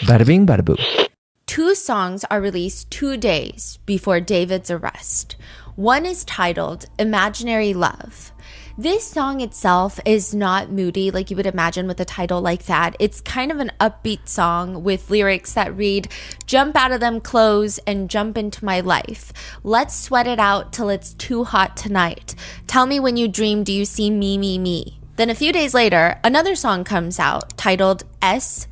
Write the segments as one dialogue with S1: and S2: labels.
S1: Bada bing, bada boo.
S2: Two songs are released 2 days before David's arrest. One is titled Imaginary Love. This song itself is not moody like you would imagine with a title like that. It's kind of an upbeat song with lyrics that read, "Jump out of them clothes and jump into my life. Let's sweat it out till it's too hot tonight. Tell me when you dream, do you see me, me, me?" Then a few days later, another song comes out titled S**X.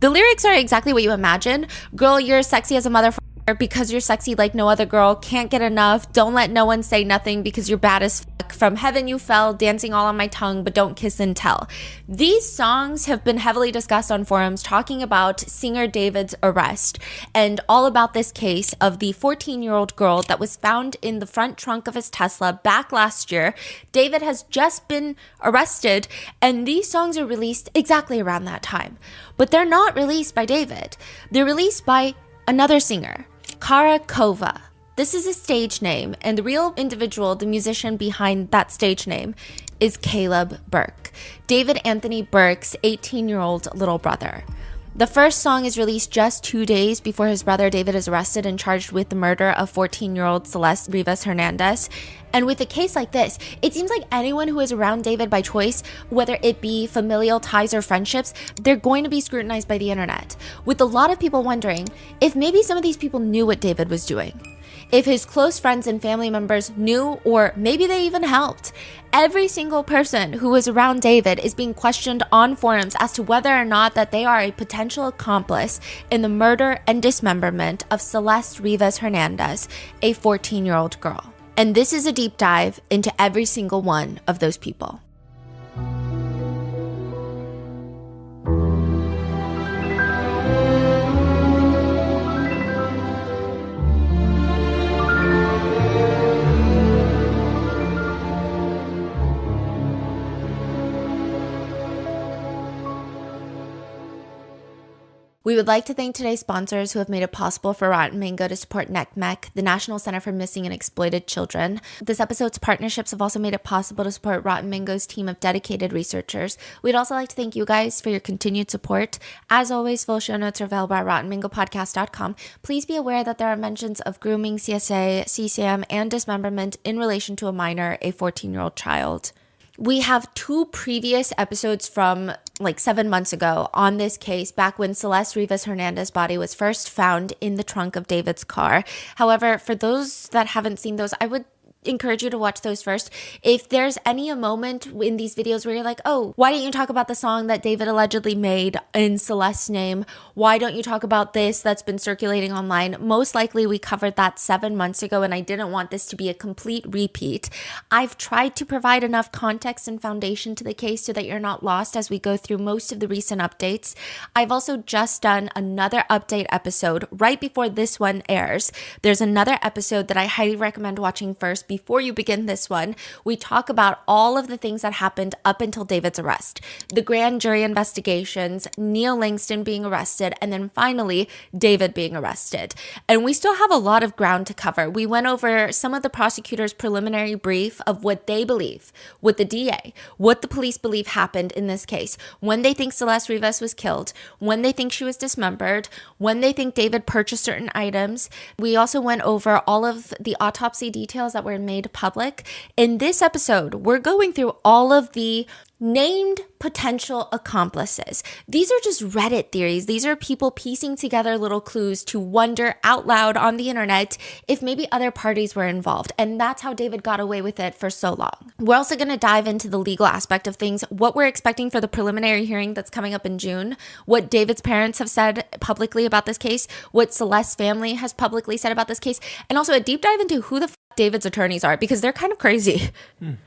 S2: The lyrics are exactly what you imagine. Girl, you're sexy as a motherfucker because you're sexy like no other girl. Can't get enough. Don't let no one say nothing because you're bad as fuck. From heaven you fell, dancing all on my tongue, but don't kiss and tell. These songs have been heavily discussed on forums talking about singer David's arrest and all about this case of the 14-year-old girl that was found in the front trunk of his Tesla back last year. David has just been arrested, and these songs are released exactly around that time. But they're not released by David. They're released by another singer, Kara Kova. This is a stage name, and the real individual, the musician behind that stage name, is Caleb Burke, David Anthony Burke's 18-year-old little brother. The first song is released just 2 days before his brother David is arrested and charged with the murder of 14-year-old Celeste Rivas Hernandez. And with a case like this, it seems like anyone who is around David by choice, whether it be familial ties or friendships, they're going to be scrutinized by the internet. With a lot of people wondering if maybe some of these people knew what David was doing. If his close friends and family members knew, or maybe they even helped. Every single person who was around David is being questioned on forums as to whether or not that they are a potential accomplice in the murder and dismemberment of Celeste Rivas Hernandez, a 14-year-old girl. And this is a deep dive into every single one of those people. We would like to thank today's sponsors who have made it possible for Rotten Mango to support NCMEC, the National Center for Missing and Exploited Children. This episode's partnerships have also made it possible to support Rotten Mango's team of dedicated researchers. We'd also like to thank you guys for your continued support. As always, full show notes are available at rottenmangopodcast.com. Please be aware that there are mentions of grooming, CSA, CSAM, and dismemberment in relation to a minor, a 14-year-old child. We have 2 previous episodes from like 7 months ago on this case, back when Celeste Rivas Hernandez's body was first found in the trunk of David's car. However, for those that haven't seen those, I would encourage you to watch those first. If there's a moment in these videos where you're like, oh, why didn't you talk about the song that David allegedly made in Celeste's name? Why don't you talk about this that's been circulating online? Most likely we covered that 7 months ago, and I didn't want this to be a complete repeat. I've tried to provide enough context and foundation to the case so that you're not lost as we go through most of the recent updates. I've also just done another update episode right before this one airs. There's another episode that I highly recommend watching first before you begin this one. We talk about all of the things that happened up until David's arrest, the grand jury investigations, Neil Langston being arrested, and then finally David being arrested. And we still have a lot of ground to cover. We went over some of the prosecutor's preliminary brief of what they believe, what the DA, what the police believe happened in this case, when they think Celeste Rivas was killed, when they think she was dismembered, when they think David purchased certain items. We also went over all of the autopsy details that were made public. In this episode, we're going through all of the named potential accomplices. These are just Reddit theories. These are people piecing together little clues to wonder out loud on the internet if maybe other parties were involved. And that's how David got away with it for so long. We're also going to dive into the legal aspect of things, what we're expecting for the preliminary hearing that's coming up in June, what David's parents have said publicly about this case, what Celeste's family has publicly said about this case, and also a deep dive into who the David's attorneys are, because they're kind of crazy.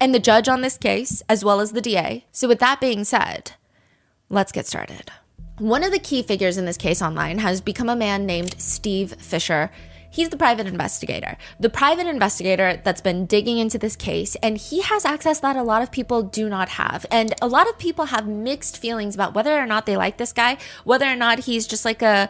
S2: And the judge on this case, as well as the DA. So with that being said, let's get started. One of the key figures in this case online has become a man named Steve Fisher. He's the private investigator that's been digging into this case, and he has access that a lot of people do not have. And a lot of people have mixed feelings about whether or not they like this guy, whether or not he's just like a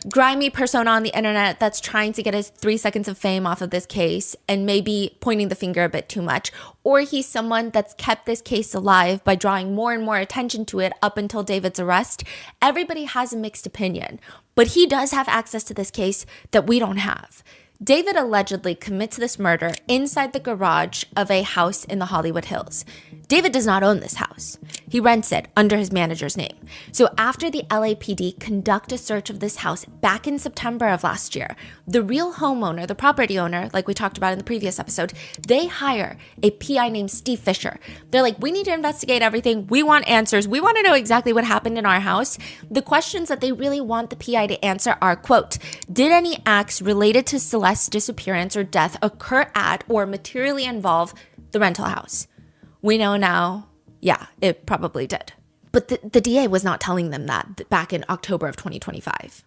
S2: grimy persona on the internet that's trying to get his 3 seconds of fame off of this case and maybe pointing the finger a bit too much, or he's someone that's kept this case alive by drawing more and more attention to it up until David's arrest. Everybody has a mixed opinion, but he does have access to this case that we don't have. David allegedly commits this murder inside the garage of a house in the Hollywood Hills. David does not own this house. He rents it under his manager's name. So after the LAPD conduct a search of this house back in September of last year, the real homeowner, the property owner, like we talked about in the previous episode, they hire a PI named Steve Fisher. They're like, we need to investigate everything. We want answers. We want to know exactly what happened in our house. The questions that they really want the PI to answer are, quote, did any acts related to Celeste's disappearance or death occur at or materially involve the rental house? We know now, yeah, it probably did. But the DA was not telling them that back in October of 2025.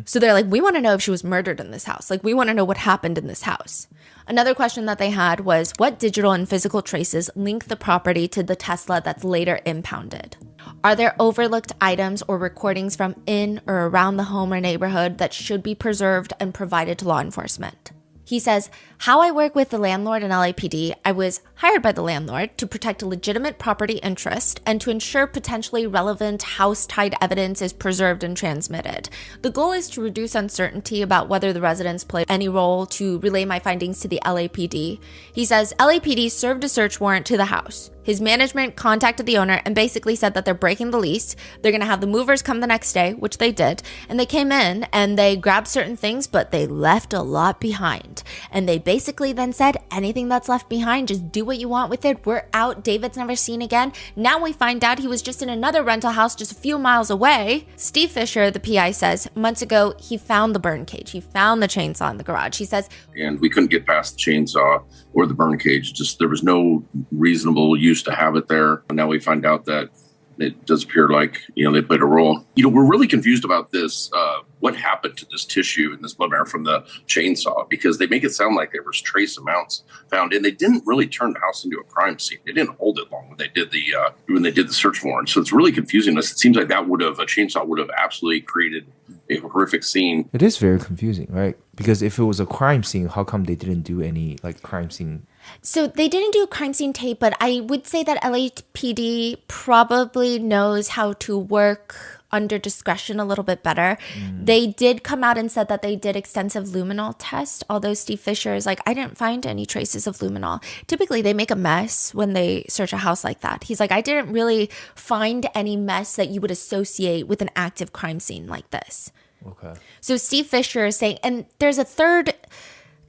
S2: So they're like, we want to know if she was murdered in this house. Like, we want to know what happened in this house. Another question that they had was, what digital and physical traces link the property to the Tesla that's later impounded? Are there overlooked items or recordings from in or around the home or neighborhood that should be preserved and provided to law enforcement? He says, how I work with the landlord and LAPD, I was hired by the landlord to protect a legitimate property interest and to ensure potentially relevant house-tied evidence is preserved and transmitted. The goal is to reduce uncertainty about whether the residents played any role to relay my findings to the LAPD. He says, LAPD served a search warrant to the house. His management contacted the owner and basically said that they're breaking the lease. They're going to have the movers come the next day, which they did. And they came in and they grabbed certain things, but they left a lot behind. And they basically then said, anything that's left behind, just do what you want with it. We're out. David's never seen again. Now we find out he was just in another rental house just a few miles away. Steve Fisher, the PI, says months ago, he found the burn cage. He found the chainsaw in the garage. He says,
S1: and we couldn't get past the chainsaw or the burn cage. Just there was no reasonable use to have it there. And now we find out that it does appear like, they played a role. We're really confused about this. What happened to this tissue and this blood marrow from the chainsaw? Because they make it sound like there was trace amounts found, and they didn't really turn the house into a crime scene. They didn't hold it long when they did the search warrant. So it's really confusing. It seems like a chainsaw would have absolutely created a horrific scene.
S3: It is very confusing, right? Because if it was a crime scene, how come they didn't do any crime scene?
S2: So they didn't do a crime scene tape, but I would say that LAPD probably knows how to work under discretion a little bit better. They did come out and said that they did extensive luminol tests, although Steve Fisher is like, I didn't find any traces of luminol. Typically, they make a mess when they search a house like that. He's like, I didn't really find any mess that you would associate with an active crime scene like this.
S3: Okay.
S2: So Steve Fisher is saying, and there's a third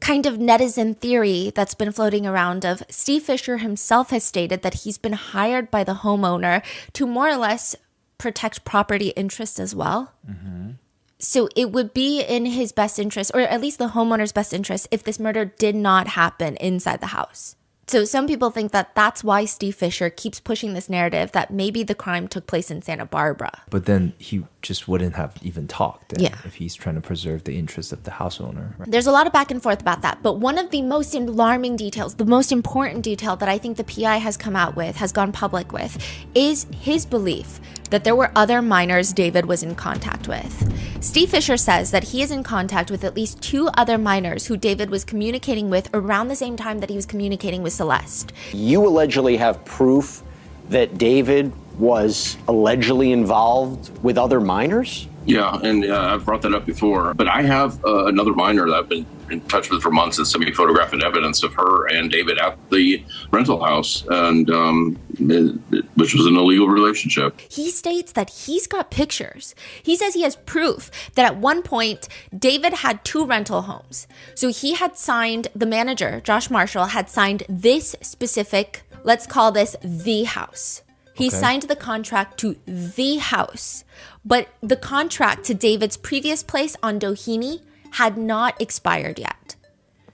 S2: kind of netizen theory that's been floating around of Steve Fisher himself has stated that he's been hired by the homeowner to more or less protect property interest as well. So it would be in his best interest, or at least the homeowner's best interest, if this murder did not happen inside the house. So some people think that that's why Steve Fisher keeps pushing this narrative that maybe the crime took place in Santa Barbara.
S3: But then he just wouldn't have even talked if he's trying to preserve the interests of the house owner. Right?
S2: There's a lot of back and forth about that. But one of the most alarming details, the most important detail that I think the PI has come out with, has gone public with, is his belief that there were other minors David was in contact with. Steve Fisher says that he is in contact with at least 2 other minors who David was communicating with around the same time that he was communicating with Celeste.
S4: You allegedly have proof that David was allegedly involved with other minors?
S1: Yeah, and I've brought that up before. But I have another minor that I've been in touch with for months and sent me photographic evidence of her and David at the rental house, and which was an illegal relationship.
S2: He states that he's got pictures. He says he has proof that at one point, David had 2 rental homes. So he had signed, the manager, Josh Marshall, had signed this specific, let's call this the house. He signed the contract to the house, but the contract to David's previous place on Doheny had not expired yet.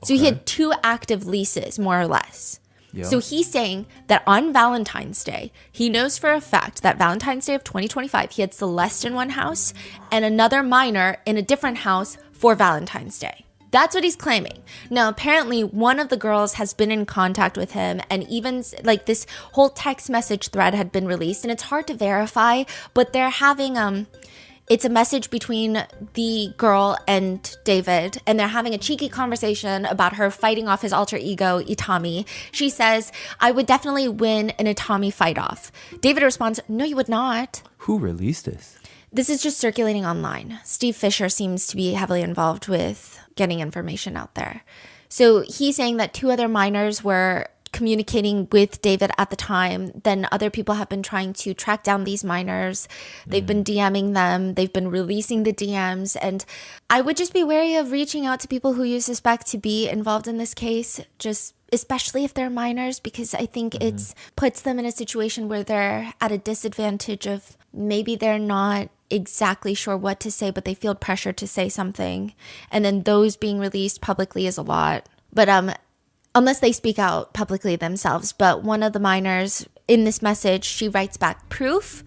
S2: So he had 2 active leases, more or less.
S3: Yeah.
S2: So he's saying that on Valentine's Day, he knows for a fact that Valentine's Day of 2025, he had Celeste in one house and another minor in a different house for Valentine's Day. That's what he's claiming. Now, apparently, one of the girls has been in contact with him, and even this whole text message thread had been released, and it's hard to verify, but they're having It's a message between the girl and David, and they're having a cheeky conversation about her fighting off his alter ego, Itami. She says, "I would definitely win an Itami fight-off." David responds, "No, you would not."
S3: Who released this?
S2: This is just circulating online. Steve Fisher seems to be heavily involved with getting information out there. So he's saying that 2 other minors were communicating with David at the time. Then other people have been trying to track down these minors. They've been DMing them. They've been releasing the DMs. And I would just be wary of reaching out to people who you suspect to be involved in this case, just especially if they're minors, because I think it puts them in a situation where they're at a disadvantage of maybe they're not exactly sure what to say, but they feel pressure to say something. And then those being released publicly is a lot. But unless they speak out publicly themselves. But one of the minors in this message, she writes back, "Proof?"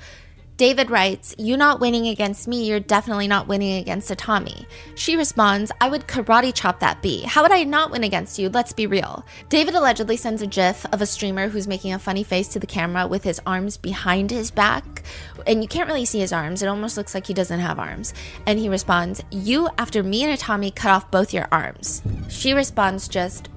S2: David writes, "You not winning against me, you're definitely not winning against Itami." She responds, "I would karate chop that bee. How would I not win against you? Let's be real." David allegedly sends a gif of a streamer who's making a funny face to the camera with his arms behind his back. And you can't really see his arms. It almost looks like he doesn't have arms. And he responds, "You, after me and Itami, cut off both your arms." She responds just ...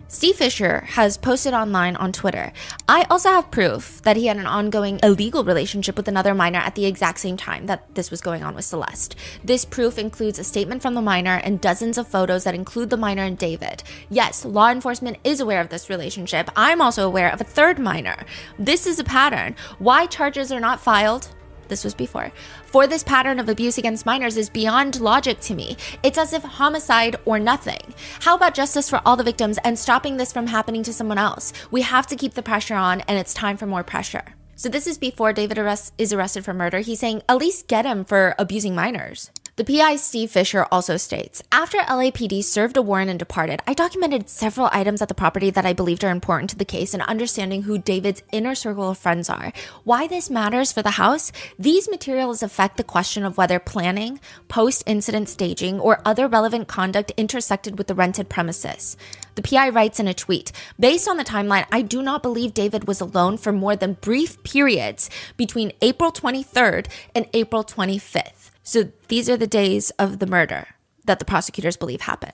S2: Steve Fisher has posted online on Twitter, "I also have proof that he had an ongoing illegal relationship with another minor at the exact same time that this was going on with Celeste. This proof includes a statement from the minor and dozens of photos that include the minor and David. Yes, law enforcement is aware of this relationship. I'm also aware of a third minor. This is a pattern. Why charges are not filed?" This was before. "For this pattern of abuse against minors is beyond logic to me. It's as if homicide or nothing. How about justice for all the victims and stopping this from happening to someone else? We have to keep the pressure on, and it's time for more pressure." So this is before David is arrested for murder. He's saying, at least get him for abusing minors. The PI, Steve Fisher, also states, "After LAPD served a warrant and departed, I documented several items at the property that I believed are important to the case and understanding who David's inner circle of friends are. Why this matters for the house? These materials affect the question of whether planning, post-incident staging, or other relevant conduct intersected with the rented premises." The PI writes in a tweet, "Based on the timeline, I do not believe David was alone for more than brief periods between April 23rd and April 25th. So these are the days of the murder that the prosecutors believe happened.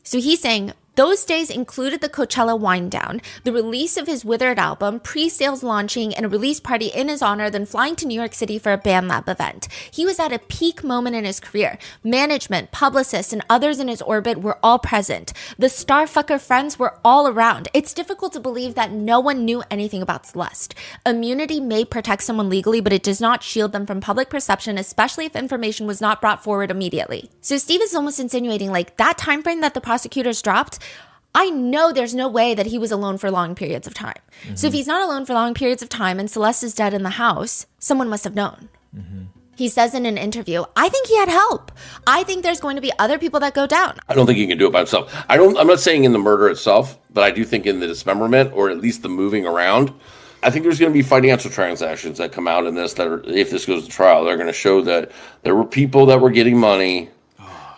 S2: So he's saying those days included the Coachella wind down, the release of his Withered album, pre-sales launching, and a release party in his honor, then flying to New York City for a Band Lab event. He was at a peak moment in his career. Management, publicists, and others in his orbit were all present. The Starfucker friends were all around. It's difficult to believe that no one knew anything about Celeste. Immunity may protect someone legally, but it does not shield them from public perception, especially if information was not brought forward immediately." So Steve is almost insinuating, like, that time frame that the prosecutors dropped, I know there's no way that he was alone for long periods of time. So if he's not alone for long periods of time and Celeste is dead in the house, someone must have known. He says in an interview, "I think he had help. I think there's going to be other people that go down."
S1: I don't think he can do it by himself. I'm not saying in the murder itself, but I do think in the dismemberment, or at least the moving around, I think there's going to be financial transactions that come out in this that are, if this goes to trial, they're going to show that there were people that were getting money,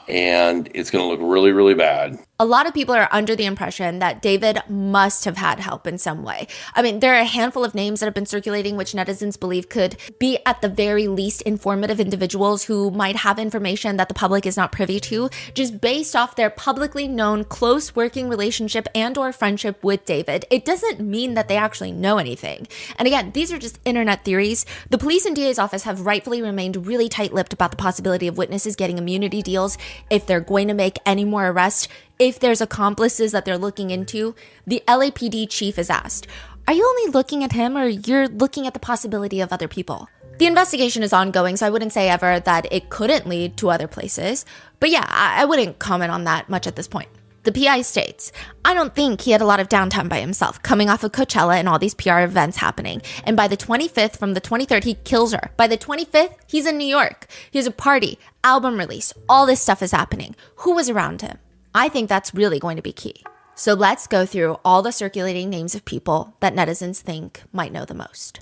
S1: and it's going to look really, really bad.
S2: A lot of people are under the impression that David must have had help in some way. I mean, there are a handful of names that have been circulating which netizens believe could be at the very least informative individuals who might have information that the public is not privy to, just based off their publicly known close working relationship and or friendship with David. It doesn't mean that they actually know anything. And again, these are just internet theories. The police and DA's office have rightfully remained really tight-lipped about the possibility of witnesses getting immunity deals if they're going to make any more arrests. If there's accomplices that they're looking into, the LAPD chief is asked, "Are you only looking at him, or you're looking at the possibility of other people?" The investigation is ongoing, so I wouldn't say ever that it couldn't lead to other places. But yeah, I wouldn't comment on that much at this point. The PI states, "I don't think he had a lot of downtime by himself, coming off of Coachella and all these PR events happening. And by the 25th, from the 23rd, he kills her. By the 25th, he's in New York. He has a party, album release, all this stuff is happening. Who was around him?" I think that's really going to be key. So let's go through all the circulating names of people that netizens think might know the most.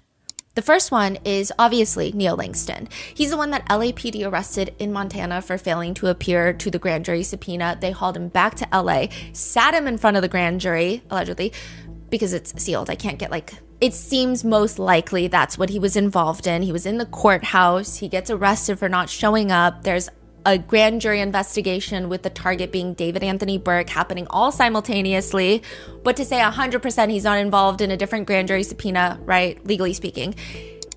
S2: The first one is obviously Neil Langston. He's the one that LAPD arrested in Montana for failing to appear to the grand jury subpoena. They hauled him back to LA, sat him in front of the grand jury, allegedly, because it's sealed. I can't get It seems most likely that's what he was involved in. He was in the courthouse. He gets arrested for not showing up. There's a grand jury investigation with the target being David Anthony Burke happening all simultaneously. But to say 100% he's not involved in a different grand jury subpoena, right, legally speaking,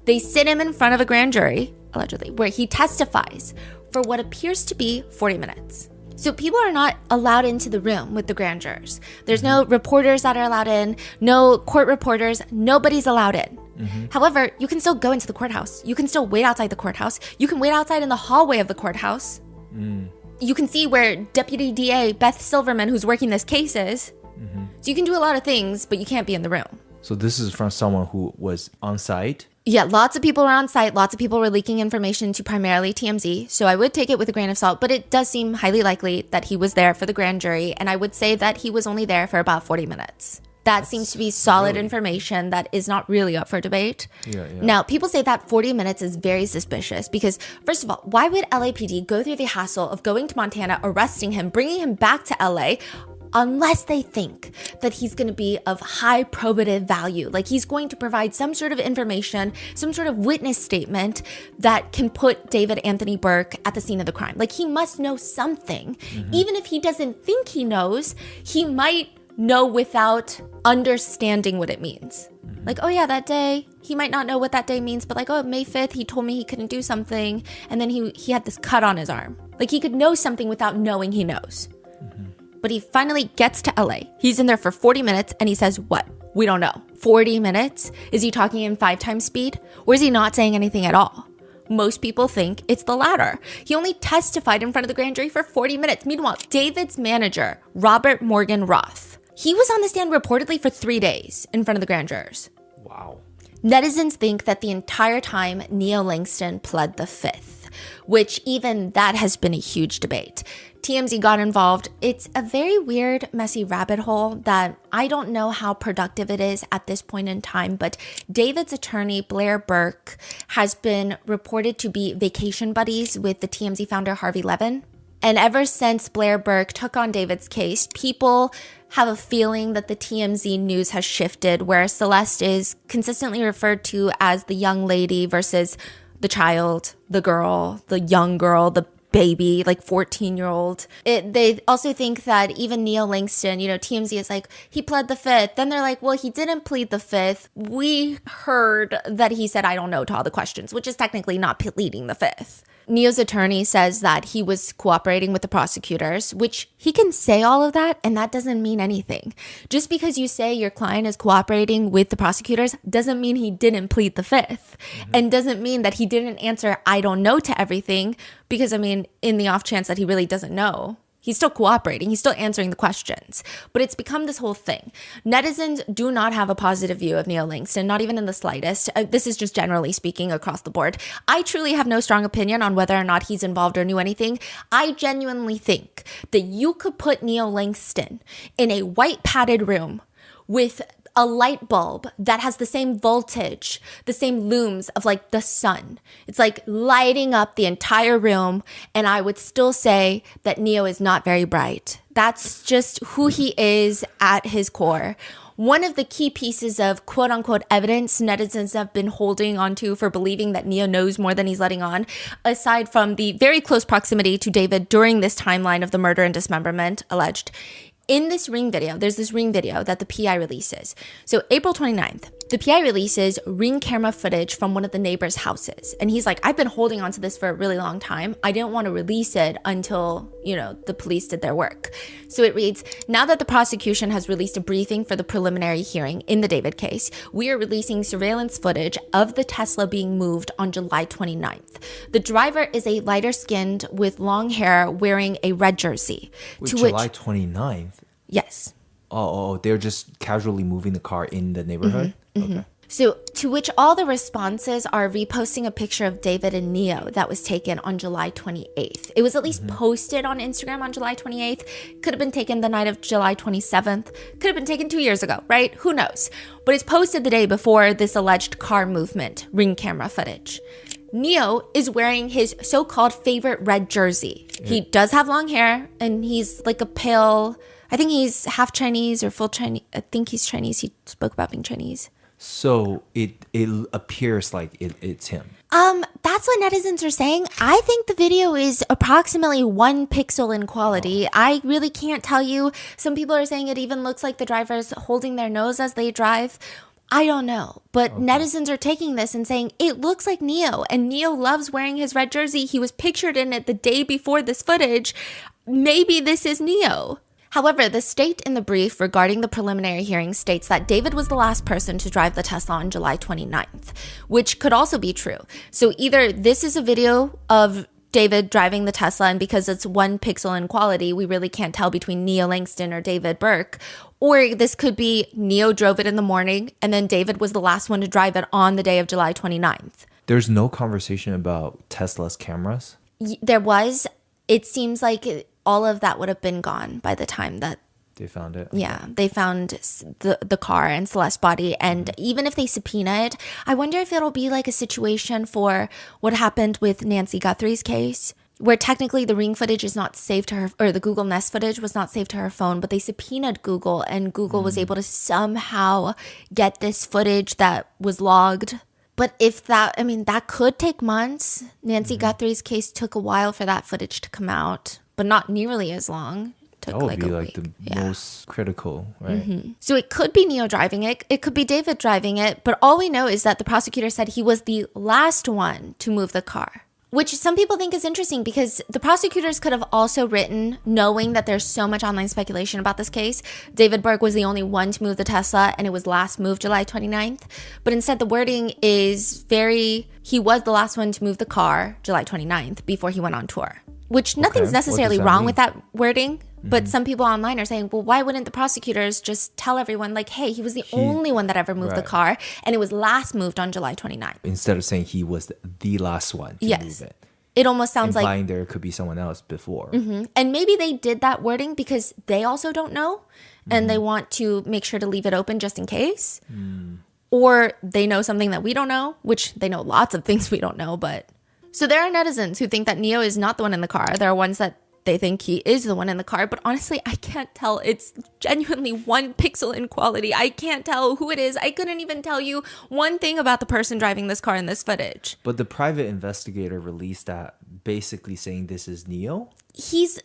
S2: they sit him in front of a grand jury, allegedly, where he testifies for what appears to be 40 minutes. So people are not allowed into the room with the grand jurors. There's no reporters that are allowed in, no court reporters, nobody's allowed in. However, you can still go into the courthouse. You can still wait outside the courthouse. You can wait outside in the hallway of the courthouse. You can see where Deputy DA Beth Silverman, who's working this case, is. So you can do a lot of things, but you can't be in the room.
S3: So this is from someone who was on site?
S2: Yeah, lots of people were on site. Lots of people were leaking information to primarily TMZ. So I would take it with a grain of salt, but it does seem highly likely that he was there for the grand jury. And I would say that he was only there for about 40 minutes. That seems to be solid information that is not really up for debate. Now, people say that 40 minutes is very suspicious because, first of all, why would LAPD go through the hassle of going to Montana, arresting him, bringing him back to LA, unless they think that he's going to be of high probative value? Like he's going to provide some sort of information, some sort of witness statement that can put David Anthony Burke at the scene of the crime. Like he must know something. Even if he doesn't think he knows, he might know without understanding what it means. Like, oh yeah, that day, he might not know what that day means, but like, oh, May 5th, he told me he couldn't do something, and then he had this cut on his arm. Like he could know something without knowing he knows. But he finally gets to LA. He's in there for 40 minutes, and he says, what? We don't know. 40 minutes? Is he talking in 5 times speed? Or is he not saying anything at all? Most people think it's the latter. He only testified in front of the grand jury for 40 minutes. Meanwhile, David's manager, Robert Morgan Roth, he was on the stand reportedly for 3 days in front of the grand jurors.
S3: Wow.
S2: Netizens think that the entire time Neo Langston pled the fifth, which even that has been a huge debate. TMZ got involved. It's a very weird, messy rabbit hole that I don't know how productive it is at this point in time, but David's attorney, Blair Burke, has been reported to be vacation buddies with the TMZ founder, Harvey Levin. And ever since Blair Burke took on David's case, people have a feeling that the TMZ news has shifted, where Celeste is consistently referred to as the young lady versus the child, the girl, the young girl, the baby, like 14-year-old. They also think that even Neo Langston, TMZ is like, he pled the fifth. Then they're like, well, he didn't plead the fifth. We heard that he said, I don't know to all the questions, which is technically not pleading the fifth. Neo's attorney says that he was cooperating with the prosecutors, which he can say all of that, and that doesn't mean anything. Just because you say your client is cooperating with the prosecutors doesn't mean he didn't plead the fifth, and doesn't mean that he didn't answer I don't know to everything, because, in the off chance that he really doesn't know, he's still cooperating. He's still answering the questions. But it's become this whole thing. Netizens do not have a positive view of Neo Langston, not even in the slightest. This is just generally speaking across the board. I truly have no strong opinion on whether or not he's involved or knew anything. I genuinely think that you could put Neo Langston in a white padded room with a light bulb that has the same voltage, the same looms of like the sun. It's like lighting up the entire room, and I would still say that Neo is not very bright. That's just who he is at his core. One of the key pieces of quote unquote evidence netizens have been holding onto for believing that Neo knows more than he's letting on, aside from the very close proximity to David during this timeline of the murder and dismemberment alleged. In this ring video, there's this ring video that the PI releases. So April 29th, the PI releases ring camera footage from one of the neighbors' houses. And he's like, I've been holding on to this for a really long time. I didn't want to release it until, the police did their work. So it reads, now that the prosecution has released a briefing for the preliminary hearing in the David case, we are releasing surveillance footage of the Tesla being moved on July 29th. The driver is a lighter skinned with long hair wearing a red jersey.
S3: July 29th?
S2: Yes.
S3: Oh, they're just casually moving the car in the neighborhood? Okay.
S2: So to which all the responses are reposting a picture of David and Neo that was taken on July 28th. It was at least posted on Instagram on July 28th. Could have been taken the night of July 27th. Could have been taken 2 years ago, right? Who knows? But it's posted the day before this alleged car movement, ring camera footage. Neo is wearing his so-called favorite red jersey. He does have long hair, and he's like a pale, I think he's half Chinese or full Chinese. I think he's Chinese. He spoke about being Chinese.
S3: So it appears like it's him.
S2: That's what netizens are saying. I think the video is approximately 1 pixel in quality. I really can't tell you. Some people are saying it even looks like the driver's holding their nose as they drive. I don't know. But netizens are taking this and saying, it looks like Neo. And Neo loves wearing his red jersey. He was pictured in it the day before this footage. Maybe this is Neo. However, the state in the brief regarding the preliminary hearing states that David was the last person to drive the Tesla on July 29th, which could also be true. So either this is a video of David driving the Tesla, and because it's 1 pixel in quality, we really can't tell between Neo Langston or David Burke. Or this could be Neo drove it in the morning, and then David was the last one to drive it on the day of July 29th.
S3: There's no conversation about Tesla's cameras?
S2: There was. It seems like all of that would have been gone by the time that
S3: they found it.
S2: Yeah, they found the car and Celeste's body. And even if they subpoena it, I wonder if it'll be like a situation for what happened with Nancy Guthrie's case, where technically the Ring footage is not saved to her, or the Google Nest footage was not saved to her phone, but they subpoenaed Google, and Google was able to somehow get this footage that was logged. But if that, I mean, that could take months. Nancy Guthrie's case took a while for that footage to come out, but not nearly as long. Took
S3: that would
S2: like
S3: be
S2: a
S3: like
S2: week.
S3: the most critical, right?
S2: So it could be Neo driving it. It could be David driving it. But all we know is that the prosecutor said he was the last one to move the car, which some people think is interesting because the prosecutors could have also written, knowing that there's so much online speculation about this case, David Burke was the only one to move the Tesla and it was last moved July 29th. But instead the wording is he was the last one to move the car July 29th before he went on tour, which nothing's necessarily wrong with that wording. But some people online are saying, well, why wouldn't the prosecutors just tell everyone, like, hey, he was the only one that ever moved the car, and it was last moved on July 29th.
S3: Instead of saying he was the last one to move it.
S2: It almost sounds
S3: implying there could be someone else before.
S2: And maybe they did that wording because they also don't know, and they want to make sure to leave it open just in case. Or they know something that we don't know, which they know lots of things we don't know. But so there are netizens who think that Neo is not the one in the car. There are ones that they think he is the one in the car, but honestly, I can't tell. It's genuinely 1 pixel in quality. I can't tell who it is. I couldn't even tell you one thing about the person driving this car in this footage.
S3: But the private investigator released that basically saying this is Neo?
S2: He's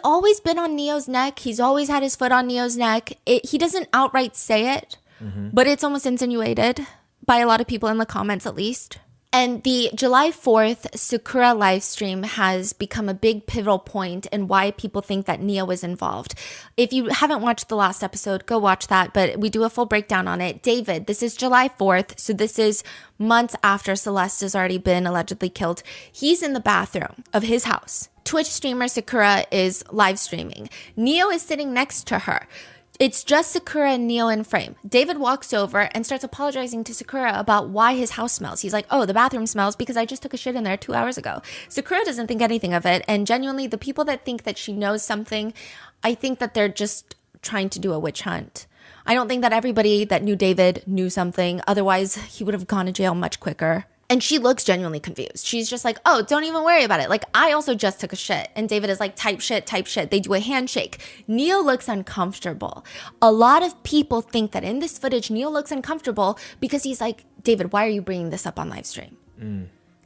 S2: always been on Neo's neck. He's always had his foot on Neo's neck. He doesn't outright say it, but it's almost insinuated by a lot of people in the comments at least. And the July 4th Sakura live stream has become a big pivotal point in why people think that Neo was involved. If you haven't watched the last episode, go watch that, but we do a full breakdown on it. David, this is July 4th, so this is months after Celeste has already been allegedly killed. He's in the bathroom of his house. Twitch streamer Sakura is live streaming. Neo is sitting next to her. It's just Sakura and Neo in frame. David walks over and starts apologizing to Sakura about why his house smells. He's like, oh, the bathroom smells because I just took a shit in there 2 hours ago. Sakura doesn't think anything of it. And genuinely, the people that think that she knows something, I think that they're just trying to do a witch hunt. I don't think that everybody that knew David knew something. Otherwise, he would have gone to jail much quicker. And she looks genuinely confused. She's just like, oh, don't even worry about it. Like, I also just took a shit. And David is like, type shit, type shit. They do a handshake. Neo looks uncomfortable. A lot of people think that in this footage, Neo looks uncomfortable because he's like, David, why are you bringing this up on live stream?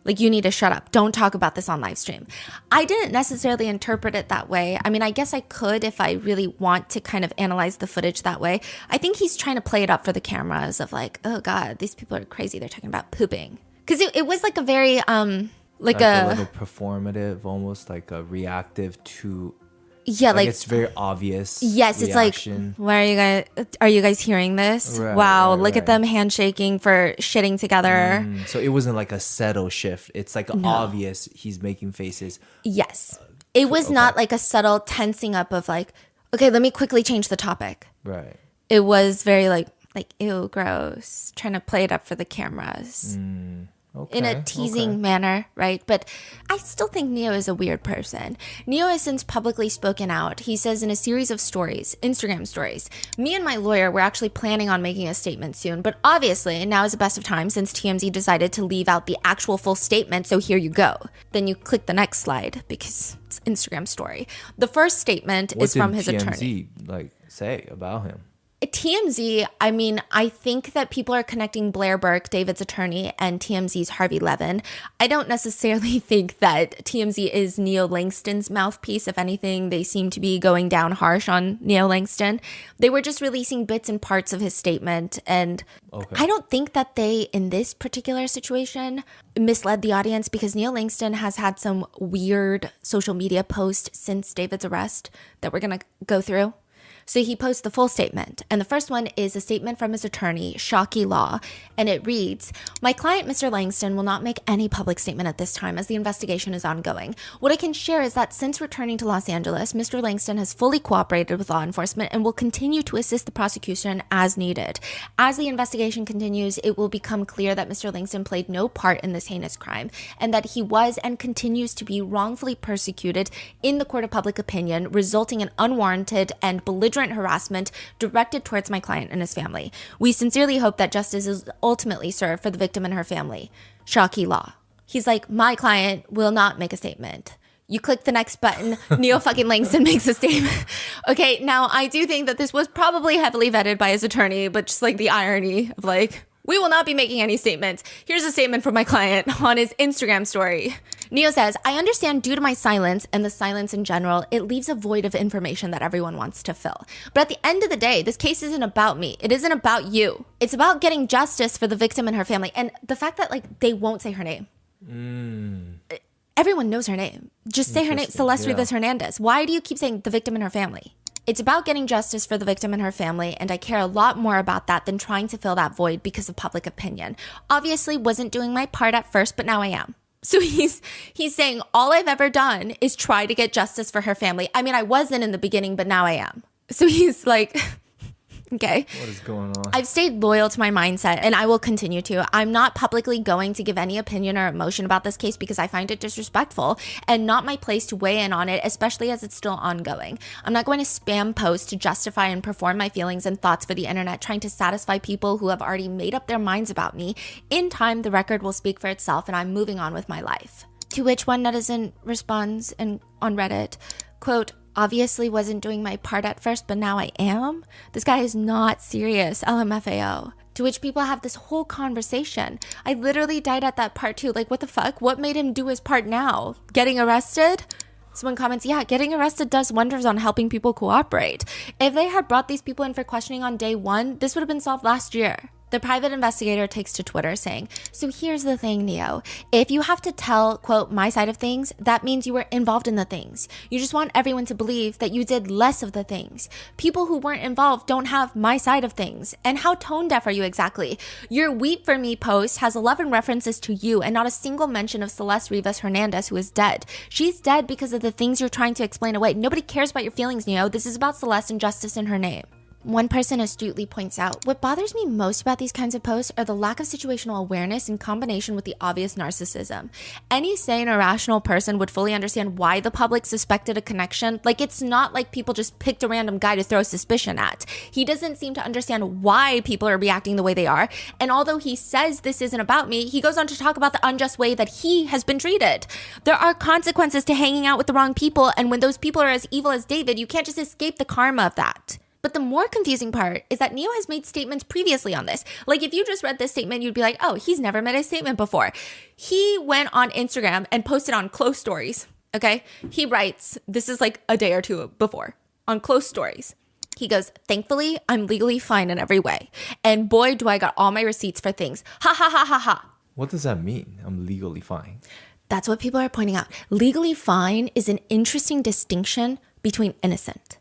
S2: Like, you need to shut up. Don't talk about this on live stream. I didn't necessarily interpret it that way. I mean, I guess I could if I really want to kind of analyze the footage that way. I think he's trying to play it up for the cameras of like, oh God, these people are crazy. They're talking about pooping. Because it was like a very, like a
S3: little performative, almost like a reactive to,
S2: yeah, like
S3: it's very obvious.
S2: Yes,
S3: reaction.
S2: It's like, are you guys hearing this?
S3: Right,
S2: wow,
S3: right,
S2: look at them handshaking for shitting together.
S3: So it wasn't like a subtle shift. It's like obvious he's making faces.
S2: Yes. It was not like a subtle tensing up of like, okay, let me quickly change the topic.
S3: Right.
S2: It was very like, ew, gross. Trying to play it up for the cameras. In a teasing manner, right? But I still think Neo is a weird person. Neo has since publicly spoken out. He says in a series of stories, Instagram stories, me and my lawyer were actually planning on making a statement soon, but obviously now is the best of time since TMZ decided to leave out the actual full statement, so here you go. Then you click the next slide because it's Instagram story. The first statement is from his attorney.
S3: What did TMZ like say about him?
S2: TMZ, I mean, I think that people are connecting Blair Burke, David's attorney, and TMZ's Harvey Levin. I don't necessarily think that TMZ is Neo Langston's mouthpiece. If anything, they seem to be going down harsh on Neo Langston. They were just releasing bits and parts of his statement. And I don't think that they, in this particular situation, misled the audience, because Neo Langston has had some weird social media posts since David's arrest that we're going to go through. So he posts the full statement, and the first one is a statement from his attorney, Shockey Law, and it reads, "My client, Mr. Langston, will not make any public statement at this time as the investigation is ongoing. What I can share is that since returning to Los Angeles, Mr. Langston has fully cooperated with law enforcement and will continue to assist the prosecution as needed. As the investigation continues, it will become clear that Mr. Langston played no part in this heinous crime, and that he was and continues to be wrongfully persecuted in the court of public opinion, resulting in unwarranted and belligerent harassment directed towards my client and his family. We sincerely hope that justice is ultimately served for the victim and her family. Shockey Law." He's like, my client will not make a statement. You click the next button, Neo fucking Langston makes a statement. Okay, now I do think that this was probably heavily vetted by his attorney, but just like the irony of like, we will not be making any statements. Here's a statement from my client on his Instagram story. Neo says, "I understand due to my silence and the silence in general, it leaves a void of information that everyone wants to fill. But at the end of the day, this case isn't about me. It isn't about you. It's about getting justice for the victim and her family." And the fact that like they won't say her name. Everyone knows her name. Just say her name, Celeste Rivas Hernandez. Why do you keep saying the victim and her family? It's about getting justice for the victim and her family, and I care a lot more about that than trying to fill that void because of public opinion. Obviously wasn't doing my part at first, but now I am. So he's saying all I've ever done is try to get justice for her family. I mean, I wasn't in the beginning, but now I am. So he's like, okay.
S3: What is going on?
S2: I've stayed loyal to my mindset, and I will continue to. I'm not publicly going to give any opinion or emotion about this case because I find it disrespectful and not my place to weigh in on it, especially as it's still ongoing. I'm not going to spam posts to justify and perform my feelings and thoughts for the internet, trying to satisfy people who have already made up their minds about me. In time, the record will speak for itself, and I'm moving on with my life. To which one netizen responds on Reddit, quote, "Obviously wasn't doing my part at first, but now I am. This guy is not serious, LMFAO." To which people have this whole conversation. I literally died at that part too. Like, what the fuck? What made him do his part now? Getting arrested? Someone comments, yeah, getting arrested does wonders on helping people cooperate. If they had brought these people in for questioning on day one, this would have been solved last year. The private investigator takes to Twitter saying, "So here's the thing, Neo. If you have to tell, quote, my side of things, that means you were involved in the things. You just want everyone to believe that you did less of the things. People who weren't involved don't have my side of things. And how tone deaf are you exactly? Your Weep For Me post has 11 references to you and not a single mention of Celeste Rivas Hernandez, who is dead. She's dead because of the things you're trying to explain away. Nobody cares about your feelings, Neo. This is about Celeste and justice in her name." One person astutely points out, "What bothers me most about these kinds of posts are the lack of situational awareness in combination with the obvious narcissism. Any sane or rational person would fully understand why the public suspected a connection. Like, it's not like people just picked a random guy to throw suspicion at. He doesn't seem to understand why people are reacting the way they are. And although he says this isn't about me, he goes on to talk about the unjust way that he has been treated. There are consequences to hanging out with the wrong people, and when those people are as evil as David, you can't just escape the karma of that." But the more confusing part is that Neo has made statements previously on this. Like, if you just read this statement, you'd be like, oh, he's never made a statement before. He went on Instagram and posted on Close Stories, okay? He writes, this is like a day or two before, on Close Stories. He goes, "Thankfully, I'm legally fine in every way. And boy, do I got all my receipts for things. Ha ha ha ha ha."
S3: What does that mean? I'm legally fine.
S2: That's what people are pointing out. Legally fine is an interesting distinction between innocent.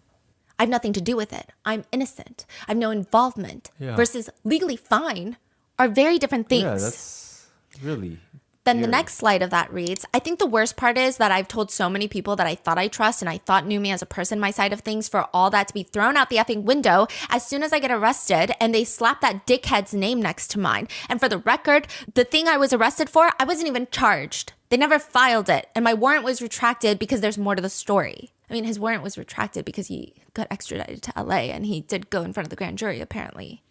S2: I have nothing to do with it. I'm innocent. I have no involvement. Yeah. Versus legally fine are very different things.
S3: Yeah, that's really...
S2: Then the next slide of that reads, "I think the worst part is that I've told so many people that I thought I trust and I thought knew me as a person, my side of things, for all that to be thrown out the effing window as soon as I get arrested and they slap that dickhead's name next to mine. And for the record, the thing I was arrested for, I wasn't even charged. They never filed it. And my warrant was retracted because there's more to the story." I mean, his warrant was retracted because he got extradited to LA and he did go in front of the grand jury, apparently.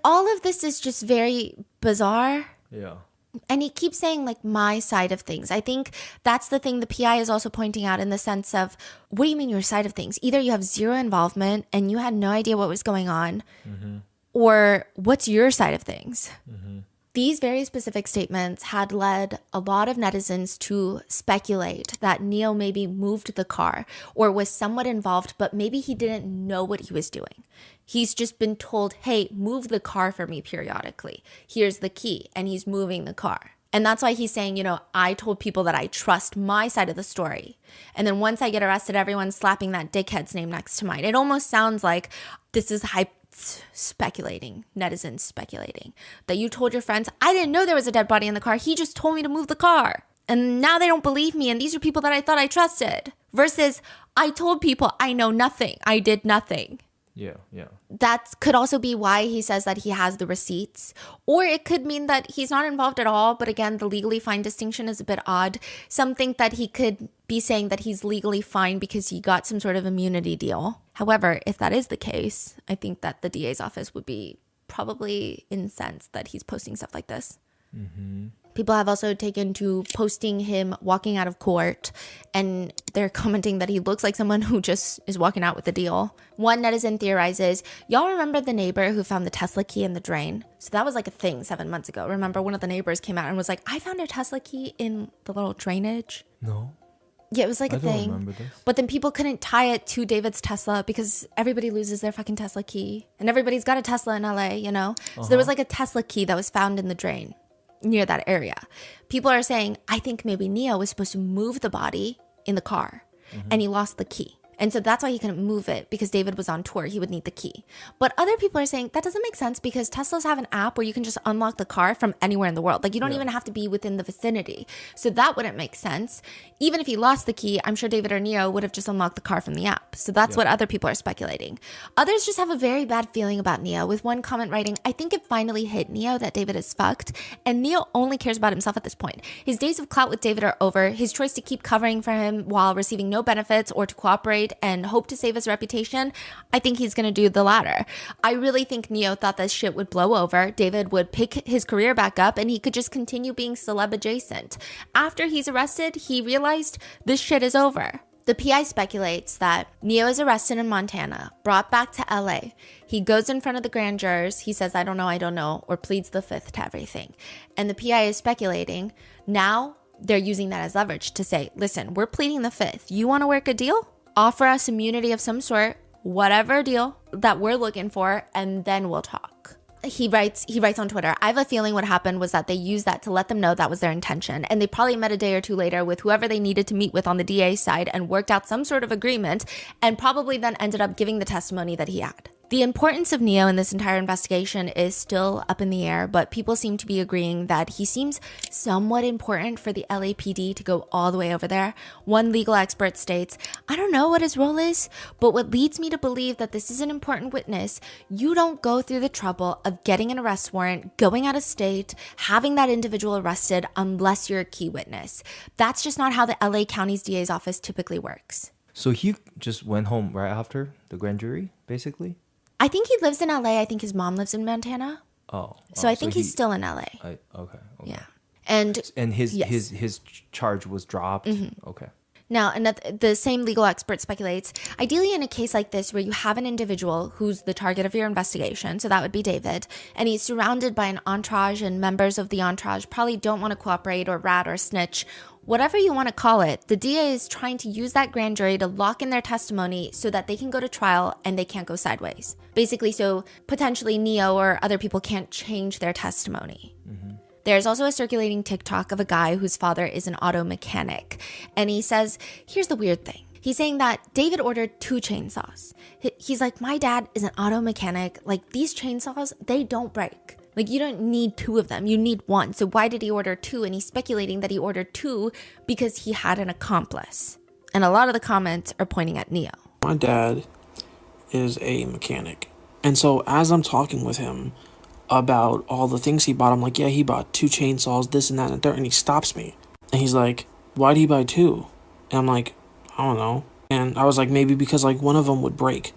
S2: All of this is just very bizarre.
S3: Yeah.
S2: And he keeps saying, like, my side of things. I think that's the thing the PI is also pointing out, in the sense of, what do you mean your side of things? Either you have zero involvement and you had no idea what was going on, or what's your side of things? These very specific statements had led a lot of netizens to speculate that Neo maybe moved the car or was somewhat involved, but maybe he didn't know what he was doing. He's just been told, hey, move the car for me periodically. Here's the key. And he's moving the car. And that's why he's saying, I told people that I trust my side of the story. And then once I get arrested, everyone's slapping that dickhead's name next to mine. It almost sounds like this is speculating, netizens speculating, that you told your friends, I didn't know there was a dead body in the car. He just told me to move the car. And now they don't believe me. And these are people that I thought I trusted. Versus, I told people I know nothing. I did nothing.
S3: Yeah.
S2: That could also be why he says that he has the receipts. Or it could mean that he's not involved at all. But again, the legally fine distinction is a bit odd. Some think that he could be saying that he's legally fine because he got some sort of immunity deal. However, if that is the case, I think that the DA's office would be probably incensed that he's posting stuff like this. People have also taken to posting him walking out of court, and they're commenting that he looks like someone who just is walking out with a deal. One netizen theorizes, y'all remember the neighbor who found the Tesla key in the drain? So that was like a thing 7 months ago. Remember, one of the neighbors came out and was like, I found a Tesla key in the little drainage.
S3: No.
S2: Yeah, it was like a
S3: I don't
S2: thing.
S3: remember this.
S2: But then people couldn't tie it to David's Tesla because everybody loses their fucking Tesla key. And everybody's got a Tesla in LA, So there was like a Tesla key that was found in the drain near that area. People are saying, I think maybe Neo was supposed to move the body in the car and he lost the key. And so that's why he couldn't move it, because David was on tour. He would need the key. But other people are saying that doesn't make sense because Teslas have an app where you can just unlock the car from anywhere in the world. Like, you don't even have to be within the vicinity. So that wouldn't make sense. Even if he lost the key, I'm sure David or Neo would have just unlocked the car from the app. So that's what other people are speculating. Others just have a very bad feeling about Neo, with one comment writing, I think it finally hit Neo that David is fucked, and Neo only cares about himself at this point. His days of clout with David are over. His choice to keep covering for him while receiving no benefits, or to cooperate and hope to save his reputation, I think he's going to do the latter. I really think Neo thought this shit would blow over. David would pick his career back up and he could just continue being celeb adjacent. After he's arrested, he realized this shit is over. The PI speculates that Neo is arrested in Montana, brought back to LA. He goes in front of the grand jurors. He says, I don't know, or pleads the fifth to everything. And the PI is speculating now they're using that as leverage to say, listen, we're pleading the fifth. You want to work a deal? Offer us immunity of some sort, whatever deal that we're looking for, and then we'll talk. He writes on Twitter, I have a feeling what happened was that they used that to let them know that was their intention. And they probably met a day or two later with whoever they needed to meet with on the DA side and worked out some sort of agreement, and probably then ended up giving the testimony that he had. The importance of Neo in this entire investigation is still up in the air, but people seem to be agreeing that he seems somewhat important for the LAPD to go all the way over there. One legal expert states, I don't know what his role is, but what leads me to believe that this is an important witness, you don't go through the trouble of getting an arrest warrant, going out of state, having that individual arrested unless you're a key witness. That's just not how the LA County's DA's office typically works.
S3: So he just went home right after the grand jury, basically?
S2: I think he lives in LA. I think his mom lives in Montana. So I think he's still in LA.
S3: Okay.
S2: Yeah. And
S3: his charge was dropped. Okay.
S2: Now, and the same legal expert speculates, ideally in a case like this where you have an individual who's the target of your investigation, so that would be David, and he's surrounded by an entourage, and members of the entourage probably don't want to cooperate or rat or snitch, whatever you want to call it, the DA is trying to use that grand jury to lock in their testimony so that they can go to trial and they can't go sideways. Basically, so potentially Neo or other people can't change their testimony. There's also a circulating TikTok of a guy whose father is an auto mechanic. And he says, here's the weird thing. He's saying that David ordered 2 chainsaws. He's like, my dad is an auto mechanic. Like, these chainsaws, they don't break. Like, you don't need 2 of them. You need 1. So why did he order 2? And he's speculating that he ordered 2 because he had an accomplice. And a lot of the comments are pointing at Neo.
S5: My dad is a mechanic. And so as I'm talking with him about all the things he bought, I'm like, yeah, he bought 2 chainsaws, this and that and the third. And he stops me. And he's like, why'd he buy 2? And I'm like, I don't know. And I was like, maybe because like one of them would break,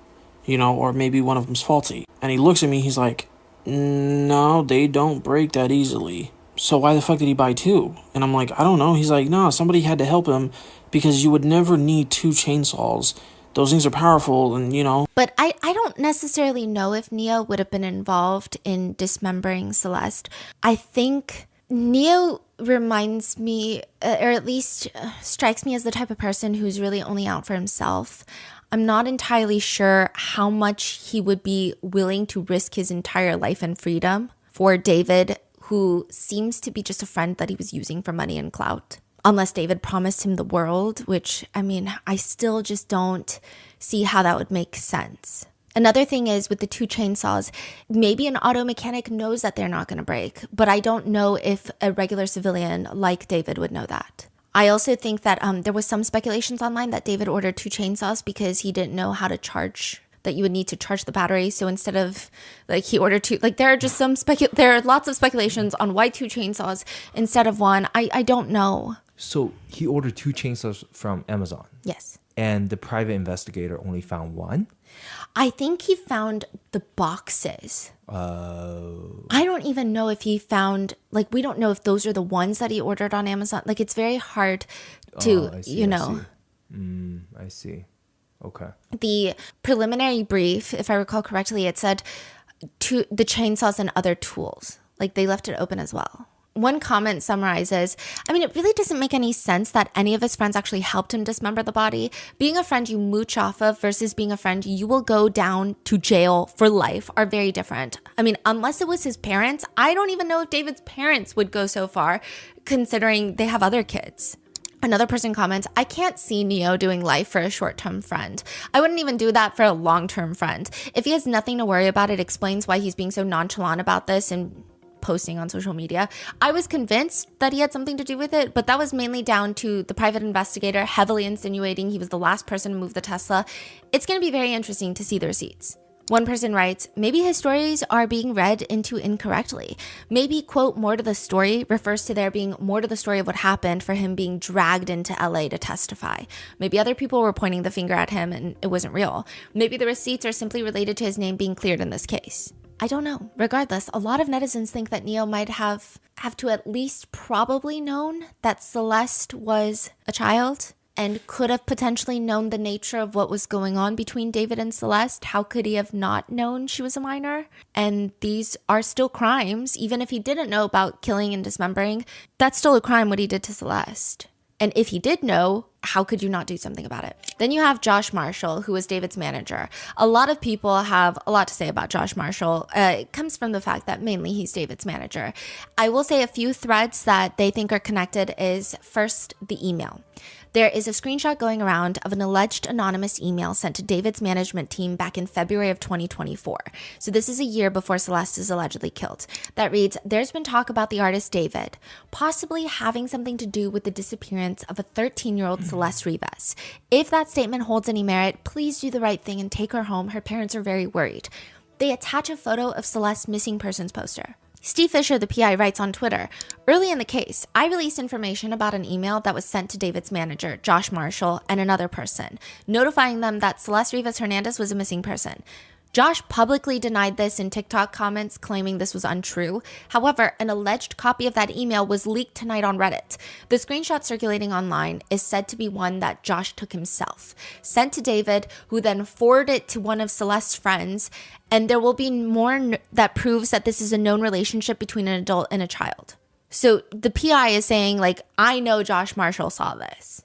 S5: or maybe one of them's faulty. And he looks at me, he's like, no, they don't break that easily. so why the fuck did he buy two? And I'm like, I don't know. He's like, no, somebody had to help him because you would never need two chainsaws. Those things are powerful and,
S2: But I don't necessarily know if Neo would have been involved in dismembering Celeste. I think Neo reminds me, or at least strikes me as the type of person who's really only out for himself. I'm not entirely sure how much he would be willing to risk his entire life and freedom for David, who seems to be just a friend that he was using for money and clout. Unless David promised him the world, which, I mean, I still just don't see how that would make sense. Another thing is with the two chainsaws, maybe an auto mechanic knows that they're not going to break, but I don't know if a regular civilian like David would know that. I also think that there was some speculations online that David ordered two chainsaws because he didn't know how to charge, that you would need to charge the battery. So instead of he ordered two, there are just there are lots of speculations on why two chainsaws instead of one. I don't know.
S3: So he ordered two chainsaws from Amazon.
S2: Yes.
S3: And the private investigator only found one?
S2: I think he found the boxes. I don't even know if he found, we don't know if those are the ones that he ordered on Amazon. It's very hard to,
S3: I see. Okay.
S2: The preliminary brief, if I recall correctly, it said to the chainsaws and other tools. They left it open as well. One comment summarizes, it really doesn't make any sense that any of his friends actually helped him dismember the body. Being a friend you mooch off of versus being a friend you will go down to jail for life are very different. Unless it was his parents, I don't even know if David's parents would go so far, considering they have other kids. Another person comments, I can't see Neo doing life for a short-term friend. I wouldn't even do that for a long-term friend. If he has nothing to worry about, it explains why he's being so nonchalant about this and posting on social media. I was convinced that he had something to do with it, but that was mainly down to the private investigator heavily insinuating he was the last person to move the Tesla. It's going to be very interesting to see the receipts. One person writes, maybe his stories are being read into incorrectly. Maybe, quote, more to the story refers to there being more to the story of what happened for him being dragged into LA to testify. Maybe other people were pointing the finger at him and it wasn't real. Maybe the receipts are simply related to his name being cleared in this case. I don't know. Regardless, a lot of netizens think that Neo might have to at least probably known that Celeste was a child and could have potentially known the nature of what was going on between David and Celeste. How could he have not known she was a minor? And these are still crimes. Even if he didn't know about killing and dismembering, that's still a crime what he did to Celeste. And if he did know, how could you not do something about it? Then you have Josh Marshall, who was David's manager. A lot of people have a lot to say about Josh Marshall. It comes from the fact that mainly he's David's manager. I will say a few threads that they think are connected is first the email. There is a screenshot going around of an alleged anonymous email sent to David's management team back in February of 2024. So this is a year before Celeste is allegedly killed. That reads, there's been talk about the artist David possibly having something to do with the disappearance of a 13-year-old Celeste Rivas. If that statement holds any merit, please do the right thing and take her home. Her parents are very worried. They attach a photo of Celeste's missing persons poster. Steve Fisher, the PI, writes on Twitter, early in the case, I released information about an email that was sent to David's manager, Josh Marshall, and another person, notifying them that Celeste Rivas Hernandez was a missing person. Josh publicly denied this in TikTok comments, claiming this was untrue. However, an alleged copy of that email was leaked tonight on Reddit. The screenshot circulating online is said to be one that Josh took himself, sent to David, who then forwarded it to one of Celeste's friends, and there will be more that proves that this is a known relationship between an adult and a child. So the PI is saying, I know Josh Marshall saw this.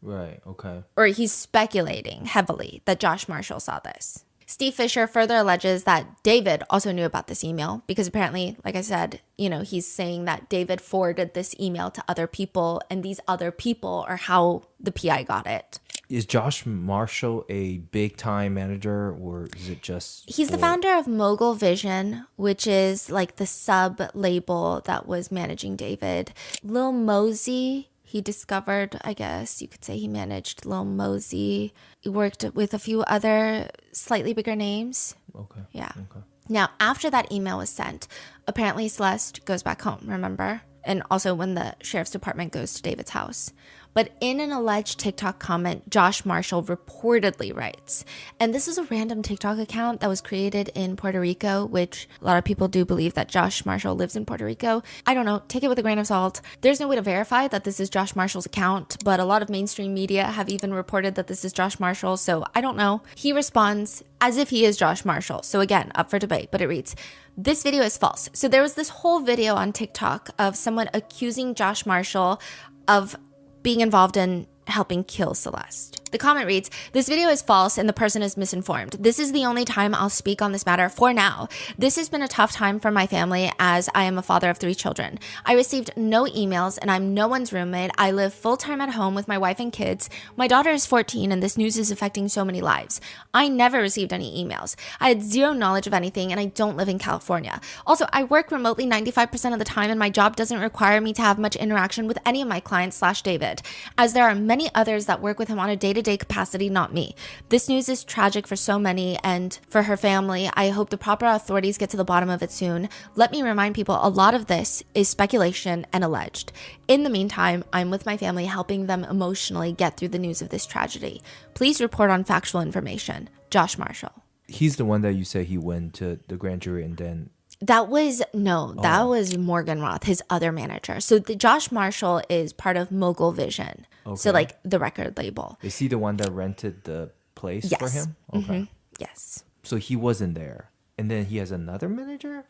S3: Right, okay.
S2: Or he's speculating heavily that Josh Marshall saw this. Steve Fisher further alleges that David also knew about this email because apparently, like I said, he's saying that David forwarded this email to other people and these other people are how the PI got it.
S3: Is Josh Marshall a big time manager or is it just...
S2: He's the founder of Mogul Vision, which is the sub label that was managing David. Lil Mosey, he discovered, I guess you could say he managed Lil Mosey. He worked with a few other slightly bigger names.
S3: Okay.
S2: Yeah.
S3: Okay.
S2: Now, after that email was sent, apparently Celeste goes back home, remember? And also when the sheriff's department goes to David's house. But in an alleged TikTok comment, Josh Marshall reportedly writes, and this is a random TikTok account that was created in Puerto Rico, which a lot of people do believe that Josh Marshall lives in Puerto Rico. I don't know, take it with a grain of salt. There's no way to verify that this is Josh Marshall's account, but a lot of mainstream media have even reported that this is Josh Marshall, so I don't know. He responds as if he is Josh Marshall. So again, up for debate, but it reads, "This video is false." So there was this whole video on TikTok of someone accusing Josh Marshall of being involved in helping kill Celeste. The comment reads, "This video is false and the person is misinformed. This is the only time I'll speak on this matter for now. This has been a tough time for my family as I am a father of 3 children. I received no emails and I'm no one's roommate. I live full-time at home with my wife and kids. My daughter is 14 and this news is affecting so many lives. I never received any emails. I had zero knowledge of anything and I don't live in California. Also, I work remotely 95% of the time and my job doesn't require me to have much interaction with any of my clients / David, as there are many others that work with him on a day-to-day capacity, not me. This news is tragic for so many and for her family. I hope the proper authorities get to the bottom of it soon. Let me remind people, a lot of this is speculation and alleged. In the meantime, I'm with my family helping them emotionally get through the news of this tragedy. Please report on factual information. Josh Marshall."
S3: He's the one that you say he went to the grand jury and then...
S2: That was Morgan Roth, his other manager. So Josh Marshall is part of Mogul Vision. Okay. So like the record label.
S3: Is he the one that rented the place for him? Okay.
S2: Mm-hmm. Yes.
S3: So he wasn't there. And then he has another manager?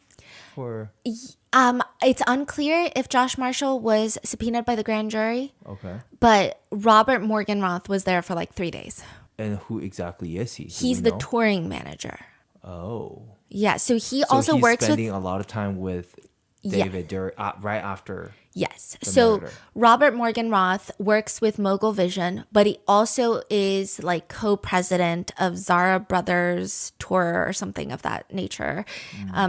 S3: Or
S2: it's unclear if Josh Marshall was subpoenaed by the grand jury.
S3: Okay.
S2: But Robert Morgan Roth was there for like 3 days.
S3: And who exactly is he?
S2: He's the touring manager.
S3: Oh.
S2: Yeah, so he also works with...
S3: spending a lot of time with David right after...
S2: Yes. So
S3: murder.
S2: Robert Morgan Roth works with Mogul Vision, but he also is like co-president of Zara Brothers Tour or something of that nature,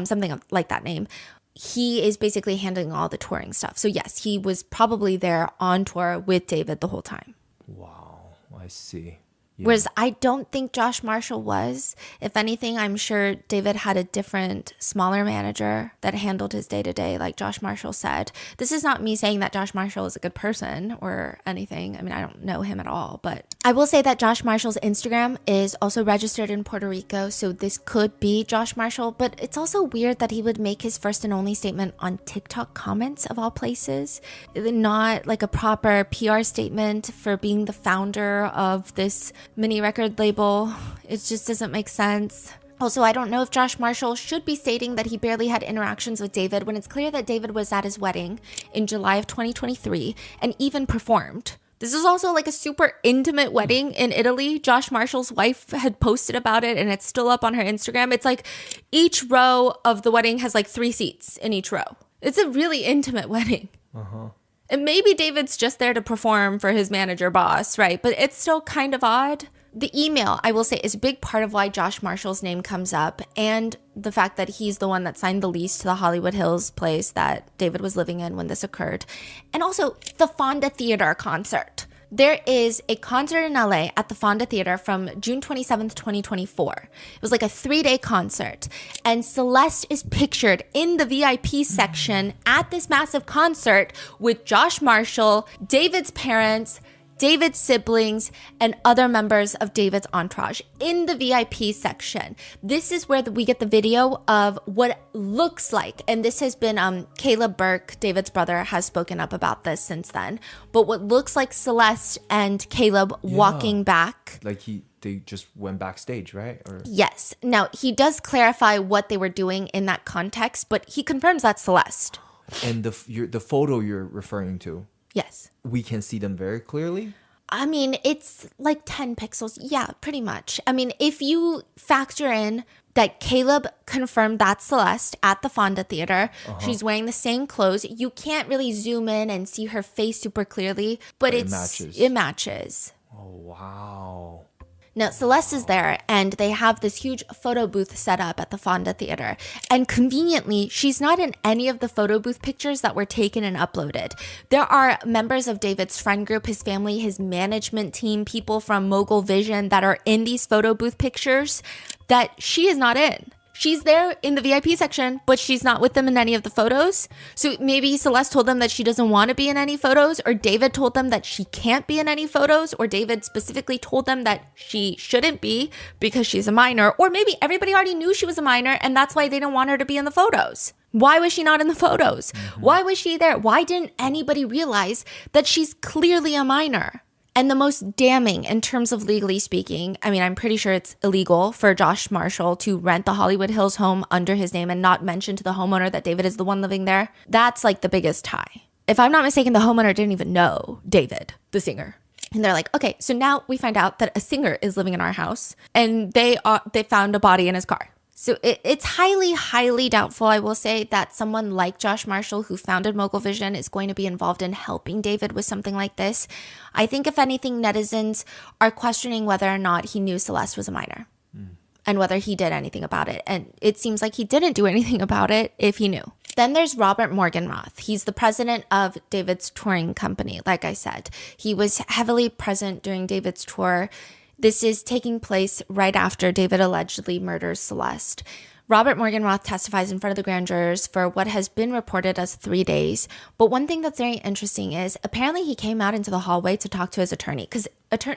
S2: something like that name. He is basically handling all the touring stuff. So yes, he was probably there on tour with David the whole time.
S3: Wow, I see. Yeah.
S2: Whereas I don't think Josh Marshall was. If anything, I'm sure David had a different, smaller manager that handled his day-to-day, like Josh Marshall said. This is not me saying that Josh Marshall is a good person or anything. I mean, I don't know him at all. But I will say that Josh Marshall's Instagram is also registered in Puerto Rico, so this could be Josh Marshall. But it's also weird that he would make his first and only statement on TikTok comments, of all places. Not like a proper PR statement for being the founder of this mini record label. It just doesn't make sense. Also, I don't know if Josh Marshall should be stating that he barely had interactions with David when it's clear that David was at his wedding in July of 2023 and even performed. This is also like a super intimate wedding in Italy. Josh Marshall's wife had posted about it and it's still up on her Instagram. It's like each row of the wedding has like 3 seats in each row. It's a really intimate wedding. And maybe David's just there to perform for his manager boss, right? But it's still kind of odd. The email, I will say, is a big part of why Josh Marshall's name comes up, and the fact that he's the one that signed the lease to the Hollywood Hills place that David was living in when this occurred. And also the Fonda Theater concert. There is a concert in LA at the Fonda Theater from June 27th, 2024. It was like a 3-day concert. And Celeste is pictured in the VIP section at this massive concert with Josh Marshall, David's parents, David's siblings, and other members of David's entourage in the VIP section. This is where we get the video of what looks like, and this has been, Caleb Burke, David's brother, has spoken up about this since then, but what looks like Celeste and Caleb walking back.
S3: Like they just went backstage, right? Or...
S2: Yes. Now, he does clarify what they were doing in that context, but he confirms that's Celeste.
S3: And the photo you're referring to?
S2: Yes.
S3: We can see them very clearly?
S2: I mean, it's like 10 pixels. Yeah, pretty much. I mean, if you factor in that Caleb confirmed that's Celeste at the Fonda Theater, she's wearing the same clothes. You can't really zoom in and see her face super clearly, but it matches.
S3: Oh, wow.
S2: Now, Celeste is there, and they have this huge photo booth set up at the Fonda Theater. And conveniently, she's not in any of the photo booth pictures that were taken and uploaded. There are members of David's friend group, his family, his management team, people from Mogul Vision that are in these photo booth pictures that she is not in. She's there in the VIP section, but she's not with them in any of the photos. So maybe Celeste told them that she doesn't want to be in any photos, or David told them that she can't be in any photos, or David specifically told them that she shouldn't be because she's a minor, or maybe everybody already knew she was a minor and that's why they didn't want her to be in the photos. Why was she not in the photos? Why was she there? Why didn't anybody realize that she's clearly a minor? And the most damning in terms of legally speaking, I mean, I'm pretty sure it's illegal for Josh Marshall to rent the Hollywood Hills home under his name and not mention to the homeowner that David is the one living there. That's like the biggest tie. If I'm not mistaken, the homeowner didn't even know David, the singer. And they're like, okay, so now we find out that a singer is living in our house and they found a body in his car. So it's highly, highly doubtful, I will say, that someone like Josh Marshall, who founded Mogul Vision, is going to be involved in helping David with something like this. I think, if anything, netizens are questioning whether or not he knew Celeste was a minor and whether he did anything about it. And it seems like he didn't do anything about it if he knew. Then there's Robert Morgenroth. He's the president of David's touring company, like I said. He was heavily present during David's tour. This is taking place right after David allegedly murders Celeste. Robert Morgenroth testifies in front of the grand jurors for what has been reported as 3 days. But one thing that's very interesting is apparently he came out into the hallway to talk to his attorney, because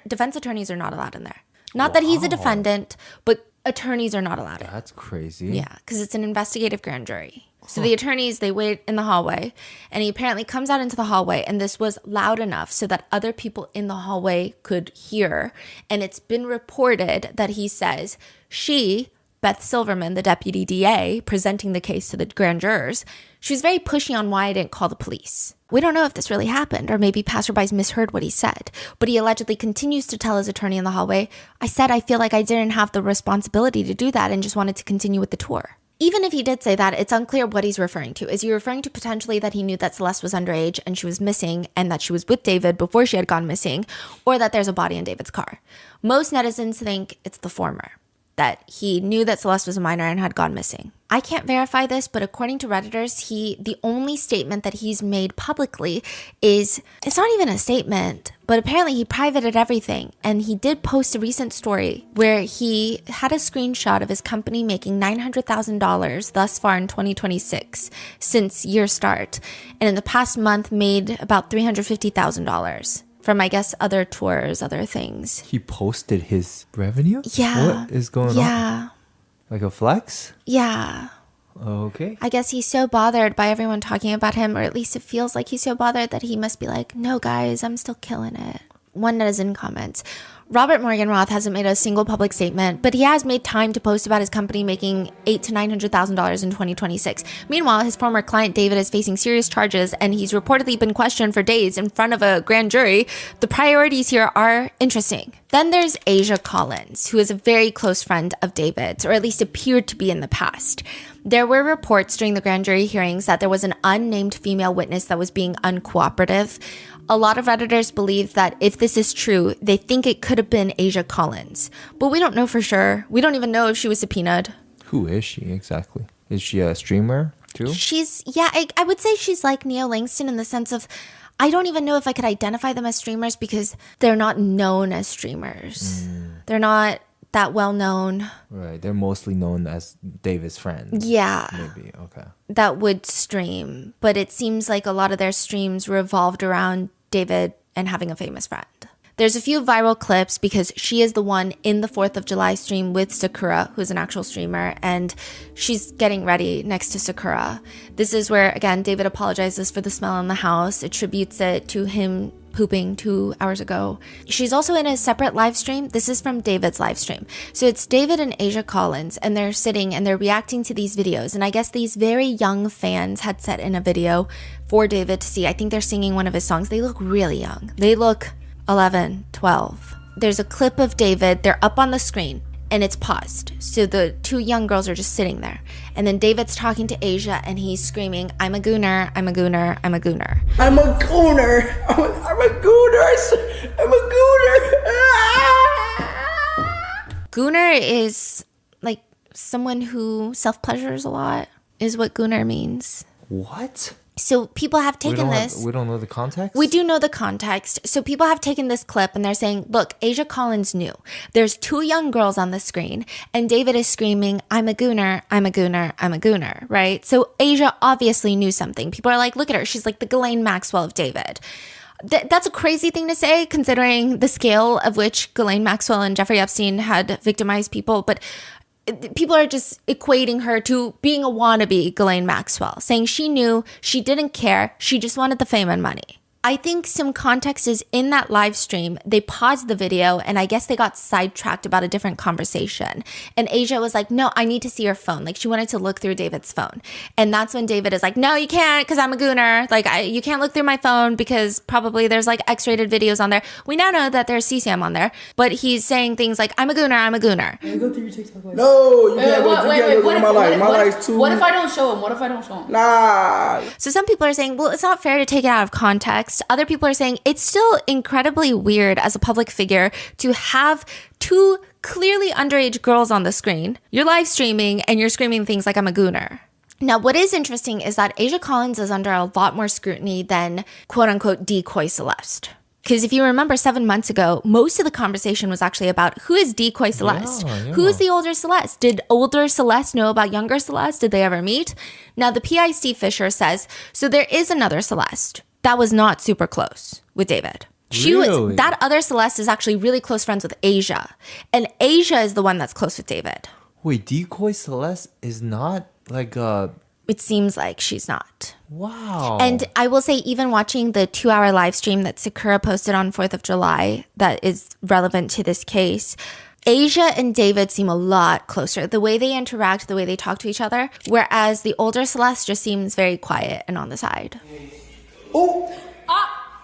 S2: defense attorneys are not allowed in there. Not that he's a defendant, but attorneys are not allowed in.
S3: That's crazy.
S2: Yeah, because it's an investigative grand jury. So the attorneys, they wait in the hallway, and he apparently comes out into the hallway, and this was loud enough so that other people in the hallway could hear. And it's been reported that he says she, Beth Silverman, the deputy DA, presenting the case to the grand jurors, she was very pushy on why I didn't call the police. We don't know if this really happened, or maybe passerbys misheard what he said, but he allegedly continues to tell his attorney in the hallway, I said I feel like I didn't have the responsibility to do that and just wanted to continue with the tour. Even if he did say that, it's unclear what he's referring to. Is he referring to potentially that he knew that Celeste was underage and she was missing and that she was with David before she had gone missing, or that there's a body in David's car? Most netizens think it's the former, that he knew that Celeste was a minor and had gone missing. I can't verify this, but according to Redditors, the only statement that he's made publicly is, it's not even a statement, but apparently he privated everything. And he did post a recent story where he had a screenshot of his company making $900,000 thus far in 2026 since year start. And in the past month made about $350,000. From, I guess, other tours, other things.
S3: He posted his revenue?
S2: Yeah.
S3: What is going on?
S2: Yeah.
S3: Like a flex?
S2: Yeah.
S3: Okay.
S2: I guess he's so bothered by everyone talking about him, or at least it feels like he's so bothered that he must be like, no, guys, I'm still killing it. One netizen comments, Robert Morgenroth hasn't made a single public statement, but he has made time to post about his company making $800,000 to $900,000 in 2026. Meanwhile, his former client David is facing serious charges, and he's reportedly been questioned for days in front of a grand jury. The priorities here are interesting. Then there's Asia Collins, who is a very close friend of David's, or at least appeared to be in the past. There were reports during the grand jury hearings that there was an unnamed female witness that was being uncooperative. A lot of Redditors believe that if this is true, they think it could have been Asia Collins. But we don't know for sure. We don't even know if she was subpoenaed.
S3: Who is she exactly? Is she a streamer too?
S2: I would say she's like Neo Langston in the sense of, I don't even know if I could identify them as streamers because they're not known as streamers. They're not that well known.
S3: Right. They're mostly known as David's friends.
S2: Yeah.
S3: Maybe. Okay.
S2: That would stream. But it seems like a lot of their streams revolved around David and having a famous friend. There's a few viral clips because she is the one in the 4th of July stream with Sakura, who's an actual streamer, and she's getting ready next to Sakura. This is where, again, David apologizes for the smell in the house, attributes it to him pooping 2 hours ago. She's also in a separate live stream. This is from David's live stream. So it's David and Asia Collins, and they're sitting and they're reacting to these videos. And I guess these very young fans had set in a video for David to see. I think they're singing one of his songs. They look really young. They look 11, 12. There's a clip of David. They're up on the screen and it's paused. So the two young girls are just sitting there. And then David's talking to Asia and he's screaming, I'm a gooner, I'm a gooner, I'm a gooner.
S6: I'm a gooner. I'm a gooner. I'm a gooner.
S2: Gooner is like someone who self-pleasures a lot, is what gooner means.
S3: What?
S2: So people have taken this.
S3: We don't know the context?
S2: We do know the context. So people have taken this clip and they're saying, look, Asia Collins knew. There's 2 young girls on the screen and David is screaming, I'm a gooner, I'm a gooner, I'm a gooner, right? So Asia obviously knew something. People are like, look at her. She's like the Ghislaine Maxwell of David. That's a crazy thing to say considering the scale of which Ghislaine Maxwell and Jeffrey Epstein had victimized people. But people are just equating her to being a wannabe Ghislaine Maxwell, saying she knew, she didn't care, she just wanted the fame and money. I think some context is in that live stream. They paused the video and I guess they got sidetracked about a different conversation. And Asia was like, no, I need to see your phone. Like she wanted to look through David's phone. And that's when David is like, no, you can't because I'm a gooner. Like you can't look through my phone because probably there's like X-rated videos on there. We now know that there's CSAM on there, but he's saying things like, I'm a gooner, I'm a gooner.
S6: Can you go through your TikTok life? No, you can't go through my life. My life's too...
S7: What if I don't show him? What if I don't show him?
S6: Nah.
S2: So some people are saying, well, it's not fair to take it out of context. Other people are saying it's still incredibly weird as a public figure to have 2 clearly underage girls on the screen. You're live streaming and you're screaming things like I'm a gooner. Now, what is interesting is that Asia Collins is under a lot more scrutiny than quote unquote decoy Celeste. Because if you remember 7 months ago, most of the conversation was actually about who is decoy Celeste?
S3: Yeah.
S2: Who is the older Celeste? Did older Celeste know about younger Celeste? Did they ever meet? Now, the PI Steve Fisher says, so there is another Celeste that was not super close with David.
S3: Really?
S2: That other Celeste is actually really close friends with Asia. And Asia is the one that's close with David.
S3: Wait, decoy Celeste is not like a...
S2: It seems like she's not.
S3: Wow.
S2: And I will say, even watching the 2-hour live stream that Sakura posted on 4th of July that is relevant to this case, Asia and David seem a lot closer. The way they interact, the way they talk to each other, whereas the older Celeste just seems very quiet and on the side.
S6: Oh!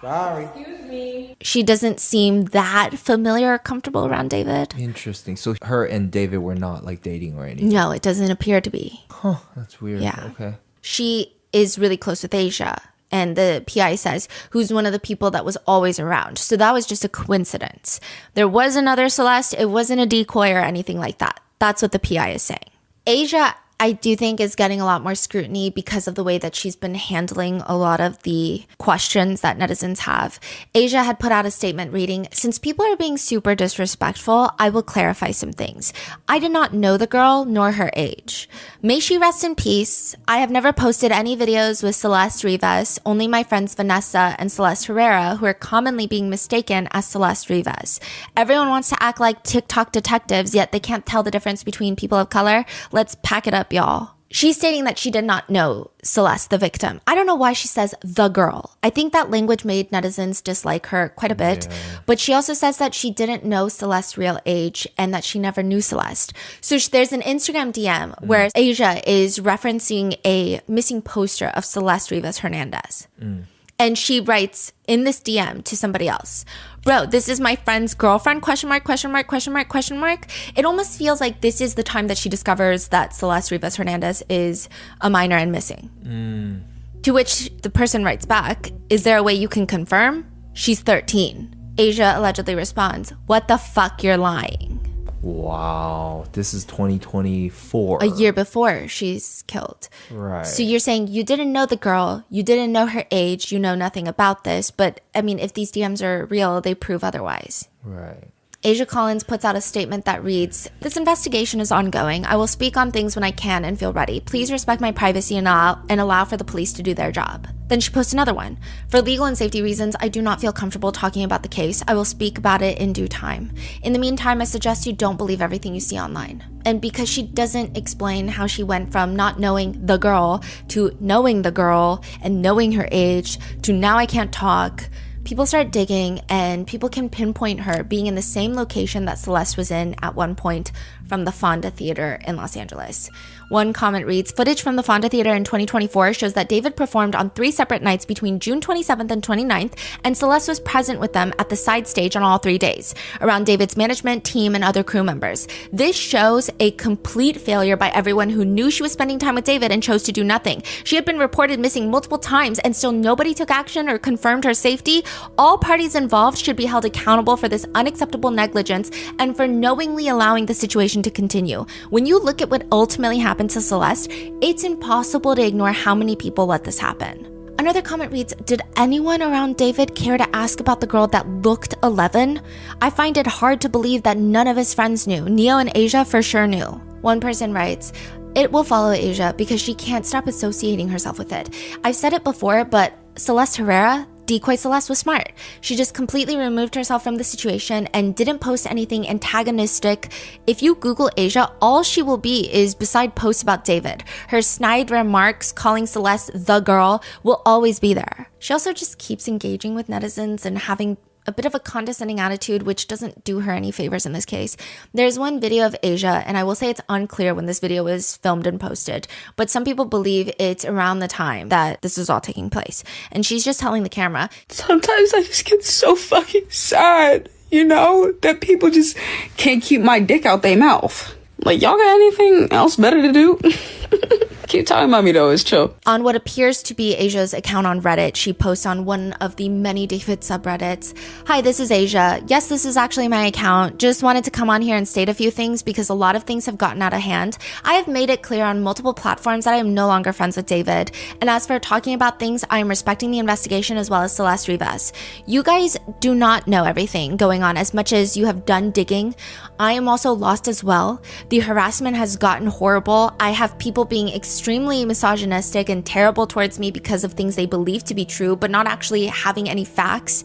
S6: Sorry.
S7: Excuse me.
S2: She doesn't seem that familiar or comfortable around David.
S3: Interesting. So her and David were not like dating or anything?
S2: No, it doesn't appear to be.
S3: Huh, that's weird.
S2: Yeah.
S3: Okay.
S2: She is really close with Asia. And the PI says, who's one of the people that was always around. So that was just a coincidence. There was another Celeste. It wasn't a decoy or anything like that. That's what the PI is saying. Asia, I do think, is getting a lot more scrutiny because of the way that she's been handling a lot of the questions that netizens have. Asia had put out a statement reading, since people are being super disrespectful, I will clarify some things. I did not know the girl nor her age. May she rest in peace. I have never posted any videos with Celeste Rivas, only my friends Vanessa and Celeste Herrera, who are commonly being mistaken as Celeste Rivas. Everyone wants to act like TikTok detectives, yet they can't tell the difference between people of color. Let's pack it up, y'all. She's stating that she did not know Celeste, the victim. I don't know why she says the girl. I think that language made netizens dislike her quite a bit. Yeah. But she also says that she didn't know Celeste's real age and that she never knew Celeste. So there's an Instagram DM where Asia is referencing a missing poster of Celeste Rivas Hernandez. And she writes in this DM to somebody else, bro, this is my friend's girlfriend, question mark, question mark, question mark, question mark. It almost feels like this is the time that she discovers that Celeste Rivas Hernandez is a minor and missing. To which the person writes back, is there a way you can confirm? She's 13. Asia allegedly responds, what the fuck, you're lying.
S3: Wow, this is 2024.
S2: A year before she's killed.
S3: Right.
S2: So you're saying you didn't know the girl, you didn't know her age, you know nothing about this. But I mean, if these DMs are real, they prove otherwise.
S3: Right.
S2: Asia Collins puts out a statement that reads, this investigation is ongoing. I will speak on things when I can and feel ready. Please respect my privacy and allow for the police to do their job. Then she posts another one. For legal and safety reasons, I do not feel comfortable talking about the case. I will speak about it in due time. In the meantime, I suggest you don't believe everything you see online. And because she doesn't explain how she went from not knowing the girl to knowing the girl and knowing her age to now I can't talk, people start digging and people can pinpoint her being in the same location that Celeste was in at one point from the Fonda Theater in Los Angeles. One comment reads, footage from the Fonda Theater in 2024 shows that David performed on 3 separate nights between June 27th and 29th, and Celeste was present with them at the side stage on all 3 days, around David's management, team, and other crew members. This shows a complete failure by everyone who knew she was spending time with David and chose to do nothing. She had been reported missing multiple times, and still nobody took action or confirmed her safety. All parties involved should be held accountable for this unacceptable negligence and for knowingly allowing the situation to continue. When you look at what ultimately happened to Celeste, it's impossible to ignore how many people let this happen. Another comment reads, did anyone around David care to ask about the girl that looked 11? I find it hard to believe that none of his friends knew. Neo and Asia for sure knew. One person writes, it will follow Asia because she can't stop associating herself with it. I've said it before, but Celeste Herrera, Decoy Celeste, was smart. She just completely removed herself from the situation and didn't post anything antagonistic. If you Google Asia, all she will be is beside posts about David. Her snide remarks calling Celeste the girl will always be there. She also just keeps engaging with netizens and having a bit of a condescending attitude, which doesn't do her any favors in this case. There's one video of Asia, and I will say it's unclear when this video was filmed and posted, but some people believe it's around the time that this is all taking place. And she's just telling the camera,
S7: sometimes I just get so fucking sad, that people just can't keep my dick out their mouth. Like, y'all got anything else better to do? Keep talking about me though, it's chill.
S2: On what appears to be Asia's account on Reddit, she posts on one of the many David subreddits, hi, this is Asia. Yes, this is actually my account. Just wanted to come on here and state a few things because a lot of things have gotten out of hand. I have made it clear on multiple platforms that I am no longer friends with David. And as for talking about things, I am respecting the investigation as well as Celeste Rivas. You guys do not know everything going on as much as you have done digging. I am also lost as well. The harassment has gotten horrible. I have people being extremely misogynistic and terrible towards me because of things they believe to be true, but not actually having any facts.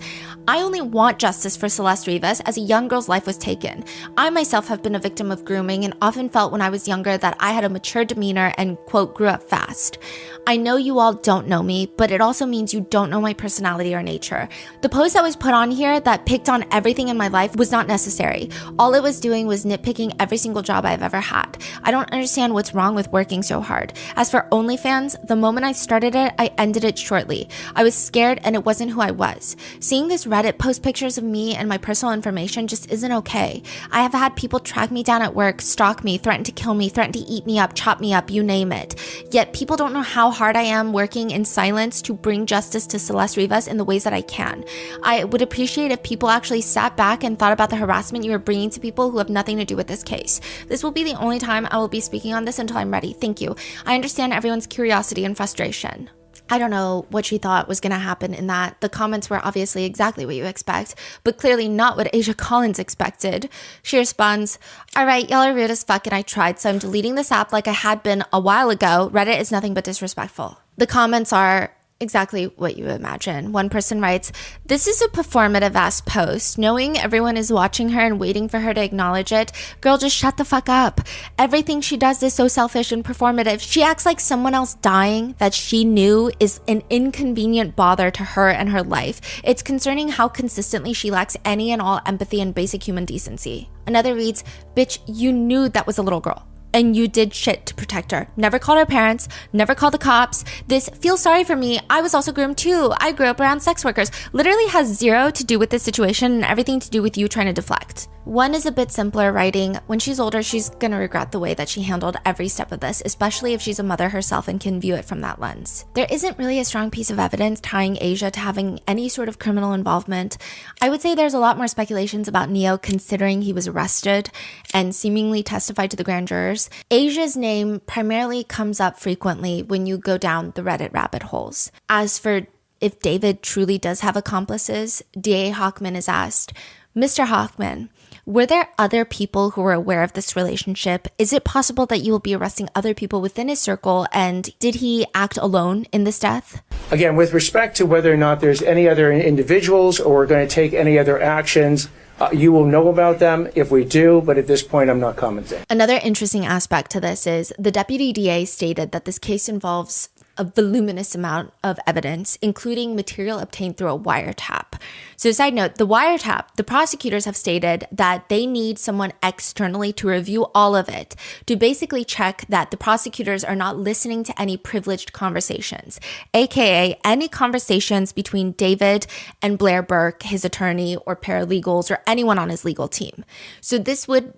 S2: I only want justice for Celeste Rivas as a young girl's life was taken. I myself have been a victim of grooming and often felt when I was younger that I had a mature demeanor and, quote, grew up fast. I know you all don't know me, but it also means you don't know my personality or nature. The post that was put on here that picked on everything in my life was not necessary. All it was doing was nitpicking every single job I've ever had. I don't understand what's wrong with working so hard. As for OnlyFans, the moment I started it, I ended it shortly. I was scared and it wasn't who I was. Seeing this Reddit post pictures of me and my personal information just isn't okay. I have had people track me down at work, stalk me, threaten to kill me, threaten to eat me up, chop me up, you name it. Yet people don't know how hard I am working in silence to bring justice to Celeste Rivas in the ways that I can. I would appreciate if people actually sat back and thought about the harassment you are bringing to people who have nothing to do with this case. This will be the only time I will be speaking on this until I'm ready. Thank you. I understand everyone's curiosity and frustration. I don't know what she thought was going to happen in that. The comments were obviously exactly what you expect, but clearly not what Asia Collins expected. She responds, all right, y'all are rude as fuck and I tried, so I'm deleting this app like I had been a while ago. Reddit is nothing but disrespectful. The comments are exactly what you imagine. One person writes, this is a performative ass post. Knowing everyone is watching her and waiting for her to acknowledge it, girl, just shut the fuck up. Everything she does is so selfish and performative. She acts like someone else dying that she knew is an inconvenient bother to her and her life. It's concerning how consistently she lacks any and all empathy and basic human decency. Another reads, bitch, you knew that was a little girl. And you did shit to protect her. Never called her parents, never called the cops. This feel sorry for me. I was also groomed too. I grew up around sex workers. Literally has zero to do with this situation and everything to do with you trying to deflect. One is a bit simpler, writing, when she's older, she's gonna regret the way that she handled every step of this, especially if she's a mother herself and can view it from that lens. There isn't really a strong piece of evidence tying Asia to having any sort of criminal involvement. I would say there's a lot more speculations about Neo considering he was arrested and seemingly testified to the grand jurors. Asia's name primarily comes up frequently when you go down the Reddit rabbit holes. As for if David truly does have accomplices, DA Hochman is asked, Mr. Hochman, were there other people who were aware of this relationship? Is it possible that you will be arresting other people within his circle? And did he act alone in this death?
S8: Again, with respect to whether or not there's any other individuals or we're going to take any other actions, you will know about them if we do, but at this point, I'm not commenting.
S2: Another interesting aspect to this is the deputy DA stated that this case involves a voluminous amount of evidence, including material obtained through a wiretap. So side note, the wiretap, the prosecutors have stated that they need someone externally to review all of it, to basically check that the prosecutors are not listening to any privileged conversations, aka any conversations between David and Blair Burke, his attorney, or paralegals, or anyone on his legal team. So this would,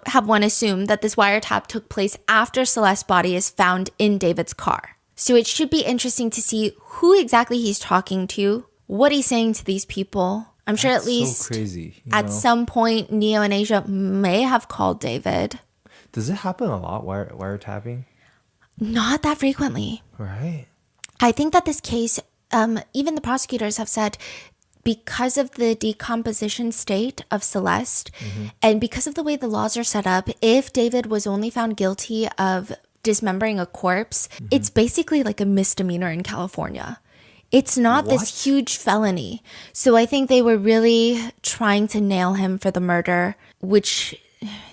S2: have one assume that this wiretap took place after Celeste's body is found in David's car. So it should be interesting to see who exactly he's talking to, what he's saying to these people. I'm sure at least
S3: so crazy,
S2: at some point, Neo and Asia may have called David.
S3: Does it happen a lot, wiretapping?
S2: Not that frequently.
S3: Right.
S2: I think that this case even the prosecutors have said, because of the decomposition state of Celeste, and because of the way the laws are set up, if David was only found guilty of dismembering a corpse, it's basically like a misdemeanor in California. It's not this huge felony. So I think they were really trying to nail him for the murder, which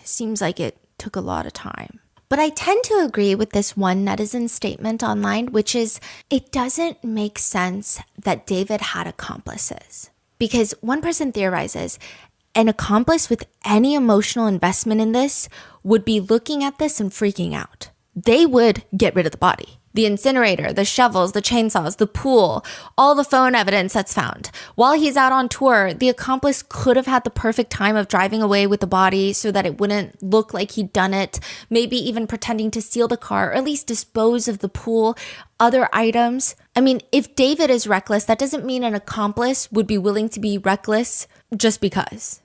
S2: seems like it took a lot of time. But I tend to agree with this one netizen statement online, which is, it doesn't make sense that David had accomplices. Because one person theorizes, an accomplice with any emotional investment in this would be looking at this and freaking out. They would get rid of the body. The incinerator, the shovels, the chainsaws, the pool, all the phone evidence that's found. While he's out on tour, the accomplice could have had the perfect time of driving away with the body so that it wouldn't look like he'd done it, maybe even pretending to steal the car, or at least dispose of the pool, other items. I mean, if David is reckless, that doesn't mean an accomplice would be willing to be reckless just because.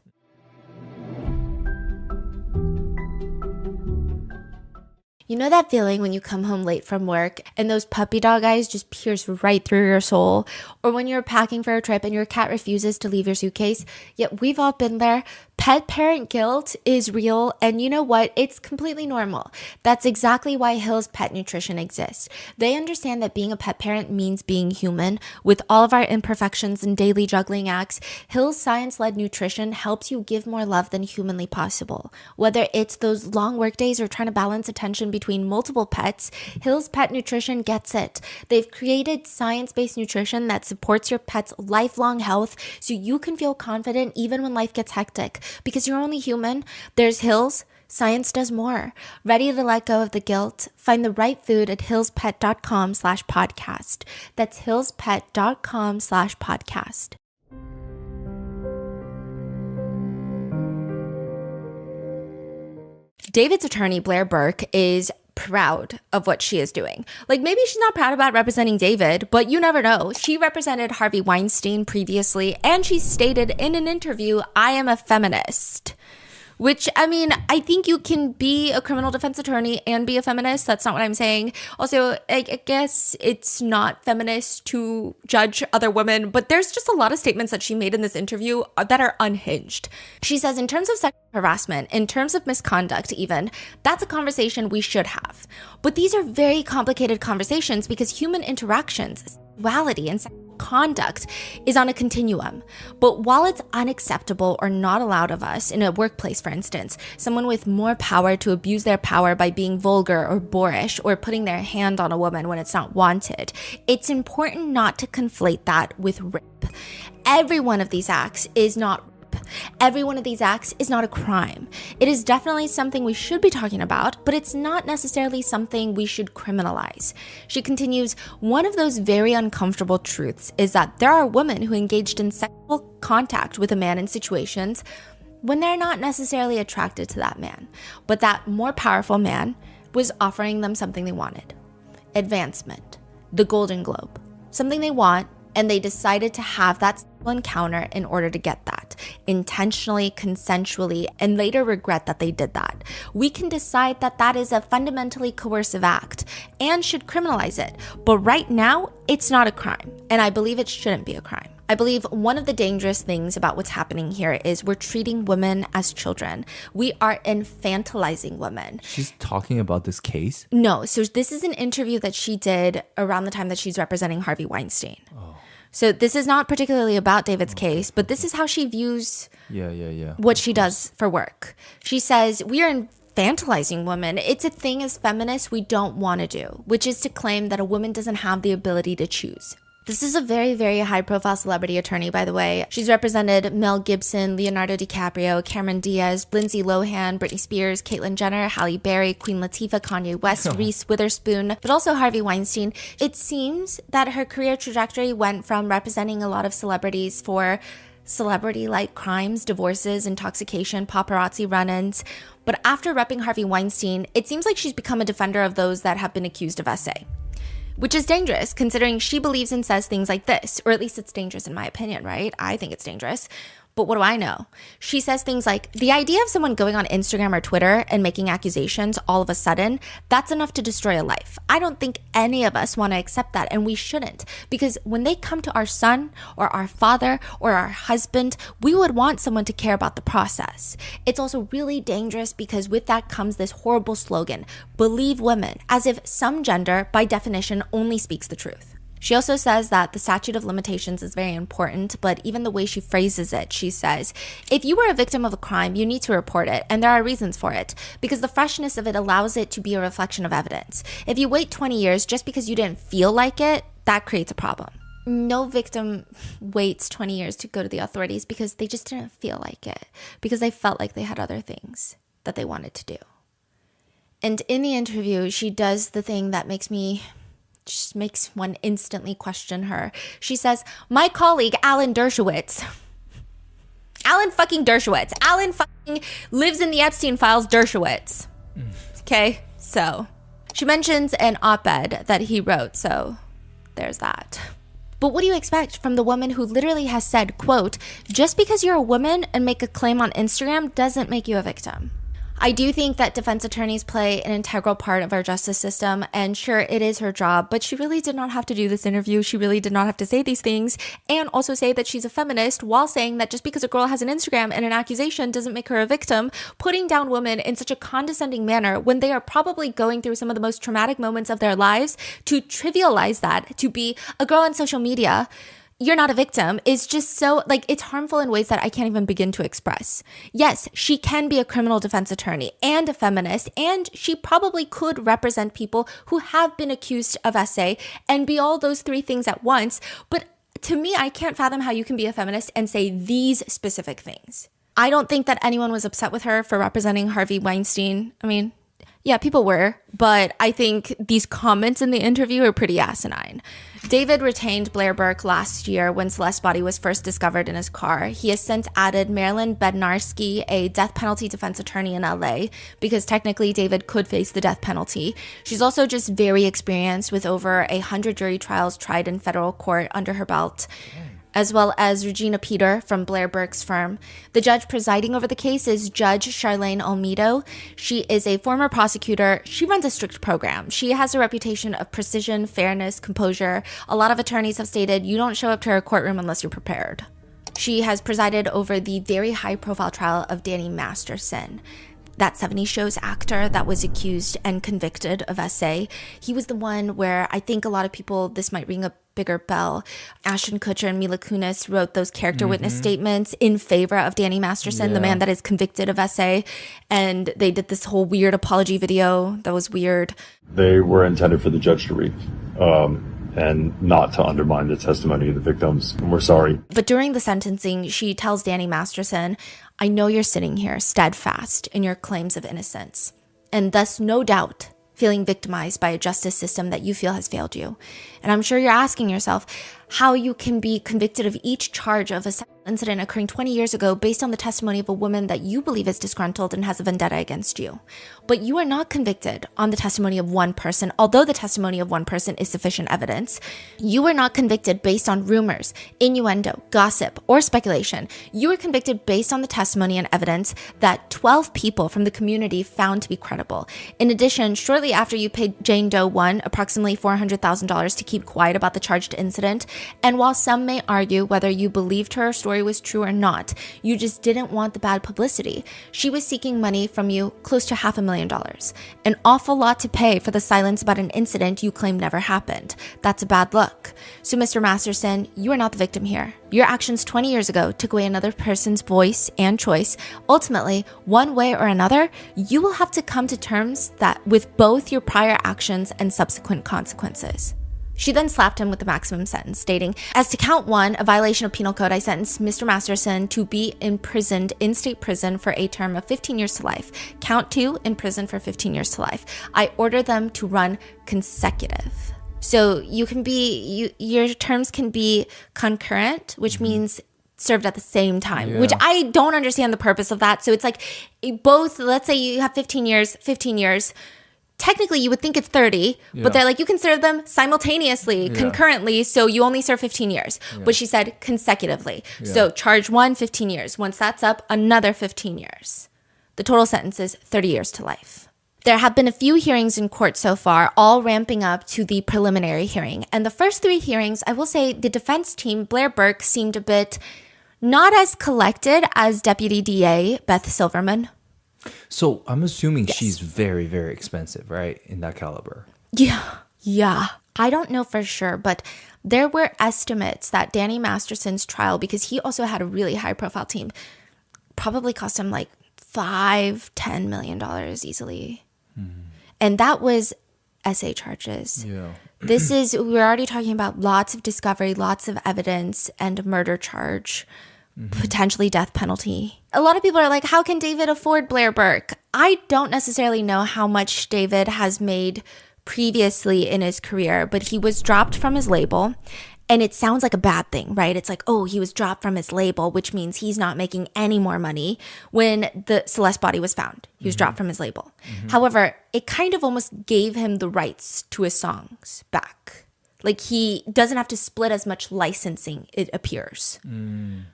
S2: You know that feeling when you come home late from work and those puppy dog eyes just pierce right through your soul? Or when you're packing for a trip and your cat refuses to leave your suitcase? Yet we've all been there. Pet parent guilt is real, and you know what? It's completely normal. That's exactly why Hill's Pet Nutrition exists. They understand that being a pet parent means being human. With all of our imperfections and daily juggling acts, Hill's science-led nutrition helps you give more love than humanly possible. Whether it's those long work days or trying to balance attention between multiple pets, Hill's Pet Nutrition gets it. They've created science-based nutrition that supports your pet's lifelong health so you can feel confident even when life gets hectic. Because you're only human. There's Hills. Science does more. Ready to let go of the guilt? Find the right food at hillspet.com/podcast. That's hillspet.com/podcast. David's attorney, Blair Burke, is proud of what she is doing. Like, maybe she's not proud about representing David, but you never know. She represented Harvey Weinstein previously, and she stated in an interview, "I am a feminist." Which, I mean, I think you can be a criminal defense attorney and be a feminist. That's not what I'm saying. Also, I guess it's not feminist to judge other women, but there's just a lot of statements that she made in this interview that are unhinged. She says, in terms of sexual harassment, in terms of misconduct even, that's a conversation we should have. But these are very complicated conversations because human interactions, sexuality, and conduct is on a continuum. But while it's unacceptable or not allowed of us in a workplace, for instance, someone with more power to abuse their power by being vulgar or boorish or putting their hand on a woman when it's not wanted, it's important not to conflate that with rape. Every one of these acts is not rape. Every one of these acts is not a crime. It is definitely something we should be talking about, but it's not necessarily something we should criminalize. She continues, one of those very uncomfortable truths is that there are women who engaged in sexual contact with a man in situations when they're not necessarily attracted to that man, but that more powerful man was offering them something they wanted. Advancement, the Golden Globe, something they want, and they decided to have that encounter in order to get that, intentionally, consensually, and later regret that they did that. We can decide that that is a fundamentally coercive act and should criminalize it. But right now, it's not a crime, and I believe it shouldn't be a crime. I believe one of the dangerous things about what's happening here is we're treating women as children. We are infantilizing women.
S3: She's talking about this case?
S2: No, so this is an interview that she did around the time that she's representing Harvey Weinstein. Oh. So this is not particularly about David's case, but this is how she views what she does for work. She says, we are infantilizing women. It's a thing as feminists we don't want to do, which is to claim that a woman doesn't have the ability to choose. This is a very, very high-profile celebrity attorney, by the way. She's represented Mel Gibson, Leonardo DiCaprio, Cameron Diaz, Lindsay Lohan, Britney Spears, Caitlyn Jenner, Halle Berry, Queen Latifah, Kanye West, Reese Witherspoon, but also Harvey Weinstein. It seems that her career trajectory went from representing a lot of celebrities for celebrity-like crimes, divorces, intoxication, paparazzi run-ins. But after repping Harvey Weinstein, it seems like she's become a defender of those that have been accused of SA. Which is dangerous, considering she believes and says things like this, or at least it's dangerous in my opinion, right? I think it's dangerous. But what do I know? She says things like, the idea of someone going on Instagram or Twitter and making accusations all of a sudden, that's enough to destroy a life. I don't think any of us want to accept that, and we shouldn't. Because when they come to our son or our father or our husband, we would want someone to care about the process. It's also really dangerous because with that comes this horrible slogan, believe women, as if some gender, by definition, only speaks the truth. She also says that the statute of limitations is very important, but even the way she phrases it, she says, if you were a victim of a crime, you need to report it, and there are reasons for it, because the freshness of it allows it to be a reflection of evidence. If you wait 20 years just because you didn't feel like it, that creates a problem. No victim waits 20 years to go to the authorities because they just didn't feel like it, because they felt like they had other things that they wanted to do. And in the interview, she does the thing that makes one instantly question her. She says, my colleague, Alan Dershowitz. Alan fucking Dershowitz. Alan fucking lives in the Epstein files, Dershowitz. Okay, so she mentions an op-ed that he wrote, so there's that. But what do you expect from the woman who literally has said, quote, just because you're a woman and make a claim on Instagram doesn't make you a victim? I do think that defense attorneys play an integral part of our justice system, and sure, it is her job, but she really did not have to do this interview. She really did not have to say these things, and also say that she's a feminist while saying that just because a girl has an Instagram and an accusation doesn't make her a victim, putting down women in such a condescending manner when they are probably going through some of the most traumatic moments of their lives, to trivialize that, to be a girl on social media, you're not a victim, is just so, like, it's harmful in ways that I can't even begin to express. Yes, she can be a criminal defense attorney and a feminist, and she probably could represent people who have been accused of SA and be all those three things at once. But to me, I can't fathom how you can be a feminist and say these specific things. I don't think that anyone was upset with her for representing Harvey Weinstein. I mean, yeah, people were, but I think these comments in the interview are pretty asinine. David retained Blair Burke last year when Celeste's body was first discovered in his car. He has since added Marilyn Bednarski, a death penalty defense attorney in LA, because technically David could face the death penalty. She's also just very experienced with over 100 jury trials tried in federal court under her belt. As well as Regina Peter from Blair Burke's firm. The judge presiding over the case is Judge Charlene Olmedo. She is a former prosecutor. She runs a strict program. She has a reputation of precision, fairness, composure. A lot of attorneys have stated you don't show up to her courtroom unless you're prepared. She has presided over the very high-profile trial of Danny Masterson, that 70s Show's actor that was accused and convicted of SA. He was the one where I think a lot of people, this might ring a bigger bell. Ashton Kutcher and Mila Kunis wrote those character witness statements in favor of Danny Masterson, the man that is convicted of SA. And they did this whole weird apology video that was weird.
S9: They were intended for the judge to read. And not to undermine the testimony of the victims. And we're sorry.
S2: But during the sentencing, she tells Danny Masterson, I know you're sitting here steadfast in your claims of innocence, and thus no doubt feeling victimized by a justice system that you feel has failed you. And I'm sure you're asking yourself how you can be convicted of each charge of a incident occurring 20 years ago based on the testimony of a woman that you believe is disgruntled and has a vendetta against you. But you are not convicted on the testimony of one person, although the testimony of one person is sufficient evidence. You are not convicted based on rumors, innuendo, gossip, or speculation. You are convicted based on the testimony and evidence that 12 people from the community found to be credible. In addition, shortly after you paid Jane Doe 1 approximately $400,000 to keep quiet about the charged incident, and while some may argue whether you believed her story was true or not, you just didn't want the bad publicity. She was seeking money from you close to $500,000, an awful lot to pay for the silence about an incident you claim never happened. That's a bad look. So Mr. Masterson, you are not the victim here. Your actions 20 years ago took away another person's voice and choice. Ultimately, one way or another, you will have to come to terms with both your prior actions and subsequent consequences. She then slapped him with the maximum sentence, stating, as to count 1, a violation of penal code, I sentenced Mr. Masterson to be imprisoned in state prison for a term of 15 years to life. Count 2, in prison for 15 years to life. I order them to run consecutive. So you can your terms can be concurrent, which means served at the same time, which I don't understand the purpose of that. So it's like both, let's say you have 15 years, technically you would think it's 30, but they're like, you can serve them simultaneously, concurrently, so you only serve 15 years. But she said consecutively. So charge 1, 15 years. Once that's up, another 15 years. The total sentence is 30 years to life. There have been a few hearings in court so far, all ramping up to the preliminary hearing. And the first 3 hearings, I will say the defense team, Blair Burke, seemed a bit not as collected as Deputy DA Beth Silverman.
S3: So I'm assuming she's very, very expensive, right? In that caliber.
S2: Yeah. I don't know for sure, but there were estimates that Danny Masterson's trial, because he also had a really high profile team, probably cost him like $5-10 million easily. And that was essay charges. We're already talking about lots of discovery, lots of evidence, and a murder charge. Potentially death penalty. A lot of people are like, how can David afford Blair Burke? I don't necessarily know how much David has made previously in his career, but he was dropped from his label. And it sounds like a bad thing, right? It's like, oh, he was dropped from his label, which means he's not making any more money. When the Celeste body was found, he was dropped from his label. However, it kind of almost gave him the rights to his songs back. Like, he doesn't have to split as much licensing, it appears.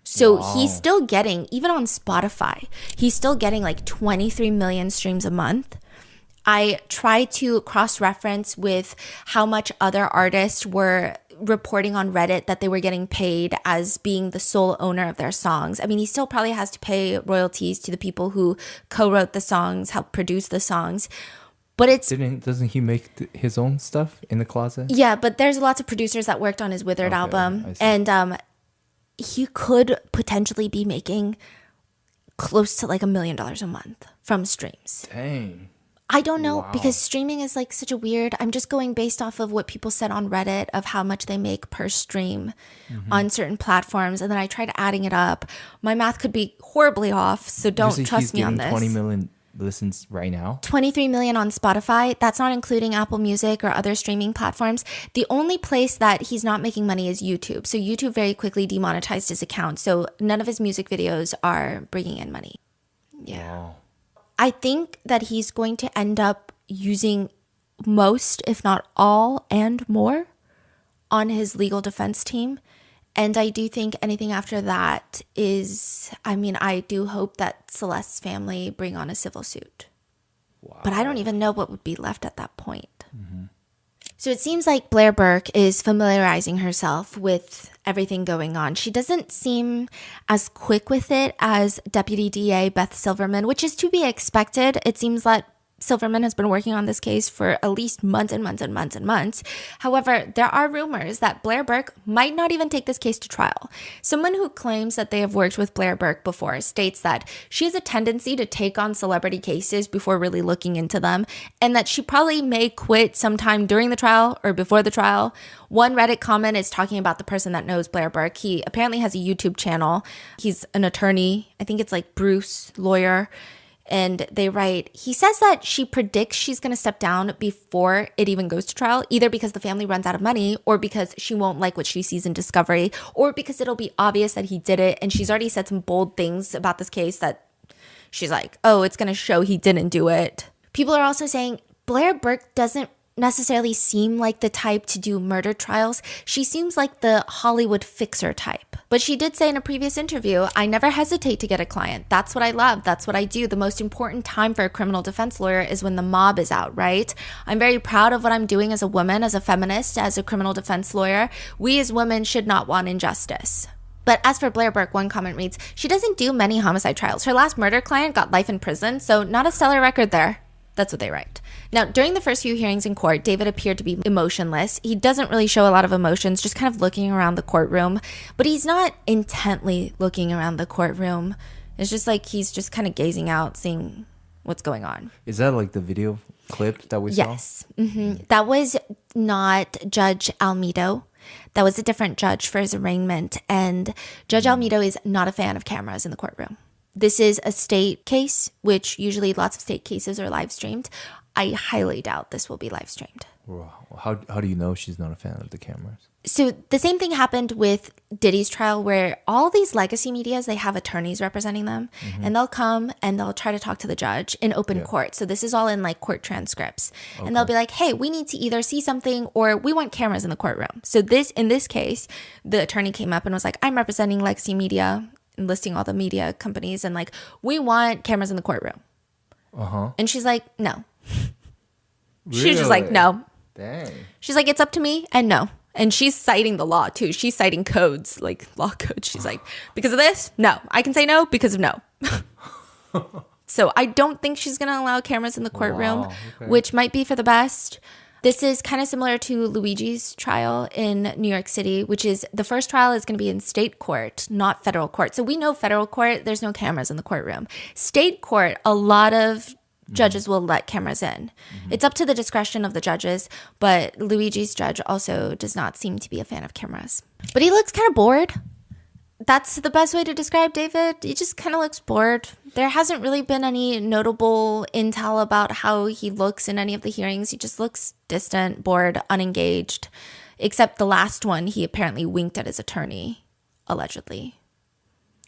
S2: So he's still getting, even on Spotify, he's still getting like 23 million streams a month. I tried to cross-reference with how much other artists were reporting on Reddit that they were getting paid as being the sole owner of their songs. I mean, he still probably has to pay royalties to the people who co-wrote the songs, helped produce the songs. But
S3: doesn't he make his own stuff in the closet?
S2: Yeah, but there's lots of producers that worked on his Withered album, and he could potentially be making close to like $1 million a month from streams.
S3: Dang.
S2: I don't know, because streaming is like such a weird. I'm just going based off of what people said on Reddit of how much they make per stream on certain platforms, and then I tried adding it up. My math could be horribly off, so don't trust me on this.
S3: 20 million listens right now.
S2: 23 million on Spotify. That's not including Apple Music or other streaming platforms. The only place that he's not making money is YouTube. So YouTube very quickly demonetized his account. So none of his music videos are bringing in money. Yeah. Wow. I think that he's going to end up using most, if not all, and more on his legal defense team. And I do think anything after that is, I mean, I do hope that Celeste's family bring on a civil suit. Wow. But I don't even know what would be left at that point. So it seems like Blair Burke is familiarizing herself with everything going on. She doesn't seem as quick with it as Deputy DA Beth Silverman, which is to be expected. It seems that Silverman has been working on this case for at least months and months and months and months. However, there are rumors that Blair Burke might not even take this case to trial. Someone who claims that they have worked with Blair Burke before states that she has a tendency to take on celebrity cases before really looking into them, and that she probably may quit sometime during the trial or before the trial. One Reddit comment is talking about the person that knows Blair Burke. He apparently has a YouTube channel. He's an attorney. I think it's like Bruce, lawyer. And they write, he says that she predicts she's going to step down before it even goes to trial, either because the family runs out of money or because she won't like what she sees in discovery or because it'll be obvious that he did it. And she's already said some bold things about this case that she's like, oh, it's going to show he didn't do it. People are also saying Blair Burke doesn't necessarily seem like the type to do murder trials. She seems like the Hollywood fixer type. But she did say in a previous interview, I never hesitate to get a client. That's what I love. That's what I do. The most important time for a criminal defense lawyer is when the mob is out, right? I'm very proud of what I'm doing as a woman, as a feminist, as a criminal defense lawyer. We as women should not want injustice. But as for Blair Burke, one comment reads, she doesn't do many homicide trials. Her last murder client got life in prison, so not a stellar record there. That's what they write. Now, during the first few hearings in court, David appeared to be emotionless. He doesn't really show a lot of emotions, just kind of looking around the courtroom. But he's not intently looking around the courtroom. It's just like he's just kind of gazing out, seeing what's going on.
S3: Is that like the video clip that we saw?
S2: Yes. That was not Judge Almedo. That was a different judge for his arraignment. And Judge Almedo is not a fan of cameras in the courtroom. This is a state case, which usually lots of state cases are live streamed. I highly doubt this will be live streamed.
S3: Wow. How do you know she's not a fan of the cameras?
S2: So the same thing happened with Diddy's trial, where all these legacy medias, they have attorneys representing them, and they'll come and they'll try to talk to the judge in open court. So this is all in like court transcripts. And they'll be like, hey, we need to either see something or we want cameras in the courtroom. So in this case, the attorney came up and was like, I'm representing legacy media and listing all the media companies, and like, we want cameras in the courtroom. And she's like, no. She was just like, no.
S3: Dang.
S2: She's like, it's up to me and no. And she's citing the law too. She's citing codes, like law codes. She's like, because of this, no. I can say no because of no. So I don't think she's going to allow cameras in the courtroom, which might be for the best. This is kind of similar to Luigi's trial in New York City, which is the first trial is going to be in state court, not federal court. So we know federal court, there's no cameras in the courtroom. State court, a lot of judges will let cameras in. It's up to the discretion of the judges, but Luigi's judge also does not seem to be a fan of cameras. But he looks kind of bored. That's the best way to describe David. He just kind of looks bored. There hasn't really been any notable intel about how he looks in any of the hearings. He just looks distant, bored, unengaged, except the last one, he apparently winked at his attorney, allegedly.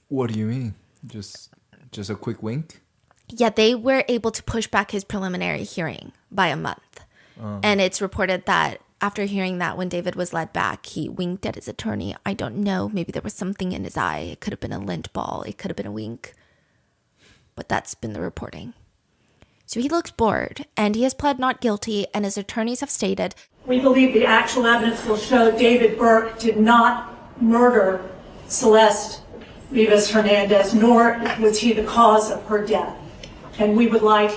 S3: What do you mean? Just a quick wink?
S2: Yeah, they were able to push back his preliminary hearing by a month. And it's reported that after hearing that, when David was led back, he winked at his attorney. I don't know. Maybe there was something in his eye. It could have been a lint ball. It could have been a wink. But that's been the reporting. So he looks bored, and he has pled not guilty, and his attorneys have stated,
S10: we believe the actual evidence will show David Burke did not murder Celeste Rivas Hernandez, nor was he the cause of her death. And we would like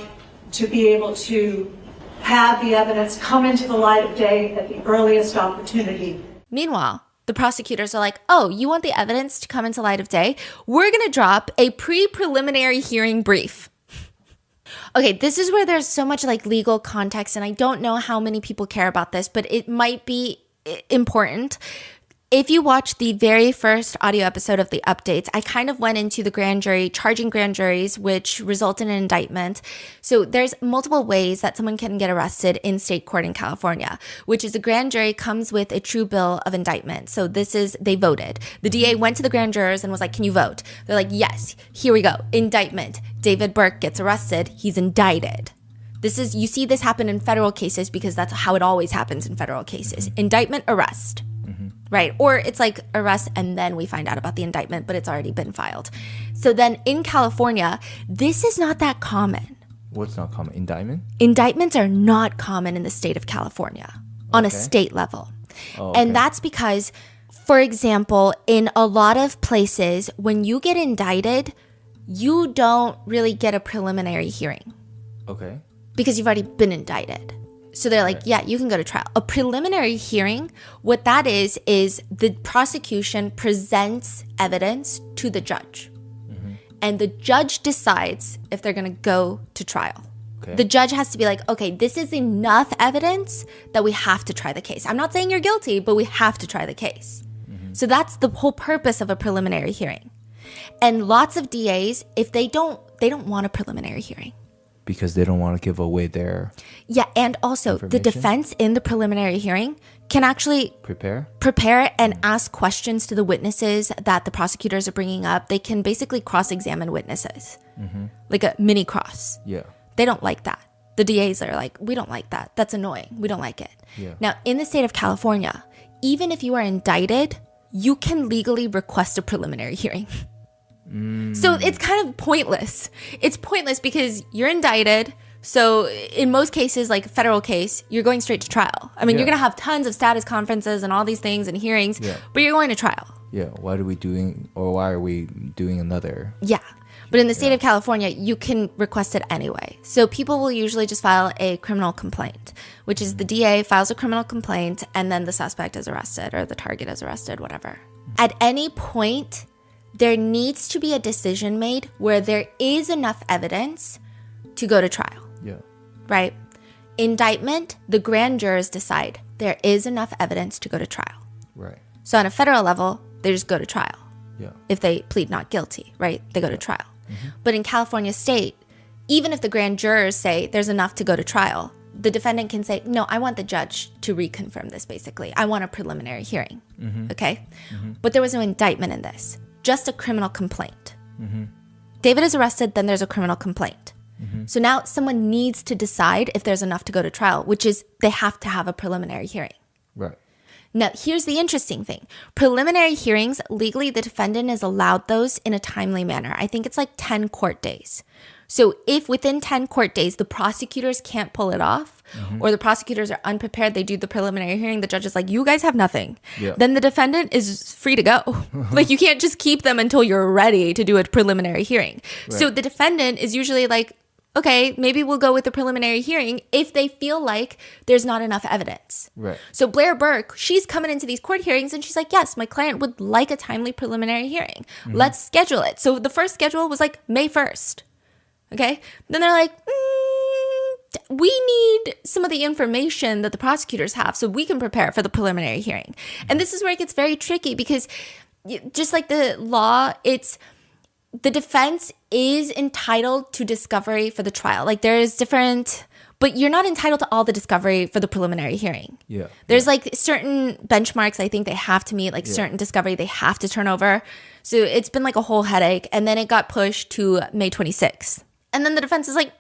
S10: to be able to have the evidence come into the light of day at the earliest opportunity.
S2: Meanwhile, the prosecutors are like, oh, you want the evidence to come into light of day? We're going to drop a pre-preliminary hearing brief. Okay, this is where there's so much like legal context, and I don't know how many people care about this, but it might be important. If you watch the very first audio episode of the updates, I kind of went into the grand jury, charging grand juries, which result in an indictment. So there's multiple ways that someone can get arrested in state court in California, which is a grand jury comes with a true bill of indictment. So they voted. The DA went to the grand jurors and was like, can you vote? They're like, yes, here we go. Indictment. David Burke gets arrested. He's indicted. You see this happen in federal cases because that's how it always happens in federal cases. Indictment, arrest. Right? Or it's like arrest and then we find out about the indictment, but it's already been filed. So then in California, this is not that common.
S3: What's not common? Indictment?
S2: Indictments are not common in the state of California on a state level. Oh, okay. And that's because, for example, in a lot of places, when you get indicted, you don't really get a preliminary hearing.
S3: Okay.
S2: Because you've already been indicted. So they're like, yeah, you can go to trial. A preliminary hearing, what that is the prosecution presents evidence to the judge. And the judge decides if they're going to go to trial. Okay. The judge has to be like, okay, this is enough evidence that we have to try the case. I'm not saying you're guilty, but we have to try the case. So that's the whole purpose of a preliminary hearing. And lots of DAs, if they don't want a preliminary hearing.
S3: Because they don't want to give away their
S2: and also the defense in the preliminary hearing can actually
S3: prepare
S2: and ask questions to the witnesses that the prosecutors are bringing up. They can basically cross-examine witnesses, like a mini cross.
S3: Yeah.
S2: They don't like that. The DAs are like, we don't like that. That's annoying. We don't like it. Yeah. Now, in the state of California, even if you are indicted, you can legally request a preliminary hearing. So it's kind of pointless. It's pointless because you're indicted. So in most cases, like a federal case, you're going straight to trial. I mean, you're going to have tons of status conferences and all these things and hearings, but you're going to trial.
S3: Yeah. Why are we doing another?
S2: Yeah. But in the state of California, you can request it anyway. So people will usually just file a criminal complaint, which is the DA files a criminal complaint and then the suspect is arrested or the target is arrested, whatever. At any point, there needs to be a decision made where there is enough evidence to go to trial.
S3: Yeah.
S2: Right? Indictment, the grand jurors decide there is enough evidence to go to trial.
S3: Right.
S2: So on a federal level, they just go to trial.
S3: Yeah.
S2: If they plead not guilty, right? They go to trial. But in California state, even if the grand jurors say there's enough to go to trial, the defendant can say, no, I want the judge to reconfirm this, basically. I want a preliminary hearing, okay? But there was no indictment in this, just a criminal complaint. David is arrested, then there's a criminal complaint. So now someone needs to decide if there's enough to go to trial, which is they have to have a preliminary hearing.
S3: Right.
S2: Now, here's the interesting thing. Preliminary hearings, legally, the defendant is allowed those in a timely manner. I think it's like 10 court days. So if within 10 court days, the prosecutors can't pull it off, or the prosecutors are unprepared, they do the preliminary hearing, the judge is like, you guys have nothing.
S3: Yeah.
S2: Then the defendant is free to go. Like, you can't just keep them until you're ready to do a preliminary hearing. Right. So the defendant is usually like, okay, maybe we'll go with the preliminary hearing if they feel like there's not enough evidence.
S3: Right.
S2: So Blair Burke, she's coming into these court hearings and she's like, yes, my client would like a timely preliminary hearing. Let's schedule it. So the first schedule was like May 1st. Okay. Then they're like, we need some of the information that the prosecutors have so we can prepare for the preliminary hearing. And this is where it gets very tricky because just like the law, it's the defense is entitled to discovery for the trial. Like there is different, but you're not entitled to all the discovery for the preliminary hearing.
S3: Yeah.
S2: There's like certain benchmarks I think they have to meet, like certain discovery they have to turn over. So it's been like a whole headache. And then it got pushed to May 26th. And then the defense is like,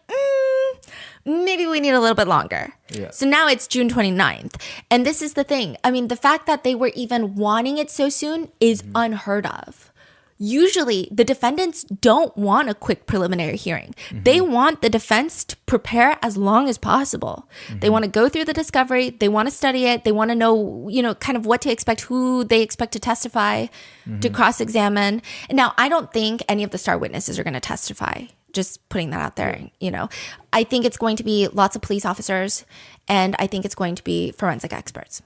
S2: maybe we need a little bit longer. Yeah. So now it's June 29th. And this is the thing. I mean, the fact that they were even wanting it so soon is unheard of. Usually, the defendants don't want a quick preliminary hearing. They want the defense to prepare as long as possible. They want to go through the discovery. They want to study it. They want to know, kind of what to expect, who they expect to testify, to cross-examine. And now, I don't think any of the star witnesses are going to testify. Just putting that out there, I think it's going to be lots of police officers, and I think it's going to be forensic experts.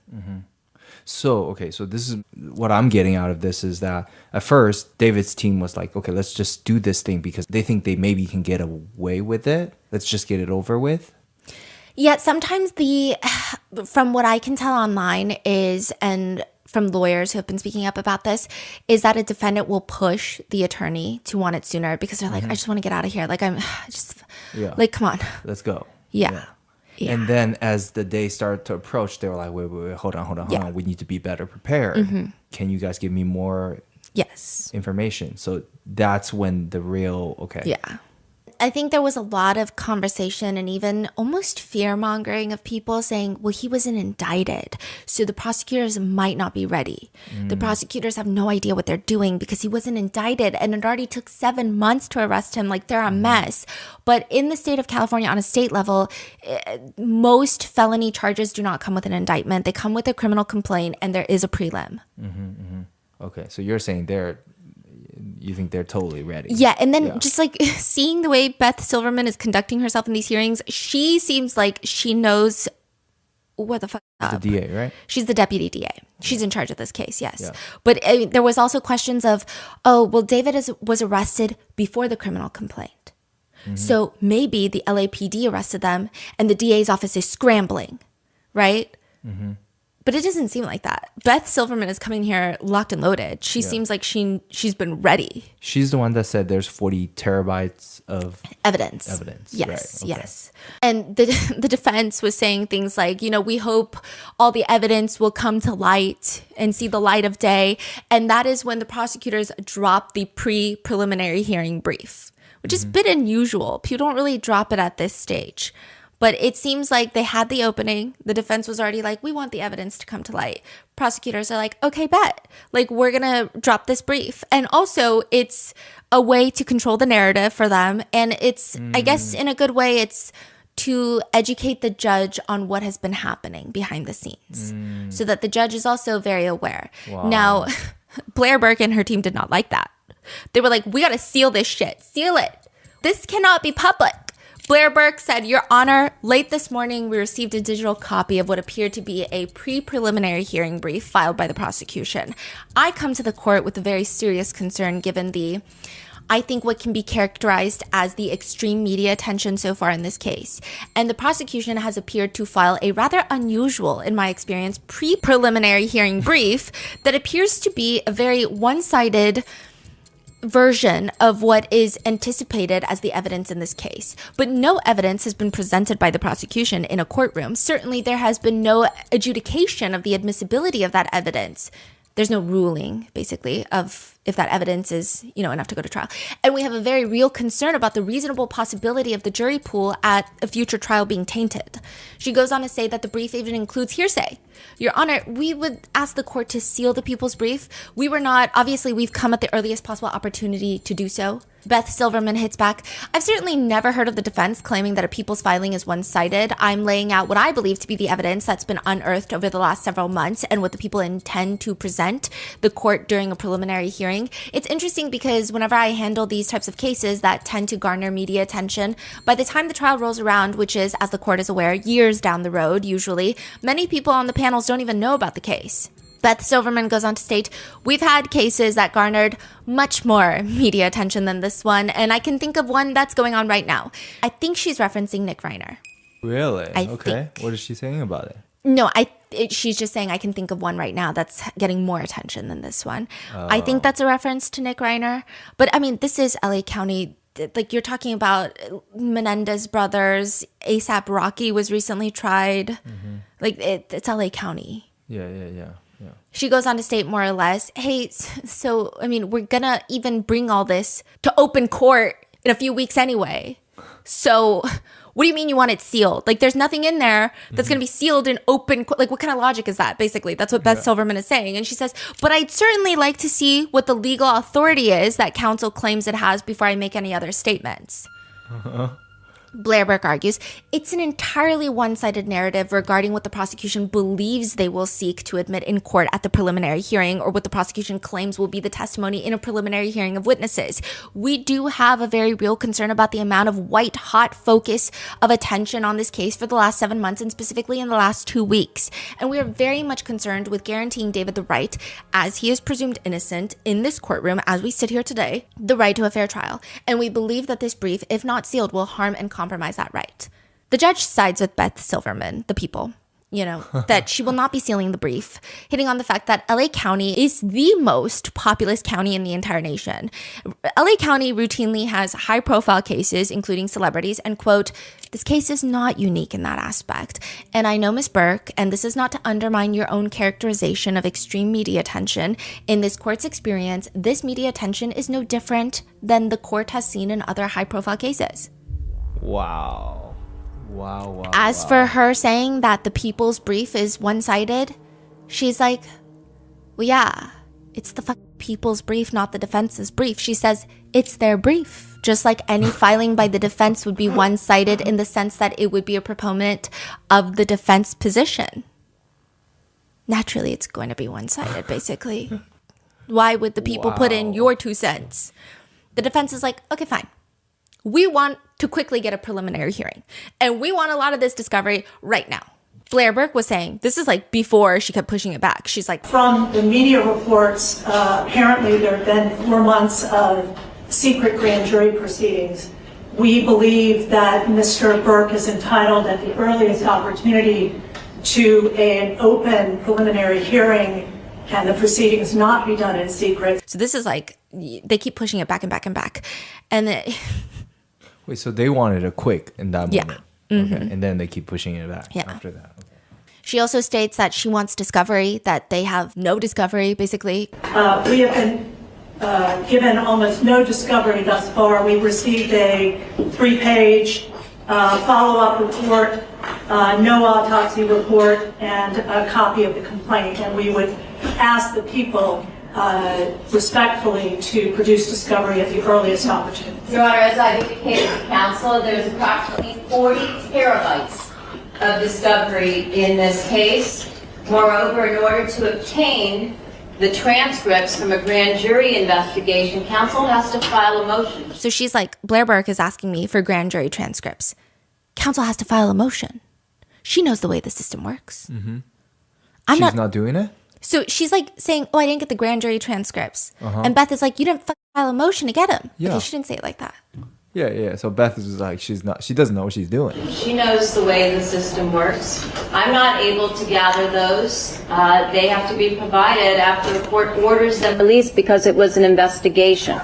S3: So this is what I'm getting out of this is that at first, David's team was like, okay, let's just do this thing because they think they maybe can get away with it. Let's just get it over with.
S2: Yeah, sometimes from what I can tell online and from lawyers who have been speaking up about this, is that a defendant will push the attorney to want it sooner because they're like, I just want to get out of here. Like, like, come on.
S3: Let's go.
S2: Yeah.
S3: And then as the day started to approach, they were like, wait, hold on. We need to be better prepared. Can you guys give me more information? So that's when the real,
S2: Yeah. I think there was a lot of conversation and even almost fear-mongering of people saying, well, he wasn't indicted, so the prosecutors might not be ready. The prosecutors have no idea what they're doing because he wasn't indicted and it already took 7 months to arrest him. Like, they're a mess. But in the state of California, on a state level, most felony charges do not come with an indictment. They come with a criminal complaint and there is a prelim.
S3: Okay, so you're saying you think they're totally ready.
S2: Yeah, and then just like seeing the way Beth Silverman is conducting herself in these hearings, she seems like she knows what the fuck up.
S3: The DA, right?
S2: She's the deputy DA. She's in charge of this case, yes. Yeah. But there was also questions of, David was arrested before the criminal complaint. So maybe the LAPD arrested them and the DA's office is scrambling, right? But it doesn't seem like that. Beth Silverman is coming here locked and loaded. She seems like she's been ready.
S3: She's the one that said there's 40 terabytes of
S2: evidence.
S3: Right.
S2: Yes,
S3: Okay.
S2: yes. And the defense was saying things like, we hope all the evidence will come to light and see the light of day. And that is when the prosecutors drop the preliminary hearing brief, which is a bit unusual. People don't really drop it at this stage. But it seems like they had the opening. The defense was already like, we want the evidence to come to light. Prosecutors are like, okay, bet. Like, we're going to drop this brief. And also, it's a way to control the narrative for them. And it's, I guess, in a good way, it's to educate the judge on what has been happening behind the scenes. So that the judge is also very aware. Wow. Now, Blair Burke and her team did not like that. They were like, we got to seal this shit. Seal it. This cannot be public. Blair Burke said, Your Honor, late this morning, we received a digital copy of what appeared to be a preliminary hearing brief filed by the prosecution. I come to the court with a very serious concern given I think what can be characterized as the extreme media attention so far in this case. And the prosecution has appeared to file a rather unusual, in my experience, preliminary hearing brief that appears to be a very one-sided version of what is anticipated as the evidence in this case. But no evidence has been presented by the prosecution in a courtroom. Certainly, there has been no adjudication of the admissibility of that evidence. There's no ruling, basically, of if that evidence is, enough to go to trial. And we have a very real concern about the reasonable possibility of the jury pool at a future trial being tainted. She goes on to say that the brief even includes hearsay. Your Honor, we would ask the court to seal the people's brief. Obviously, we've come at the earliest possible opportunity to do so. Beth Silverman hits back. I've certainly never heard of the defense claiming that a people's filing is one-sided. I'm laying out what I believe to be the evidence that's been unearthed over the last several months and what the people intend to present the court during a preliminary hearing. It's interesting because whenever I handle these types of cases that tend to garner media attention, by the time the trial rolls around, which is, as the court is aware, years down the road, usually, many people on the panels don't even know about the case. Beth Silverman goes on to state, we've had cases that garnered much more media attention than this one, and I can think of one that's going on right now. I think she's referencing Nick Reiner.
S3: Really? Okay.
S2: Think.
S3: What is she saying about it?
S2: No, she's just saying I can think of one right now that's getting more attention than this one. I think that's a reference to Nick Reiner. But, I mean, this is LA County. Like, you're talking about Menendez brothers. ASAP Rocky was recently tried. Mm-hmm. Like, it's LA County.
S3: Yeah.
S2: She goes on to state more or less, hey, so, I mean, we're going to even bring all this to open court in a few weeks anyway. So what do you mean you want it sealed? Like, there's nothing in there that's going to be sealed in open court. Like, what kind of logic is that, basically? That's what Beth Silverman is saying. And she says, but I'd certainly like to see what the legal authority is that counsel claims it has before I make any other statements. Blair Burke argues, it's an entirely one-sided narrative regarding what the prosecution believes they will seek to admit in court at the preliminary hearing or what the prosecution claims will be the testimony in a preliminary hearing of witnesses. We do have a very real concern about the amount of white-hot focus of attention on this case for the last 7 months and specifically in the last 2 weeks. And we are very much concerned with guaranteeing David the right, as he is presumed innocent in this courtroom as we sit here today, the right to a fair trial. And we believe that this brief, if not sealed, will harm and compromise that right. The judge sides with Beth Silverman, the people, that she will not be sealing the brief, hitting on the fact that LA County is the most populous county in the entire nation. LA County routinely has high-profile cases, including celebrities, and, quote, this case is not unique in that aspect. And I know, Ms. Burke, and this is not to undermine your own characterization of extreme media attention, in this court's experience, this media attention is no different than the court has seen in other high-profile cases.
S3: Wow.
S2: As for her saying that the people's brief is one-sided, she's like, well, yeah, it's the people's brief, not the defense's brief. She says it's their brief, just like any filing by the defense would be one-sided in the sense that it would be a proponent of the defense position. Naturally, it's going to be one-sided, basically. Why would the people put in your 2 cents? The defense is like, okay, fine. We want to quickly get a preliminary hearing. And we want a lot of this discovery right now. Blair Burke was saying, this is like before she kept pushing it back. She's like,
S10: from the media reports, apparently there have been 4 months of secret grand jury proceedings. We believe that Mr. Burke is entitled at the earliest opportunity to an open preliminary hearing and the proceedings not be done in secret.
S2: So this is like, they keep pushing it back and back and back. And
S3: wait, so they wanted it quick in that moment.
S2: Mm-hmm.
S3: Okay. And then they keep pushing it back after that. Okay.
S2: She also states that she wants discovery, that they have no discovery, basically.
S10: We have been given almost no discovery thus far. We received a 3-page follow-up report, no autopsy report, and a copy of the complaint. And we would ask the people respectfully to produce discovery at the earliest opportunity.
S11: Your Honor, as I've indicated to counsel, there's approximately 40 terabytes of discovery in this case. Moreover, in order to obtain the transcripts from a grand jury investigation, counsel has to file a motion.
S2: So she's like, Blair Burke is asking me for grand jury transcripts. Counsel has to file a motion. She knows the way the system works.
S3: Mm-hmm. She's not doing it?
S2: So she's like saying, oh, I didn't get the grand jury transcripts. And Beth is like, you didn't file a motion to get them.
S3: Yeah.
S2: Okay, she didn't say it like that.
S3: Yeah. So Beth is like, she doesn't know what she's doing.
S11: She knows the way the system works. I'm not able to gather those. They have to be provided after the court orders them released because it was an investigation.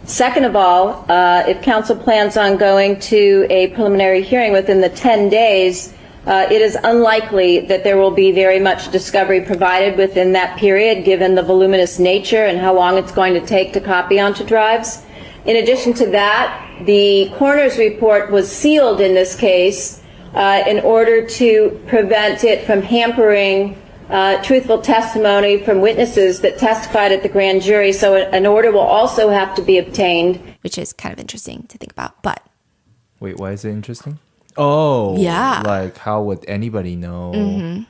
S11: Second of all, if counsel plans on going to a preliminary hearing within the 10 days, it is unlikely that there will be very much discovery provided within that period, given the voluminous nature and how long it's going to take to copy onto drives. In addition to that, the coroner's report was sealed in this case in order to prevent it from hampering truthful testimony from witnesses that testified at the grand jury. So an order will also have to be obtained.
S2: Which is kind of interesting to think about, but...
S3: Wait, why is it interesting? Oh,
S2: yeah.
S3: Like, how would anybody know?
S2: Mm-hmm.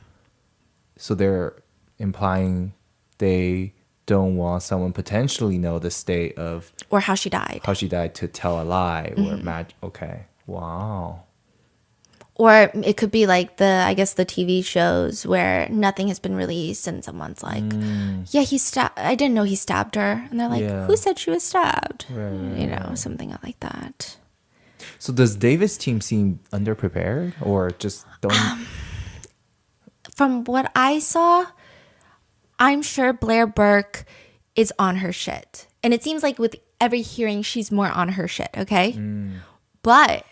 S3: So they're implying they don't want someone potentially know the state of...
S2: Or how she died.
S3: How she died to tell a lie or okay. Wow.
S2: Or it could be like the TV shows where nothing has been released and someone's like, yeah, I didn't know he stabbed her. And they're like, who said she was stabbed? Right. Something like that.
S3: So does David's team seem underprepared or just don't...
S2: From what I saw, I'm sure Blair Burke is on her shit. And it seems like with every hearing, she's more on her shit, okay? But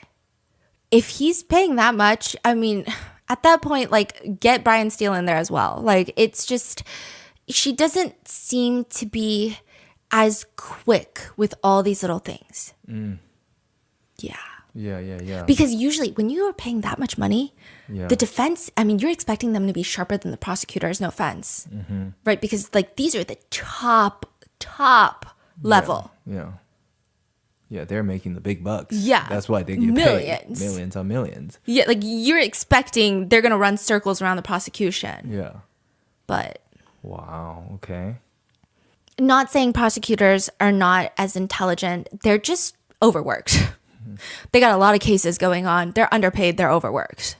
S2: if he's paying that much, I mean, at that point, like, get Brian Steele in there as well. Like, it's just, she doesn't seem to be as quick with all these little things. Yeah.
S3: Yeah.
S2: Because usually when you are paying that much money, the defense, I mean, you're expecting them to be sharper than the prosecutors, no offense. Right? Because, like, these are the top level.
S3: Yeah, they're making the big bucks.
S2: Yeah.
S3: That's why they get
S2: millions.
S3: Paid. Millions on millions.
S2: Yeah, like, you're expecting they're going to run circles around the prosecution.
S3: Yeah.
S2: But.
S3: Wow, okay.
S2: Not saying prosecutors are not as intelligent. They're just overworked. They got a lot of cases going on. They're underpaid. They're overworked.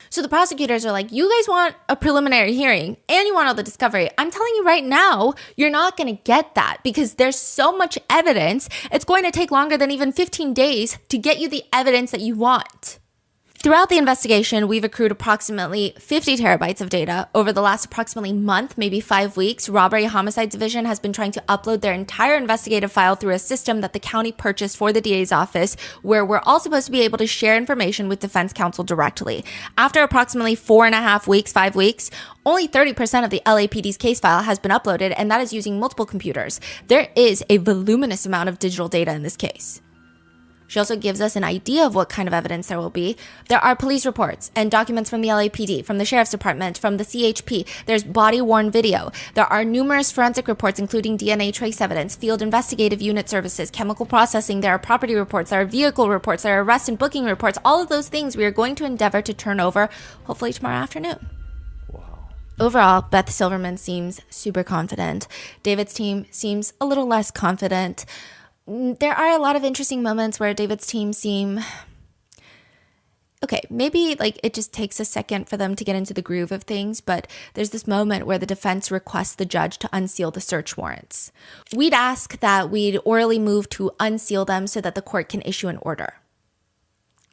S2: So the prosecutors are like, you guys want a preliminary hearing and you want all the discovery. I'm telling you right now, you're not going to get that because there's so much evidence. It's going to take longer than even 15 days to get you the evidence that you want. Throughout the investigation, we've accrued approximately 50 terabytes of data. Over the last approximately month, maybe 5 weeks, Robbery Homicide Division has been trying to upload their entire investigative file through a system that the county purchased for the DA's office, where we're all supposed to be able to share information with defense counsel directly. After approximately 4.5 weeks, 5 weeks, only 30% of the LAPD's case file has been uploaded, and that is using multiple computers. There is a voluminous amount of digital data in this case. She also gives us an idea of what kind of evidence there will be. There are police reports and documents from the LAPD, from the Sheriff's Department, from the CHP. There's body-worn video. There are numerous forensic reports, including DNA trace evidence, field investigative unit services, chemical processing. There are property reports. There are vehicle reports. There are arrest and booking reports. All of those things we are going to endeavor to turn over, hopefully tomorrow afternoon.
S3: Wow.
S2: Overall, Beth Silverman seems super confident. David's team seems a little less confident. There are a lot of interesting moments where David's team seem... Okay, maybe like it just takes a second for them to get into the groove of things, but there's this moment where the defense requests the judge to unseal the search warrants. We'd ask that we'd orally move to unseal them so that the court can issue an order.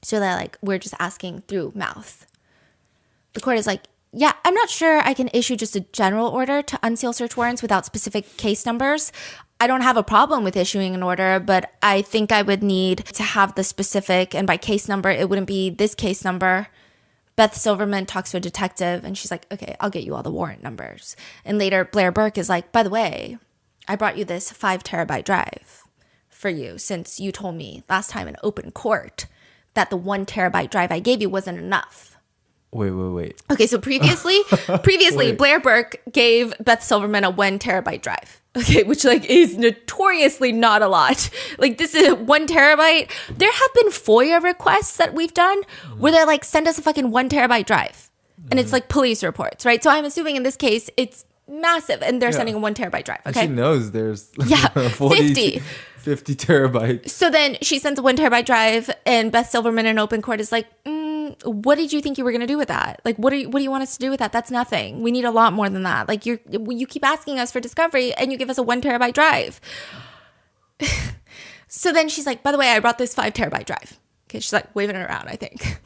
S2: So that, like, we're just asking through mouth. The court is like, yeah, I'm not sure I can issue just a general order to unseal search warrants without specific case numbers. I don't have a problem with issuing an order, but I think I would need to have the specific, and by case number, it wouldn't be this case number. Beth Silverman talks to a detective, and she's like, okay, I'll get you all the warrant numbers. And later, Blair Burke is like, by the way, I brought you this 5 terabyte drive for you since you told me last time in open court that the 1 terabyte drive I gave you wasn't enough.
S3: Wait.
S2: Okay, so previously, Blair Burke gave Beth Silverman a 1 terabyte drive. Okay, which, like, is notoriously not a lot. Like, this is 1 terabyte. There have been FOIA requests that we've done where they're like, send us a fucking 1 terabyte drive. And it's like police reports, right? So I'm assuming in this case, it's massive and they're sending a 1 terabyte drive. Okay.
S3: And she knows there's
S2: 50
S3: terabytes.
S2: So then she sends a 1 terabyte drive and Beth Silverman in open court is like, what did you think you were going to do with that? Like, what do you want us to do with that? That's nothing. We need a lot more than that. Like, you keep asking us for discovery and you give us a 1 terabyte drive. So then she's like, by the way, I brought this 5 terabyte drive. Okay. She's like waving it around, I think.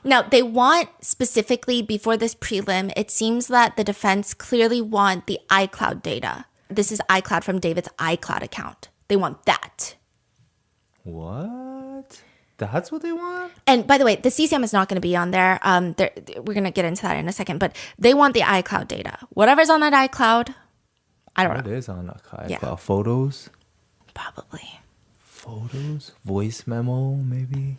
S2: Now, they want specifically before this prelim, it seems that the defense clearly want the iCloud data. this is iCloud from David's iCloud account. They want that.
S3: What? That's what they want?
S2: And by the way, the CSAM is not going to be on there. We're going to get into that in a second, but they want the iCloud data. Whatever's on that iCloud, I don't know.
S3: What is on iCloud?
S2: Yeah.
S3: Photos?
S2: Probably.
S3: Photos? Voice memo, maybe?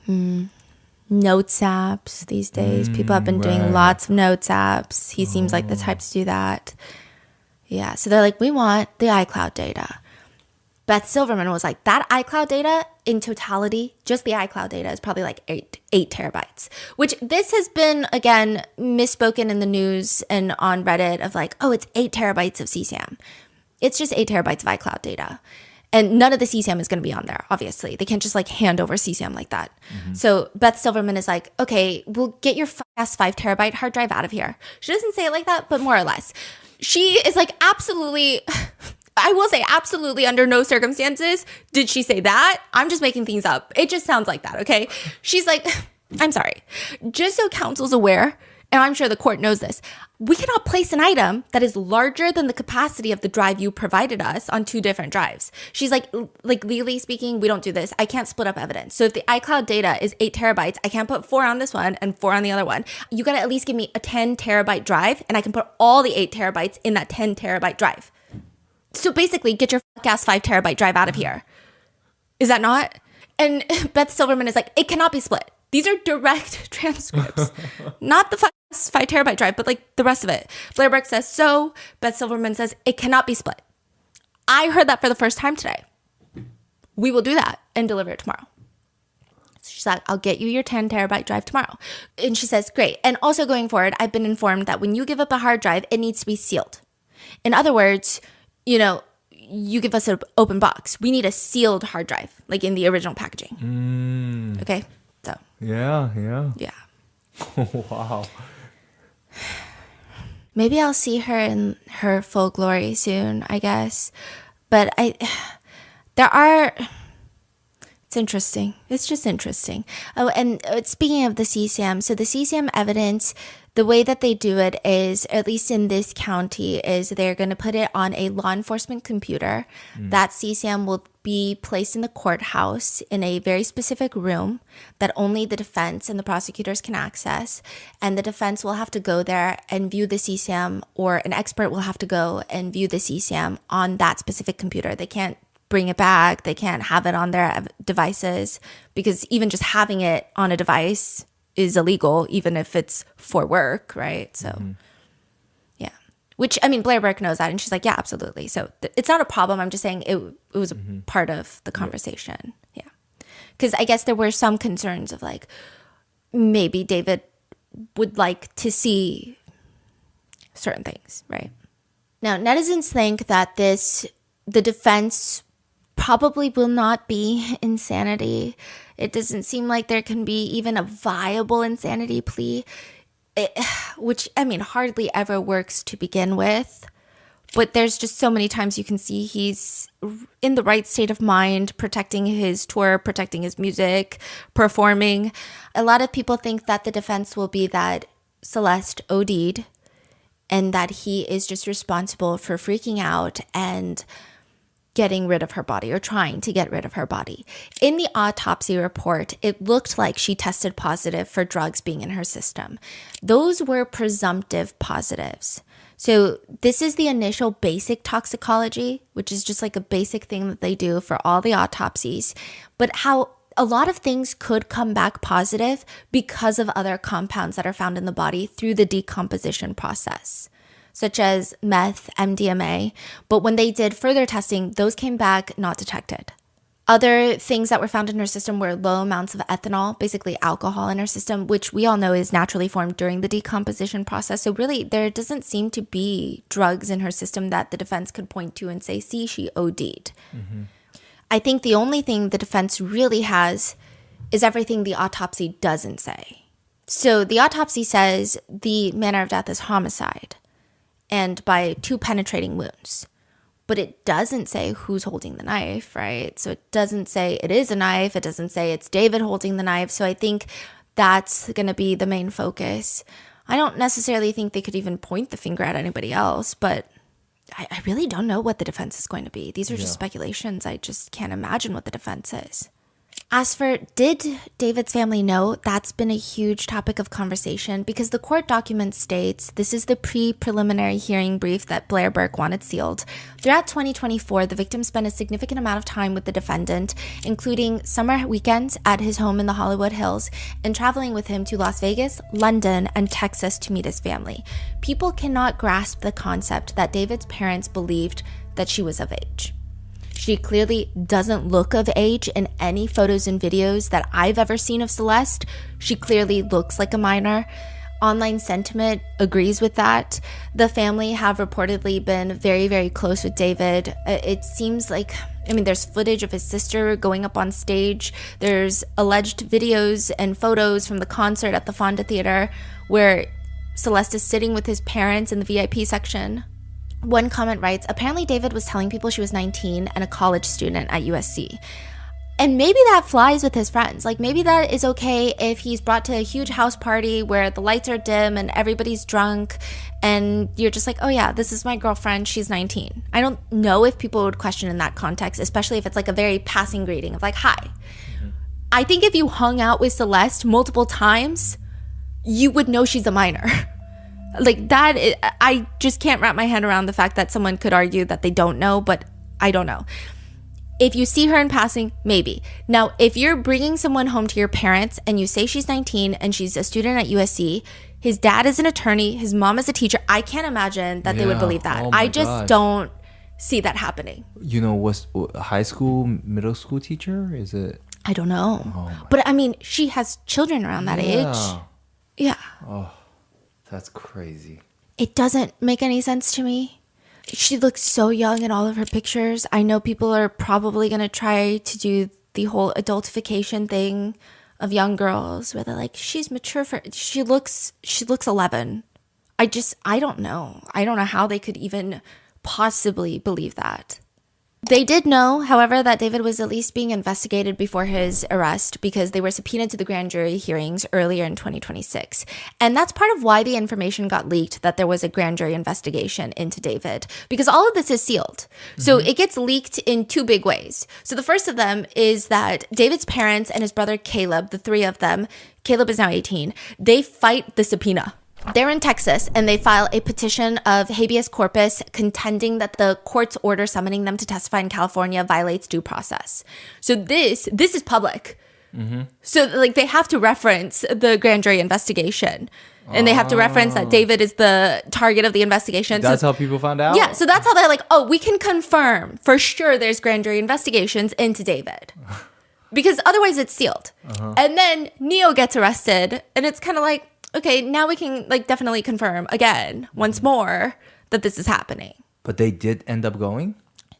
S2: Notes apps these days. People have been doing lots of notes apps. He seems like the type to do that. Yeah, so they're like, we want the iCloud data. Beth Silverman was like, that iCloud data in totality, just the iCloud data is probably like 8 terabytes, which this has been, again, misspoken in the news and on Reddit of like, oh, it's 8 terabytes of CSAM. It's just 8 terabytes of iCloud data. And none of the CSAM is going to be on there, obviously. They can't just like hand over CSAM like that. So Beth Silverman is like, okay, we'll get your fast 5 terabyte hard drive out of here. She doesn't say it like that, but more or less. She is like, absolutely, I will say absolutely under no circumstances did she say that. I'm just making things up. It just sounds like that, okay? She's like, I'm sorry. Just so counsel's aware, and I'm sure the court knows this, we cannot place an item that is larger than the capacity of the drive you provided us on 2 different drives. She's like legally speaking, we don't do this. I can't split up evidence. So if the iCloud data is 8 terabytes, I can't put 4 on this one and 4 on the other one. You got to at least give me a 10 terabyte drive, and I can put all the 8 terabytes in that 10 terabyte drive. So basically, get your ass 5 terabyte drive out of here. Is that not? And Beth Silverman is like, it cannot be split. These are direct transcripts, not the 5 terabyte drive, but like the rest of it. Blair Burke says so. Beth Silverman says it cannot be split. I heard that for the first time today. We will do that and deliver it tomorrow. So she's like, I'll get you your 10 terabyte drive tomorrow. And she says, great. And also going forward, I've been informed that when you give up a hard drive, it needs to be sealed. In other words, you know, you give us an open box. We need a sealed hard drive, like in the original packaging. Okay? So.
S3: Yeah. Wow.
S2: Maybe I'll see her in her full glory soon, I guess. But it's interesting. It's just interesting. Oh, and speaking of the CSAM, so the CSAM evidence, the way that they do it is, at least in this county, is they're going to put it on a law enforcement computer. That CSAM will be placed in the courthouse in a very specific room that only the defense and the prosecutors can access. And the defense will have to go there and view the CSAM, or an expert will have to go and view the CSAM on that specific computer. They can't bring it back. They can't have it on their devices, because even just having it on a device is illegal, even if it's for work, right? So, yeah. Which, I mean, Blair Burke knows that, and she's like, yeah, absolutely. So it's not a problem. I'm just saying it was a part of the conversation. Yeah. Because I guess there were some concerns of like, maybe David would like to see certain things, right? Now, netizens think that the defense probably will not be insanity. It doesn't seem like there can be even a viable insanity plea, which, I mean, hardly ever works to begin with. But there's just so many times you can see he's in the right state of mind, protecting his tour, protecting his music, performing. A lot of people think that the defense will be that Celeste OD'd and that he is just responsible for freaking out and getting rid of her body, or trying to get rid of her body. In the autopsy report, it looked like she tested positive for drugs being in her system. Those were presumptive positives. So this is the initial basic toxicology, which is just like a basic thing that they do for all the autopsies. But how a lot of things could come back positive because of other compounds that are found in the body through the decomposition process, such as meth, MDMA. But when they did further testing, those came back not detected. Other things that were found in her system were low amounts of ethanol, basically alcohol in her system, which we all know is naturally formed during the decomposition process. So really, there doesn't seem to be drugs in her system that the defense could point to and say, see, she OD'd. I think the only thing the defense really has is everything the autopsy doesn't say. So the autopsy says the manner of death is homicide, and by 2 penetrating wounds. But it doesn't say who's holding the knife, right? So it doesn't say it is a knife. It doesn't say it's David holding the knife. So I think that's going to be the main focus. I don't necessarily think they could even point the finger at anybody else, but I really don't know what the defense is going to be. These are just speculations. I just can't imagine what the defense is. As for did David's family know, that's been a huge topic of conversation because the court document states this is the pre-preliminary hearing brief that Blair Burke wanted sealed. Throughout 2024, the victim spent a significant amount of time with the defendant, including summer weekends at his home in the Hollywood Hills and traveling with him to Las Vegas, London, and Texas to meet his family. People cannot grasp the concept that David's parents believed that she was of age. She clearly doesn't look of age in any photos and videos that I've ever seen of Celeste. She clearly looks like a minor. Online sentiment agrees with that. The family have reportedly been very, very close with David. It seems like, there's footage of his sister going up on stage. There's alleged videos and photos from the concert at the Fonda Theater where Celeste is sitting with his parents in the VIP section. One comment writes, apparently David was telling people she was 19 and a college student at USC. And maybe that flies with his friends. Like maybe that is okay if he's brought to a huge house party where the lights are dim and everybody's drunk and you're just like, oh yeah, this is my girlfriend, she's 19. I don't know if people would question in that context, especially if it's like a very passing greeting of like, hi. Mm-hmm. I think if you hung out with Celeste multiple times, you would know she's a minor. Like that, I just can't wrap my head around the fact that someone could argue that they don't know, but I don't know. If you see her in passing, maybe. Now, if you're bringing someone home to your parents and you say she's 19 and she's a student at USC, his dad is an attorney, his mom is a teacher, I can't imagine that they would believe that. I just don't see that happening.
S3: Was a high school, middle school teacher? Is it?
S2: I don't know. But she has children around that age. Yeah.
S3: Oh. That's crazy.
S2: It doesn't make any sense to me. She looks so young in all of her pictures. I know people are probably going to try to do the whole adultification thing of young girls where they're like, she's mature she looks 11. I don't know. I don't know how they could even possibly believe that. They did know, however, that David was at least being investigated before his arrest because they were subpoenaed to the grand jury hearings earlier in 2026. And that's part of why the information got leaked that there was a grand jury investigation into David, because all of this is sealed. So it gets leaked in two big ways. So the first of them is that David's parents and his brother Caleb, the three of them, Caleb is now 18, they fight the subpoena. They're in Texas and they file a petition of habeas corpus contending that the court's order summoning them to testify in California violates due process. So this is public. Mm-hmm. So they have to reference the grand jury investigation and they have to reference that David is the target of the investigation.
S3: That's how people found out?
S2: Yeah. So that's how they're like, oh, we can confirm for sure there's grand jury investigations into David. Because otherwise it's sealed. Uh-huh. And then Neo gets arrested and it's kind of like, okay, now we can definitely confirm again, once more, that this is happening.
S3: But they did end up going?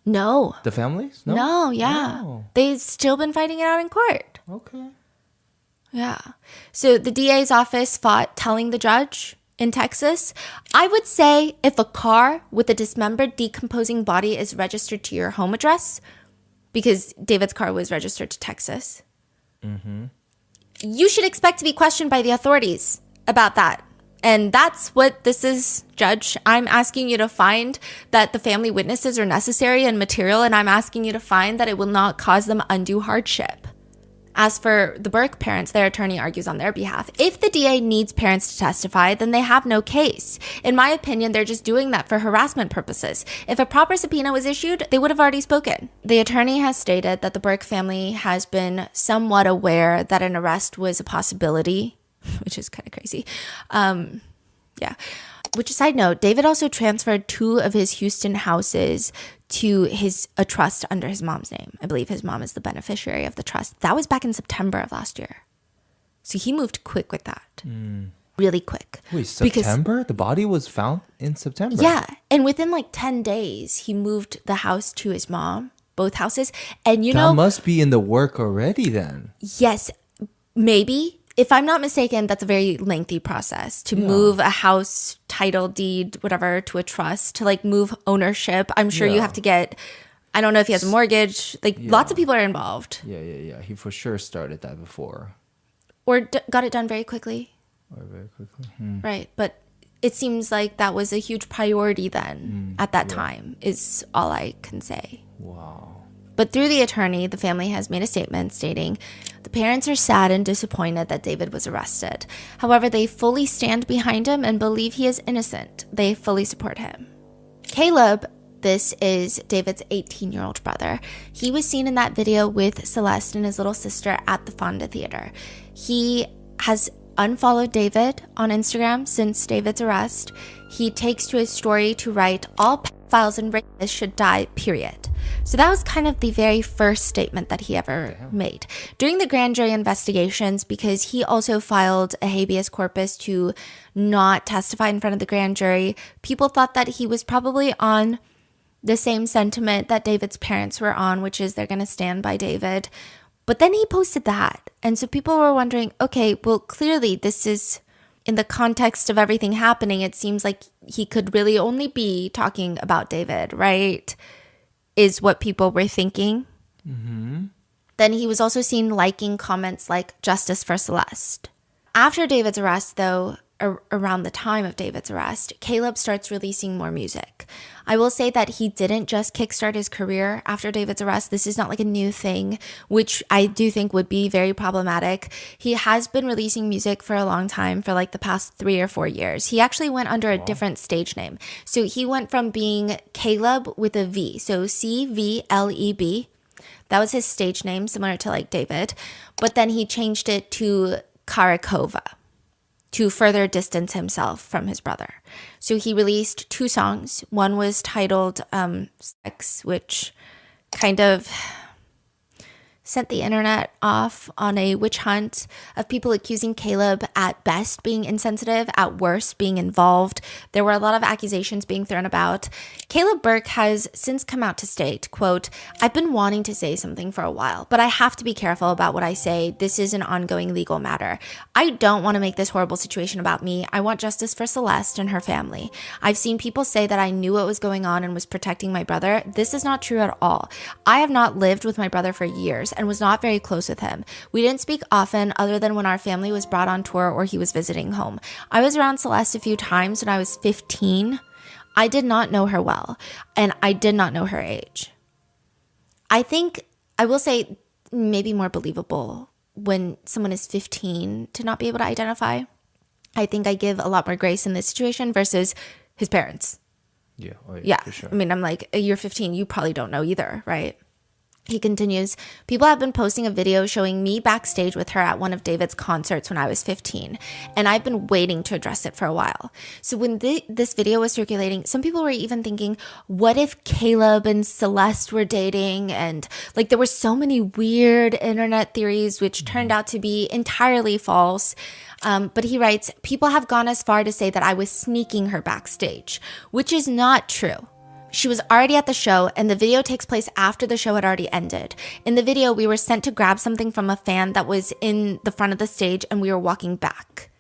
S2: No.
S3: The families?
S2: No, yeah.
S3: No.
S2: They've still been fighting it out in court.
S3: Okay.
S2: Yeah. So the DA's office fought telling the judge in Texas. I would say if a car with a dismembered, decomposing body is registered to your home address, because David's car was registered to Texas, you should expect to be questioned by the authorities about that. And that's what this is, Judge. I'm asking you to find that the family witnesses are necessary and material, and I'm asking you to find that it will not cause them undue hardship. As for the Burke parents, their attorney argues on their behalf. If the DA needs parents to testify, then they have no case. In my opinion, they're just doing that for harassment purposes. If a proper subpoena was issued, they would have already spoken. The attorney has stated that the Burke family has been somewhat aware that an arrest was a possibility, which is kind of crazy. Yeah. Which, side note, David also transferred 2 of his Houston houses to a trust under his mom's name. I believe his mom is the beneficiary of the trust. That was back in September of last year. So he moved quick with that. Really quick.
S3: Wait, September? The body was found in September?
S2: Yeah. And within 10 days, he moved the house to his mom, both houses. And
S3: that must be in the work already then.
S2: Yes, maybe. If I'm not mistaken, that's a very lengthy process to move a house, title deed, whatever, to a trust, to move ownership. I'm sure you have to get, I don't know if he has a mortgage. Lots of people are involved.
S3: Yeah. He for sure started that before.
S2: Or got it done very quickly.
S3: Right.
S2: But it seems like that was a huge priority then at that time, is all I can say.
S3: Wow.
S2: But through the attorney, the family has made a statement stating the parents are sad and disappointed that David was arrested. However, they fully stand behind him and believe he is innocent. They fully support him. Caleb, this is David's 18-year-old brother. He was seen in that video with Celeste and his little sister at the Fonda Theater. He has unfollowed David on Instagram since David's arrest. He takes to his story to write, all pedophiles and rapists should die, period. So that was kind of the very first statement that he ever made. During the grand jury investigations, because he also filed a habeas corpus to not testify in front of the grand jury, people thought that he was probably on the same sentiment that David's parents were on, which is they're going to stand by David. But then he posted that. And so people were wondering, okay, well, clearly this is, in the context of everything happening, it seems like he could really only be talking about David, right? Is what people were thinking. Mm-hmm. Then he was also seen liking comments like Justice for Celeste. After David's arrest, though, around the time of David's arrest, Caleb starts releasing more music. I will say that he didn't just kickstart his career after David's arrest. This is not like a new thing, which I do think would be very problematic. He has been releasing music for a long time, for like the past 3 or 4 years. He actually went under a different stage name. So he went from being Caleb with a V, so CVLEB. That was his stage name, similar to like David. But then he changed it to Karakova to further distance himself from his brother. So he released 2 songs. One was titled Sex, which kind of sent the internet off on a witch hunt of people accusing Caleb at best being insensitive, at worst being involved. There were a lot of accusations being thrown about. Caleb Burke has since come out to state, quote, "I've been wanting to say something for a while, but I have to be careful about what I say. This is an ongoing legal matter. I don't want to make this horrible situation about me. I want justice for Celeste and her family. I've seen people say that I knew what was going on and was protecting my brother. This is not true at all. I have not lived with my brother for years and was not very close with him. We didn't speak often other than when our family was brought on tour or he was visiting home. I was around Celeste a few times when I was 15. I did not know her well, and I did not know her age." I think, I will say, maybe more believable when someone is 15 to not be able to identify. I think I give a lot more grace in this situation versus his parents.
S3: Yeah,
S2: Yeah.
S3: for sure.
S2: I mean, I'm like, you're 15, you probably don't know either, right? He continues, "People have been posting a video showing me backstage with her at one of David's concerts when I was 15, and I've been waiting to address it for a while." So when this video was circulating, some people were even thinking, what if Caleb and Celeste were dating? And like, there were so many weird internet theories, which turned out to be entirely false. But he writes, "People have gone as far to say that I was sneaking her backstage, which is not true. She was already at the show, and the video takes place after the show had already ended. In the video, we were sent to grab something from a fan that was in the front of the stage, and we were walking back."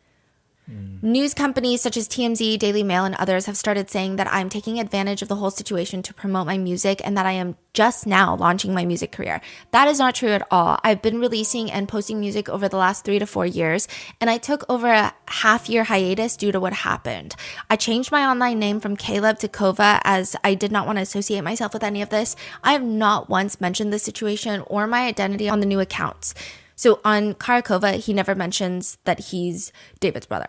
S2: News companies such as TMZ, Daily Mail, and others have started saying that I'm taking advantage of the whole situation to promote my music and that I am just now launching my music career. That is not true at all. I've been releasing and posting music over the last 3 to 4 years, and I took over a half-year hiatus due to what happened. I changed my online name from Caleb to Kova as I did not want to associate myself with any of this. I have not once mentioned this situation or my identity on the new accounts. So on Karakova, he never mentions that he's David's brother.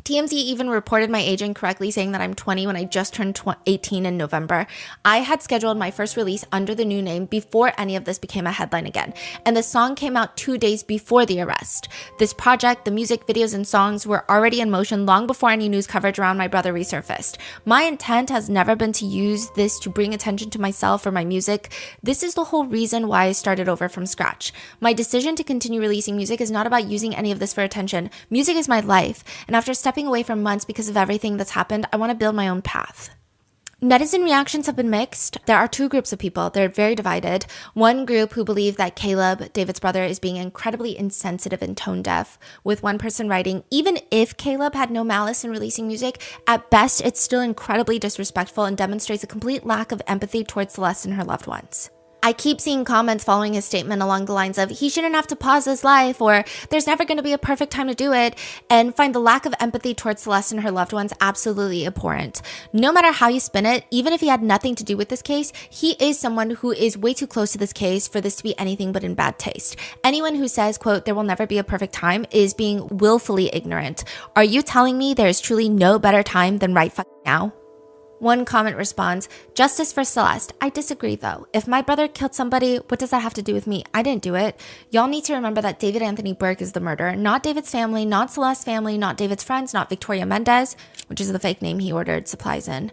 S2: TMZ even reported my age incorrectly, saying that I'm 20 when I just turned 18 in November. I had scheduled my first release under the new name before any of this became a headline again, and the song came out 2 days before the arrest. This project, the music videos and songs, were already in motion long before any news coverage around my brother resurfaced. My intent has never been to use this to bring attention to myself or my music. This is the whole reason why I started over from scratch. My decision to continue releasing music is not about using any of this for attention. Music is my life, and after stepping away for months because of everything that's happened, I want to build my own path. Netizen reactions have been mixed. There are 2 groups of people. They're very divided. One group who believe that Caleb, David's brother, is being incredibly insensitive and tone deaf, with one person writing, "Even if Caleb had no malice in releasing music, at best it's still incredibly disrespectful and demonstrates a complete lack of empathy towards Celeste and her loved ones." I keep seeing comments following his statement along the lines of, he shouldn't have to pause his life, or there's never going to be a perfect time to do it, and find the lack of empathy towards Celeste and her loved ones absolutely abhorrent. No matter how you spin it, even if he had nothing to do with this case, he is someone who is way too close to this case for this to be anything but in bad taste. Anyone who says, quote, there will never be a perfect time is being willfully ignorant. Are you telling me there is truly no better time than right fucking now? One comment responds, justice for Celeste. I disagree though. If my brother killed somebody, what does that have to do with me? I didn't do it. Y'all need to remember that David Anthony Burke is the murderer, not David's family, not Celeste's family, not David's friends, not Victoria Mendez, which is the fake name he ordered supplies in.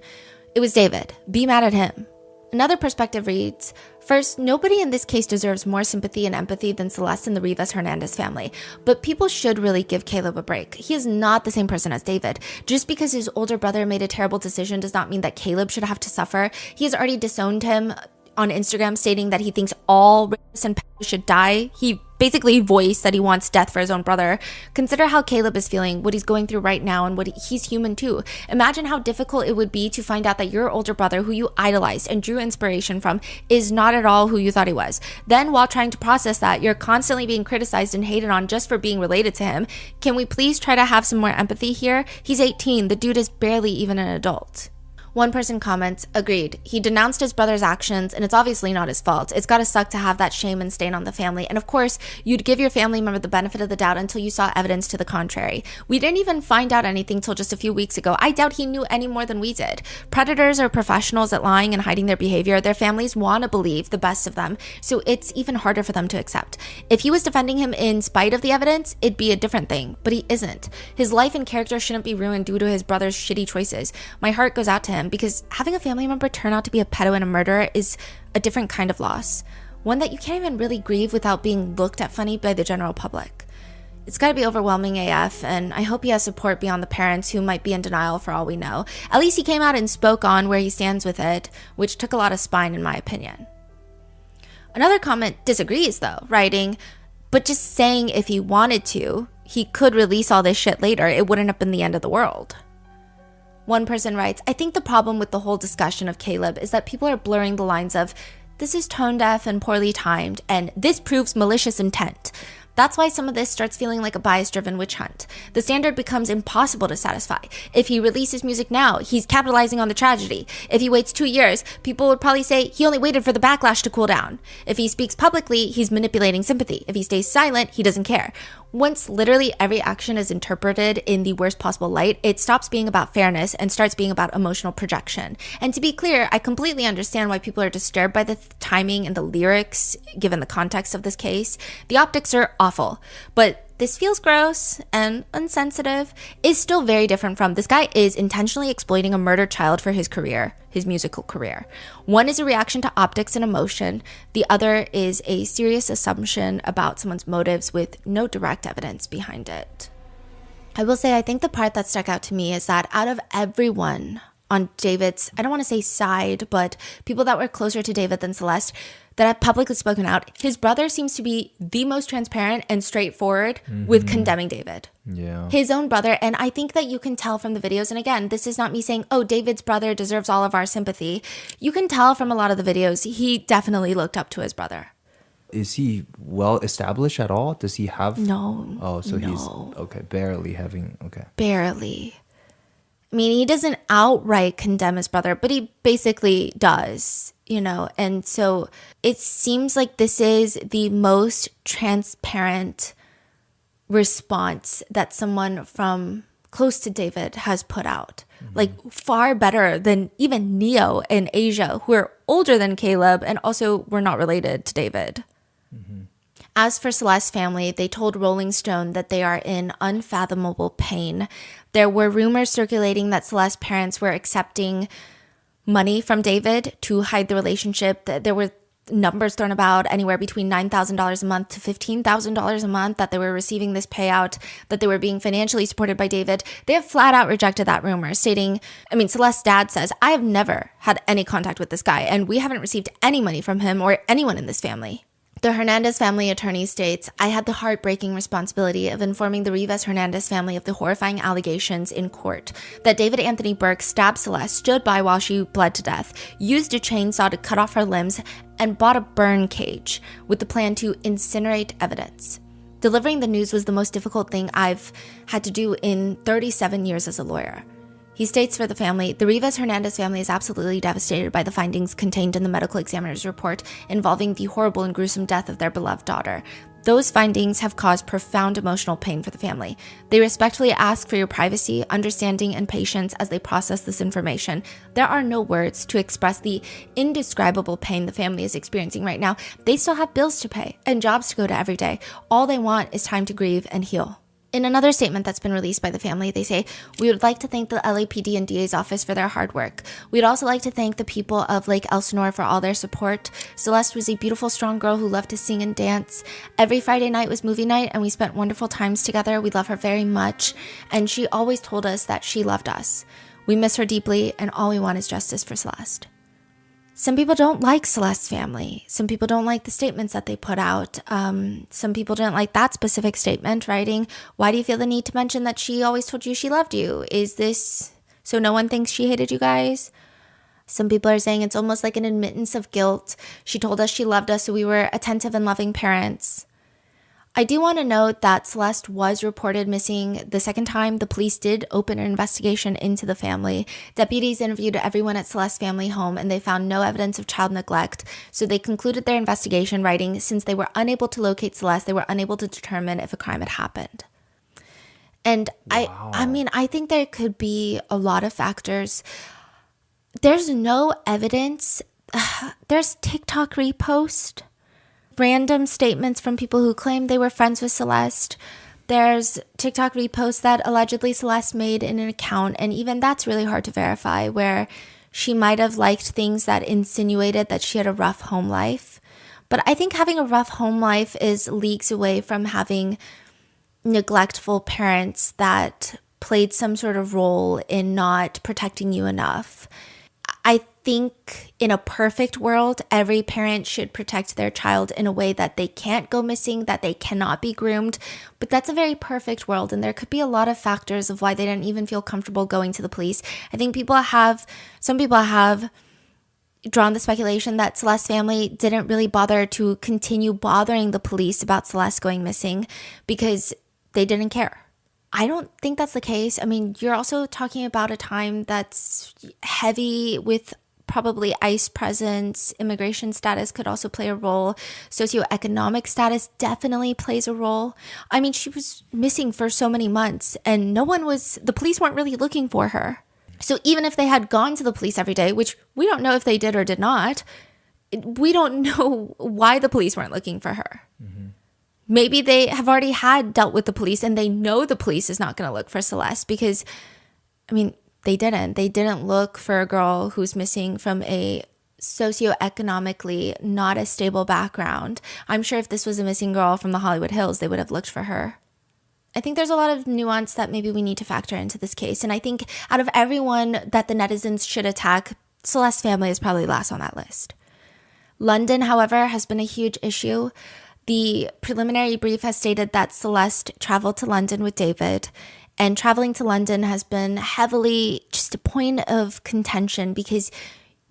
S2: It was David. Be mad at him. Another perspective reads, first, nobody in this case deserves more sympathy and empathy than Celeste and the Rivas Hernandez family, but people should really give Caleb a break. He is not the same person as David. Just because his older brother made a terrible decision does not mean that Caleb should have to suffer. He has already disowned him on Instagram, stating that he thinks all rapists and pedophiles should die. He basically voiced that he wants death for his own brother. Consider how Caleb is feeling, what he's going through right now, and he's human too. Imagine how difficult it would be to find out that your older brother, who you idolized and drew inspiration from, is not at all who you thought he was. Then, while trying to process that, you're constantly being criticized and hated on just for being related to him. Can we please try to have some more empathy here? He's 18. The dude is barely even an adult. One person comments, agreed. He denounced his brother's actions, and it's obviously not his fault. It's gotta suck to have that shame and stain on the family. And of course, you'd give your family member the benefit of the doubt until you saw evidence to the contrary. We didn't even find out anything till just a few weeks ago. I doubt he knew any more than we did. Predators are professionals at lying and hiding their behavior. Their families want to believe the best of them, so it's even harder for them to accept. If he was defending him in spite of the evidence, it'd be a different thing, but he isn't. His life and character shouldn't be ruined due to his brother's shitty choices. My heart goes out to him, because having a family member turn out to be a pedo and a murderer is a different kind of loss. One that you can't even really grieve without being looked at funny by the general public. It's gotta be overwhelming AF, and I hope he has support beyond the parents who might be in denial for all we know. At least he came out and spoke on where he stands with it, which took a lot of spine in my opinion. Another comment disagrees though, writing, but just saying if he wanted to, he could release all this shit later. It wouldn't have been the end of the world. One person writes, I think the problem with the whole discussion of Caleb is that people are blurring the lines of, this is tone deaf and poorly timed, and this proves malicious intent. That's why some of this starts feeling like a bias-driven witch hunt. The standard becomes impossible to satisfy. If he releases music now, he's capitalizing on the tragedy. If he waits 2 years, people would probably say he only waited for the backlash to cool down. If he speaks publicly, he's manipulating sympathy. If he stays silent, he doesn't care. Once literally every action is interpreted in the worst possible light, it stops being about fairness and starts being about emotional projection. And to be clear, I completely understand why people are disturbed by the timing and the lyrics, given the context of this case. The optics are awful, but this feels gross and insensitive is still very different from this guy is intentionally exploiting a murdered child for his career, his musical career. One is a reaction to optics and emotion. The other is a serious assumption about someone's motives with no direct evidence behind it. I will say, I think the part that stuck out to me is that out of everyone on David's, I don't want to say side, but people that were closer to David than Celeste, that have publicly spoken out, his brother seems to be the most transparent and straightforward with condemning David.
S3: Yeah.
S2: His own brother. And I think that you can tell from the videos. And again, this is not me saying, oh, David's brother deserves all of our sympathy. You can tell from a lot of the videos, he definitely looked up to his brother.
S3: Is he well established at all? Does he have?
S2: No.
S3: Oh, so
S2: no.
S3: he's, okay, barely having, okay.
S2: Barely. I mean, he doesn't outright condemn his brother, but he basically does, you know? And so it seems like this is the most transparent response that someone from close to David has put out. Like far better than even Neo and Asia, who are older than Caleb and also were not related to David. As for Celeste's family, they told Rolling Stone that they are in unfathomable pain. There were rumors circulating that Celeste's parents were accepting money from David to hide the relationship. There were numbers thrown about anywhere between $9,000 a month to $15,000 a month that they were receiving this payout, that they were being financially supported by David. They have flat out rejected that rumor, stating, I mean, Celeste's dad says, I have never had any contact with this guy, and we haven't received any money from him or anyone in this family. The Hernandez family attorney states, I had the heartbreaking responsibility of informing the Rivas Hernandez family of the horrifying allegations in court that David Anthony Burke stabbed Celeste, stood by while she bled to death, used a chainsaw to cut off her limbs, and bought a burn cage with the plan to incinerate evidence. Delivering the news was the most difficult thing I've had to do in 37 years as a lawyer. He states for the family, the Rivas Hernandez family is absolutely devastated by the findings contained in the medical examiner's report involving the horrible and gruesome death of their beloved daughter. Those findings have caused profound emotional pain for the family. They respectfully ask for your privacy, understanding, and patience as they process this information. There are no words to express the indescribable pain the family is experiencing right now. They still have bills to pay and jobs to go to every day. All they want is time to grieve and heal. In another statement that's been released by the family, they say, we would like to thank the LAPD and DA's office for their hard work. We'd also like to thank the people of Lake Elsinore for all their support. Celeste was a beautiful, strong girl who loved to sing and dance. Every Friday night was movie night, and we spent wonderful times together. We love her very much, and she always told us that she loved us. We miss her deeply, and all we want is justice for Celeste. Some people don't like Celeste's family. Some people don't like the statements that they put out. Some people didn't like that specific statement, writing, why do you feel the need to mention that she always told you she loved you? Is this so no one thinks she hated you guys? Some people are saying it's almost like an admittance of guilt. She told us she loved us, so we were attentive and loving parents. I do want to note that Celeste was reported missing the second time. The police did open an investigation into the family. Deputies interviewed everyone at Celeste's family home, and they found no evidence of child neglect. So they concluded their investigation, writing, since they were unable to locate Celeste, they were unable to determine if a crime had happened. And wow. I think there could be a lot of factors. There's no evidence. There's TikTok repost. Random statements from people who claim they were friends with Celeste. There's TikTok reposts that allegedly Celeste made in an account, and even that's really hard to verify, where she might have liked things that insinuated that she had a rough home life. But I think having a rough home life is leagues away from having neglectful parents that played some sort of role in not protecting you enough. I think in a perfect world, every parent should protect their child in a way that they can't go missing, that they cannot be groomed. But that's a very perfect world, and there could be a lot of factors of why they didn't even feel comfortable going to the police. I think some people have drawn the speculation that Celeste's family didn't really bother to continue bothering the police about Celeste going missing because they didn't care. I don't think that's the case. I mean, you're also talking about a time that's heavy with probably ICE presence. Immigration status could also play a role. Socioeconomic status definitely plays a role. I mean, she was missing for so many months, and the police weren't really looking for her. So even if they had gone to the police every day, which we don't know if they did or did not, we don't know why the police weren't looking for her. Mm-hmm. Maybe they have already had dealt with the police and they know the police is not going to look for Celeste because, they didn't. They didn't look for a girl who's missing from a socioeconomically not a stable background. I'm sure if this was a missing girl from the Hollywood Hills, they would have looked for her. I think there's a lot of nuance that maybe we need to factor into this case. And I think out of everyone that the netizens should attack, Celeste's family is probably last on that list. London, however, has been a huge issue. The preliminary brief has stated that Celeste traveled to London with David, and traveling to London has been heavily just a point of contention because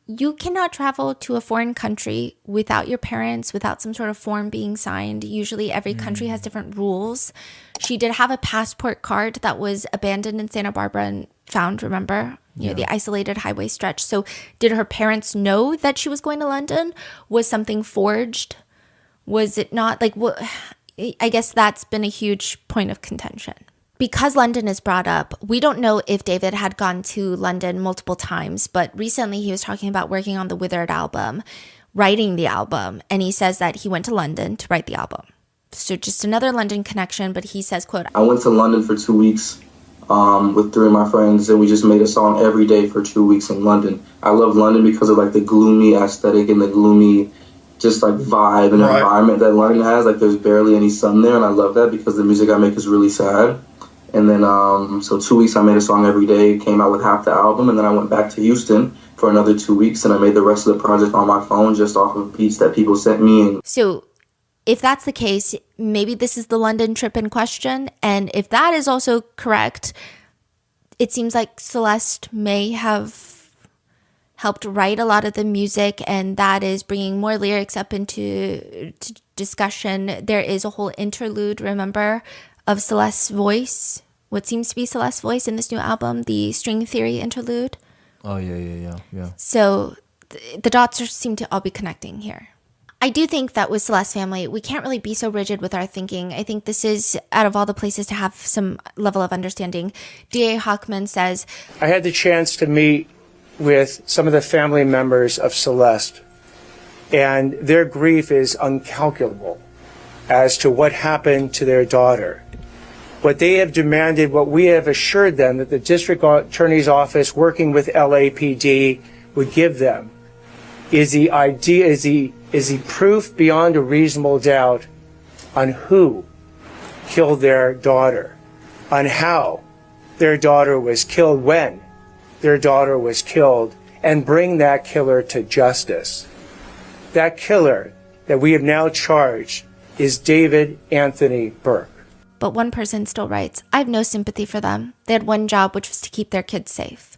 S2: you cannot travel to a foreign country without your parents, without some sort of form being signed. Usually every country has different rules. She did have a passport card that was abandoned in Santa Barbara and found, remember? You know, the isolated highway stretch. So did her parents know that she was going to London? Was something forged? Was it not? I guess that's been a huge point of contention. Because London is brought up, we don't know if David had gone to London multiple times, but recently he was talking about working on the Withered album, writing the album, and he says that he went to London to write the album. So just another London connection, but he says, quote,
S12: I went to London for 2 weeks with 3 of my friends, and we just made a song every day for 2 weeks in London. I love London because of the gloomy aesthetic and the gloomy just vibe and environment that London has. There's barely any sun there, and I love that because the music I make is really sad. And then, so 2 weeks I made a song every day, came out with half the album, and then I went back to Houston for another 2 weeks, and I made the rest of the project on my phone just off of beats that people sent me.
S2: So if that's the case, maybe this is the London trip in question. And if that is also correct, it seems like Celeste may have helped write a lot of the music, and that is bringing more lyrics up into discussion. There is a whole interlude, remember, of Celeste's voice, what seems to be Celeste's voice in this new album, the String Theory interlude.
S3: Oh, yeah.
S2: So the dots seem to all be connecting here. I do think that with Celeste's family, we can't really be so rigid with our thinking. I think this is, out of all the places to have some level of understanding. D.A. Hochman says,
S8: I had the chance to meet with some of the family members of Celeste, and their grief is incalculable as to what happened to their daughter. What they have demanded, what we have assured them that the district attorney's office working with LAPD would give them, is the proof beyond a reasonable doubt on who killed their daughter, on how their daughter was killed, when their daughter was killed, and bring that killer to justice. That killer that we have now charged is David Anthony Burke.
S2: but one person still writes, I have no sympathy for them. They had one job, which was to keep their kids safe.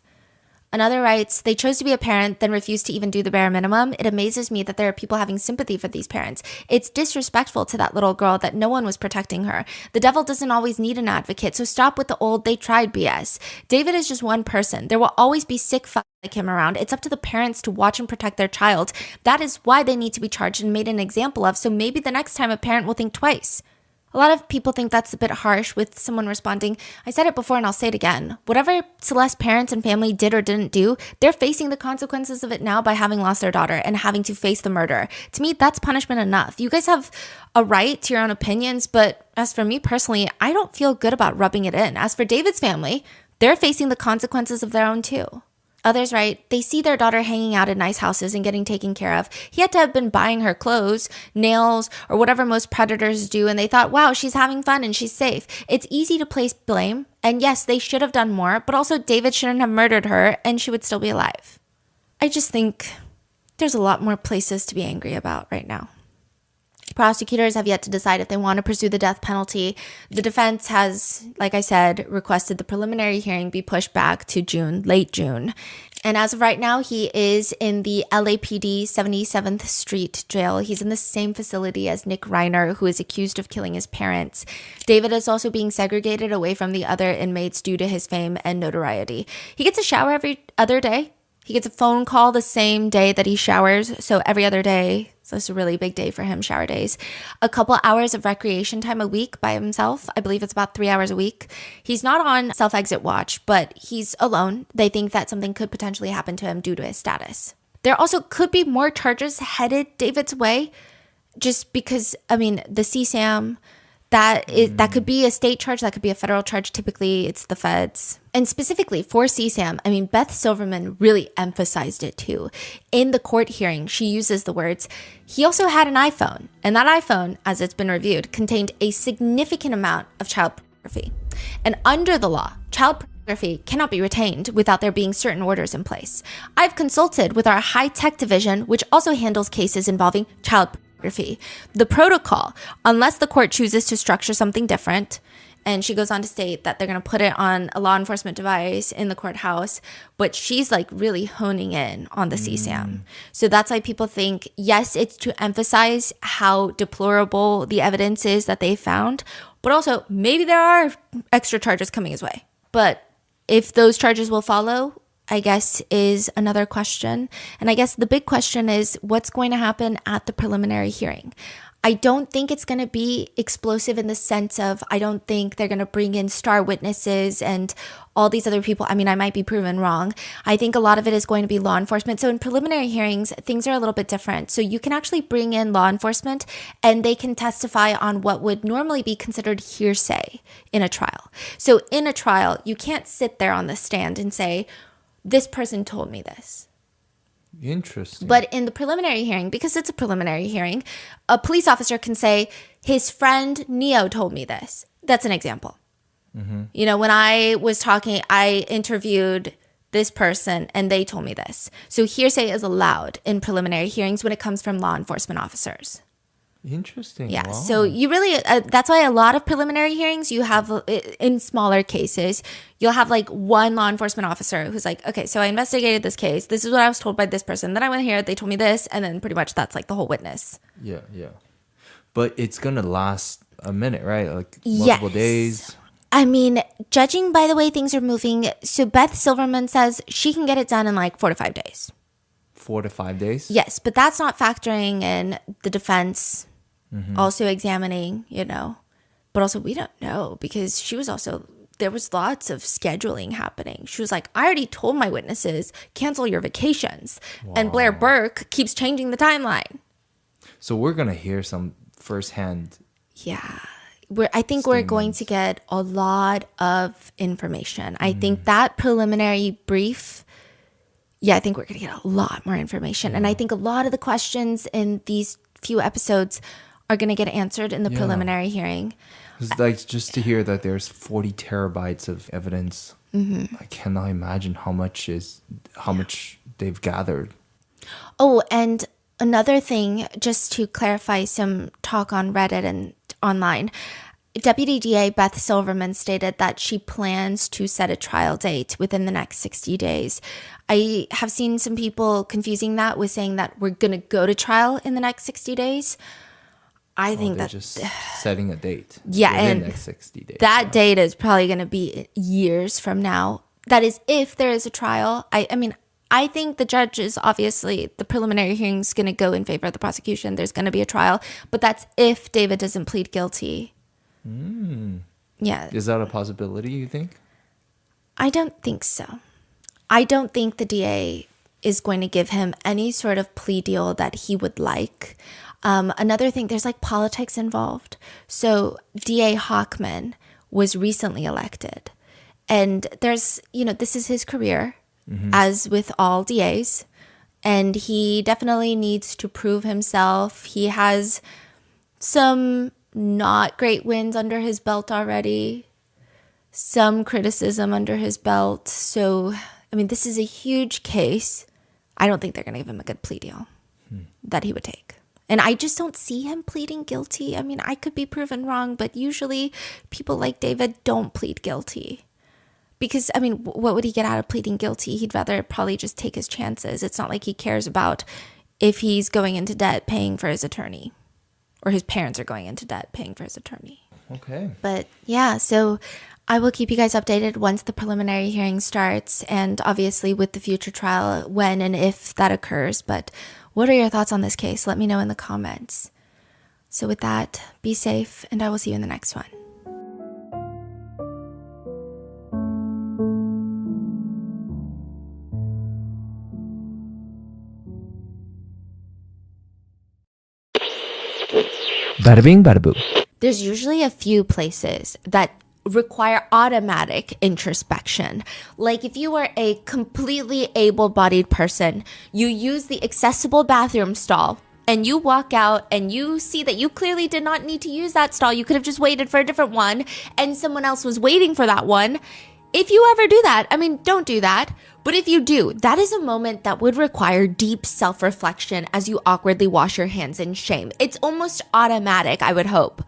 S2: Another writes, they chose to be a parent, then refused to even do the bare minimum. It amazes me that there are people having sympathy for these parents. It's disrespectful to that little girl that no one was protecting her. The devil doesn't always need an advocate, so stop with the old, they tried BS. David is just one person. There will always be sick fucks like him around. It's up to the parents to watch and protect their child. That is why they need to be charged and made an example of, so maybe the next time a parent will think twice. A lot of people think that's a bit harsh with someone responding, I said it before and I'll say it again. Whatever Celeste's parents and family did or didn't do, they're facing the consequences of it now by having lost their daughter and having to face the murder. To me, that's punishment enough. You guys have a right to your own opinions, but as for me personally, I don't feel good about rubbing it in. As for David's family, they're facing the consequences of their own too. Others write, they see their daughter hanging out in nice houses and getting taken care of. He had to have been buying her clothes, nails, or whatever most predators do, and they thought, wow, she's having fun and she's safe. It's easy to place blame, and yes, they should have done more, but also David shouldn't have murdered her, and she would still be alive. I just think there's a lot more places to be angry about right now. Prosecutors have yet to decide if they want to pursue the death penalty. The defense has, like I said, requested the preliminary hearing be pushed back to June, late June. And as of right now, he is in the LAPD 77th Street jail. He's in the same facility as Nick Reiner, who is accused of killing his parents. David is also being segregated away from the other inmates due to his fame and notoriety. He gets a shower every other day. He gets a phone call the same day that he showers, so every other day. So it's a really big day for him, shower days. A couple hours of recreation time a week by himself. I believe it's about 3 hours a week. He's not on self-exit watch, but he's alone. They think that something could potentially happen to him due to his status. There also could be more charges headed David's way, just because, I mean, the CSAM, that could be a state charge, that could be a federal charge. Typically, it's the feds. And specifically for CSAM, I mean, Beth Silverman really emphasized it too. In the court hearing, she uses the words, he also had an iPhone, and that iPhone, as it's been reviewed, contained a significant amount of child pornography. And under the law, child pornography cannot be retained without there being certain orders in place. I've consulted with our high-tech division, which also handles cases involving child pornography. The protocol, unless the court chooses to structure something different, and she goes on to state that they're going to put it on a law enforcement device in the courthouse, but she's like really honing in on the CSAM. So that's why people think, yes, it's to emphasize how deplorable the evidence is that they found, but also maybe there are extra charges coming his way. But if those charges will follow, I guess, is another question. And I guess the big question is what's going to happen at the preliminary hearing. I don't think it's going to be explosive in the sense of, I don't think they're going to bring in star witnesses and all these other people. I mean, I might be proven wrong. I think a lot of it is going to be law enforcement. So in preliminary hearings, things are a little bit different. So you can actually bring in law enforcement and they can testify on what would normally be considered hearsay in a trial. So in a trial, you can't sit there on the stand and say, this person told me this.
S3: Interesting.
S2: But in the preliminary hearing, because it's a preliminary hearing, a police officer can say, his friend Neo told me this. That's an example. Mm-hmm. You know, when I was talking, I interviewed this person and they told me this. So hearsay is allowed in preliminary hearings when it comes from law enforcement officers.
S3: Interesting.
S2: Yeah.
S3: Wow.
S2: So you really, that's why a lot of preliminary hearings you have in smaller cases, you'll have like one law enforcement officer who's like, okay, so I investigated this case. This is what I was told by this person. Then I went here. They told me this. And then pretty much that's like the whole witness.
S3: Yeah. But it's going to last a minute, right? Like multiple days.
S2: I mean, judging by the way things are moving, so Beth Silverman says she can get it done in like 4 to 5 days.
S3: 4 to 5 days?
S2: Yes, but that's not factoring in the defense also examining, but also we don't know because there was lots of scheduling happening. She was like, I already told my witnesses, cancel your vacations. Wow. And Blair Burke keeps changing the timeline.
S3: So we're going to hear some firsthand.
S2: Yeah. I think we're going to get a lot of information. I think that preliminary brief, I think we're going to get a lot more information. And I think a lot of the questions in these few episodes are going to get answered in the preliminary hearing.
S3: It's like just to hear that there's 40 terabytes of evidence. I cannot imagine how much they've gathered.
S2: Oh, and another thing, just to clarify some talk on Reddit and online, Deputy DA Beth Silverman stated that she plans to set a trial date within the next 60 days. I have seen some people confusing that with saying that we're going to go to trial in the next 60 days. I think that's
S3: just setting a date.
S2: Yeah,
S3: within
S2: and
S3: the next 60 days.
S2: That date is probably going to be years from now. That is if there is a trial. I mean, I think the judge is obviously, the preliminary hearing is going to go in favor of the prosecution. There's going to be a trial, but that's if David doesn't plead guilty. Yeah.
S3: Is that a possibility, you think?
S2: I don't think so. I don't think the DA is going to give him any sort of plea deal that he would like. Another thing, there's like politics involved. So DA Hockman was recently elected. And there's, this is his career, as with all DAs. And he definitely needs to prove himself. He has some not great wins under his belt already, some criticism under his belt. So, I mean, this is a huge case. I don't think they're going to give him a good plea deal that he would take. And I just don't see him pleading guilty. I mean, I could be proven wrong, but usually people like David don't plead guilty. Because, I mean, what would he get out of pleading guilty? He'd rather probably just take his chances. It's not like he cares about if he's going into debt paying for his attorney, or his parents are going into debt paying for his attorney.
S3: Okay.
S2: But yeah, so I will keep you guys updated once the preliminary hearing starts, and obviously with the future trial, when and if that occurs. But what are your thoughts on this case? Let me know in the comments. So with that, be safe, and I will see you in the next one.
S3: Bada bing, bada boo.
S2: There's usually a few places that require automatic introspection. Like if you were a completely able-bodied person, you use the accessible bathroom stall and you walk out and you see that you clearly did not need to use that stall. You could have just waited for a different one and someone else was waiting for that one. If you ever do that, I mean, don't do that. But if you do, that is a moment that would require deep self-reflection as you awkwardly wash your hands in shame. It's almost automatic, I would hope.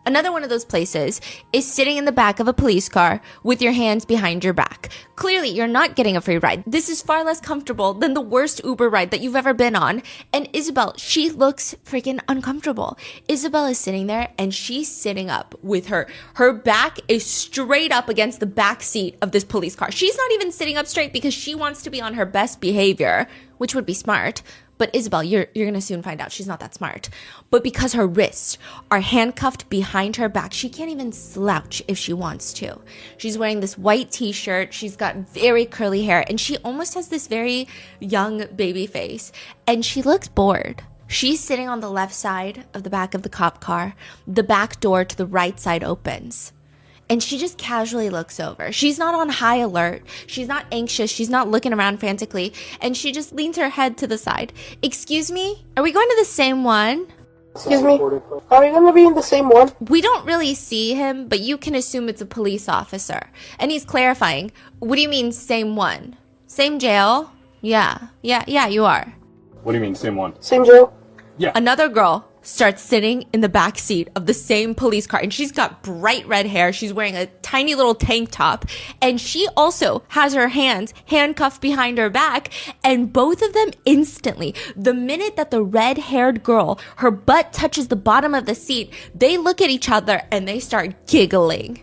S2: Another one of those places is sitting in the back of a police car with your hands behind your back. Clearly, you're not getting a free ride. This is far less comfortable than the worst Uber ride that you've ever been on. And Isabel, she looks freaking uncomfortable. Isabel is sitting there and she's sitting up with her back is straight up against the back seat of this police car. She's not even sitting up straight because she wants to be on her best behavior, which would be smart. But Isabel, you're going to soon find out she's not that smart. But because her wrists are handcuffed behind her back, she can't even slouch if she wants to. She's wearing this white t-shirt. She's got very curly hair. And she almost has this very young baby face. And she looks bored. She's sitting on the left side of the back of the cop car. The back door to the right side opens. And she just casually looks over. She's not on high alert. She's not anxious. She's not looking around frantically. And she just leans her head to the side. Excuse me? Are we going to the same one?
S6: Excuse me? Are you going to be in the same one?
S2: We don't really see him, but you can assume it's a police officer. And he's clarifying. What do you mean, same one? Same jail? Yeah, you are.
S13: What do you mean, same one?
S6: Same jail?
S13: Yeah.
S2: Another girl. starts sitting in the back seat of the same police car, and she's got bright red hair. She's wearing a tiny little tank top, and she also has her hands handcuffed behind her back. And both of them instantly, the minute that the red-haired girl, her butt touches the bottom of the seat, they look at each other and they start giggling.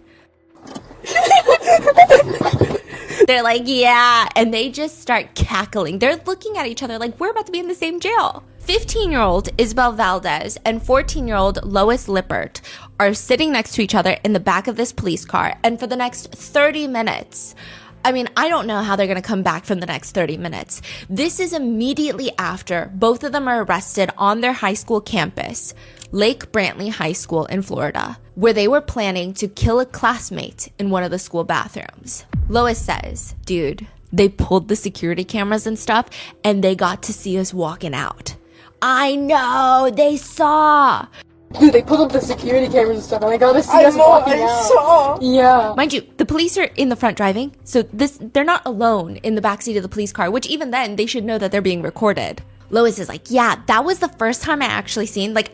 S2: They're like, yeah, and they just start cackling. They're looking at each other like we're about to be in the same jail. 15-year-old Isabel Valdez and 14-year-old Lois Lippert are sitting next to each other in the back of this police car, and for the next 30 minutes, I mean, I don't know how they're going to come back from the next 30 minutes. This is immediately after both of them are arrested on their high school campus, Lake Brantley High School in Florida, where they were planning to kill a classmate in one of the school bathrooms. Lois says, dude, they pulled the security cameras and stuff, and they got to see us walking out. I know, they saw.
S13: Dude, they pulled up the security cameras and stuff, and I got to see us walking out.
S5: Saw.
S13: Yeah.
S2: Mind you, the police are in the front driving, so they're not alone in the backseat of the police car, which even then, they should know that they're being recorded. Lois is like, yeah, that was the first time I actually seen, I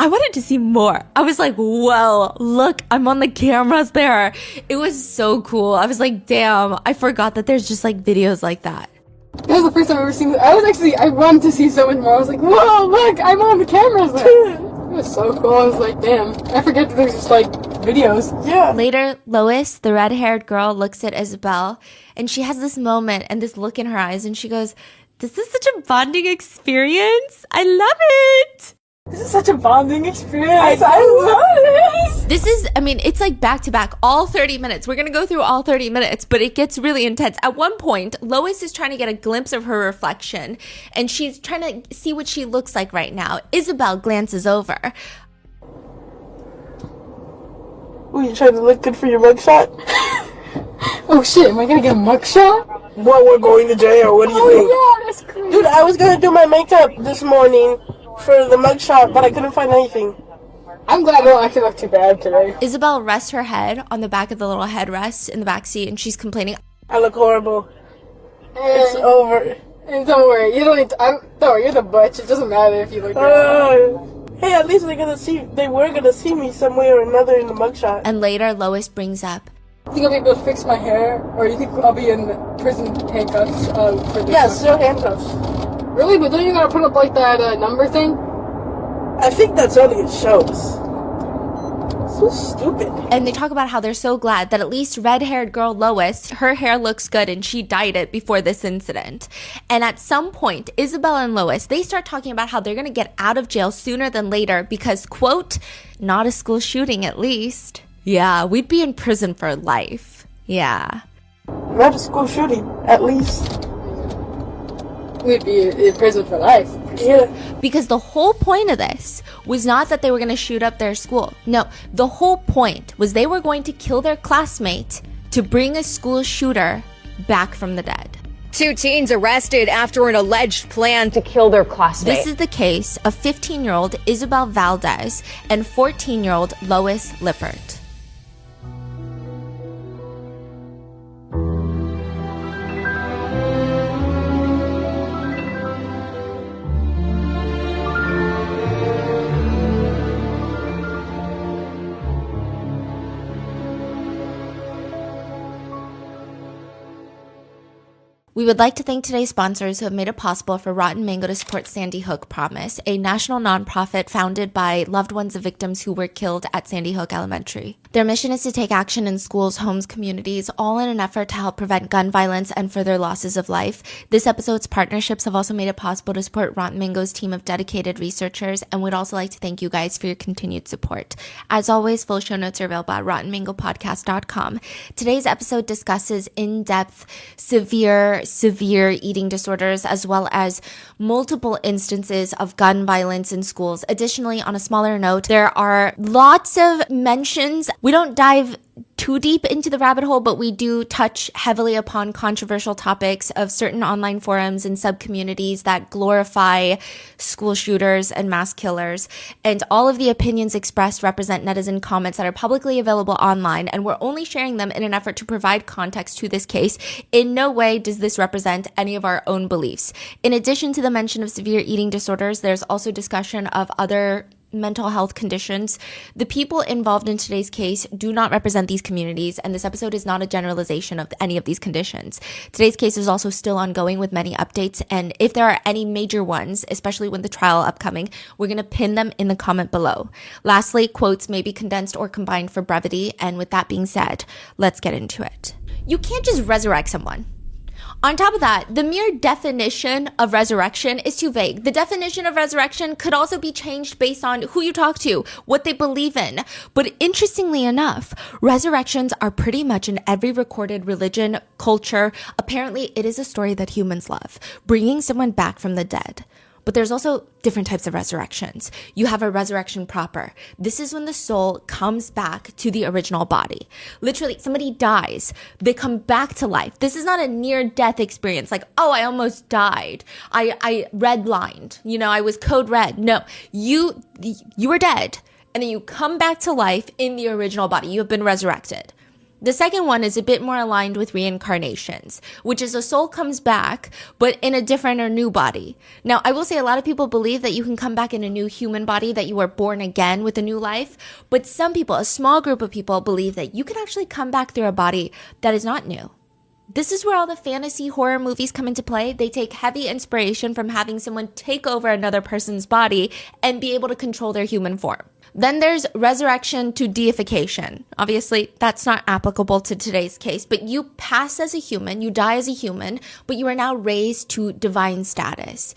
S2: wanted to see more. I was like, whoa, look, I'm on the cameras there. It was so cool. I was like, damn, I forgot that there's just videos like that.
S13: That was the first time I've ever seen this. I wanted to see so much more. I was like, whoa, look, I'm on the cameras there. It was so cool. I was like, damn, I forget that there's just videos. Yeah.
S2: Later, Lois, the red-haired girl, looks at Isabel, and she has this moment and this look in her eyes, and she goes, this is such a bonding experience. I love it.
S13: This is such a bonding experience. I love it.
S2: This is, it's back to back, all 30 minutes. We're going to go through all 30 minutes, but it gets really intense. At one point, Lois is trying to get a glimpse of her reflection, and she's trying to see what she looks like right now. Isabel glances over.
S5: Were you trying to look good for your mugshot?
S13: Oh shit, am I going to get a mugshot?
S5: What, we're going to jail? What do you think?
S13: Yeah, that's crazy.
S5: Dude, I was going to do my makeup this morning for the mugshot, but I couldn't find anything.
S13: I'm glad I don't actually look too bad today.
S2: Isabel rests her head on the back of the little headrest in the back seat, and she's complaining.
S5: I look horrible. It's over.
S13: And don't worry, you don't need to, don't worry, you're the butch. It doesn't matter if you look bad.
S5: Hey, at least they were gonna see me some way or another in the mugshot.
S2: And later, Lois brings up,
S13: you think I'll be able to fix my hair, or you think I'll be in prison handcuffs for this?
S5: Yeah, still handcuffs.
S13: Really? But don't you gotta put up that number thing?
S5: I think that's only it shows. So stupid.
S2: And they talk about how they're so glad that at least red-haired girl Lois, her hair looks good and she dyed it before this incident. And at some point, Isabel and Lois, they start talking about how they're going to get out of jail sooner than later because, quote, not a school shooting at least. Yeah, we'd be in prison for life. Yeah.
S5: Not a school shooting, at least.
S13: We'd be in prison for life.
S5: Yeah.
S2: Because the whole point of this was not that they were going to shoot up their school. No, the whole point was they were going to kill their classmate to bring a school shooter back from the dead.
S14: 2 teens arrested after an alleged plan to kill their classmate.
S2: This is the case of 15-year-old Isabel Valdez and 14-year-old Lois Lippert. We would like to thank today's sponsors who have made it possible for Rotten Mango to support Sandy Hook Promise, a national nonprofit founded by loved ones of victims who were killed at Sandy Hook Elementary. Their mission is to take action in schools, homes, communities, all in an effort to help prevent gun violence and further losses of life. This episode's partnerships have also made it possible to support Rotten Mango's team of dedicated researchers, and we'd also like to thank you guys for your continued support. As always, full show notes are available at rottenmangopodcast.com. Today's episode discusses in-depth, severe eating disorders, as well as multiple instances of gun violence in schools. Additionally, on a smaller note, there are lots of mentions. We don't dive too deep into the rabbit hole, but we do touch heavily upon controversial topics of certain online forums and sub-communities that glorify school shooters and mass killers. And all of the opinions expressed represent netizen comments that are publicly available online, and we're only sharing them in an effort to provide context to this case. In no way does this represent any of our own beliefs. In addition to the mention of severe eating disorders, there's also discussion of other mental health conditions. The people involved in today's case do not represent these communities, and this episode is not a generalization of any of these conditions. Today's case is also still ongoing with many updates, and if there are any major ones, especially with the trial upcoming, we're going to pin them in the comment below. Lastly, quotes may be condensed or combined for brevity, and with that being said, let's get into it. You can't just resurrect someone. On top of that, the mere definition of resurrection is too vague. The definition of resurrection could also be changed based on who you talk to, what they believe in. But interestingly enough, resurrections are pretty much in every recorded religion, culture. Apparently, it is a story that humans love, bringing someone back from the dead. But there's also different types of resurrections. You have a resurrection proper. This is when the soul comes back to the original body. Literally, somebody dies. They come back to life. This is not a near-death experience like, oh, I almost died. I redlined. I was code red. No, you were dead. And then you come back to life in the original body. You have been resurrected. The second one is a bit more aligned with reincarnations, which is a soul comes back, but in a different or new body. Now, I will say a lot of people believe that you can come back in a new human body, that you were born again with a new life. But some people, a small group of people, believe that you can actually come back through a body that is not new. This is where all the fantasy horror movies come into play. They take heavy inspiration from having someone take over another person's body and be able to control their human form. Then there's resurrection to deification. Obviously, that's not applicable to today's case, but you pass as a human, you die as a human, but you are now raised to divine status.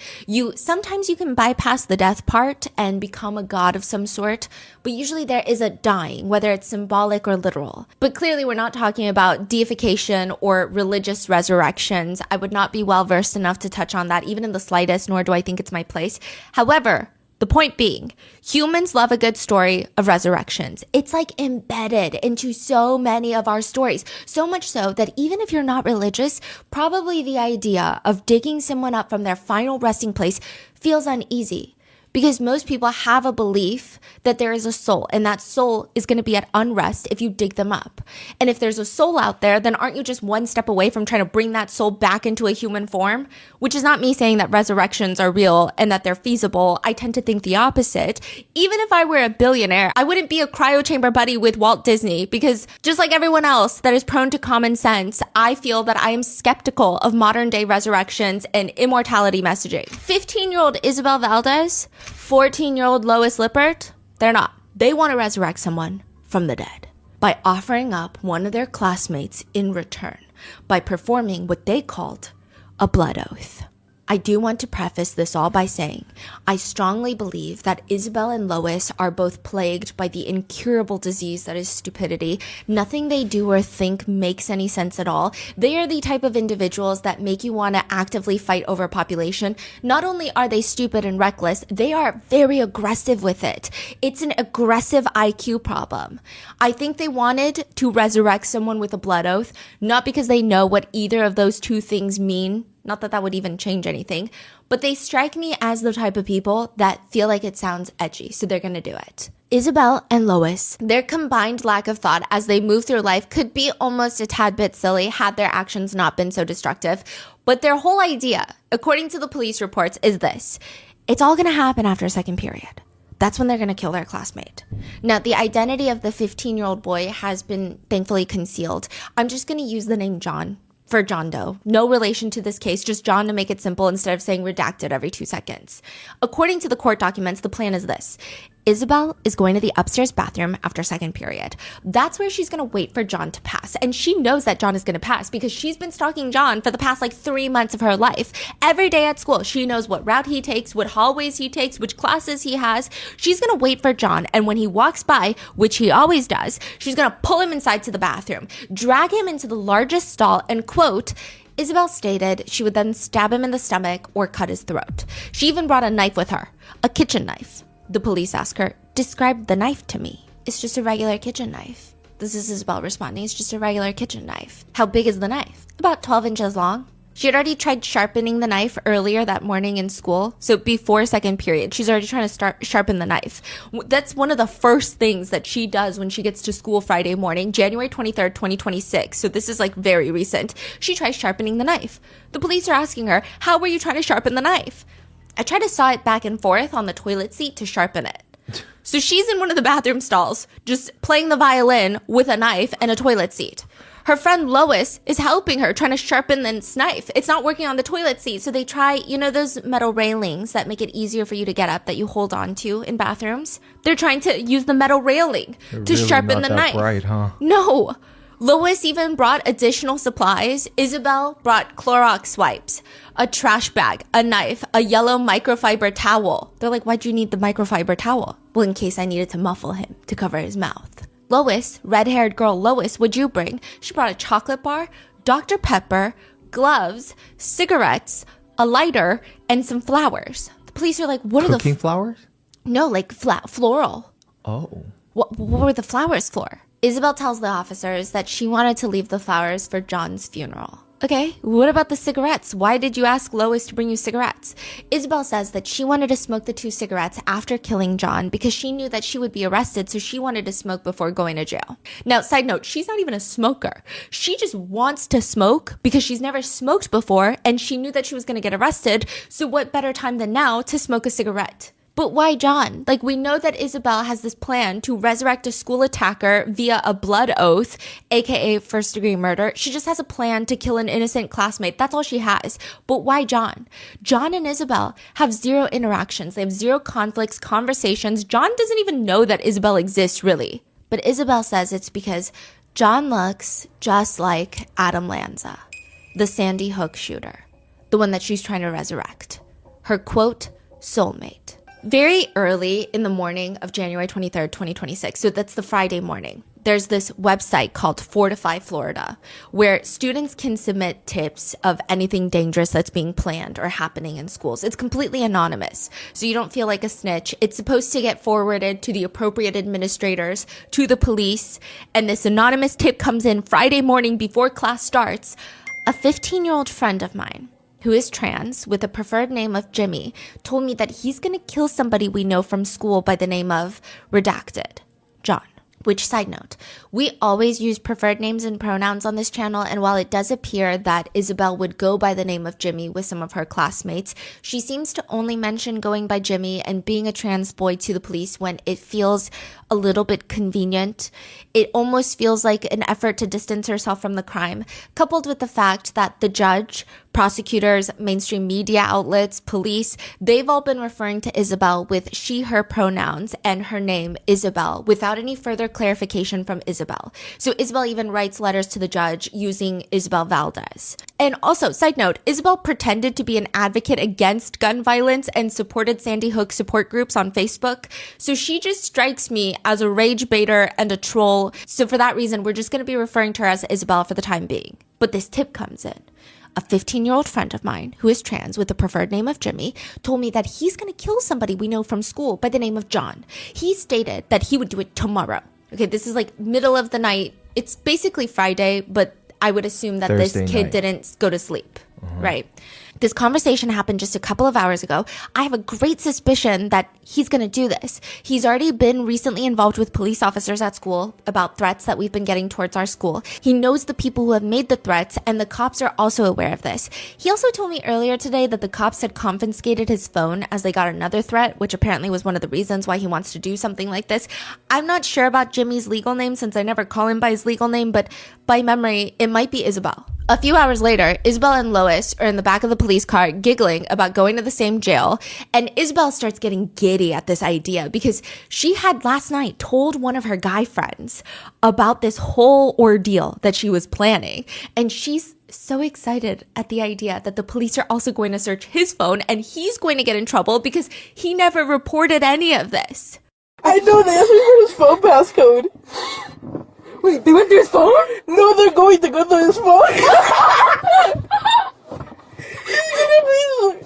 S2: Sometimes you can bypass the death part and become a god of some sort, but usually there is a dying, whether it's symbolic or literal. But clearly we're not talking about deification or religious resurrections. I would not be well versed enough to touch on that even in the slightest, nor do I think it's my place. However, the point being, humans love a good story of resurrections. It's like embedded into so many of our stories. So much so that even if you're not religious, probably the idea of digging someone up from their final resting place feels uneasy. Because most people have a belief that there is a soul, and that soul is going to be at unrest if you dig them up. And if there's a soul out there, then aren't you just one step away from trying to bring that soul back into a human form? Which is not me saying that resurrections are real and that they're feasible. I tend to think the opposite. Even if I were a billionaire, I wouldn't be a cryo chamber buddy with Walt Disney, because just like everyone else that is prone to common sense, I feel that I am skeptical of modern day resurrections and immortality messaging. 15-year-old Isabel Valdez, 14-year-old Lois Lippert, they're not. They want to resurrect someone from the dead by offering up one of their classmates in return by performing what they called a blood oath. I do want to preface this all by saying I strongly believe that Isabel and Lois are both plagued by the incurable disease that is stupidity. Nothing they do or think makes any sense at all. They are the type of individuals that make you want to actively fight overpopulation. Not only are they stupid and reckless, they are very aggressive with it. It's an aggressive IQ problem. I think they wanted to resurrect someone with a blood oath, not because they know what either of those two things mean. Not that that would even change anything, but they strike me as the type of people that feel like it sounds edgy, so they're going to do it. Isabel and Lois, their combined lack of thought as they move through life could be almost a tad bit silly had their actions not been so destructive. But their whole idea, according to the police reports, is this. It's all going to happen after a second period. That's when they're going to kill their classmate. Now, the identity of the 15-year-old boy has been thankfully concealed. I'm just going to use the name John for John Doe. No relation to this case, just John to make it simple instead of saying redacted every 2 seconds. According to the court documents, the plan is this. Isabel is going to the upstairs bathroom after second period. That's where she's going to wait for John to pass. And she knows that John is going to pass because she's been stalking John for the past 3 months of her life. Every day at school, she knows what route he takes, what hallways he takes, which classes he has. She's going to wait for John. And when he walks by, which he always does, she's going to pull him inside to the bathroom, drag him into the largest stall, and quote, Isabel stated she would then stab him in the stomach or cut his throat. She even brought a knife with her, a kitchen knife. The police ask her, describe the knife to me. It's just a regular kitchen knife. This is Isabel responding. It's just a regular kitchen knife. How big is the knife? About 12 inches long. She had already tried sharpening the knife earlier that morning in school. So before second period, she's already trying to start sharpen the knife. That's one of the first things that she does when she gets to school Friday morning, January 23rd, 2026. So this is like very recent. She tries sharpening the knife. The police are asking her, how were you trying to sharpen the knife? I tried to saw it back and forth on the toilet seat to sharpen it. So she's in one of the bathroom stalls, just playing the violin with a knife and a toilet seat. Her friend Lois is helping her, trying to sharpen this knife. It's not working on the toilet seat. So they try, you know, those metal railings that make it easier for you to get up that you hold on to in bathrooms? They're trying to use the metal railing to really sharpen the knife. Bright, huh? No. Lois even brought additional supplies. Isabel brought Clorox wipes, a trash bag, a knife, a yellow microfiber towel. They're like, why'd you need the microfiber towel? Well, in case I needed to muffle him to cover his mouth. Lois, red-haired girl Lois, what'd you bring? She brought a chocolate bar, Dr. Pepper, gloves, cigarettes, a lighter, and some flowers. The police are like, what are the...
S3: Cooking flowers?
S2: No, like floral.
S3: Oh.
S2: What were the flowers for? Isabel tells the officers that she wanted to leave the flowers for John's funeral. Okay, what about the cigarettes? Why did you ask Lois to bring you cigarettes? Isabel says that she wanted to smoke the 2 cigarettes after killing John because she knew that she would be arrested, so she wanted to smoke before going to jail. Now, side note, she's not even a smoker. She just wants to smoke because she's never smoked before and she knew that she was going to get arrested, so what better time than now to smoke a cigarette? But why John? Like, we know that Isabel has this plan to resurrect a school attacker via a blood oath, aka first-degree murder. She just has a plan to kill an innocent classmate. That's all she has. But why John? John and Isabel have 0 interactions. They have 0 conflicts, conversations. John doesn't even know that Isabel exists, really. But Isabel says it's because John looks just like Adam Lanza, the Sandy Hook shooter, the one that she's trying to resurrect. Her, quote, soulmate. Very early in the morning of January 23rd, 2026, so that's the Friday morning, there's this website called Fortify Florida, where students can submit tips of anything dangerous that's being planned or happening in schools. It's completely anonymous, so you don't feel like a snitch. It's supposed to get forwarded to the appropriate administrators, to the police, and this anonymous tip comes in Friday morning before class starts. A 15-year-old friend of mine, who is trans, with a preferred name of Jimmy, told me that he's going to kill somebody we know from school by the name of Redacted, John. Which, side note, we always use preferred names and pronouns on this channel, and while it does appear that Isabel would go by the name of Jimmy with some of her classmates, she seems to only mention going by Jimmy and being a trans boy to the police when it feels a little bit convenient. It almost feels like an effort to distance herself from the crime, coupled with the fact that the judge, prosecutors, mainstream media outlets, police, they've all been referring to Isabel with she, her pronouns and her name, Isabel, without any further clarification from Isabel. So Isabel even writes letters to the judge using Isabel Valdez. And also, side note, Isabel pretended to be an advocate against gun violence and supported Sandy Hook support groups on Facebook. So she just strikes me as a rage baiter and a troll. So for that reason, we're just going to be referring to her as Isabel for the time being. But this tip comes in. A 15-year-old friend of mine who is trans with the preferred name of Jimmy told me that he's going to kill somebody we know from school by the name of John. He stated that he would do it tomorrow. Okay, this is like middle of the night. It's basically Friday, but I would assume that Thursday this kid didn't go to sleep, right? This conversation happened just a couple of hours ago. I have a great suspicion that he's going to do this. He's already been recently involved with police officers at school about threats that we've been getting towards our school. He knows the people who have made the threats, and the cops are also aware of this. He also told me earlier today that the cops had confiscated his phone as they got another threat, which apparently was one of the reasons why he wants to do something like this. I'm not sure about Jimmy's legal name since I never call him by his legal name, but by memory, it might be Isabel. A few hours later, Isabel and Lois are in the back of the police car giggling about going to the same jail, and Isabel starts getting giddy at this idea because she had last night told one of her guy friends about this whole ordeal that she was planning, and she's so excited at the idea that the police are also going to search his phone and he's going to get in trouble because he never reported any of this.
S6: I know they asked me for his phone passcode. Wait, they went through his phone? No, they're going to go through his phone.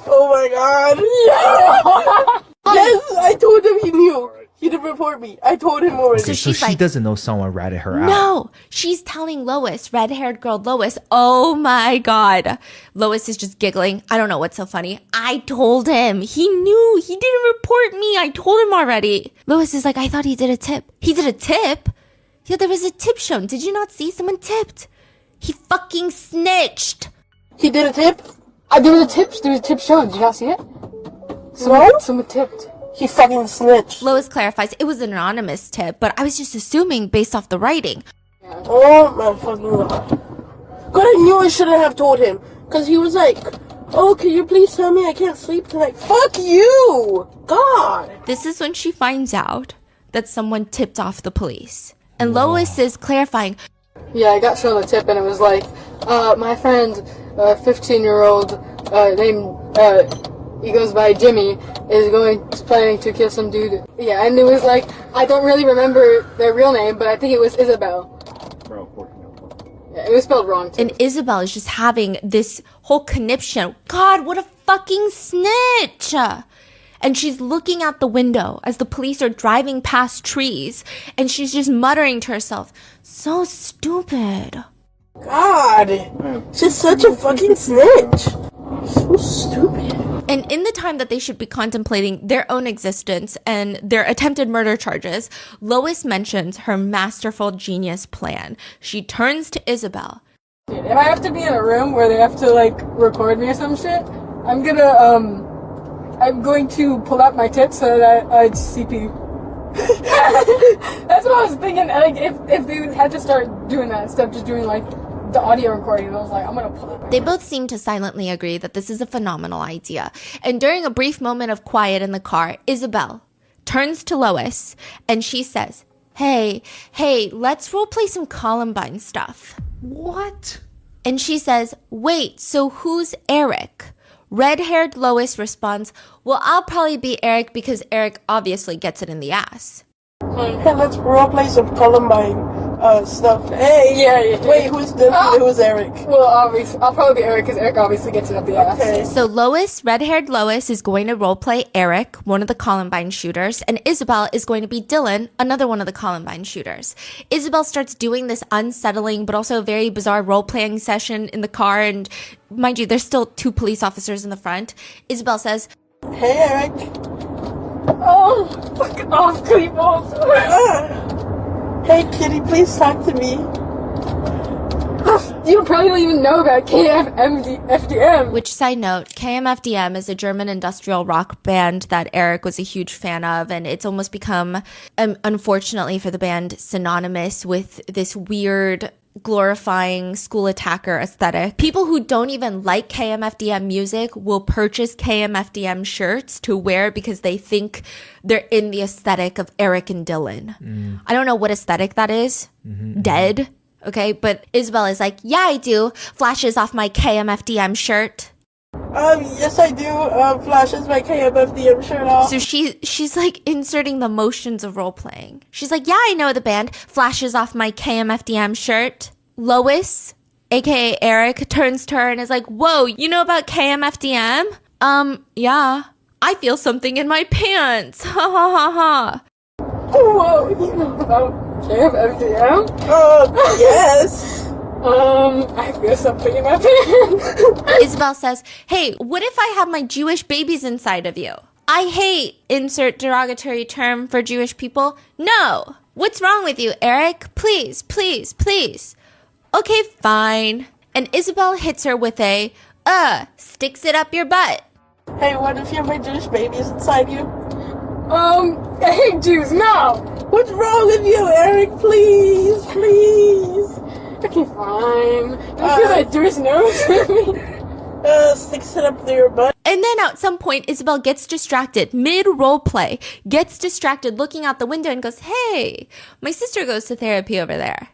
S6: Oh my god. Yeah. Yes, I told him he knew. He didn't report report me. I told him already.
S3: Okay, so she doesn't know someone ratted her out.
S2: No, she's telling Lois, red-haired girl Lois, oh my God. Lois is just giggling. I don't know what's so funny. I told him. He knew. He didn't report me. I told him already. Lois is like, I thought he did a tip. He did a tip? Yeah, there was a tip shown. Did you not see? Someone tipped. He fucking snitched.
S6: He did a tip?
S13: There was a tip shown. Did you not see it? Someone tipped.
S6: He fucking snitched.
S2: Lois clarifies it was an anonymous tip, but I was just assuming based off the writing.
S6: Oh my fucking God. God, I knew I shouldn't have told him. Because he was like, oh, can you please tell me I can't sleep tonight? Fuck you! God!
S2: This is when she finds out that someone tipped off the police. And Lois is clarifying.
S13: Yeah, I got shown a tip and it was like, my friend, 15-year-old, named, he goes by Jimmy, is planning to kill some dude. Yeah, and it was like, I don't really remember their real name, but I think it was Isabel. Yeah, it was spelled wrong too.
S2: And Isabel is just having this whole conniption. God, what a fucking snitch! And she's looking out the window as the police are driving past trees, and she's just muttering to herself, so stupid.
S6: God, she's such a fucking snitch. So stupid.
S2: And in the time that they should be contemplating their own existence and their attempted murder charges, Lois mentions her masterful genius plan. She turns to Isabel.
S13: Dude, if I have to be in a room where they have to, record me or some shit, I'm going to pull out my tits so that I'd CP. That's what I was thinking. If they had to start doing that instead of just doing, the audio recording, I was like, I'm gonna pull it.
S2: They both seem to silently agree that this is a phenomenal idea. And during a brief moment of quiet in the car, Isabel turns to Lois and she says, hey, let's roleplay some Columbine stuff.
S3: What?
S2: And she says, wait, so who's Eric? Red-haired Lois responds, well, I'll probably be Eric because Eric obviously gets it in the ass.
S6: Hey, let's roleplay some Columbine stuff. Hey,
S13: yeah.
S6: Wait, who's Eric?
S13: Well, obviously, I'll probably be Eric because Eric obviously gets it up the ass.
S6: Okay.
S2: So Lois, red-haired Lois, is going to roleplay Eric, one of the Columbine shooters, and Isabel is going to be Dylan, another one of the Columbine shooters. Isabel starts doing this unsettling but also very bizarre role-playing session in the car, and mind you, there's still 2 police officers in the front. Isabel says,
S6: hey, Eric.
S13: Oh, fuck off, Cleveland.
S6: Hey, kitty, please talk to me.
S13: You probably don't even know about KMFDM.
S2: Which, side note, KMFDM is a German industrial rock band that Eric was a huge fan of, and it's almost become, unfortunately for the band, synonymous with this weird, glorifying school attacker aesthetic. People who don't even like KMFDM music will purchase KMFDM shirts to wear because they think they're in the aesthetic of Eric and Dylan. I don't know what aesthetic that is. Dead. Okay, but Isabel is like, yeah, I do. Flashes off my KMFDM shirt.
S6: Yes, I do. Flashes my KMFDM shirt off.
S2: So she's inserting the motions of role playing. She's like, yeah, I know the band. Flashes off my KMFDM shirt. Lois, aka Eric, turns to her and is like, whoa, you know about KMFDM? Yeah. I feel something in my pants. Ha ha ha ha.
S13: Whoa, you know about KMFDM?
S6: Yes.
S13: I feel something in my pants.
S2: Isabel says, hey, what if I have my Jewish babies inside of you? I hate insert derogatory term for Jewish people. No. What's wrong with you, Eric? Please, please, please. Okay, fine. And Isabel hits her with a, sticks it up your butt.
S6: Hey, what if you have my Jewish babies inside you?
S13: I hate Jews, no!
S6: What's wrong with you, Eric? Please, please.
S13: Okay, fine. I feel that Jewish nose with me.
S6: Sticks it up their butt.
S2: And then at some point, Isabel gets distracted, mid-role play, gets distracted looking out the window and goes, hey, my sister goes to therapy over there.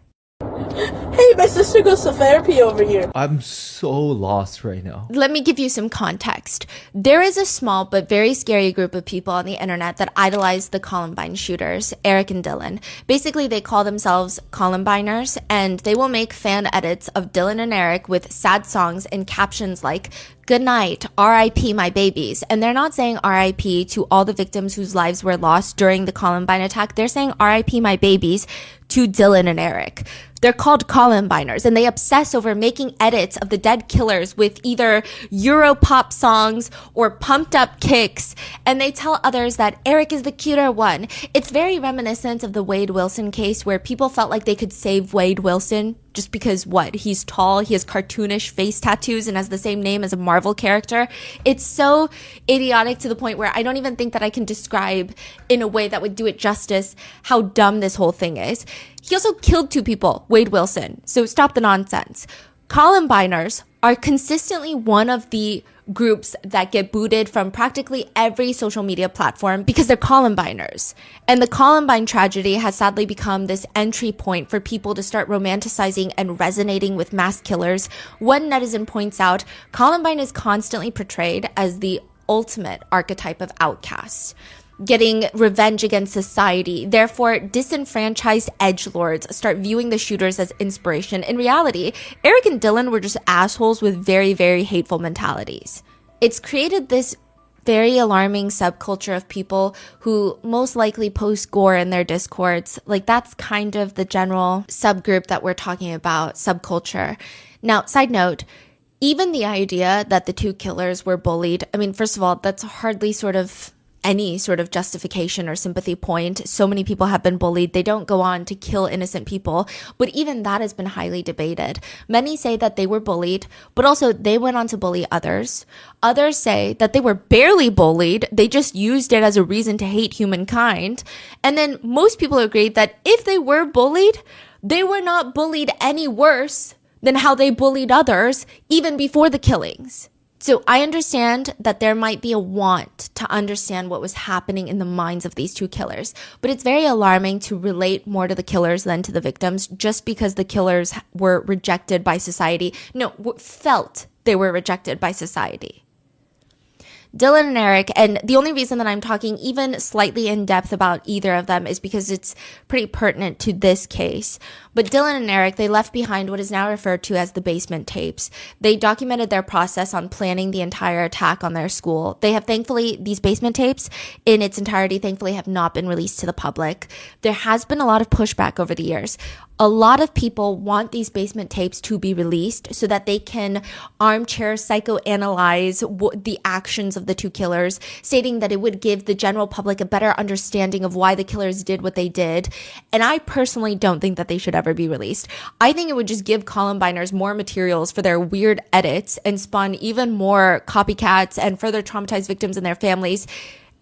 S6: Hey, my sister goes to therapy over here.
S3: I'm so lost right now.
S2: Let me give you some context. There is a small but very scary group of people on the internet that idolize the Columbine shooters, Eric and Dylan. Basically, they call themselves Columbiners, and they will make fan edits of Dylan and Eric with sad songs and captions like, "Good night, R.I.P. my babies." And they're not saying R.I.P. to all the victims whose lives were lost during the Columbine attack. They're saying R.I.P. my babies to Dylan and Eric. They're called Columbiners, and they obsess over making edits of the dead killers with either Europop songs or pumped up kicks, and they tell others that Eric is the cuter one. It's very reminiscent of the Wade Wilson case, where people felt like they could save Wade Wilson just because, what, he's tall, he has cartoonish face tattoos, and has the same name as a Marvel character. It's so idiotic to the point where I don't even think that I can describe in a way that would do it justice how dumb this whole thing is. He also killed 2 people, Wade Wilson, so stop the nonsense. Columbiners are consistently one of the groups that get booted from practically every social media platform because they're Columbiners. And the Columbine tragedy has sadly become this entry point for people to start romanticizing and resonating with mass killers. One netizen points out, Columbine is constantly portrayed as the ultimate archetype of outcast, getting revenge against society. Therefore, disenfranchised edgelords start viewing the shooters as inspiration. In reality, Eric and Dylan were just assholes with very, very hateful mentalities. It's created this very alarming subculture of people who most likely post gore in their discords. Like, that's kind of the general subgroup that we're talking about, subculture. Now, side note, even the idea that the 2 killers were bullied, I mean, first of all, that's hardly any sort of justification or sympathy point. So many people have been bullied. They don't go on to kill innocent people, but even that has been highly debated. Many say that they were bullied, but also they went on to bully others. Others say that they were barely bullied. They just used it as a reason to hate humankind. And then most people agree that if they were bullied, they were not bullied any worse than how they bullied others even before the killings. So I understand that there might be a want to understand what was happening in the minds of these 2 killers, but it's very alarming to relate more to the killers than to the victims just because the killers were rejected by society. No, felt they were rejected by society. Dylan and Eric, and the only reason that I'm talking even slightly in depth about either of them is because it's pretty pertinent to this case. But Dylan and Eric, they left behind what is now referred to as the basement tapes. They documented their process on planning the entire attack on their school. They have thankfully, these basement tapes in its entirety, thankfully have not been released to the public. There has been a lot of pushback over the years. A lot of people want these basement tapes to be released so that they can armchair psychoanalyze the actions of the 2 killers, stating that it would give the general public a better understanding of why the killers did what they did. And I personally don't think that they should ever be released. I think it would just give Columbiners more materials for their weird edits and spawn even more copycats and further traumatized victims and their families.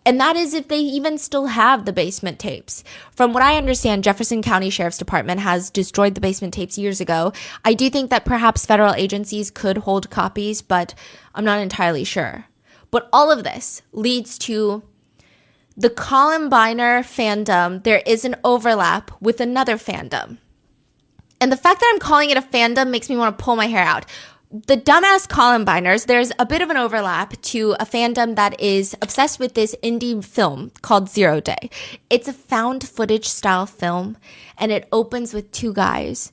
S2: And that is if they even still have the basement tapes. From what I understand, Jefferson County Sheriff's Department has destroyed the basement tapes years ago. I do think that perhaps federal agencies could hold copies, but I'm not entirely sure. But all of this leads to the Columbiner fandom. There is an overlap with another fandom. And the fact that I'm calling it a fandom makes me want to pull my hair out. The dumbass Columbiners, there's a bit of an overlap to a fandom that is obsessed with this indie film called 0 Day. It's a found footage style film, and it opens with 2 guys.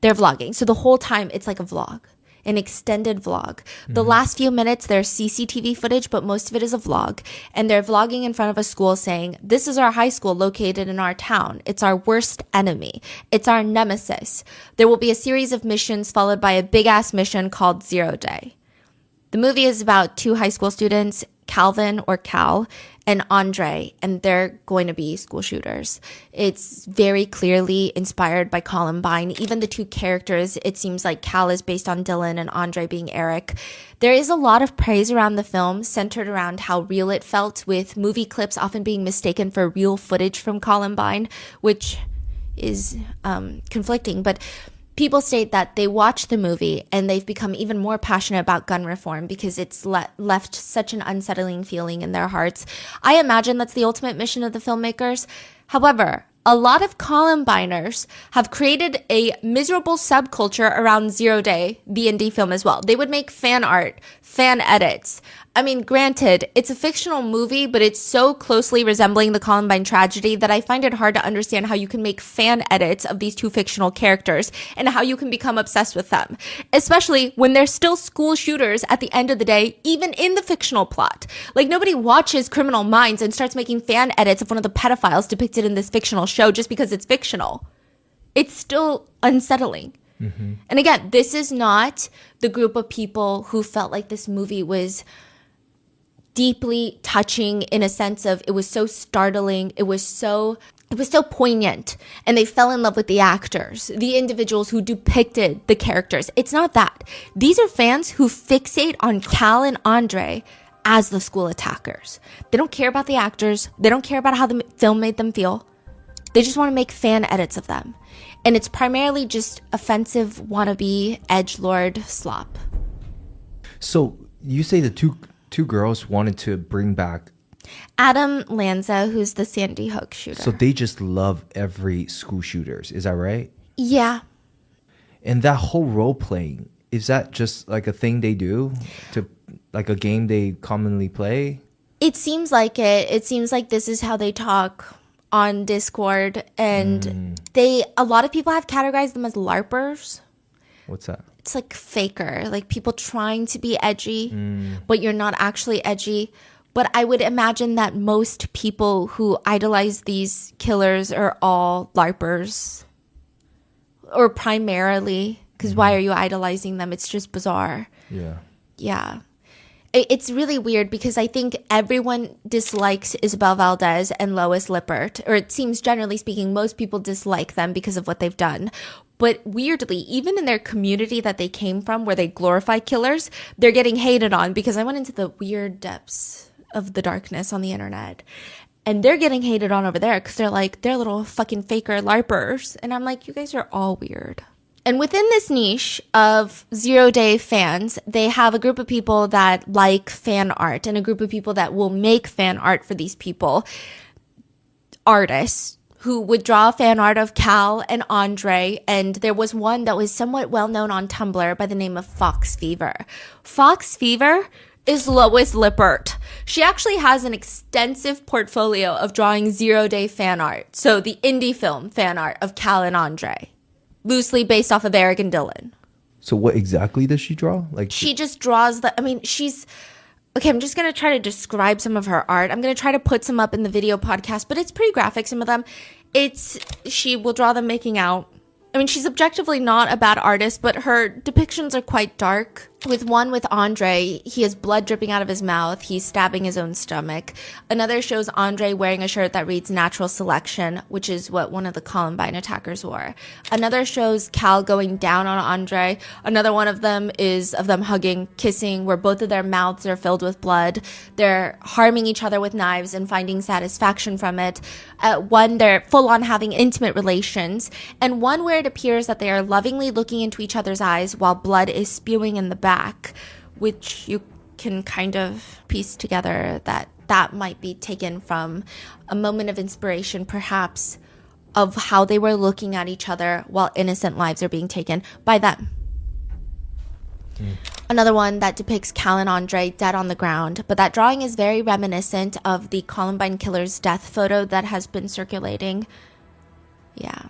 S2: They're vlogging. So the whole time it's like a vlog, an extended vlog. The last few minutes, there's CCTV footage, but most of it is a vlog. And they're vlogging in front of a school saying, "This is our high school located in our town. It's our worst enemy. It's our nemesis. There will be a series of missions followed by a big ass mission called 0 Day." The movie is about 2 high school students, Calvin or Cal and Andre, and they're going to be school shooters. It's very clearly inspired by Columbine. Even the 2 characters, it seems like Cal is based on Dylan and Andre being Eric. There is a lot of praise around the film centered around how real it felt, with movie clips often being mistaken for real footage from Columbine, which is conflicting. But people state that they watched the movie and they've become even more passionate about gun reform because it's left such an unsettling feeling in their hearts. I imagine that's the ultimate mission of the filmmakers. However, A lot of Columbiners have created a miserable subculture around Zero Day, the indie film as well. They would make fan art, fan edits. I mean, granted, it's a fictional movie, but it's so closely resembling the Columbine tragedy that I find it hard to understand how you can make fan edits of these two fictional characters and how you can become obsessed with them, especially when they're still school shooters at the end of the day, even in the fictional plot. Like, nobody watches Criminal Minds and starts making fan edits of one of the pedophiles depicted in this fictional show just because it's fictional. It's still unsettling. Mm-hmm. And again, this is not the group of people who felt like this movie was deeply touching in a sense of it was so startling, it was so poignant, and they fell in love with the actors, the individuals who depicted the characters. It's not that. These are fans who fixate on Cal and Andre as the school attackers. They don't care about the actors. They don't care about how the film made them feel. They just want to make fan edits of them. And it's primarily just offensive wannabe edgelord slop.
S3: So you say the two girls wanted to bring back
S2: Adam Lanza, who's the Sandy Hook shooter.
S3: So they just love every school shooters. Is that right?
S2: Yeah.
S3: And that whole role playing, is that just like a thing they do, to like a game they commonly play?
S2: It seems like it. It seems like this is how they talk on Discord, and a lot of people have categorized them as LARPers.
S3: What's that?
S2: It's like faker, like people trying to be edgy, but you're not actually edgy. But I would imagine that most people who idolize these killers are all LARPers, or primarily, because why are you idolizing them? It's just bizarre. Yeah. It's really weird because I think everyone dislikes Isabel Valdez and Lois Lippert, or it seems generally speaking, most people dislike them because of what they've done. But weirdly, even in their community that they came from, where they glorify killers, they're getting hated on, because I went into the weird depths of the darkness on the internet. And they're getting hated on over there because they're like, they're little fucking faker LARPers. And I'm like, you guys are all weird. And within this niche of Zero Day fans, they have a group of people that like fan art and a group of people that will make fan art for these people. Artists who would draw fan art of Cal and Andre. And there was one that was somewhat well known on Tumblr by the name of Fox Fever. Fox Fever is Lois Lippert. She actually has an extensive portfolio of drawing Zero Day fan art. So the indie film fan art of Cal and Andre, loosely based off of Eric and Dylan.
S3: So what exactly does she draw? Like
S2: she just draws she's okay. I'm just going to try to describe some of her art. I'm going to try to put some up in the video podcast, but it's pretty graphic. Some of them, she will draw them making out. I mean, she's objectively not a bad artist, but her depictions are quite dark. With one with Andre, he has blood dripping out of his mouth. He's stabbing his own stomach. Another shows Andre wearing a shirt that reads Natural Selection, which is what one of the Columbine attackers wore. Another shows Cal going down on Andre. Another one of them is of them hugging, kissing, where both of their mouths are filled with blood. They're harming each other with knives and finding satisfaction from it. One, they're full on having intimate relations. And one where it appears that they are lovingly looking into each other's eyes while blood is spewing in the back, which you can kind of piece together that might be taken from a moment of inspiration, perhaps, of how they were looking at each other while innocent lives are being taken by them. Another one that depicts Cal and Andre dead on the ground, but that drawing is very reminiscent of the Columbine killer's death photo that has been circulating. Yeah.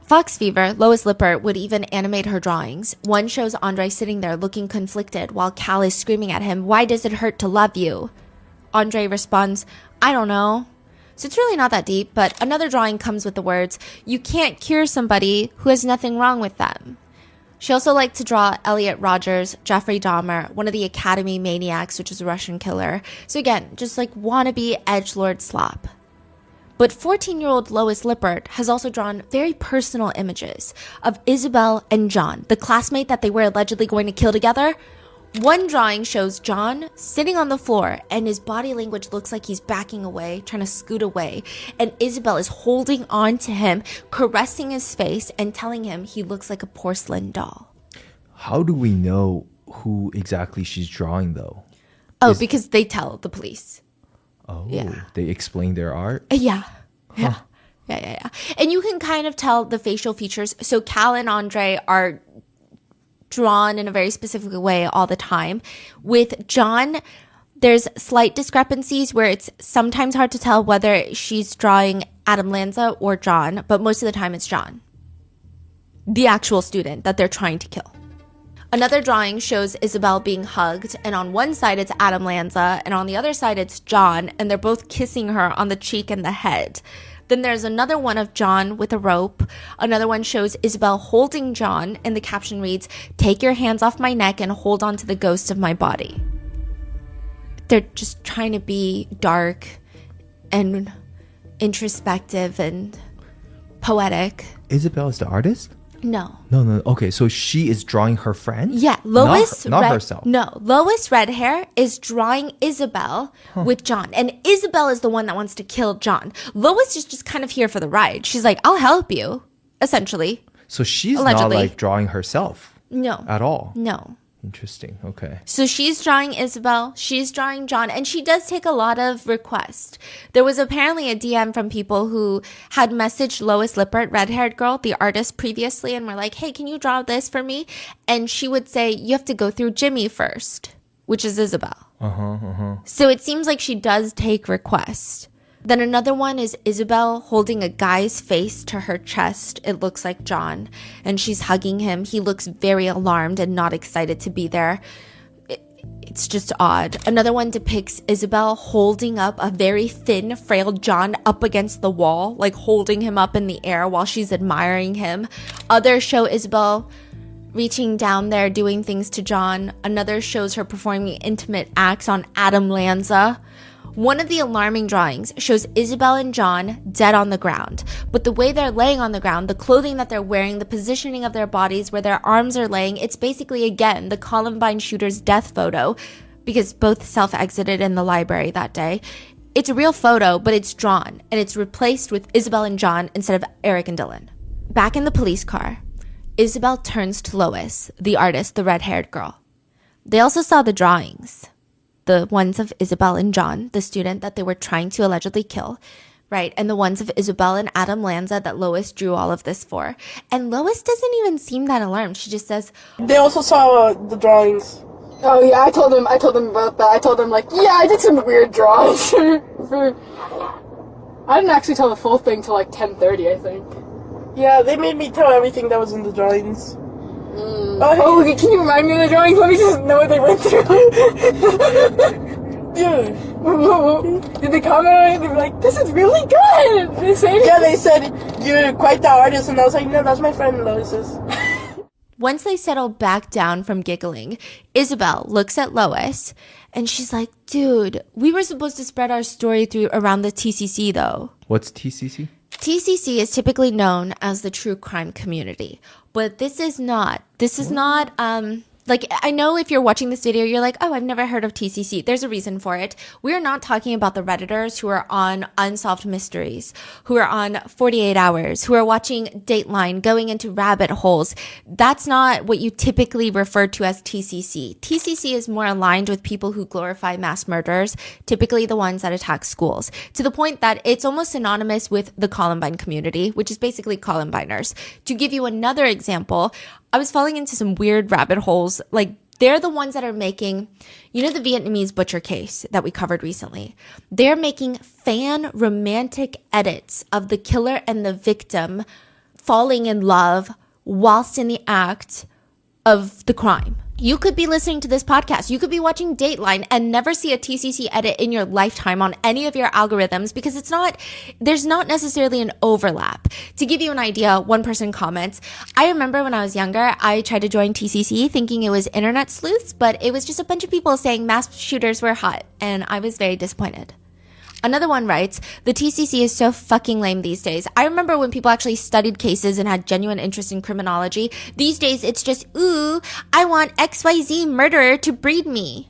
S2: Fox Fever, Lois Lippert, would even animate her drawings. One shows Andre sitting there looking conflicted while Cal is screaming at him, "Why does it hurt to love you?" Andre responds, "I don't know." So it's really not that deep, but another drawing comes with the words, "You can't cure somebody who has nothing wrong with them." She also liked to draw Elliot Rogers, Jeffrey Dahmer, one of the Academy Maniacs, which is a Russian killer. So again, just like wannabe edgelord slop. But 14-year-old Lois Lippert has also drawn very personal images of Isabel and John, the classmate that they were allegedly going to kill together. One drawing shows John sitting on the floor and his body language looks like he's backing away, trying to scoot away. And Isabel is holding on to him, caressing his face and telling him he looks like a porcelain doll.
S3: How do we know who exactly she's drawing though?
S2: Oh, because they tell the police.
S3: Oh,
S2: yeah.
S3: They explain their art?
S2: Yeah.
S3: Huh.
S2: Yeah. And you can kind of tell the facial features. So Cal and Andre are drawn in a very specific way all the time. With John, there's slight discrepancies where it's sometimes hard to tell whether she's drawing Adam Lanza or John, but most of the time it's John, the actual student that they're trying to kill. Another drawing shows Isabel being hugged, and on one side it's Adam Lanza, and on the other side it's John, and they're both kissing her on the cheek and the head. Then there's another one of John with a rope. Another one shows Isabel holding John, and the caption reads, "Take your hands off my neck and hold on to the ghost of my body." They're just trying to be dark and introspective and poetic.
S3: Isabel is the artist?
S2: No.
S3: No. Okay, so she is drawing her friend?
S2: Yeah, Lois.
S3: Not herself.
S2: No, Lois Redhair is drawing Isabel with John, and Isabel is the one that wants to kill John. Lois is just kind of here for the ride. She's like, "I'll help you," essentially.
S3: So she's
S2: Allegedly.
S3: not like drawing herself.
S2: No.
S3: At all.
S2: No.
S3: Interesting. Okay.
S2: So she's drawing Isabel, she's drawing John, and she does take a lot of requests. There was apparently a DM from people who had messaged Lois Lippert, red-haired girl, the artist previously, and were like, "Hey, can you draw this for me?" And she would say, "You have to go through Jimmy first," which is Isabel. So it seems like she does take requests. Then another one is Isabel holding a guy's face to her chest. It looks like John, and she's hugging him. He looks very alarmed and not excited to be there. It's just odd. Another one depicts Isabel holding up a very thin, frail John up against the wall, like holding him up in the air while she's admiring him. Others show Isabel reaching down there, doing things to John. Another shows her performing intimate acts on Adam Lanza. One of the alarming drawings shows Isabel and John dead on the ground, but the way they're laying on the ground, the clothing that they're wearing, the positioning of their bodies, where their arms are laying, it's basically, again, the Columbine shooter's death photo, because both self-exited in the library that day. It's a real photo, but it's drawn, and it's replaced with Isabel and John instead of Eric and Dylan. Back in the police car, Isabel turns to Lois, the artist, the red-haired girl. They also saw the drawings. The ones of Isabel and John, the student that they were trying to allegedly kill, right? And the ones of Isabel and Adam Lanza that Lois drew all of this for. And Lois doesn't even seem that alarmed. She just says,
S6: "They also saw the drawings."
S13: Oh yeah, I told them about that. I told them like, yeah, I did some weird drawings. I didn't actually tell the full thing till like 10:30, I think.
S6: Yeah, they made me tell everything that was in the drawings.
S13: Oh, okay, can you remind me of the drawings? Let me just know what they went through.
S6: Dude.
S13: Did they comment on it? They were like, "This is really good." Did they say anything?
S6: Yeah, they said, "You're quite the artist," and I was like, "No, that's my friend Lois's."
S2: Once they settle back down from giggling, Isabel looks at Lois and she's like, "Dude, we were supposed to spread our story through around the TCC though."
S3: What's TCC?
S2: TCC is typically known as the true crime community, but this is not, like, I know if you're watching this video, you're like, "Oh, I've never heard of TCC." There's a reason for it. We're not talking about the Redditors who are on Unsolved Mysteries, who are on 48 Hours, who are watching Dateline, going into rabbit holes. That's not what you typically refer to as TCC. TCC is more aligned with people who glorify mass murders, typically the ones that attack schools, to the point that it's almost synonymous with the Columbine community, which is basically Columbiners. To give you another example, I was falling into some weird rabbit holes. Like, they're the ones that are making, you know, the Vietnamese butcher case that we covered recently. They're making fan romantic edits of the killer and the victim falling in love whilst in the act of the crime. You could be listening to this podcast. You could be watching Dateline and never see a TCC edit in your lifetime on any of your algorithms because there's not necessarily an overlap. To give you an idea, one person comments, "I remember when I was younger, I tried to join TCC thinking it was internet sleuths, but it was just a bunch of people saying mass shooters were hot, and I was very disappointed." Another one writes, "The TCC is so fucking lame these days. I remember when people actually studied cases and had genuine interest in criminology. These days, it's just, ooh, I want XYZ murderer to breed me."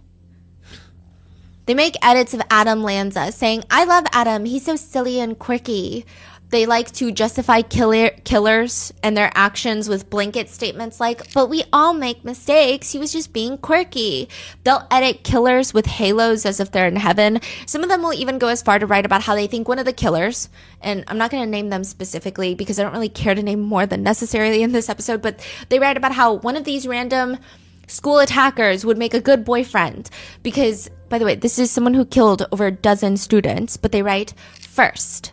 S2: They make edits of Adam Lanza saying, "I love Adam. He's so silly and quirky." They like to justify killers and their actions with blanket statements like, but we all make mistakes. He was just being quirky. They'll edit killers with halos as if they're in heaven. Some of them will even go as far to write about how they think one of the killers, and I'm not going to name them specifically because I don't really care to name more than necessarily in this episode, but they write about how one of these random school attackers would make a good boyfriend because, by the way, this is someone who killed over a dozen students, but they write, first,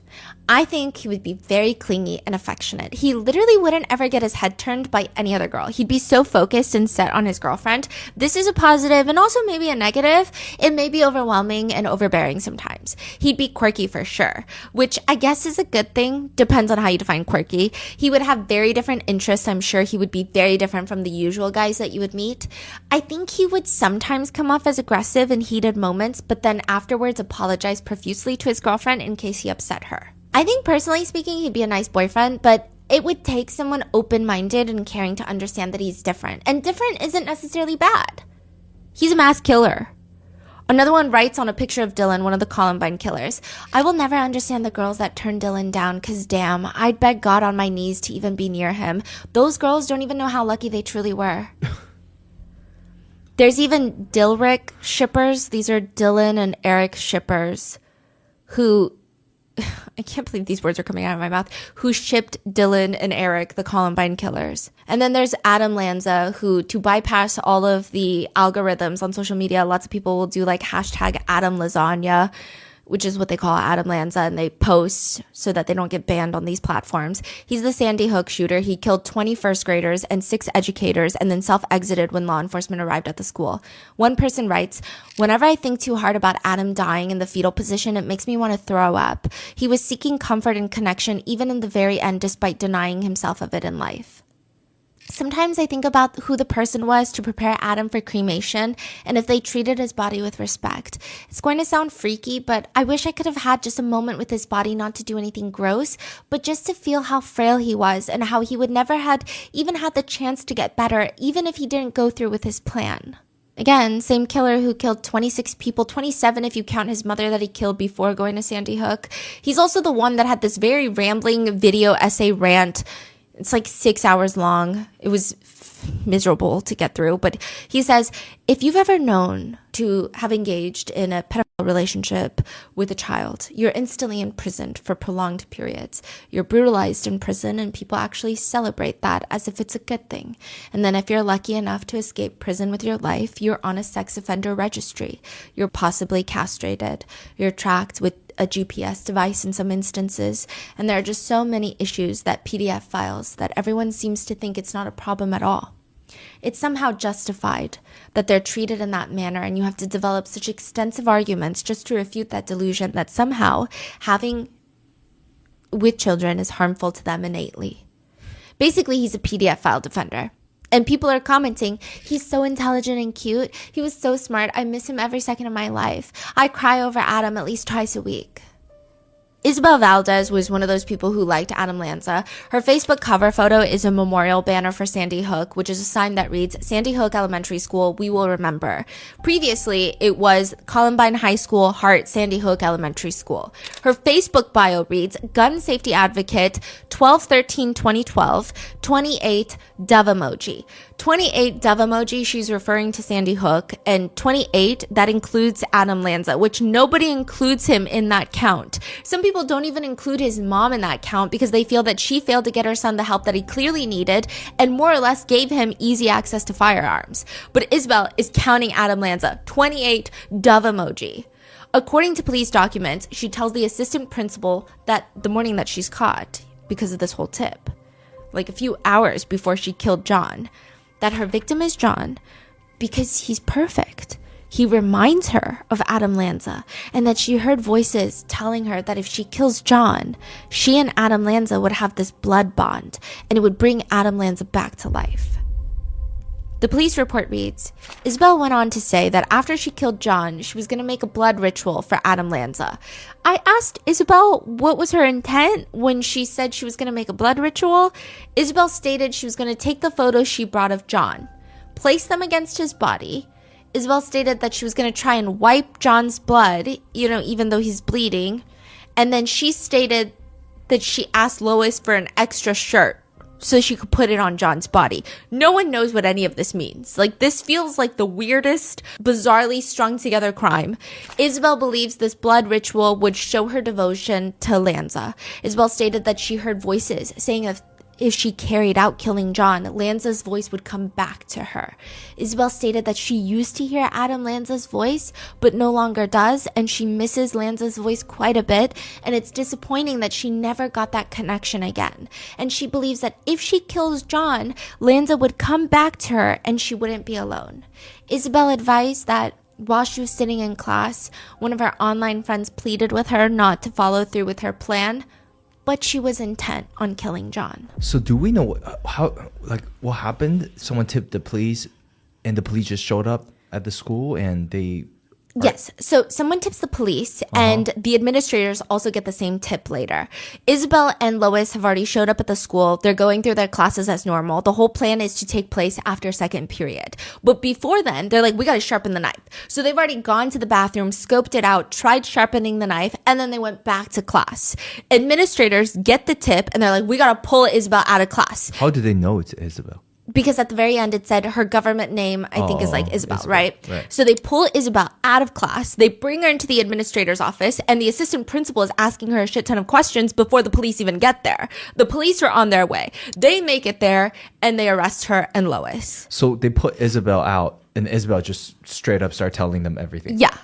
S2: I think he would be very clingy and affectionate. He literally wouldn't ever get his head turned by any other girl. He'd be so focused and set on his girlfriend. This is a positive and also maybe a negative. It may be overwhelming and overbearing sometimes. He'd be quirky for sure, which I guess is a good thing. Depends on how you define quirky. He would have very different interests. I'm sure he would be very different from the usual guys that you would meet. I think he would sometimes come off as aggressive in heated moments, but then afterwards apologize profusely to his girlfriend in case he upset her. I think personally speaking, he'd be a nice boyfriend, but it would take someone open-minded and caring to understand that he's different. And different isn't necessarily bad. He's a mass killer. Another one writes on a picture of Dylan, one of the Columbine killers, I will never understand the girls that turn Dylan down because damn, I'd beg God on my knees to even be near him. Those girls don't even know how lucky they truly were. There's even Dilrick shippers. These are Dylan and Eric shippers who... I can't believe these words are coming out of my mouth, who shipped Dylan and Eric, the Columbine killers. And then there's Adam Lanza, who, to bypass all of the algorithms on social media, lots of people will do like hashtag Adam Lasagna, which is what they call Adam Lanza, and they post so that they don't get banned on these platforms. He's the Sandy Hook shooter. He killed 20 first graders and 6 educators and then self-exited when law enforcement arrived at the school. One person writes, whenever I think too hard about Adam dying in the fetal position, it makes me want to throw up. He was seeking comfort and connection even in the very end despite denying himself of it in life. Sometimes I think about who the person was to prepare Adam for cremation and if they treated his body with respect. It's going to sound freaky, but I wish I could have had just a moment with his body, not to do anything gross, but just to feel how frail he was and how he would never had even had the chance to get better, even if he didn't go through with his plan. Again, same killer who killed 26 people, 27 if you count his mother that he killed before going to Sandy Hook. He's also the one that had this very rambling video essay rant. It's like 6 hours long. It was miserable to get through. But he says, if you've ever known to have engaged in a pedophile relationship with a child, you're instantly imprisoned for prolonged periods. You're brutalized in prison, and people actually celebrate that as if it's a good thing. And then if you're lucky enough to escape prison with your life, you're on a sex offender registry. You're possibly castrated. You're tracked with a GPS device in some instances, and there are just so many issues that PDF files that everyone seems to think it's not a problem at all. It's somehow justified that they're treated in that manner, and you have to develop such extensive arguments just to refute that delusion that somehow having with children is harmful to them innately. Basically, he's a PDF file defender. And people are commenting, he's so intelligent and cute. He was so smart. I miss him every second of my life. I cry over Adam at least twice a week. Isabel Valdez was one of those people who liked Adam Lanza. Her Facebook cover photo is a memorial banner for Sandy Hook, which is a sign that reads, Sandy Hook Elementary School, we will remember. Previously, it was Columbine High School, Hart, Sandy Hook Elementary School. Her Facebook bio reads, gun safety advocate, 12/13/2012, 28 dove emoji. 28 dove emoji, she's referring to Sandy Hook, and 28, that includes Adam Lanza, which nobody includes him in that count. Some people don't even include his mom in that count because they feel that she failed to get her son the help that he clearly needed and more or less gave him easy access to firearms. But Isabel is counting Adam Lanza, 28 dove emoji. According to police documents, she tells the assistant principal that the morning that she's caught, because of this whole tip, like a few hours before she killed John, that her victim is John because he's perfect. He reminds her of Adam Lanza, and that she heard voices telling her that if she kills John, she and Adam Lanza would have this blood bond, and it would bring Adam Lanza back to life. The police report reads, Isabel went on to say that after she killed John, she was going to make a blood ritual for Adam Lanza. I asked Isabel what was her intent when she said she was going to make a blood ritual. Isabel stated she was going to take the photos she brought of John, place them against his body. Isabel stated that she was going to try and wipe John's blood, even though he's bleeding. And then she stated that she asked Lois for an extra shirt so she could put it on John's body. No one knows what any of this means. Like, this feels like the weirdest, bizarrely strung together crime. Isabel believes this blood ritual would show her devotion to Lanza. Isabel stated that she heard voices saying if she carried out killing John, Lanza's voice would come back to her. Isabel stated that she used to hear Adam Lanza's voice, but no longer does, and she misses Lanza's voice quite a bit, and it's disappointing that she never got that connection again. And she believes that if she kills John, Lanza would come back to her and she wouldn't be alone. Isabel advised that while she was sitting in class, one of her online friends pleaded with her not to follow through with her plan, but she was intent on killing John.
S3: So do we know what happened? Someone tipped the police and the police just showed up at the school and they...
S2: Yes. So someone tips the police and the administrators also get the same tip later. Isabel and Lois have already showed up at the school. They're going through their classes as normal. The whole plan is to take place after second period. But before then, they're like, we got to sharpen the knife. So they've already gone to the bathroom, scoped it out, tried sharpening the knife, and then they went back to class. Administrators get the tip and they're like, we got to pull Isabel out of class.
S3: How do they know it's Isabel?
S2: Because at the very end, it said her government name, I think, is like Isabel, right? So they pull Isabel out of class. They bring her into the administrator's office, and the assistant principal is asking her a shit ton of questions before the police even get there. The police are on their way. They make it there, and they arrest her and Lois.
S3: So they put Isabel out, and Isabel just straight up start telling them everything.
S2: Yeah.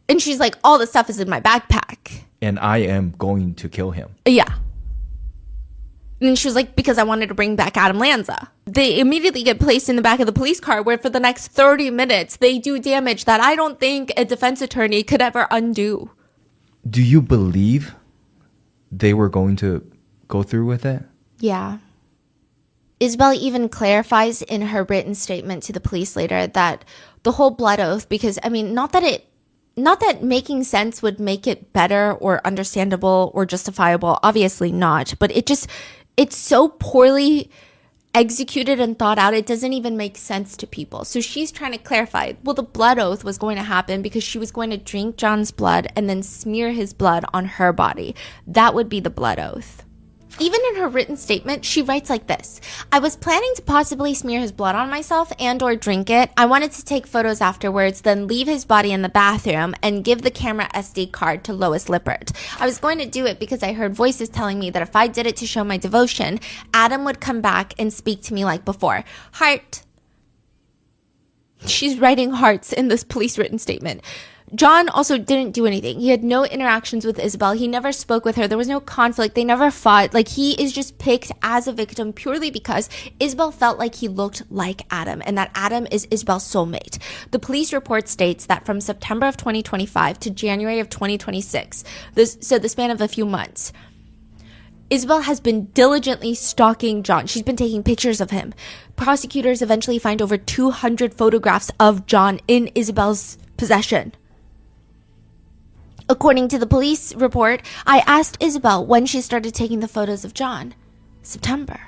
S2: And she's like, all the stuff is in my backpack.
S3: And I am going to kill him.
S2: Yeah. And she was like, because I wanted to bring back Adam Lanza. They immediately get placed in the back of the police car where for the next 30 minutes, they do damage that I don't think a defense attorney could ever undo.
S3: Do you believe they were going to go through with it?
S2: Yeah. Isabel even clarifies in her written statement to the police later that the whole blood oath, because, I mean, not that making sense would make it better or understandable or justifiable, obviously not, but it's so poorly executed and thought out, it doesn't even make sense to people. So she's trying to clarify, well, the blood oath was going to happen because she was going to drink John's blood and then smear his blood on her body. That would be the blood oath. Even in her written statement, she writes like this: I was planning to possibly smear his blood on myself and or drink it. I wanted to take photos afterwards, then leave his body in the bathroom and give the camera SD card to Lois Lippert. I was going to do it because I heard voices telling me that if I did it to show my devotion, Adam would come back and speak to me like before. Heart. She's writing hearts in this police written statement. John also didn't do anything. He had no interactions with Isabel. He never spoke with her. There was no conflict. They never fought. Like, he is just picked as a victim purely because Isabel felt like he looked like Adam and that Adam is Isabel's soulmate. The police report states that from September of 2025 to January of 2026, so the span of a few months, Isabel has been diligently stalking John. She's been taking pictures of him. Prosecutors eventually find over 200 photographs of John in Isabel's possession. According to the police report, I asked Isabel when she started taking the photos of John. September.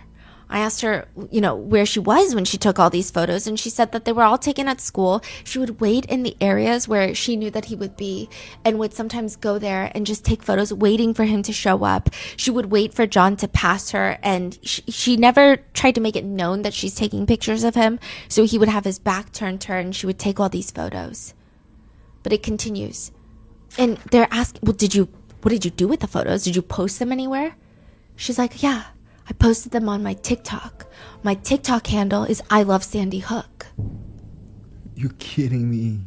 S2: I asked her, where she was when she took all these photos, and she said that they were all taken at school. She would wait in the areas where she knew that he would be and would sometimes go there and just take photos waiting for him to show up. She would wait for John to pass her, and she never tried to make it known that she's taking pictures of him, so he would have his back turned to her and she would take all these photos. But it continues. And they're asking, what did you do with the photos? Did you post them anywhere? She's like, yeah, I posted them on my TikTok. My TikTok handle is I Love Sandy Hook.
S3: You're kidding me.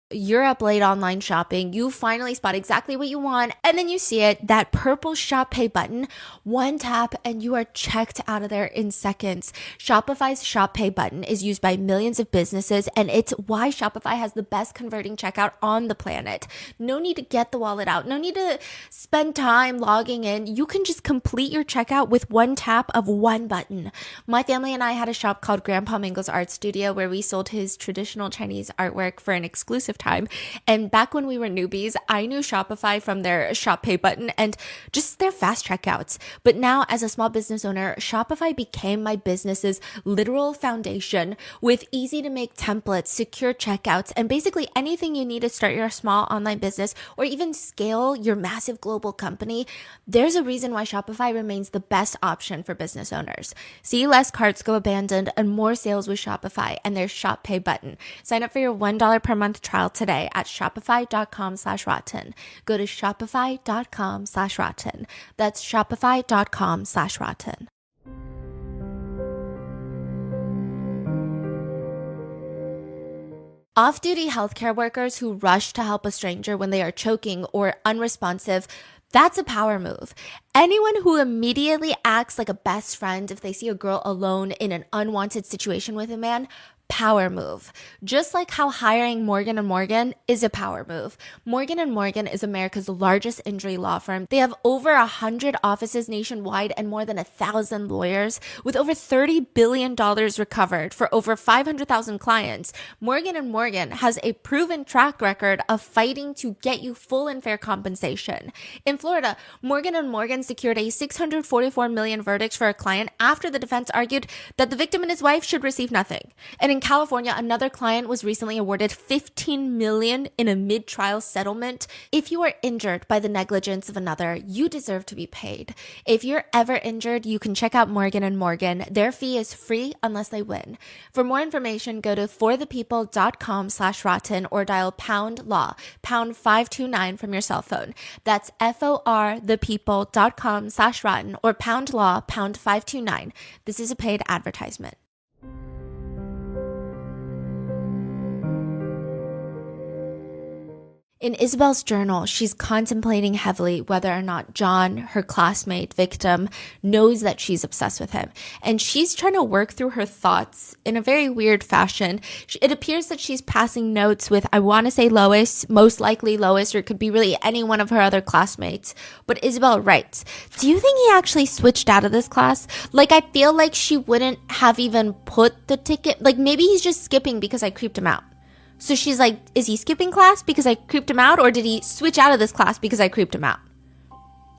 S2: You're up late online shopping. You finally spot exactly what you want, and then you see it, that purple Shop Pay button. One tap and you are checked out of there in seconds. Shopify's Shop Pay button is used by millions of businesses, and it's why Shopify has the best converting checkout on the planet. No need to get the wallet out. No need to spend time logging in. You can just complete your checkout with one tap of one button. My family and I had a shop called Grandpa Mango's Art Studio where we sold his traditional Chinese artwork for an exclusive time time. And back when we were newbies, I knew Shopify from their Shop Pay button and just their fast checkouts. But now as a small business owner, Shopify became my business's literal foundation with easy to make templates, secure checkouts, and basically anything you need to start your small online business or even scale your massive global company. There's a reason why Shopify remains the best option for business owners. See less carts go abandoned and more sales with Shopify and their Shop Pay button. Sign up for your $1 per month trial today at shopify.com/rotten. Go to shopify.com/rotten. That's shopify.com/rotten. Off-duty healthcare workers who rush to help a stranger when they are choking or unresponsive, that's a power move. Anyone who immediately acts like a best friend if they see a girl alone in an unwanted situation with a man, power move. Just like how hiring Morgan & Morgan is a power move. Morgan & Morgan is America's largest injury law firm. They have over 100 offices nationwide and more than 1,000 lawyers. With over $30 billion recovered for over 500,000 clients, Morgan & Morgan has a proven track record of fighting to get you full and fair compensation. In Florida, Morgan & Morgan secured a $644 million verdict for a client after the defense argued that the victim and his wife should receive nothing. And in California, another client was recently awarded $15 million in a mid-trial settlement. If you are injured by the negligence of another, you deserve to be paid. If you're ever injured, you can check out Morgan & Morgan. Their fee is free unless they win. For more information, go to forthepeople.com/rotten or dial #law, #529 from your cell phone. That's forthepeople.com/rotten or #law, #529. This is a paid advertisement. In Isabel's journal, she's contemplating heavily whether or not John, her classmate, victim, knows that she's obsessed with him. And she's trying to work through her thoughts in a very weird fashion. It appears that she's passing notes with, I want to say Lois, most likely Lois, or it could be really any one of her other classmates. But Isabel writes, do you think he actually switched out of this class? Like, I feel like she wouldn't have even put the ticket, like maybe he's just skipping because I creeped him out. So she's like, is he skipping class because I creeped him out, or did he switch out of this class because I creeped him out?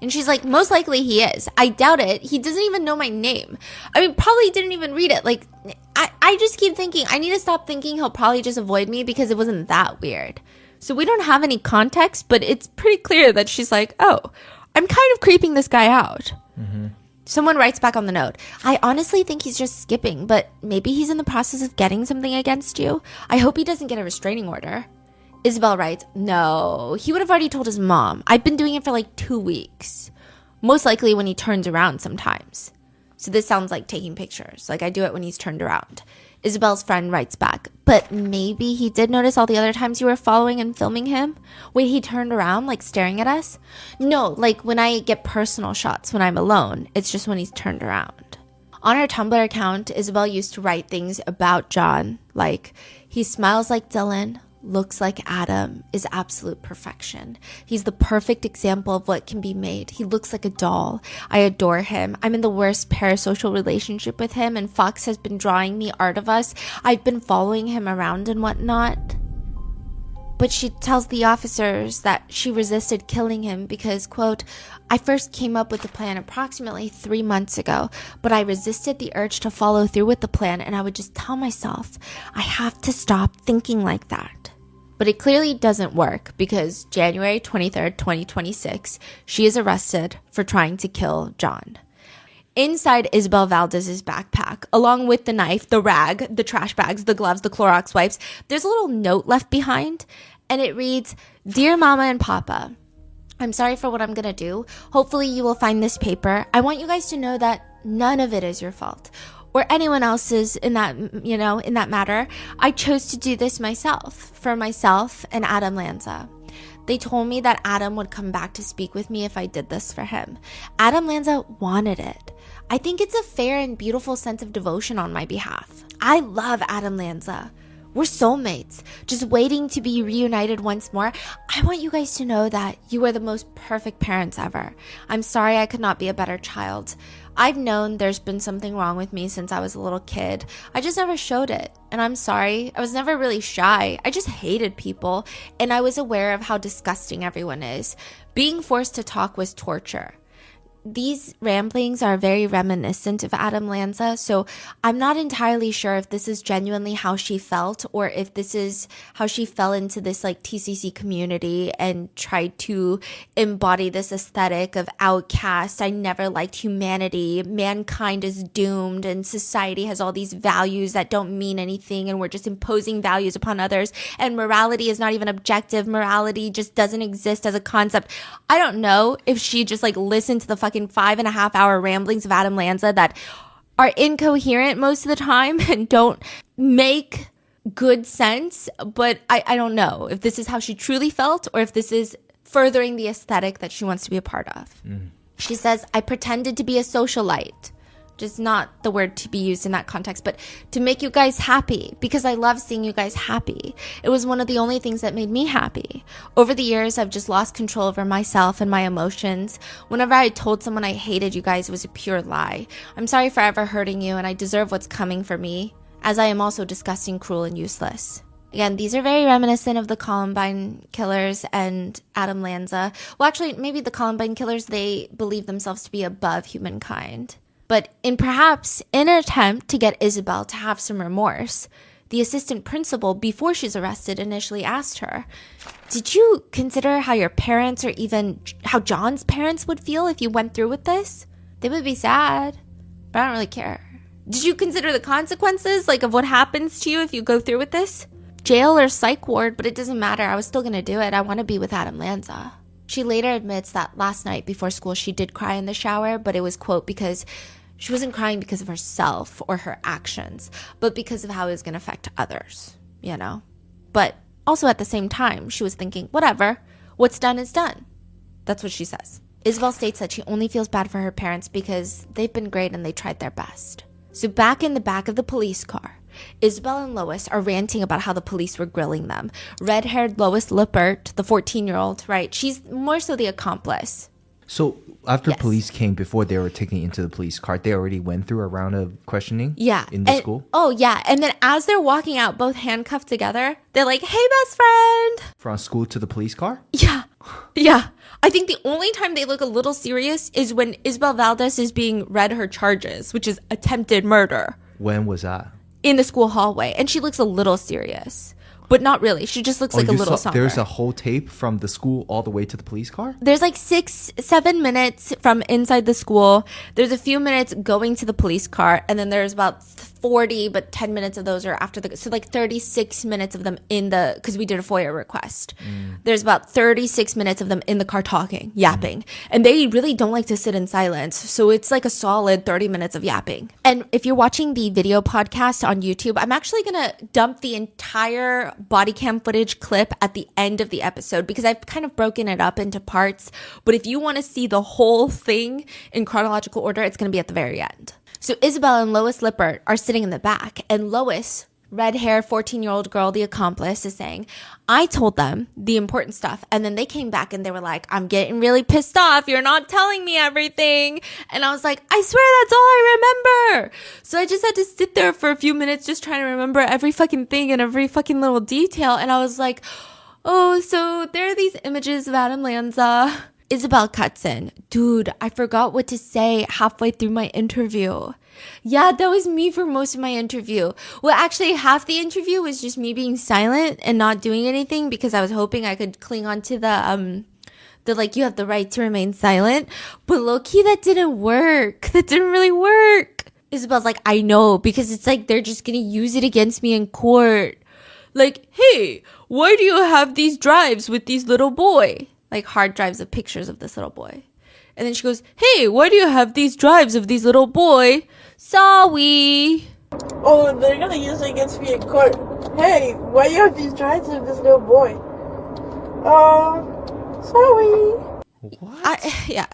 S2: And she's like, most likely he is. I doubt it. He doesn't even know my name. I mean, probably didn't even read it. Like, I just keep thinking, I need to stop thinking he'll probably just avoid me because it wasn't that weird. So we don't have any context, but it's pretty clear that she's like, oh, I'm kind of creeping this guy out. Mm-hmm. Someone writes back on the note, I honestly think he's just skipping, but maybe he's in the process of getting something against you. I hope he doesn't get a restraining order. Isabel writes, no, he would have already told his mom. I've been doing it for like 2 weeks. Most likely when he turns around sometimes. So this sounds like taking pictures. Like I do it when he's turned around. Isabel's friend writes back, but maybe he did notice all the other times you were following and filming him? Wait, he turned around, like staring at us? No, like when I get personal shots when I'm alone. It's just when he's turned around. On her Tumblr account, Isabel used to write things about John, like, he smiles like Dylan, looks like Adam, is absolute perfection. He's the perfect example of what can be made. He looks like a doll. I adore him. I'm in the worst parasocial relationship with him, and Fox has been drawing me art of us. I've been following him around and whatnot. But she tells the officers that she resisted killing him because, quote, I first came up with the plan approximately 3 months ago, but I resisted the urge to follow through with the plan, and I would just tell myself, I have to stop thinking like that. But it clearly doesn't work because January 23rd, 2026, she is arrested for trying to kill John. Inside Isabel Valdez's backpack, along with the knife, the rag, the trash bags, the gloves, the Clorox wipes, there's a little note left behind, and it reads, Dear Mama and Papa, I'm sorry for what I'm gonna do. Hopefully you will find this paper. I want you guys to know that none of it is your fault or anyone else's in that, in that matter. I chose to do this myself, for myself and Adam Lanza. They told me that Adam would come back to speak with me if I did this for him. Adam Lanza wanted it. I think it's a fair and beautiful sense of devotion on my behalf. I love Adam Lanza. We're soulmates, just waiting to be reunited once more. I want you guys to know that you are the most perfect parents ever. I'm sorry I could not be a better child. I've known there's been something wrong with me since I was a little kid. I just never showed it. And I'm sorry. I was never really shy. I just hated people. And I was aware of how disgusting everyone is. Being forced to talk was torture. These ramblings are very reminiscent of Adam Lanza, so I'm not entirely sure if this is genuinely how she felt or if this is how she fell into this like TCC community and tried to embody this aesthetic of outcast. I never liked humanity. Mankind is doomed and society has all these values that don't mean anything and we're just imposing values upon others and morality is not even objective. Morality just doesn't exist as a concept. I don't know if she just like listened to the fucking 5.5 hour ramblings of Adam Lanza that are incoherent most of the time and don't make good sense. But I don't know if this is how she truly felt or if this is furthering the aesthetic that she wants to be a part of. She says, I pretended to be a socialite. Just not the word to be used in that context, but to make you guys happy because I love seeing you guys happy. It was one of the only things that made me happy. Over the years, I've just lost control over myself and my emotions. Whenever I told someone I hated you guys, it was a pure lie. I'm sorry for ever hurting you and I deserve what's coming for me, as I am also disgusting, cruel, and useless. Again, these are very reminiscent of the Columbine killers and Adam Lanza. Well, actually, maybe the Columbine killers, they believe themselves to be above humankind. But perhaps in an attempt to get Isabel to have some remorse, the assistant principal, before she's arrested, initially asked her, did you consider how your parents or even how John's parents would feel if you went through with this? They would be sad, but I don't really care. Did you consider the consequences, like of what happens to you if you go through with this? Jail or psych ward, but it doesn't matter. I was still going to do it. I want to be with Adam Lanza. She later admits that last night before school, she did cry in the shower, but it was, quote, because she wasn't crying because of herself or her actions, but because of how it was going to affect others, you know? But also at the same time, she was thinking, whatever, what's done is done. That's what she says. Isabel states that she only feels bad for her parents because they've been great and they tried their best. So back in the back of the police car, Isabel and Lois are ranting about how the police were grilling them. Red-haired Lois Lippert, the 14-year-old, right? She's more so the accomplice.
S3: So after police came, before they were taken into the police car, they already went through a round of questioning in the school?
S2: Oh, yeah. And then as they're walking out, both handcuffed together, they're like, hey, best friend.
S3: From school to the police car?
S2: Yeah. Yeah. I think the only time they look a little serious is when Isabel Valdez is being read her charges, which is attempted murder.
S3: When was that?
S2: In the school hallway. And she looks a little serious. But not really. She just looks like a little somber.
S3: There's a whole tape from the school all the way to the police car?
S2: There's like 6-7 minutes from inside the school. There's a few minutes going to the police car. And then there's about 40, but 10 minutes of those are after the... So like 36 minutes of them in the... Because we did a FOIA request. There's about 36 minutes of them in the car talking, yapping. And they really don't like to sit in silence. So it's like a solid 30 minutes of yapping. And if you're watching the video podcast on YouTube, I'm actually going to dump the entire body cam footage clip at the end of the episode because I've kind of broken it up into parts. But if you want to see the whole thing in chronological order, it's going to be at the very end. So Isabel and Lois Lippert are sitting in the back, and Lois, red hair, 14-year-old girl, the accomplice, is saying, I told them the important stuff. And then they came back and they were like, I'm getting really pissed off. You're not telling me everything. And I was like, I swear that's all I remember. So I just had to sit there for a few minutes just trying to remember every fucking thing and every fucking little detail. And I was like, oh, so there are these images of Adam Lanza. Isabel cuts in. Dude, I forgot what to say halfway through my interview. Yeah, that was me for most of my interview. Well, actually, half the interview was just me being silent and not doing anything because I was hoping I could cling on to the like, you have the right to remain silent. But low-key, that didn't work. That didn't really work. Isabel's like, I know, because it's like they're just gonna use it against me in court. Like, hey, why do you have these drives with these little boy? Like hard drives of pictures of this little boy. And then she goes, hey, why do you have these drives of these little boy? Sorry.
S6: Oh, they're gonna use it against me in court. Hey, why you have these drives of this little boy? Sorry.
S2: What? Yeah.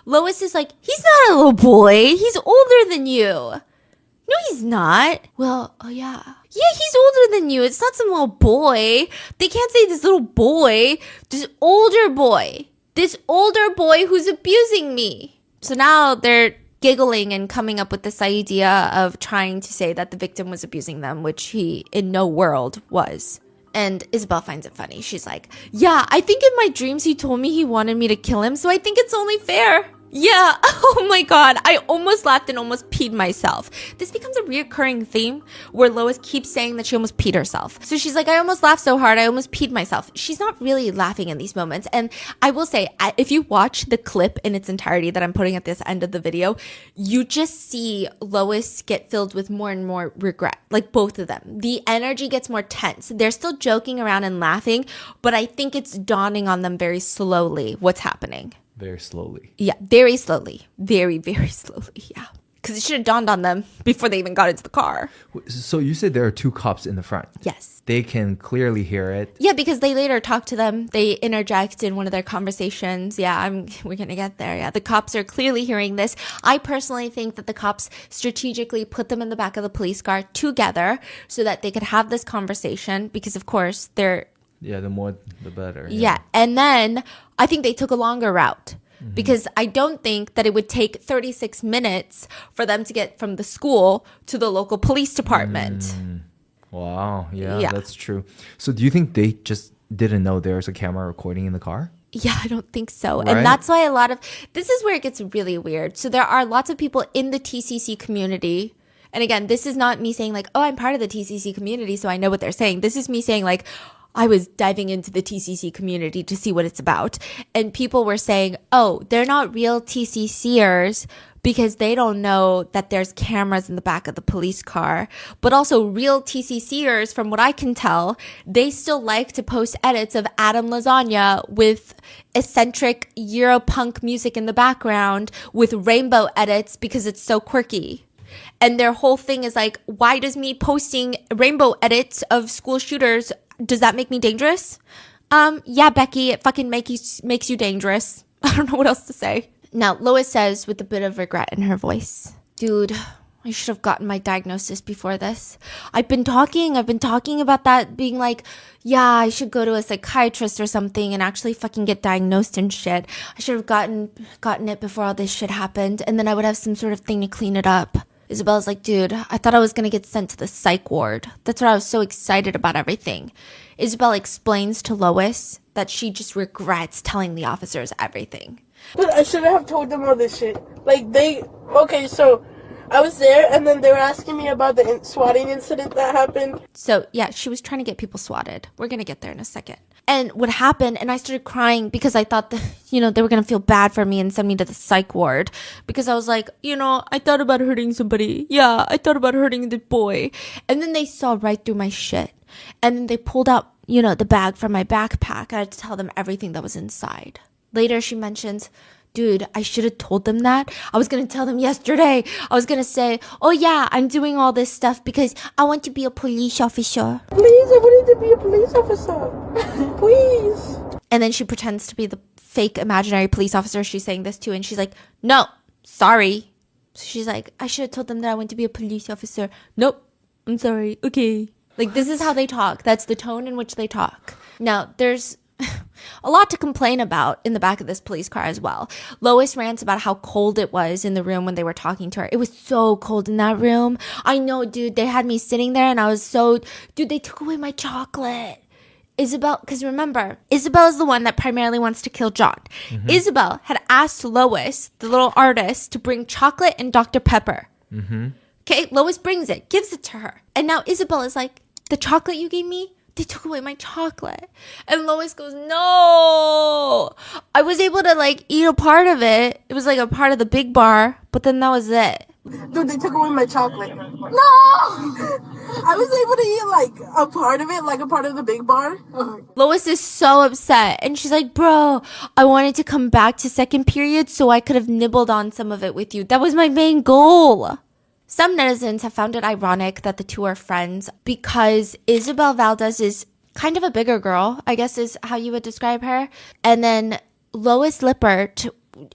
S2: Lois is like, he's not a little boy. He's older than you. No, he's not. Well, oh yeah. Yeah, he's older than you. It's not some little boy. They can't say this little boy. This older boy. This older boy who's abusing me. So now they're giggling and coming up with this idea of trying to say that the victim was abusing them, which he in no world was. And Isabel finds it funny. She's like, yeah, I think in my dreams he told me he wanted me to kill him, so I think it's only fair. Yeah, oh my god, I almost laughed and almost peed myself. This becomes a reoccurring theme where Lois keeps saying that she almost peed herself. So she's like, I almost laughed so hard, I almost peed myself. She's not really laughing in these moments. And I will say, if you watch the clip in its entirety that I'm putting at this end of the video, you just see Lois get filled with more and more regret, like both of them. The energy gets more tense. They're still joking around and laughing, but I think it's dawning on them very slowly what's happening.
S3: Very slowly.
S2: Yeah, very slowly. Very, very slowly. Yeah. Because it should have dawned on them before they even got into the car.
S3: So you said there are 2 cops in the front.
S2: Yes.
S3: They can clearly hear it.
S2: Yeah, because they later talk to them. They interject in one of their conversations. Yeah, we're going to get there. Yeah, the cops are clearly hearing this. I personally think that the cops strategically put them in the back of the police car together so that they could have this conversation because, of course, they're...
S3: Yeah, the more, the better.
S2: Yeah. And then I think they took a longer route because I don't think that it would take 36 minutes for them to get from the school to the local police department.
S3: Wow. Yeah, that's true. So do you think they just didn't know there was a camera recording in the car?
S2: Yeah, I don't think so.
S3: Right?
S2: And that's why this is where it gets really weird. So there are lots of people in the TCC community. And again, this is not me saying like, oh, I'm part of the TCC community, so I know what they're saying. This is me saying like, I was diving into the TCC community to see what it's about. And people were saying, oh, they're not real TCCers because they don't know that there's cameras in the back of the police car. But also real TCCers, from what I can tell, they still like to post edits of Adam Lasagna with eccentric Europunk music in the background with rainbow edits because it's so quirky. And their whole thing is like, why does me posting rainbow edits of school shooters, does that make me dangerous? Yeah, Becky, it fucking makes you dangerous. I don't know what else to say. Now, Lois says with a bit of regret in her voice, dude, I should have gotten my diagnosis before this. I've been talking about that being like, yeah, I should go to a psychiatrist or something and actually fucking get diagnosed and shit. I should have gotten it before all this shit happened. And then I would have some sort of thing to clean it up. Isabella's like, dude, I thought I was going to get sent to the psych ward. That's why I was so excited about everything. Isabella explains to Lois that she just regrets telling the officers everything.
S6: But I shouldn't have told them all this shit. Okay, so I was there and then they were asking me about the swatting incident that happened.
S2: So yeah, she was trying to get people swatted. We're going to get there in a second. And what happened, and I started crying because I thought that, they were going to feel bad for me and send me to the psych ward. Because I was like, I thought about hurting somebody. Yeah, I thought about hurting the boy. And then they saw right through my shit. And then they pulled out, the bag from my backpack. I had to tell them everything that was inside. Later, she mentions, dude, I should have told them that. I was going to tell them yesterday. I was going to say, oh yeah, I'm doing all this stuff because I want to be a police officer.
S6: Please, I wanted to be a police officer. Please.
S2: And then she pretends to be the fake imaginary police officer she's saying this to. And she's like, no, sorry. So she's like, I should have told them that I want to be a police officer. Nope, I'm sorry. Okay. Like, this is how they talk. That's the tone in which they talk. Now, there's a lot to complain about in the back of this police car as well. Lois rants about how cold it was in the room when they were talking to her. It was so cold in that room. I know, dude. They had me sitting there and I was dude, they took away my chocolate. Isabel, because remember, Isabel is the one that primarily wants to kill John. Mm-hmm. Isabel had asked Lois, the little artist, to bring chocolate and Dr. Pepper. Mm-hmm. Okay, Lois brings it, gives it to her. And now Isabel is like, the chocolate you gave me? They took away my chocolate. And Lois goes, no. I was able to eat a part of it. It was a part of the big bar, but then that was it.
S6: Dude, they took away my chocolate. No! I was able to eat a part of it, a part of the big bar.
S2: Lois is so upset. And she's like, bro, I wanted to come back to second period so I could have nibbled on some of it with you. That was my main goal. Some netizens have found it ironic that the two are friends because Isabel Valdez is kind of a bigger girl, I guess is how you would describe her. And then Lois Lippert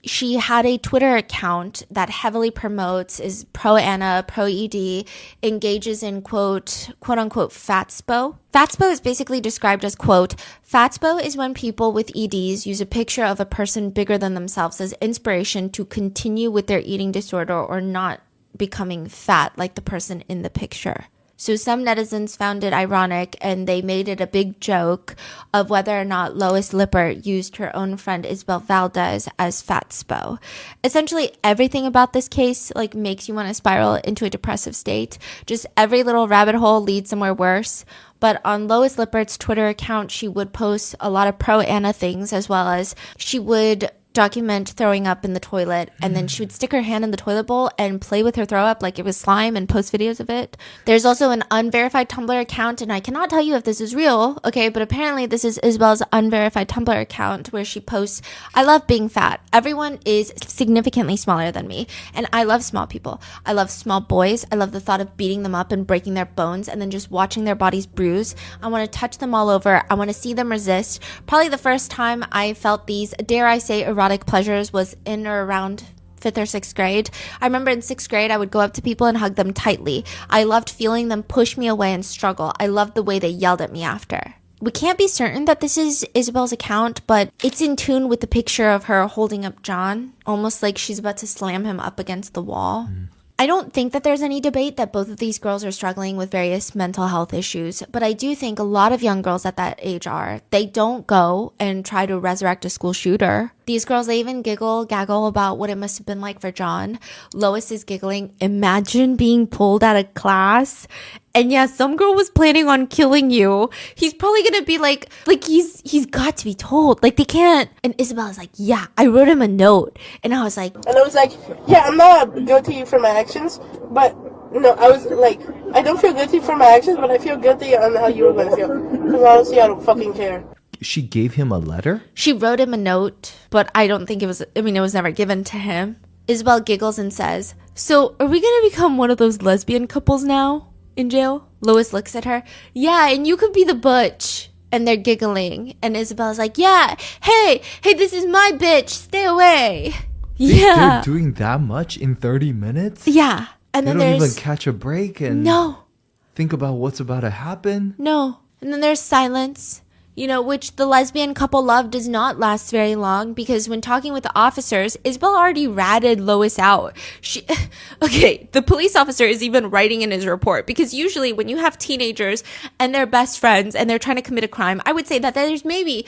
S2: she had a Twitter account that heavily promotes, is pro-Anna, pro-ED, engages in quote unquote fatspo. Fatspo is basically described as quote, fatspo is when people with EDs use a picture of a person bigger than themselves as inspiration to continue with their eating disorder or not becoming fat like the person in the picture. So some netizens found it ironic and they made it a big joke of whether or not Lois Lippert used her own friend Isabel Valdez as fatspo. Essentially everything about this case like makes you want to spiral into a depressive state. Just every little rabbit hole leads somewhere worse. But on Lois Lippert's Twitter account, she would post a lot of pro-Anna things, as well as she would document throwing up in the toilet, and then she would stick her hand in the toilet bowl and play with her throw up like it was slime and post videos of it. There's also an unverified Tumblr account, and I cannot tell you if this is real, okay, but apparently this is Isabel's unverified Tumblr account where she posts, I love being fat. Everyone is significantly smaller than me, and I love small people. I love small boys. I love the thought of beating them up and breaking their bones and then just watching their bodies bruise. I want to touch them all over. I want to see them resist. Probably the first time I felt these, dare I say, erotic pleasures was in or around 5th or 6th grade. I remember in 6th grade, I would go up to people and hug them tightly. I loved feeling them push me away and struggle. I loved the way they yelled at me after. We can't be certain that this is Isabel's account, but it's in tune with the picture of her holding up John, almost like she's about to slam him up against the wall. I don't think that there's any debate that both of these girls are struggling with various mental health issues, but I do think a lot of young girls at that age are. They don't go and try to resurrect a school shooter. These girls, they even gaggle about what it must have been like for John. Lois is giggling, imagine being pulled out of class. And yeah, some girl was planning on killing you. He's probably gonna be like he's got to be told. Like they can't. And Isabel's like, yeah, I wrote him a note. And I was like,
S6: yeah, I'm not guilty for my actions, but no, I was like, I don't feel guilty for my actions, but I feel guilty on how you were gonna feel. Because honestly, I don't fucking care.
S3: She gave him a letter?
S2: She wrote him a note, but I don't think it was never given to him. Isabel giggles and says, so are we gonna become one of those lesbian couples now in jail? Lois looks at her. Yeah, and you could be the butch. And they're giggling. And Isabel's like, yeah, hey, this is my bitch. Stay away. Yeah.
S3: They're doing that much in 30 minutes?
S2: Yeah. And
S3: they
S2: then
S3: don't even catch a break and think about what's about to happen?
S2: No. And then there's silence. Which the lesbian couple love does not last very long because when talking with the officers, Isabel already ratted Lois out. The police officer is even writing in his report because usually when you have teenagers and they're best friends and they're trying to commit a crime, I would say that there's maybe,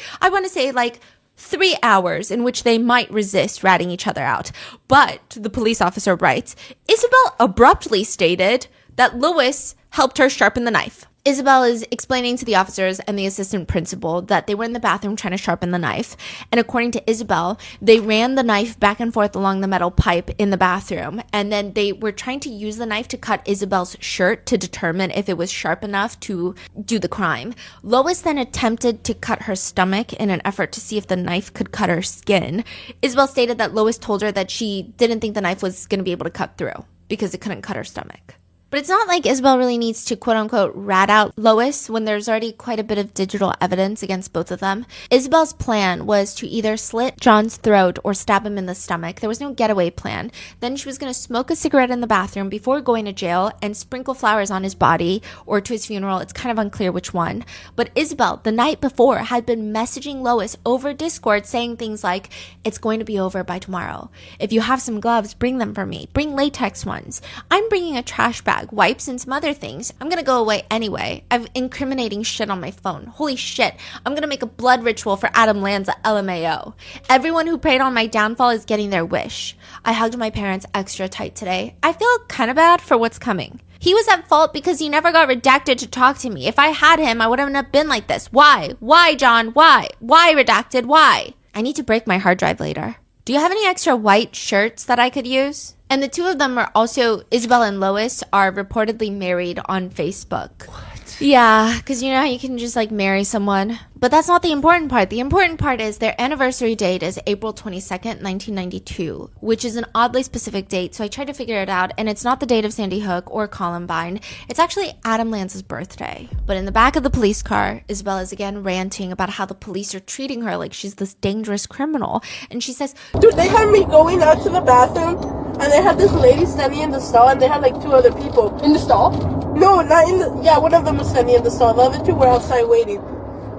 S2: 3 hours in which they might resist ratting each other out. But the police officer writes, Isabel abruptly stated that Lois helped her sharpen the knife. Isabel is explaining to the officers and the assistant principal that they were in the bathroom trying to sharpen the knife. And according to Isabel, they ran the knife back and forth along the metal pipe in the bathroom. And then they were trying to use the knife to cut Isabel's shirt to determine if it was sharp enough to do the crime. Lois then attempted to cut her stomach in an effort to see if the knife could cut her skin. Isabel stated that Lois told her that she didn't think the knife was going to be able to cut through because it couldn't cut her stomach. But it's not like Isabel really needs to quote-unquote rat out Lois when there's already quite a bit of digital evidence against both of them. Isabel's plan was to either slit John's throat or stab him in the stomach. There was no getaway plan. Then she was going to smoke a cigarette in the bathroom before going to jail and sprinkle flowers on his body or to his funeral. It's kind of unclear which one. But Isabel, the night before, had been messaging Lois over Discord saying things like, it's going to be over by tomorrow. If you have some gloves, bring them for me. Bring latex ones. I'm bringing a trash bag, wipes, and some other things. I'm gonna go away anyway. I have incriminating shit on my phone. Holy shit. I'm gonna make a blood ritual for Adam Lanza LMAO. Everyone who prayed on my downfall is getting their wish. I hugged my parents extra tight today. I feel kind of bad for what's coming. He was at fault because he never got redacted to talk to me. If I had him, I wouldn't have been like this. Why? Why, John? Why? Why redacted? Why? I need to break my hard drive later. Do you have any extra white shirts that I could use? And the two of them are also, Isabel and Lois, are reportedly married on Facebook.
S3: What?
S2: Yeah, because you know how you can just like marry someone. But that's not the important part. The important part is their anniversary date is April 22nd, 1992, which is an oddly specific date. So I tried to figure it out, and it's not the date of Sandy Hook or Columbine. It's actually Adam Lance's birthday. But in the back of the police car, Isabel is again ranting about how the police are treating her like she's this dangerous criminal. And she says,
S6: dude, they had me going out to the bathroom, and they had this lady standing in the stall, and they had like 2 other people.
S13: In the stall?
S6: No, not in the... Yeah, one of them was standing in the stall. The other 2 were outside waiting.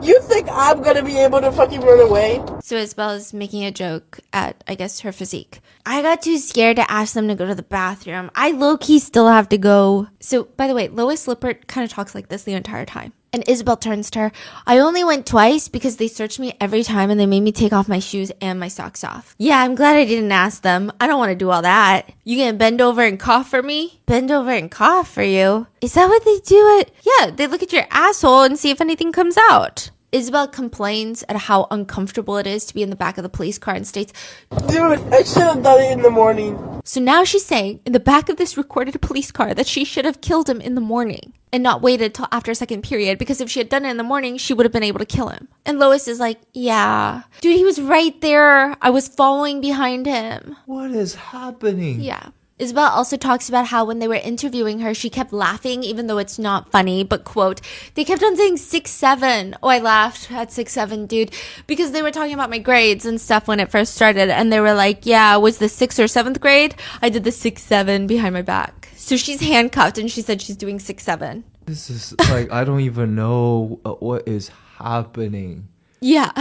S6: You think I'm gonna be able to fucking run away?
S2: So Isabel is making a joke at, I guess, her physique. I got too scared to ask them to go to the bathroom. I low-key still have to go. So, by the way, Lois Lippert kind of talks like this the entire time. And Isabel turns to her. I only went twice because they searched me every time and they made me take off my shoes and my socks off. Yeah, I'm glad I didn't ask them. I don't want to do all that. You gonna bend over and cough for me? Bend over and cough for you? Is that what they do? Yeah, they look at your asshole and see if anything comes out. Isabel complains at how uncomfortable it is to be in the back of the police car and states,
S6: dude, I should have done it in the morning.
S2: So now she's saying in the back of this recorded police car that she should have killed him in the morning and not waited till after second period, because if she had done it in the morning, she would have been able to kill him. And Lois is like, yeah, dude, he was right there. I was following behind him.
S3: What is happening?
S2: Yeah. Isabel also talks about how when they were interviewing her, she kept laughing, even though it's not funny, but quote, they kept on saying 6'7". Oh, I laughed at 6'7", dude, because they were talking about my grades and stuff when it first started. And they were like, yeah, was the 6th or 7th grade? I did the 6'7" behind my back. So she's handcuffed and she said she's doing 6'7".
S3: This is like, I don't even know what is happening.
S2: Yeah.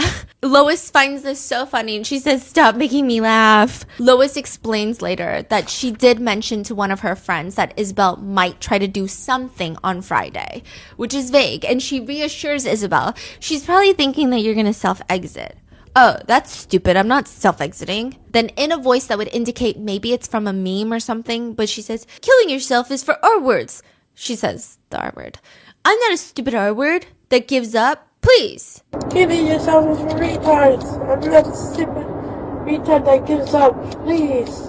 S2: Lois finds this so funny and she says, stop making me laugh. Lois explains later that she did mention to one of her friends that Isabel might try to do something on Friday, which is vague. And she reassures Isabel, she's probably thinking that you're going to self-exit. Oh, that's stupid. I'm not self-exiting. Then in a voice that would indicate maybe it's from a meme or something, but she says, killing yourself is for R words. She says the R word. I'm not a stupid R word that gives up. Please.
S6: Killing yourself is for retards. I'm not a stupid retard that gives up. Please.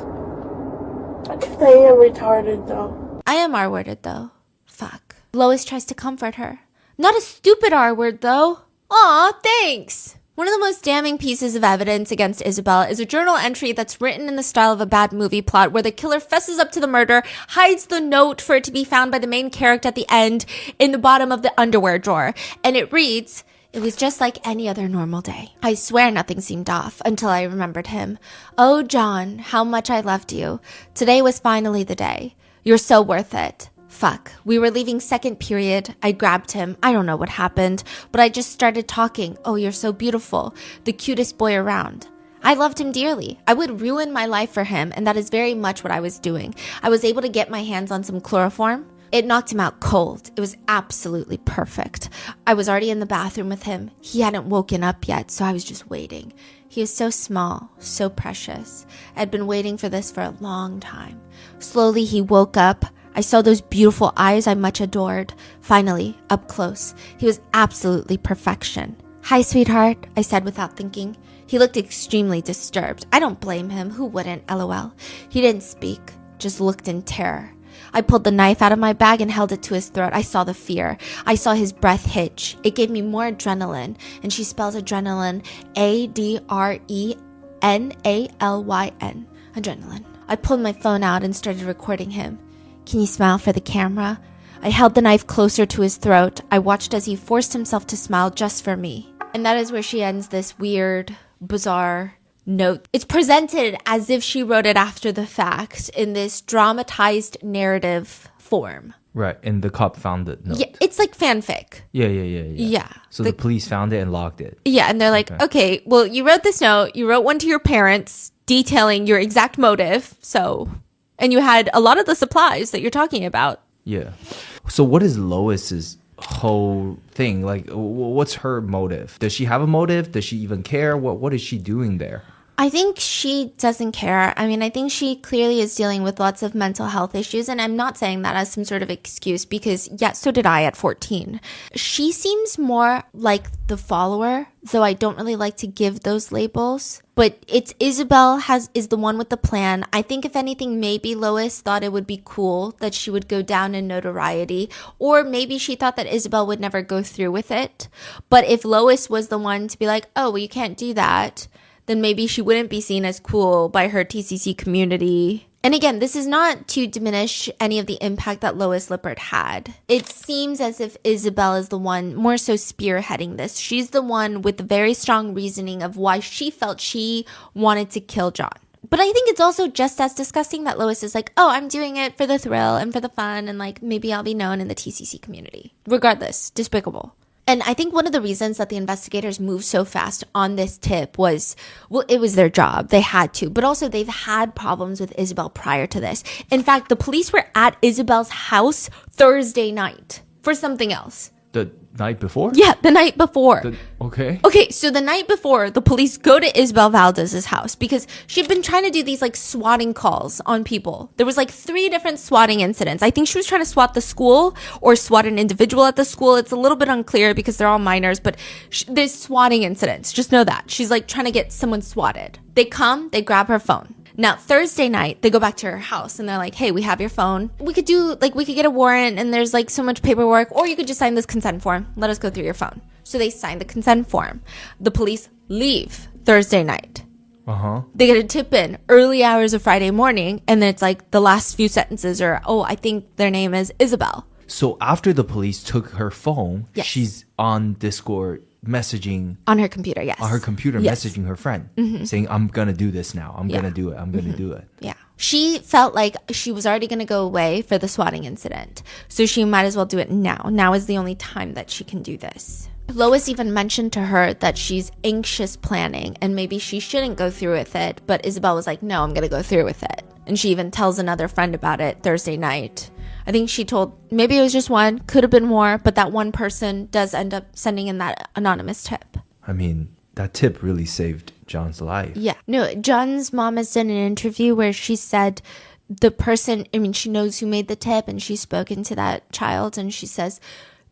S6: I am retarded though.
S2: I am R-worded though. Fuck. Lois tries to comfort her. Not a stupid R-word though. Aw, thanks. One of the most damning pieces of evidence against Isabel is a journal entry that's written in the style of a bad movie plot where the killer fesses up to the murder, hides the note for it to be found by the main character at the end in the bottom of the underwear drawer. And it reads, it was just like any other normal day. I swear nothing seemed off until I remembered him. Oh, John, how much I loved you. Today was finally the day. You're so worth it. Fuck. We were leaving second period. I grabbed him. I don't know what happened, but I just started talking. Oh, you're so beautiful. The cutest boy around. I loved him dearly. I would ruin my life for him, and that is very much what I was doing. I was able to get my hands on some chloroform. It knocked him out cold. It was absolutely perfect. I was already in the bathroom with him. He hadn't woken up yet, so I was just waiting. He is so small, so precious. I'd been waiting for this for a long time. Slowly, he woke up. I saw those beautiful eyes I much adored. Finally, up close, he was absolutely perfection. Hi, sweetheart, I said without thinking. He looked extremely disturbed. I don't blame him. Who wouldn't, LOL. He didn't speak, just looked in terror. I pulled the knife out of my bag and held it to his throat. I saw the fear. I saw his breath hitch. It gave me more adrenaline. And she spells adrenaline, ADRENALYN. Adrenaline. I pulled my phone out and started recording him. Can you smile for the camera? I held the knife closer to his throat. I watched as he forced himself to smile just for me. And that is where she ends this weird, bizarre note. It's presented as if she wrote it after the fact in this dramatized narrative form.
S3: Right, and the cop found the note.
S2: Yeah, it's like fanfic.
S3: Yeah. So the police found it and locked it.
S2: Yeah, and they're like, okay, well, you wrote this note. You wrote one to your parents detailing your exact motive. So, and you had a lot of the supplies that you're talking about.
S3: Yeah. So what is Lois's whole thing? Like, what's her motive? Does she have a motive? Does she even care? What is she doing there?
S2: I think she doesn't care. I mean, I think she clearly is dealing with lots of mental health issues, and I'm not saying that as some sort of excuse because, yeah, so did I at 14. She seems more like the follower, though I don't really like to give those labels. But it's Isabel is the one with the plan. I think if anything, maybe Lois thought it would be cool that she would go down in notoriety, or maybe she thought that Isabel would never go through with it. But if Lois was the one to be like, oh, well, you can't do that, then maybe she wouldn't be seen as cool by her TCC community. And again, this is not to diminish any of the impact that Lois Lippert had. It seems as if Isabel is the one more so spearheading this. She's the one with the very strong reasoning of why she felt she wanted to kill John. But I think it's also just as disgusting that Lois is like, oh, I'm doing it for the thrill and for the fun, and like maybe I'll be known in the TCC community. Regardless, despicable. And I think one of the reasons that the investigators moved so fast on this tip was, well, it was their job. They had to. But also they've had problems with Isabel prior to this. In fact, the police were at Isabel's house Thursday night for something else.
S3: The night before?
S2: Yeah, the night before.
S3: Okay.
S2: Okay, so the night before, the police go to Isabel Valdez's house because she'd been trying to do these like swatting calls on people. There was like 3 different swatting incidents. I think she was trying to swat the school or swat an individual at the school. It's a little bit unclear because they're all minors, but there's swatting incidents. Just know that. She's like trying to get someone swatted. They come, they grab her phone. Now, Thursday night, they go back to her house and they're like, hey, we have your phone. We could get a warrant and there's like so much paperwork, or you could just sign this consent form. Let us go through your phone. So they sign the consent form. The police leave Thursday night. They get a tip in early hours of Friday morning. And then it's like the last few sentences are, oh, I think their name is Isabel.
S3: So after the police took her phone,
S2: yes.
S3: She's on Discord messaging
S2: on her computer. Yes,
S3: on her computer,
S2: yes.
S3: Messaging her friend, saying, I'm gonna do this now. I'm gonna do it. I'm gonna do it.
S2: Yeah, she felt like she was already gonna go away for the swatting incident, so she might as well do it now. Now is the only time that she can do this. Lois even mentioned to her that she's anxious planning and maybe she shouldn't go through with it, but Isabel was like, no, I'm gonna go through with it. And she even tells another friend about it Thursday night. I think she told, maybe it was just one, could have been more, but that one person does end up sending in that anonymous tip.
S3: I mean, that tip really saved John's life.
S2: Yeah. No, John's mom has done an interview where she said the person, I mean, she knows who made the tip and she's spoken to that child and she says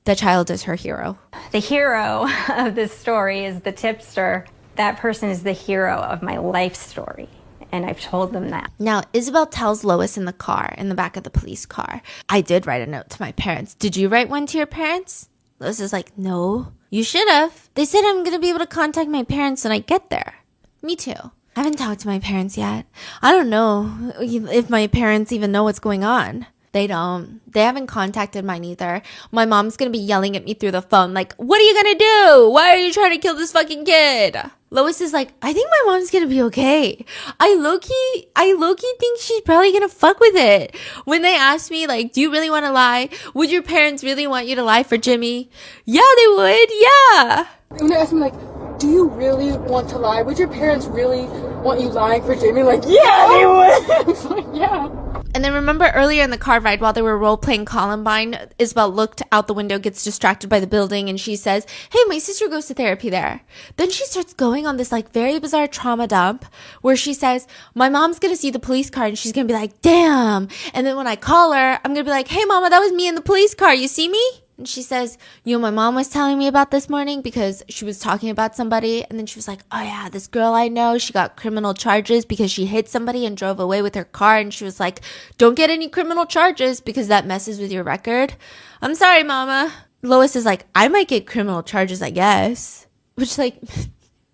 S2: the child is her hero.
S15: The hero of this story is the tipster. That person is the hero of my life story. And I've told them that.
S2: Now, Isabel tells Lois in the car, in the back of the police car, I did write a note to my parents. Did you write one to your parents? Lois is like, no, you should have. They said I'm going to be able to contact my parents when I get there. Me too. I haven't talked to my parents yet. I don't know if my parents even know what's going on. They don't. They haven't contacted mine either. My mom's going to be yelling at me through the phone like, what are you going to do? Why are you trying to kill this fucking kid? Lois is like, I think my mom's gonna be okay. I low-key think she's probably gonna fuck with it. When they asked me, like, do you really want to lie? Would your parents really want you to lie for Jimmy? Yeah, they would. Yeah.
S13: When they asked me, like, do you really want to lie? Would your parents really want you lying for Jimmy? Like, yeah, they would. It's like, yeah.
S2: And then remember earlier in the car ride while they were role-playing Columbine, Isabel looked out the window, gets distracted by the building, and she says, hey, my sister goes to therapy there. Then she starts going on this like very bizarre trauma dump where she says, my mom's going to see the police car and she's going to be like, damn. And then when I call her, I'm going to be like, hey, mama, that was me in the police car. You see me? And she says, you know, my mom was telling me about this morning because she was talking about somebody. And then she was like, oh yeah, this girl I know, she got criminal charges because she hit somebody and drove away with her car. And she was like, don't get any criminal charges because that messes with your record. I'm sorry, mama. Lois is like, I might get criminal charges, I guess. Which like,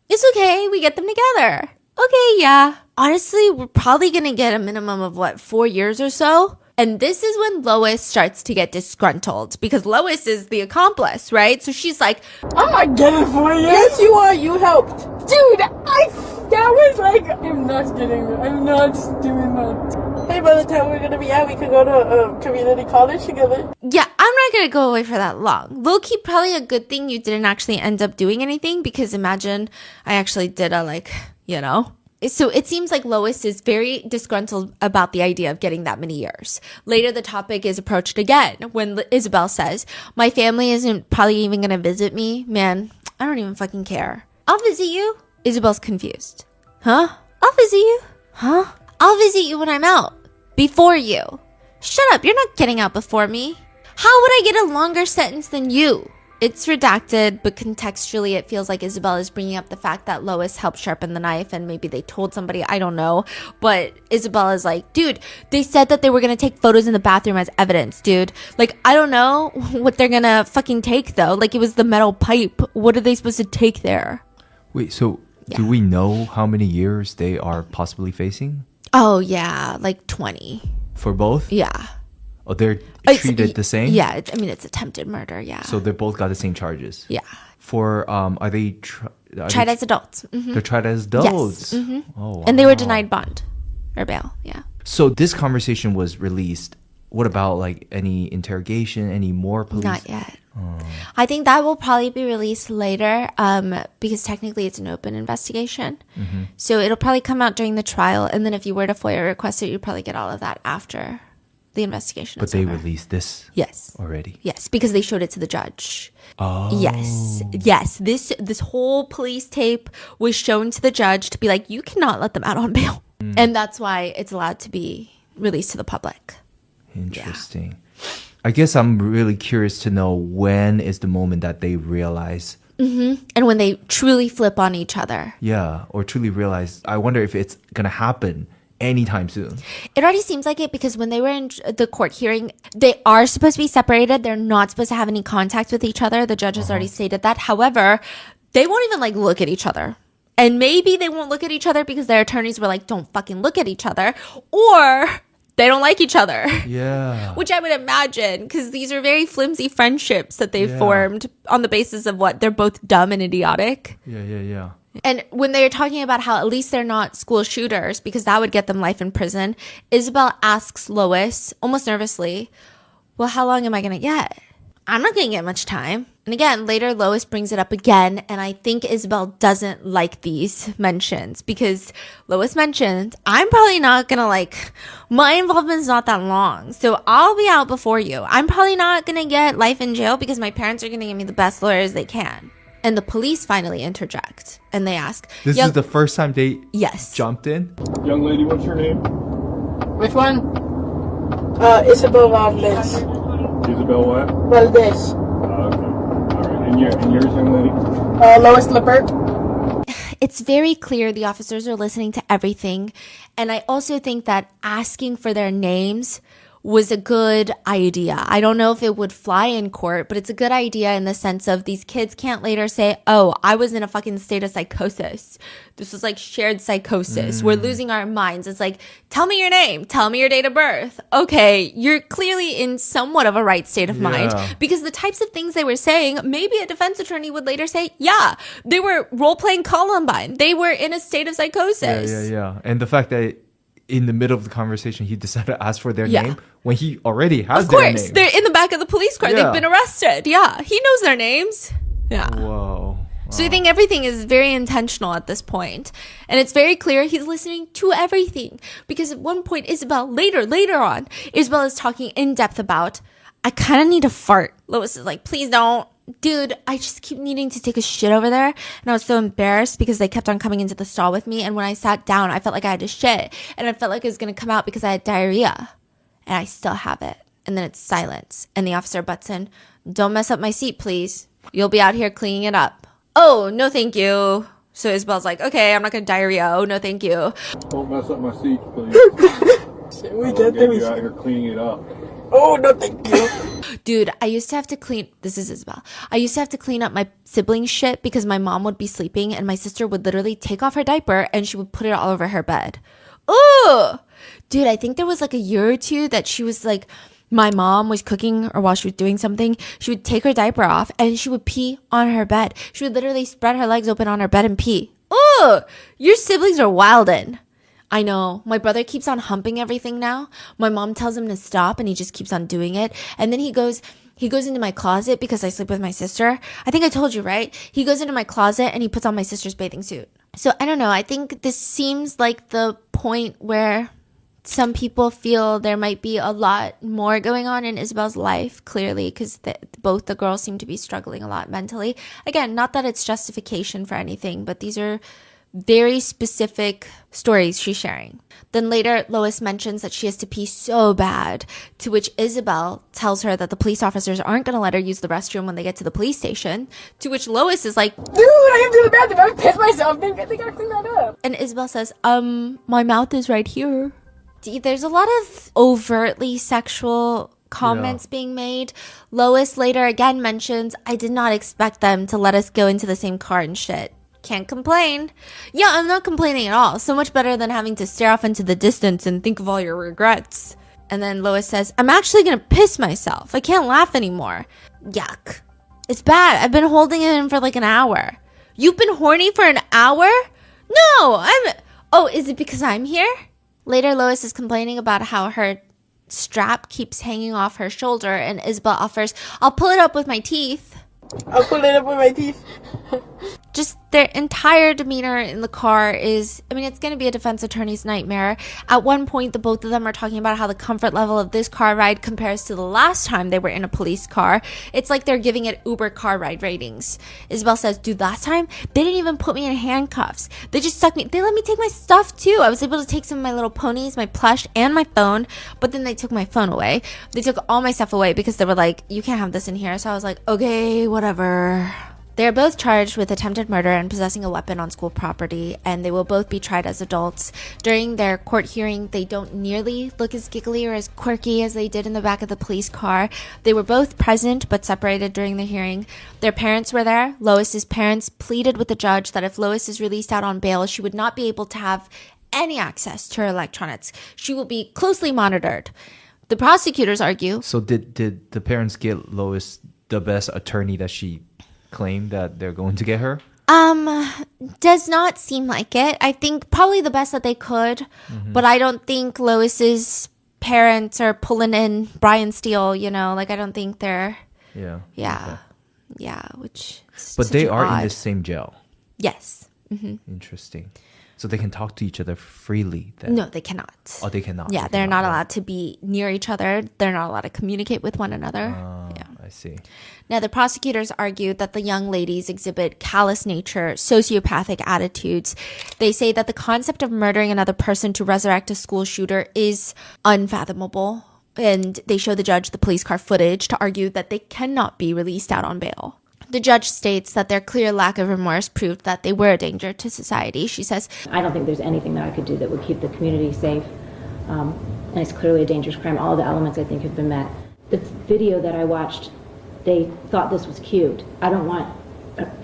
S2: it's okay. We get them together. Okay, yeah. Honestly, we're probably going to get a minimum of 4 years or so. And this is when Lois starts to get disgruntled because Lois is the accomplice, right? So she's like,
S6: I'm not getting 4 years. Yes, you are. You helped.
S13: Dude, that was like, I'm not getting that. I'm not doing that.
S6: Hey, by the time we're going to be out, we could go to community college together.
S2: Yeah, I'm not going to go away for that long. Low-key, probably a good thing you didn't actually end up doing anything because imagine I actually did So it seems like Lois is very disgruntled about the idea of getting that many years. Later, the topic is approached again when Isabel says, my family isn't probably even going to visit me. Man, I don't even fucking care. I'll visit you. Isabel's confused. Huh? I'll visit you. Huh? I'll visit you when I'm out. Before you. Shut up, you're not getting out before me. How would I get a longer sentence than you? It's redacted, but contextually it feels like Isabel is bringing up the fact that Lois helped sharpen the knife and maybe they told somebody, I don't know. But Isabel is like, dude, they said that they were going to take photos in the bathroom as evidence, dude. Like, I don't know what they're going to fucking take, though. Like, it was the metal pipe. What are they supposed to take there?
S3: Wait, so do we know how many years they are possibly facing?
S2: Oh, yeah, like 20.
S3: For both?
S2: Yeah.
S3: Oh, they're treated the same?
S2: Yeah, I mean, it's attempted murder, yeah.
S3: So they both got the same charges?
S2: Yeah.
S3: For, are they...
S2: tried as adults. Mm-hmm.
S3: They're tried as adults?
S2: Yes. Mm-hmm.
S3: Oh, wow.
S2: And they were denied bond or bail, yeah.
S3: So this conversation was released. What about, like, any interrogation, any more police?
S2: Not yet. I think that will probably be released later because technically it's an open investigation.
S3: Mm-hmm.
S2: So it'll probably come out during the trial. And then if you were to FOIA request it, you'd probably get all of that after the investigation.
S3: But they released this already?
S2: Yes, because they showed it to the judge.
S3: Oh.
S2: Yes. This whole police tape was shown to the judge to be like, you cannot let them out on bail. And that's why it's allowed to be released to the public.
S3: Interesting. Yeah. I guess I'm really curious to know when is the moment that they realize.
S2: Mm-hmm. And when they truly flip on each other.
S3: Yeah, or truly realize. I wonder if it's going to happen anytime soon.
S2: It already seems like it because when they were in the court hearing, they are supposed to be separated. They're not supposed to have any contact with each other. The judge has already stated that. However, they won't even like look at each other. And maybe they won't look at each other because their attorneys were like, don't fucking look at each other. Or they don't like each other.
S3: Yeah.
S2: Which I would imagine because these are very flimsy friendships that they've formed on the basis of what? They're both dumb and idiotic.
S3: Yeah.
S2: And when they're talking about how at least they're not school shooters because that would get them life in prison, Isabel asks Lois, almost nervously, well, how long am I going to get? I'm not going to get much time. And again, later Lois brings it up again, and I think Isabel doesn't like these mentions because Lois mentioned, I'm probably not going to my involvement's not that long, so I'll be out before you. I'm probably not going to get life in jail because my parents are going to give me the best lawyers they can. And the police finally interject, and they ask...
S3: This is the first time they jumped in?
S9: Young lady, what's your name?
S13: Which one?
S6: Isabel Valdez.
S9: Isabel what?
S6: Valdez.
S9: Okay. All right. And yours, young lady?
S6: Lois Lippert.
S2: It's very clear the officers are listening to everything. And I also think that asking for their names was a good idea. I don't know if it would fly in court, but it's a good idea in the sense of these kids can't later say, oh, I was in a fucking state of psychosis. This was like shared psychosis. We're losing our minds. It's like, tell me your name. Tell me your date of birth. Okay, you're clearly in somewhat of a right state of mind because the types of things they were saying, maybe a defense attorney would later say, yeah, they were role-playing Columbine. They were in a state of psychosis.
S3: Yeah. And the fact that in the middle of the conversation, he decided to ask for their name when he already has their name.
S2: Of course, they're in the back of the police car. They've been arrested. Yeah, he knows their names. Yeah.
S3: Whoa.
S2: So I think everything is very intentional at this point. And it's very clear he's listening to everything. Because at one point, Isabel, later on, Isabel is talking in depth about, I kind of need to fart. Lois is like, please don't. Dude, I just keep needing to take a shit over there. And I was so embarrassed because they kept on coming into the stall with me. And when I sat down, I felt like I had to shit. And I felt like it was going to come out because I had diarrhea. And I still have it. And then it's silence. And the officer butts in, don't mess up my seat, please. You'll be out here cleaning it up. Oh, no, thank you. So Isabel's like, okay, I'm not going to diarrhea. Oh, no, thank you.
S9: Don't mess up my seat, please.
S6: We get
S9: you out here cleaning it up.
S6: Oh, no, thank you.
S2: Dude, I used to have to clean... This is Isabel. I used to have to clean up my siblings' shit because my mom would be sleeping and my sister would literally take off her diaper and she would put it all over her bed. Ooh! Dude, I think there was like a year or two that she was like... My mom was cooking or while she was doing something, she would take her diaper off and she would pee on her bed. She would literally spread her legs open on her bed and pee. Ooh! Your siblings are wildin'. I know. My brother keeps on humping everything now. My mom tells him to stop and he just keeps on doing it. And then he goes into my closet because I sleep with my sister. I think I told you, right? He goes into my closet and he puts on my sister's bathing suit. So I don't know. I think this seems like the point where some people feel there might be a lot more going on in Isabel's life, clearly, because both the girls seem to be struggling a lot mentally. Again, not that it's justification for anything, but these are very specific stories she's sharing. Then later, Lois mentions that she has to pee so bad, to which Isabel tells her that the police officers aren't going to let her use the restroom when they get to the police station, to which Lois is like, dude, I have to the bathroom, I pissed myself, they gotta clean that up. And Isabel says, my mouth is right here. There's a lot of overtly sexual comments being made. Lois later again mentions, I did not expect them to let us go into the same car and shit. Can't complain. Yeah, I'm not complaining at all. So much better than having to stare off into the distance and think of all your regrets. And then Lois says, I'm actually gonna piss myself. I can't laugh anymore. Yuck. It's bad. I've been holding it in for like an hour. You've been horny for an hour? No, oh, is it because I'm here? Later, Lois is complaining about how her strap keeps hanging off her shoulder, and Isabel offers, I'll pull it up with my teeth.
S6: I'll pull it up with my teeth.
S2: Just their entire demeanor in the car is, I mean, it's going to be a defense attorney's nightmare. At one point, the both of them are talking about how the comfort level of this car ride compares to the last time they were in a police car. It's like they're giving it Uber car ride ratings. Isabel says, dude, last time, they didn't even put me in handcuffs. They just stuck me. They let me take my stuff, too. I was able to take some of my little ponies, my plush, and my phone, but then they took my phone away. They took all my stuff away because they were like, you can't have this in here. So I was like, okay, whatever. They are both charged with attempted murder and possessing a weapon on school property, and they will both be tried as adults. During their court hearing, they don't nearly look as giggly or as quirky as they did in the back of the police car. They were both present but separated during the hearing. Their parents were there. Lois's parents pleaded with the judge that if Lois is released out on bail, she would not be able to have any access to her electronics. She will be closely monitored. The prosecutors argue.
S3: So did the parents get Lois the best attorney that she claim that they're going to get her?
S2: Does not seem like it. I think probably the best that they could, but I don't think Lois's parents are pulling in Brian Steele, you know, like I don't think they're which
S3: but they are
S2: odd.
S3: in the same jail.
S2: Yes.
S3: Interesting. So they can talk to each other freely then?
S2: No, they cannot.
S3: Oh, they cannot.
S2: Yeah, they're not allowed to be near each other. They're not allowed to communicate with one another.
S3: I see.
S2: Now, the prosecutors argued that the young ladies exhibit callous nature, sociopathic attitudes. They say that the concept of murdering another person to resurrect a school shooter is unfathomable. And they show the judge the police car footage to argue that they cannot be released out on bail. The judge states that their clear lack of remorse proved that they were a danger to society. She says,
S16: I don't think there's anything that I could do that would keep the community safe. And it's clearly a dangerous crime. All the elements, I think, have been met. The video that I watched, they thought this was cute. I don't want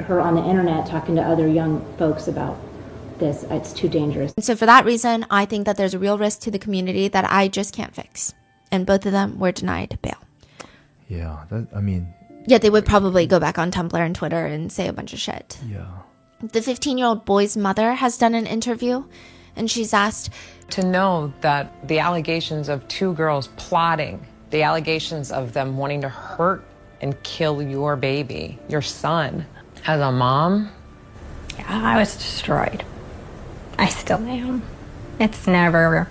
S16: her on the internet talking to other young folks about this. It's too dangerous.
S2: And so for that reason, I think that there's a real risk to the community that I just can't fix. And both of them were denied bail.
S3: Yeah,
S2: yeah, they would probably go back on Tumblr and Twitter and say a bunch of shit.
S3: Yeah.
S2: The 15-year-old boy's mother has done an interview, and she's asked,
S17: to know that the allegations of two girls plotting, the allegations of them wanting to hurt and kill your baby, your son, as a mom?
S15: Yeah, I was destroyed. I still am. It's never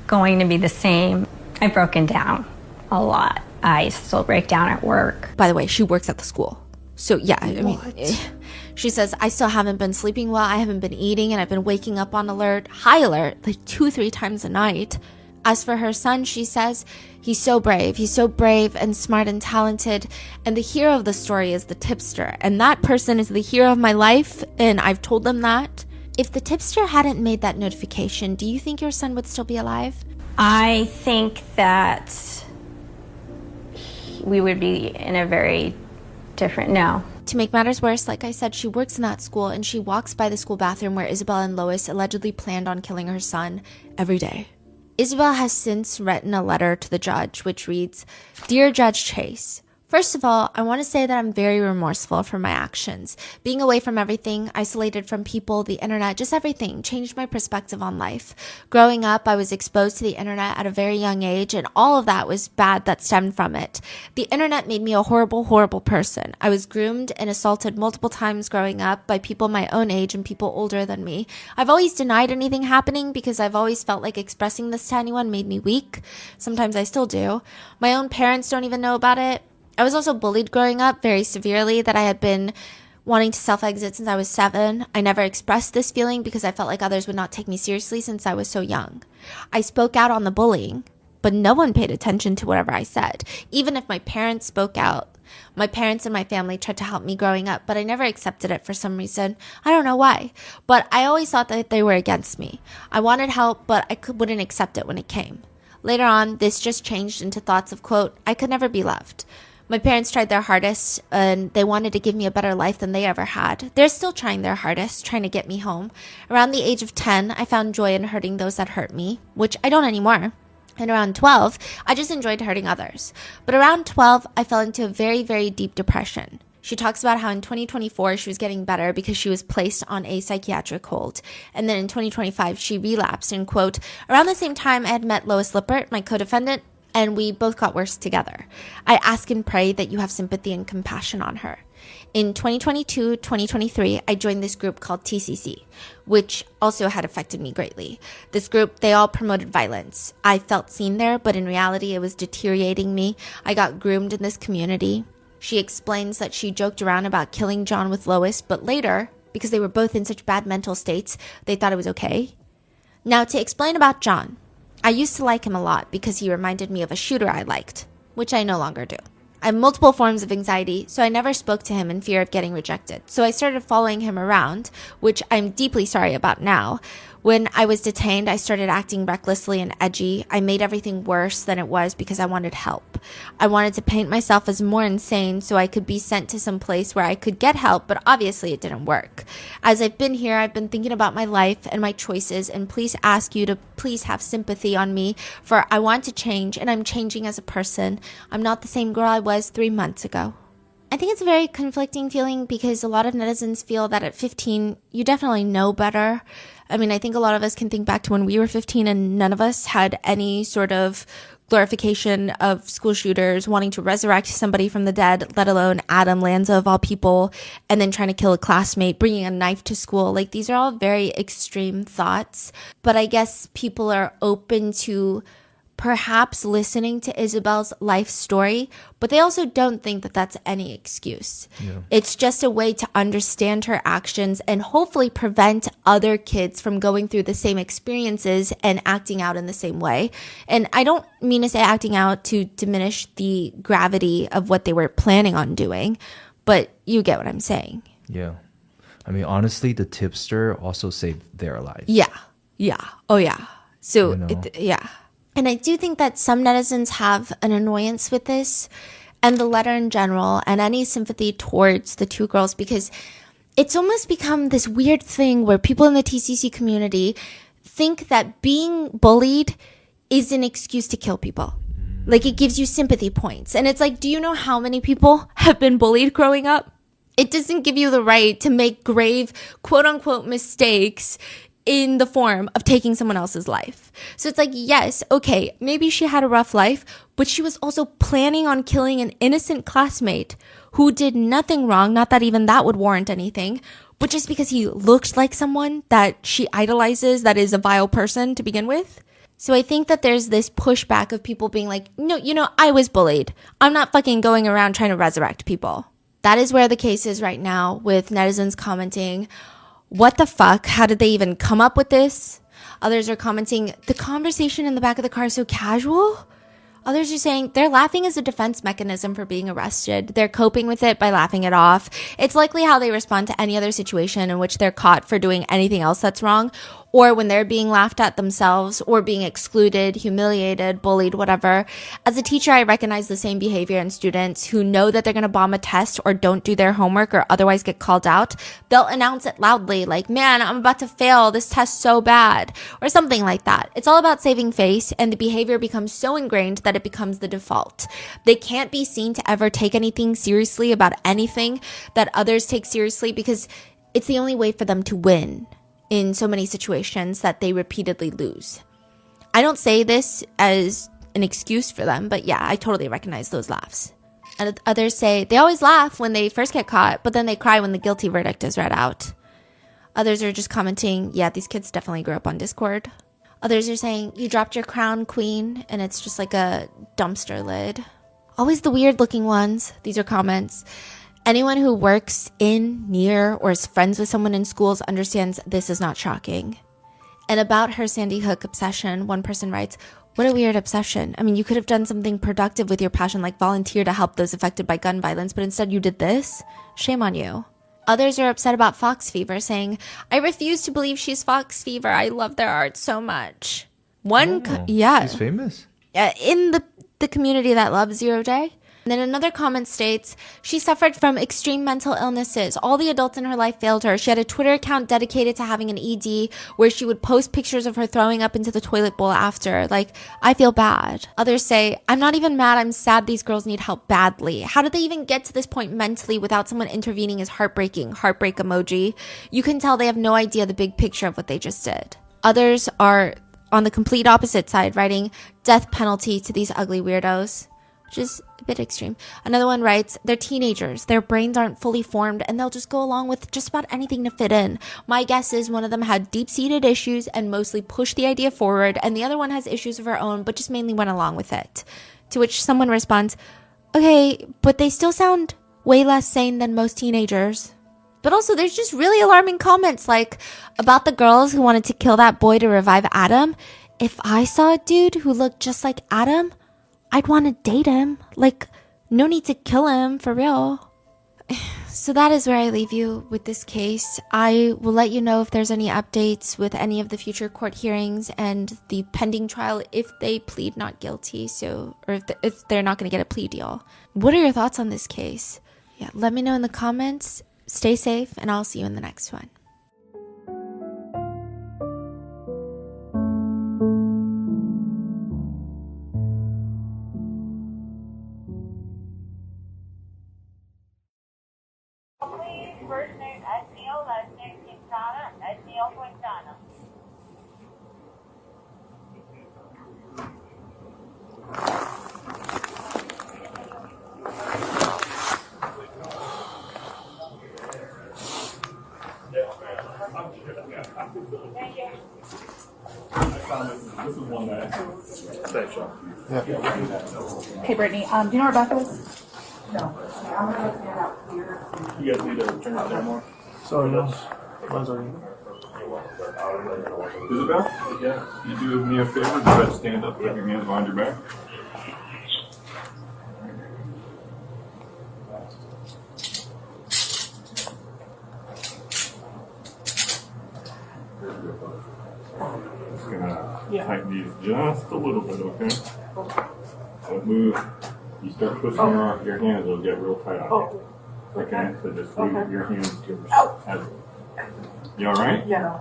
S15: going to be the same. I've broken down a lot. I still break down at work.
S2: By the way, she works at the school. So yeah, I mean, she says, I still haven't been sleeping well. I haven't been eating, and I've been waking up on high alert, like 2-3 times a night. As for her son, she says, he's so brave. He's so brave and smart and talented. And the hero of the story is the tipster. And that person is the hero of my life. And I've told them that. If the tipster hadn't made that notification, do you think your son would still be alive?
S15: I think that we would be in a very different no.
S2: To make matters worse, like I said, she works in that school, and she walks by the school bathroom where Isabel and Lois allegedly planned on killing her son every day. Isabel has since written a letter to the judge, which reads, Dear Judge Chase, first of all, I want to say that I'm very remorseful for my actions. Being away from everything, isolated from people, the internet, just everything, changed my perspective on life. Growing up, I was exposed to the internet at a very young age, and all of that was bad that stemmed from it. The internet made me a horrible, horrible person. I was groomed and assaulted multiple times growing up by people my own age and people older than me. I've always denied anything happening because I've always felt like expressing this to anyone made me weak. Sometimes I still do. My own parents don't even know about it. I was also bullied growing up very severely, that I had been wanting to self-exit since I was 7. I never expressed this feeling because I felt like others would not take me seriously since I was so young. I spoke out on the bullying, but no one paid attention to whatever I said. Even if my parents spoke out, my parents and my family tried to help me growing up, but I never accepted it for some reason. I don't know why, but I always thought that they were against me. I wanted help, but I wouldn't accept it when it came. Later on, this just changed into thoughts of, quote, I could never be loved. My parents tried their hardest, and they wanted to give me a better life than they ever had. They're still trying their hardest, trying to get me home. Around the age of 10, I found joy in hurting those that hurt me, which I don't anymore. And around 12, I just enjoyed hurting others. But around 12, I fell into a very, very deep depression. She talks about how in 2024, she was getting better because she was placed on a psychiatric hold. And then in 2025, she relapsed. And, quote, around the same time, I had met Lois Lippert, my co-defendant, and we both got worse together. I ask and pray that you have sympathy and compassion on her. In 2022, 2023, I joined this group called TCC, which also had affected me greatly. This group, they all promoted violence. I felt seen there, but in reality, it was deteriorating me. I got groomed in this community. She explains that she joked around about killing John with Lois, but later, because they were both in such bad mental states, they thought it was okay. Now, to explain about John, I used to like him a lot because he reminded me of a shooter I liked, which I no longer do. I have multiple forms of anxiety, so I never spoke to him in fear of getting rejected. So I started following him around, which I'm deeply sorry about now. When I was detained, I started acting recklessly and edgy. I made everything worse than it was because I wanted help. I wanted to paint myself as more insane so I could be sent to some place where I could get help, but obviously it didn't work. As I've been here, I've been thinking about my life and my choices, and please ask you to please have sympathy on me, for I want to change, and I'm changing as a person. I'm not the same girl I was 3 months ago. I think it's a very conflicting feeling because a lot of netizens feel that at 15, you definitely know better. I mean, I think a lot of us can think back to when we were 15 and none of us had any sort of glorification of school shooters wanting to resurrect somebody from the dead, let alone Adam Lanza of all people, and then trying to kill a classmate, bringing a knife to school. Like, these are all very extreme thoughts. But I guess people are open to perhaps listening to Isabel's life story, but they also don't think that that's any excuse. Yeah. It's just a way to understand her actions and hopefully prevent other kids from going through the same experiences and acting out in the same way. And I don't mean to say acting out to diminish the gravity of what they were planning on doing, but you get what I'm saying.
S3: Yeah. I mean, honestly, the tipster also saved their life.
S2: Yeah. Yeah. Oh, yeah. So, yeah. And I do think that some netizens have an annoyance with this and the letter in general and any sympathy towards the two girls, because it's almost become this weird thing where people in the TCC community think that being bullied is an excuse to kill people. Like, it gives you sympathy points. And it's like, do you know how many people have been bullied growing up? It doesn't give you the right to make grave, quote unquote, mistakes in the form of taking someone else's life. So it's like, yes, okay, maybe she had a rough life, but she was also planning on killing an innocent classmate who did nothing wrong, not that even that would warrant anything, but just because he looked like someone that she idolizes, that is a vile person to begin with. So I think that there's this pushback of people being like, no, I was bullied. I'm not fucking going around trying to resurrect people. That is where the case is right now, with netizens commenting, what the fuck? How did they even come up with this? Others are commenting, the conversation in the back of the car is so casual. Others are saying they're laughing as a defense mechanism for being arrested. They're coping with it by laughing it off. It's likely how they respond to any other situation in which they're caught for doing anything else that's wrong, or when they're being laughed at themselves or being excluded, humiliated, bullied, whatever. As a teacher, I recognize the same behavior in students who know that they're going to bomb a test or don't do their homework or otherwise get called out. They'll announce it loudly, like, man, I'm about to fail. This test's so bad, or something like that. It's all about saving face, and the behavior becomes so ingrained that it becomes the default. They can't be seen to ever take anything seriously about anything that others take seriously, because it's the only way for them to win in so many situations that they repeatedly lose. I don't say this as an excuse for them, but yeah, I totally recognize those laughs. And others say they always laugh when they first get caught, but then they cry when the guilty verdict is read out. Others are just commenting, yeah, these kids definitely grew up on Discord. Others are saying, you dropped your crown, queen, and it's just like a dumpster lid. Always the weird looking ones. These are comments. Anyone who works in, near, or is friends with someone in schools understands this is not shocking. And about her Sandy Hook obsession, one person writes, what a weird obsession. I mean, you could have done something productive with your passion, like volunteer to help those affected by gun violence, but instead you did this? Shame on you. Others are upset about Fox Fever, saying, I refuse to believe she's Fox Fever. I love their art so much.
S3: She's famous?
S2: In the community that loves Zero Day. And then another comment states, she suffered from extreme mental illnesses. All the adults in her life failed her. She had a Twitter account dedicated to having an ED where she would post pictures of her throwing up into the toilet bowl after. Like, I feel bad. Others say, I'm not even mad. I'm sad these girls need help badly. How did they even get to this point mentally without someone intervening is heartbreaking. Heartbreak emoji. You can tell they have no idea the big picture of what they just did. Others are on the complete opposite side, writing death penalty to these ugly weirdos, which is a bit extreme. Another one writes, they're teenagers. Their brains aren't fully formed and they'll just go along with just about anything to fit in. My guess is one of them had deep-seated issues and mostly pushed the idea forward, and the other one has issues of her own but just mainly went along with it. To which someone responds, okay, but they still sound way less sane than most teenagers. But also there's just really alarming comments like about the girls who wanted to kill that boy to revive Adam. If I saw a dude who looked just like Adam, I'd want to date him. Like, no need to kill him, for real. So that is where I leave you with this case. I will let you know if there's any updates with any of the future court hearings and the pending trial if they plead not guilty, or if they're not going to get a plea deal. What are your thoughts on this case? Yeah, let me know in the comments. Stay safe, and I'll see you in the next one.
S18: First name Neil, last name Quintana, Neil Quintana. Thank you.
S9: This is one that. Thanks, Sean.
S19: Hey, Brittany, do you know where Rebecca is? No. I'm going to stand out here.
S9: You guys need to turn it down more.
S5: Sorry, no. Mine's already.
S9: Isabel? Yeah. You do me a favor, you gotta stand up, put your hands behind your back. Just gonna tighten these just a little bit, okay? Don't move. You start twisting your hands, it'll get real tight on you. Okay, so just leave your hands to yourself. You alright?
S19: Yeah.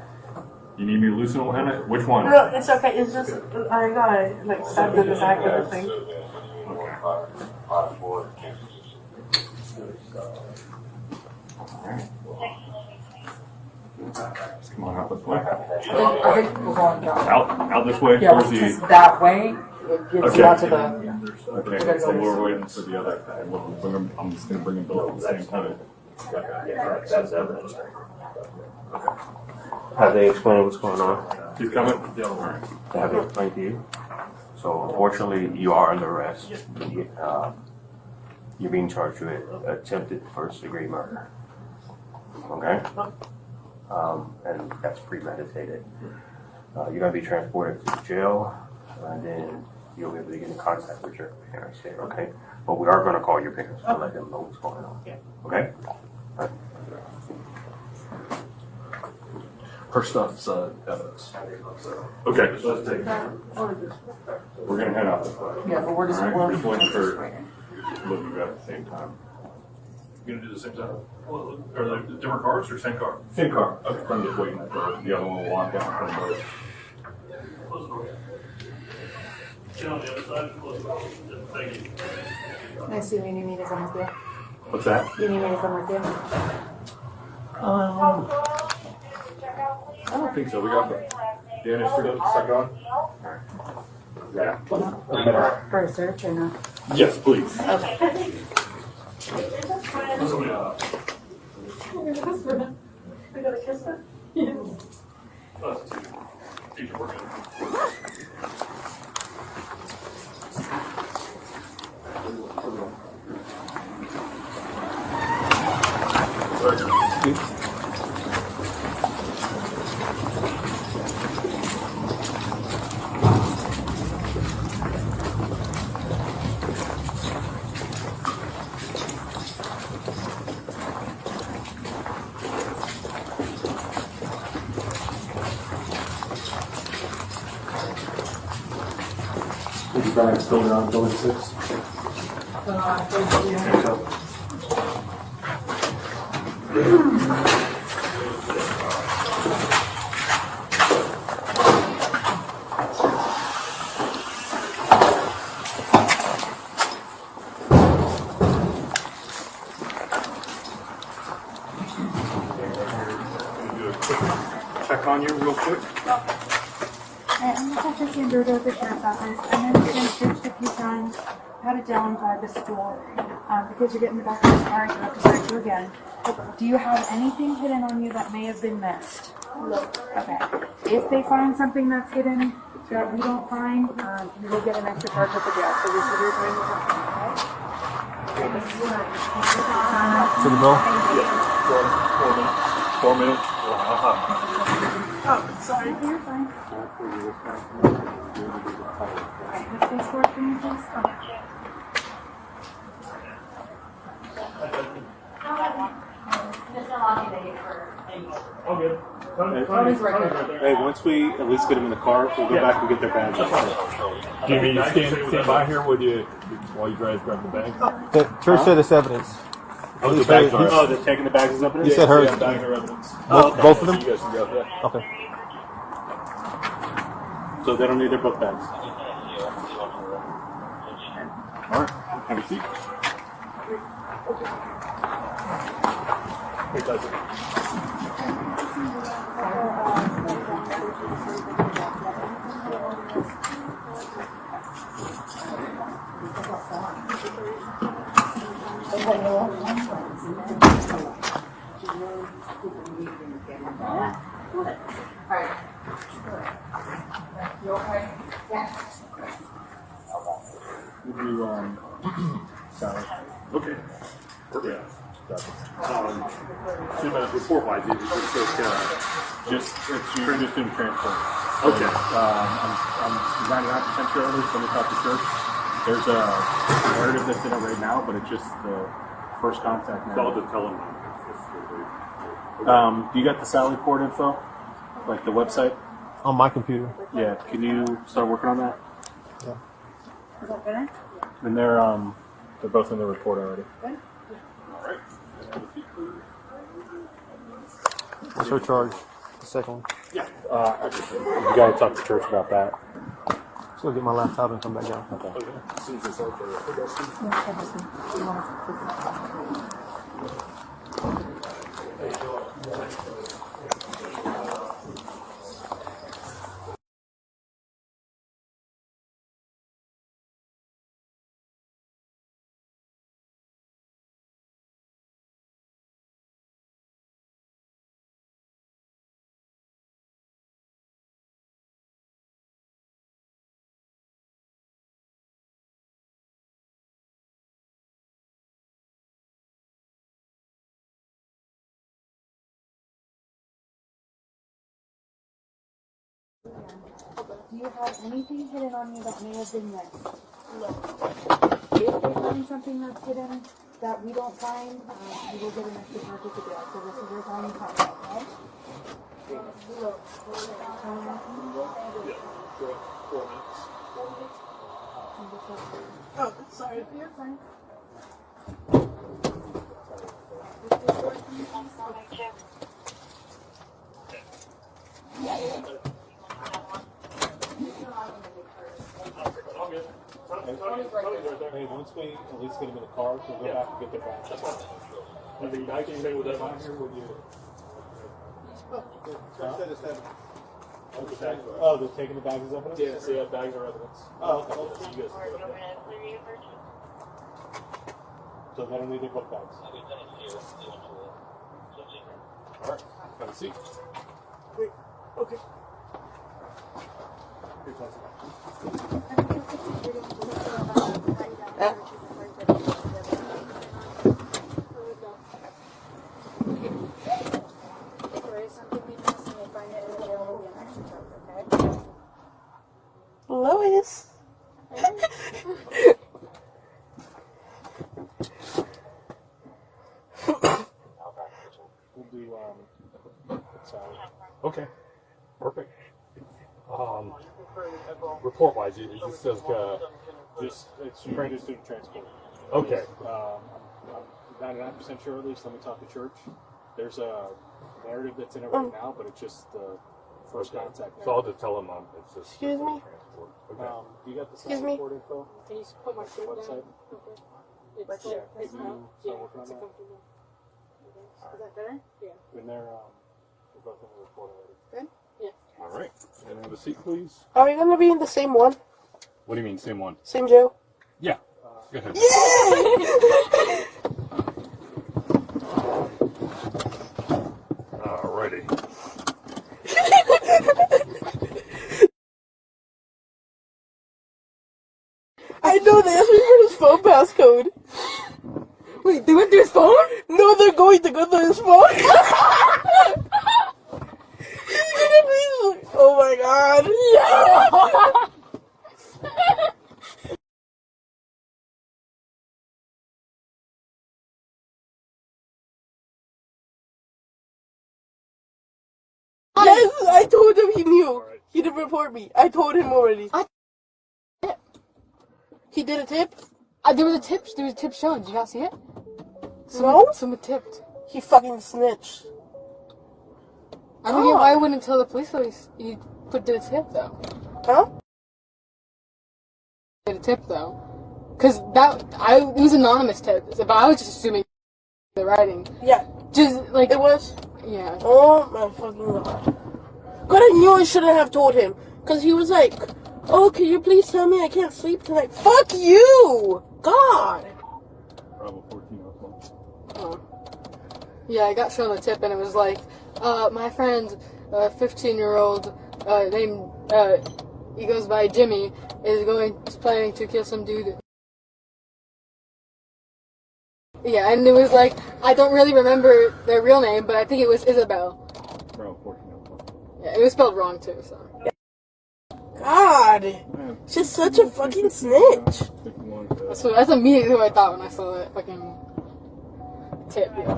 S9: You need me to loosen one? Which one?
S19: No, it's okay. It's just, I got like stuck in the back of the thing.
S9: Just come on out this way.
S19: I think we're going down.
S9: Out this way?
S19: Yeah,
S9: Where's
S19: because that way, it gets you out to the...
S9: Okay, so we're waiting for the other guy. I'm just going to bring them both at the same time.
S20: Have they explained what's going on?
S9: He's coming? Yeah, all right.
S20: Have they explained to you? So unfortunately, you are under arrest. You're being charged with attempted first-degree murder. Okay? And that's premeditated. You're going to be transported to jail, and then you'll be able to get in contact with your parents there, okay? But we are going to call your parents to let them know what's going on. Okay? All right.
S9: Her stuff's evidence. Okay, so let's take it. We're going to head out this way.
S19: Yeah, but we're just
S9: waiting for look you at the same time.
S21: You're going to do the same time? Are they different cars or same car?
S9: Same car. Okay. I'm just waiting for the other one to walk out in front of us.
S21: Close the door. Get on the other side. Close the door. Thank you.
S19: I assume you need me to come with you.
S9: What's that?
S19: You need me to come with you?
S9: I don't think so. We got the Danish stuck on. Alright. Yeah.
S19: For a search or not?
S9: Yes, please.
S19: Okay.
S18: We gotta kiss her?
S19: Yes.
S9: Is bag still down building 6? Check on you real quick.
S19: I'm Natasha Sandberg at the Sheriff's Office. I know you've been searched a few times. Had a down by the stool because you're getting the back of this car. You have to search you again. Do you have anything hidden on you that may have been missed? No. Okay. If they find something that's hidden that we don't find, you will get an extra charge at the jail. So this is your time to talk, okay?
S9: To the bill? Yeah. 4 minutes.
S19: Oh, sorry. You're fine. Okay, this is for me, please.
S9: All good.
S4: Hey, once we at least get them in the car, we'll go back and get their bags.
S9: Do you need to stand by here while you guys grab the bags?
S22: The church said it's evidence.
S9: Oh, the bags are.
S4: Oh, they're taking the bags as evidence?
S22: He said hers.
S9: Yeah, bags are evidence.
S22: Both of them?
S9: So you guys can go, yeah.
S22: Okay.
S4: So they don't need their book bags.
S9: All right, have a seat. Hey, does it?
S19: You okay? Yeah.
S9: We'll do, salad. Okay. Yeah. So the report wise, it's just you're just in transport. Okay. I'm 99% sure there's something about the church. There's a narrative that's in it right now, but it's just the first contact narrative. I'll just tell them. Do you got the Sally Port info? Like the website?
S22: On my computer.
S9: Yeah. Can you start working on that?
S22: Yeah.
S19: Is that better?
S9: And they're both in the report already.
S19: Good.
S9: All right.
S22: What's her charge? The second one.
S9: Yeah. You gotta talk to church about that.
S22: Just go get my laptop and come back down.
S9: Okay. As soon as it's over.
S19: Do you have anything hidden on you that may have been missed? No. If they find something that's hidden that we don't find, you will get an extra charge at the jail. So this is your time to come, okay?
S6: Oh, sorry.
S19: You're fine.
S4: Hey, once we at least get them in the car, we'll go back and get their bags.
S9: I think I can stay with that on here with you.
S4: Oh, they're taking the bags as evidence?
S9: Yeah, so yeah, bags are evidence.
S4: Oh, okay.
S9: You guys can go.
S4: So they don't need their book bags.
S9: All right, have a seat.
S6: Wait, okay. Lois.
S4: We'll do salad.
S9: Okay, perfect.
S4: report-wise, it just says it's student transport.
S22: Okay.
S4: I'm 99% sure, at least. Let me talk to church. There's a narrative that's in it right now, but it's just the first contact.
S22: So I'll just tell them it's just.
S6: Excuse me?
S22: Okay.
S4: You got the
S6: Excuse
S4: sound
S6: me?
S4: report info?
S13: Can you put my shirt
S4: Website?
S13: down? Okay. It's
S4: Right there.
S13: it's
S4: Can you start working on
S13: it's a
S4: that?
S13: comfortable. Is that better? Yeah.
S4: When we're both in the report already.
S13: Good? Yeah.
S22: All right. Can I have a seat, please?
S6: Are we gonna be in the same one?
S22: What do you mean, same one?
S6: Same jail?
S22: Yeah. Go ahead.
S6: Yeah!
S22: Alrighty.
S6: I know they asked me for his phone passcode.
S13: Wait, they went through his phone?
S6: No, they're going to go through his phone. Oh my god. Yeah. Yes, I told him he knew. He didn't report me. I told him already. He did a tip?
S13: There was a tip shown. Did you not see it? Someone tipped.
S6: He fucking snitched.
S13: I don't get why I wouldn't tell the police that he did a tip though.
S6: Huh?
S13: Did a tip though. Cause it was anonymous tip, but I was just assuming the writing.
S6: Yeah.
S13: Just like
S6: it was?
S13: Yeah.
S6: Oh my fucking god. God, I knew I shouldn't have told him. Cause he was like, oh, can you please tell me I can't sleep tonight? Fuck you! God!
S22: Bravo 14
S13: Oh. Yeah, I got shown the tip and it was like, my friend, 15-year-old, named, he goes by Jimmy, is planning to kill some dude. Yeah, and it was like, I don't really remember their real name, but I think it was Isabel.
S22: Bravo 14.
S13: Yeah, it was spelled wrong too, so.
S6: God! She's such a fucking snitch.
S13: So that's immediately what I thought when I saw that fucking tip, yeah.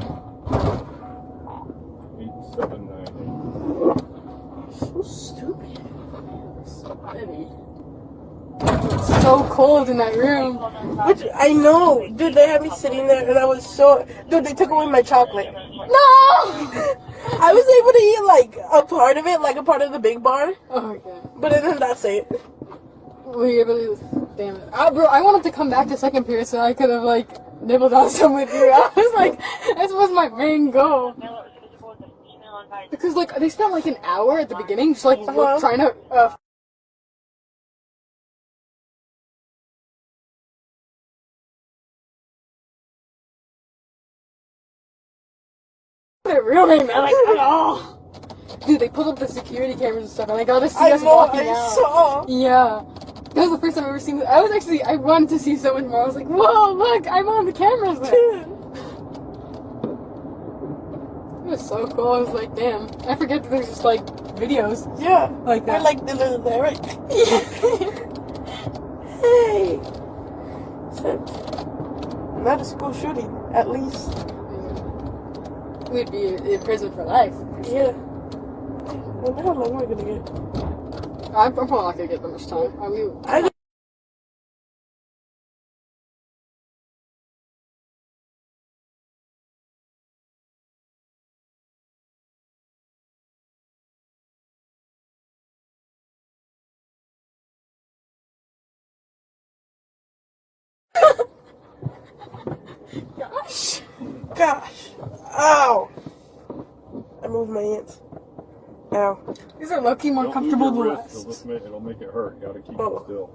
S22: 8798.
S6: So stupid.
S13: It's so cold in that room.
S6: Which, I know. Dude, they had me sitting there and I was so... Dude, they took away my chocolate.
S13: No!
S6: I was able to eat, like, a part of it, like a part of the big bar.
S13: Oh, okay.
S6: But then that's it.
S13: Were you able to... Damn it. Bro, I wanted to come back to second period so I could have, like, nibbled on some with you. I was like, this was my main goal. Because, like, they spent, like, an hour at the beginning just, like, trying to... their real name, like, at all. Dude, they pulled up the security cameras and stuff, and they got to see us walking out.
S6: Saw.
S13: Yeah. That was the first time I've ever seen this. I wanted to see so much more. I was like, whoa, look, I'm on the cameras there. It was so cool. I was like, damn. I forget that there's just, like, videos.
S6: Yeah.
S13: Like that.
S6: We're like, they're right. Hey. So, not a school shooting, at least.
S13: We'd be in prison for life.
S6: Yeah. I wonder how long we're gonna get.
S13: I'm probably not gonna get that much time.
S6: Gosh. Ow. I moved my hands. Ow.
S13: These are low-key more comfortable than last.
S22: It'll make it hurt. You gotta keep it still.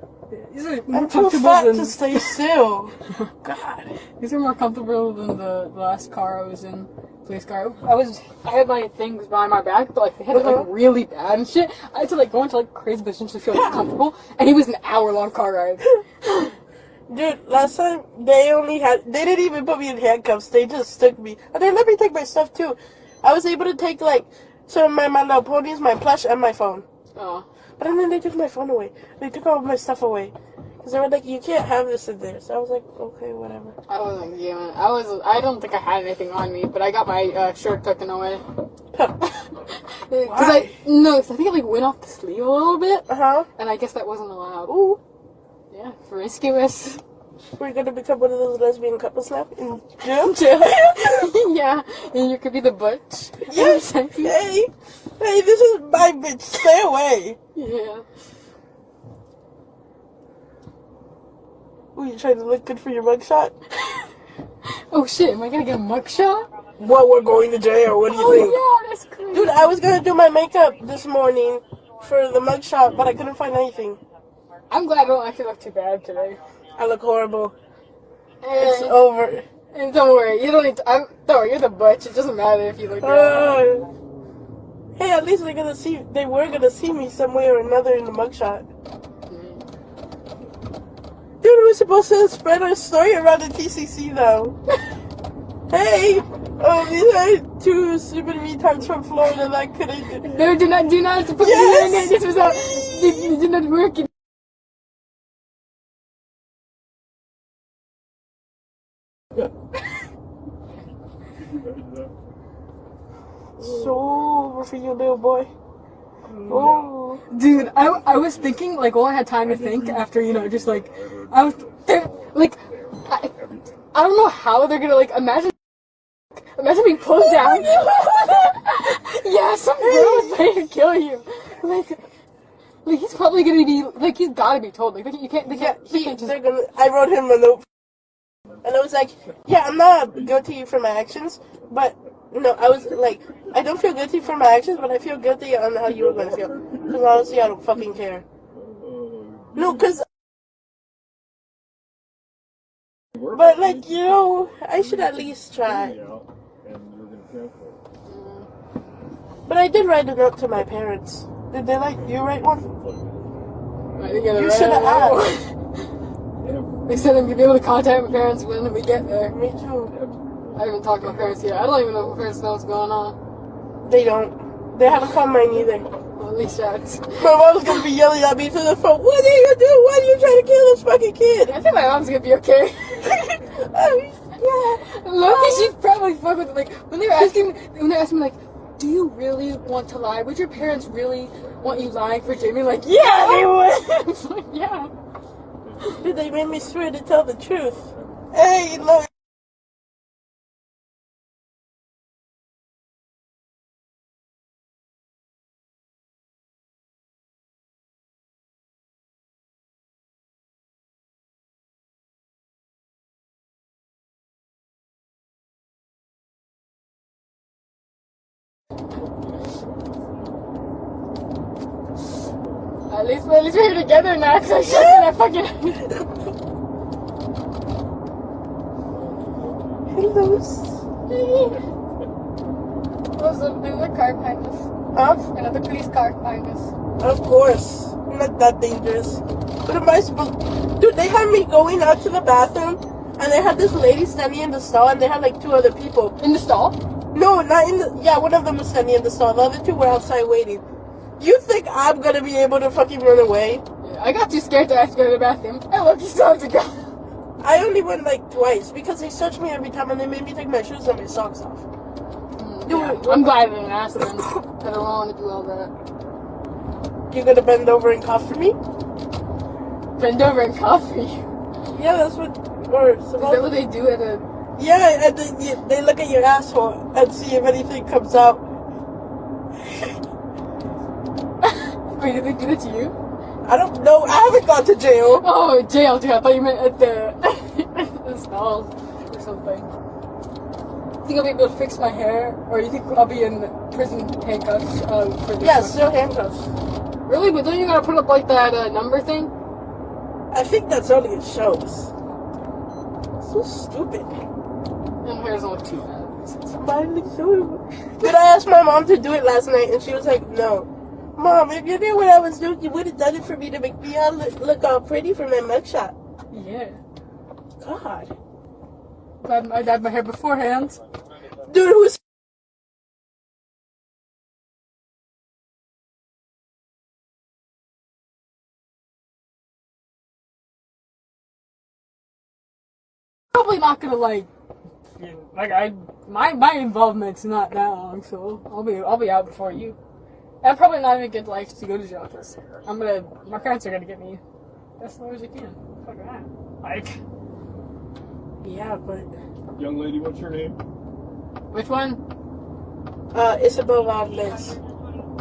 S13: These are more
S6: I'm too
S13: comfortable
S6: fat
S13: than...
S6: to stay still. God.
S13: These are more comfortable than the last car I was in. Police car. I had my things behind my back, but like they had it like really bad and shit. I had to like go into like crazy positions to feel like comfortable, and it was an hour-long car ride.
S6: Dude, last time they didn't even put me in handcuffs. They just took me. And they let me take my stuff too. I was able to take like some of my little ponies, my plush, and my phone.
S13: Oh.
S6: But then they took my phone away. They took all my stuff away. Because they were like, you can't have this in there. So I was like, okay, whatever.
S13: I wasn't giving. I don't think I had anything on me, but I got my shirt taken away. Because I think it like went off the sleeve a little bit. And I guess that wasn't allowed.
S6: Ooh.
S13: Yeah, promiscuous.
S6: We're gonna become one of those lesbian couples now in
S13: jail. Yeah, and you could be the butch.
S6: Yes. Hey, this is my bitch. Stay away.
S13: Yeah.
S6: Ooh, you trying to look good for your mugshot?
S13: Oh shit, am I gonna get a mugshot?
S6: What, we're going to jail? What do you think?
S13: Oh yeah, that's crazy.
S6: Dude, I was gonna do my makeup this morning for the mugshot, but I couldn't find anything.
S13: I'm glad I don't actually look too bad today.
S6: I look horrible. It's over.
S13: And don't worry, you don't need to, don't worry, you're the butch. It doesn't matter if you look bad.
S6: Hey, at least they were gonna see me some way or another in the mugshot. Dude, we're supposed to spread our story around the TCC though. Hey! These are two stupid retards from Florida that couldn't...
S13: No, do not put me in it. This was it did not work.
S6: So over for you, little boy. Oh.
S13: Dude, I was thinking, like, all I had time to think after, just like, I was, like, I don't know how they're gonna, like, imagine being pulled down. Yeah, some girl is trying to kill you. Like, he's probably gonna be, like, he's gotta be told. Like, they can't just...
S6: I wrote him a note. And I was like, yeah, I'm not guilty for my actions, but, I was like, I don't feel guilty for my actions, but I feel guilty on how you were gonna feel. Because honestly, I don't fucking care. No, because... But, like, I should at least try. But I did write a note to my parents. Did they like you write one? You should have asked.
S13: They said I'm gonna be able to contact my parents when we get there.
S6: Me too.
S13: I haven't talked to my parents yet. I don't even know if my parents know what's going on.
S6: They don't. They haven't called mine either.
S13: Well, at least shots.
S6: My mom's gonna be yelling at me through the phone. What are you doing? Why are you trying to kill this fucking kid?
S13: I think my mom's gonna be okay. Loki, she's probably fucking with it. Like, when they're asking me, like, do you really want to lie? Would your parents really want you lying for Jamie? Like, yeah, they would. It's like, yeah.
S6: Dude, they made me swear to tell the truth. Hey, look.
S13: At least we're together now, because I shouldn't have fucking...
S6: Hello.
S13: There's a car behind us.
S6: Huh?
S13: Another police car behind us.
S6: Of course. Not that dangerous. What am I supposed... Dude, they had me going out to the bathroom, and they had this lady standing in the stall, and they had like two other people.
S13: In the stall?
S6: No, not in the... Yeah, one of them was standing in the stall. The other two were outside waiting. You think I'm gonna be able to fucking run away?
S13: Yeah, I got too scared to actually go to the bathroom. I look, you still have to go.
S6: I only went like twice because they searched me every time and they made me take my shoes and my socks off.
S13: Yeah, I'm glad I didn't ask them. I don't want to do all that.
S6: You gonna bend over and cough for me?
S13: Bend over and cough for you?
S6: Yeah, that's what... Or
S13: is that what they do at a...
S6: Yeah, and they look at your asshole and see if anything comes out.
S13: Wait, did they do that to you?
S6: I don't know. I haven't gone to jail.
S13: Oh, jail too. I thought you meant at the stalls or something. Think I'll be able to fix my hair, or you think I'll be in prison handcuffs for this?
S6: Yeah, still handcuffs.
S13: Really? But don't you gotta put up like that number thing?
S6: I think that's only in shows. So stupid.
S13: And hair's only too bad.
S6: But I asked my mom to do it last night, and she was like, "No, Mom, if you knew what I was doing, you would have done it for me to make me look all pretty for my mugshot."
S13: Yeah.
S6: God.
S13: I dyed my hair beforehand.
S6: Dude, who's...
S13: Probably not gonna my involvement's not that long, so I'll be out before you. I'm probably not even good life to go to jail because my parents are gonna get me as low as they can. Fuck that. Like,
S6: Yeah, but...
S22: Young lady, what's your name?
S13: Which one?
S6: Isabel Valdez.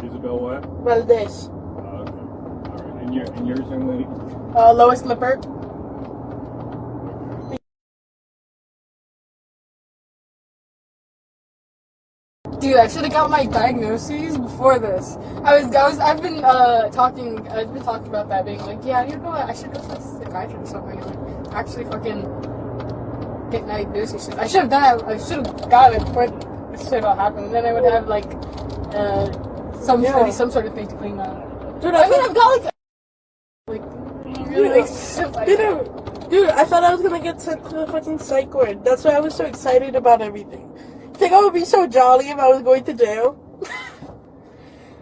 S22: Isabel what?
S6: Valdez.
S22: Okay. Alright. And yours, young lady?
S13: Lois Lippert. Dude, I should have got my diagnoses before this. I've been talking about that, being like, yeah, I should go to a psychiatrist or something, and like, actually fucking get diagnoses. I should have done it. I should have got it before this shit all happened. And then I would have like some sort of thing to clean up. Dude, I've got like really like shit like that.
S6: Dude, I thought I was gonna get sent to the fucking psych ward. That's why I was so excited about everything. You think I would be so jolly if I was going to jail?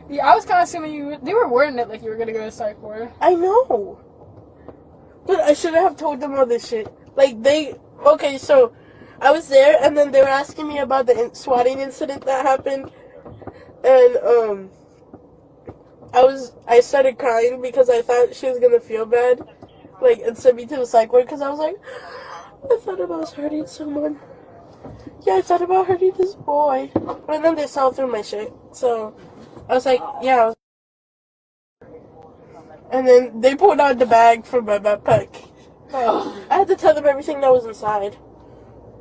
S13: Yeah, I was kind of assuming they were wording it like you were gonna go to psych ward.
S6: I know. But I should have told them all this shit. Like, okay, so I was there, and then they were asking me about the swatting incident that happened. And, I started crying because I thought she was gonna feel bad. Like, and send me to the psych ward, because I was like, I thought I was hurting someone. Yeah, I thought about hurting this boy. And then they saw through my shit. So, I was like, yeah. And then they pulled out the bag from my backpack. I had to tell them everything that was inside.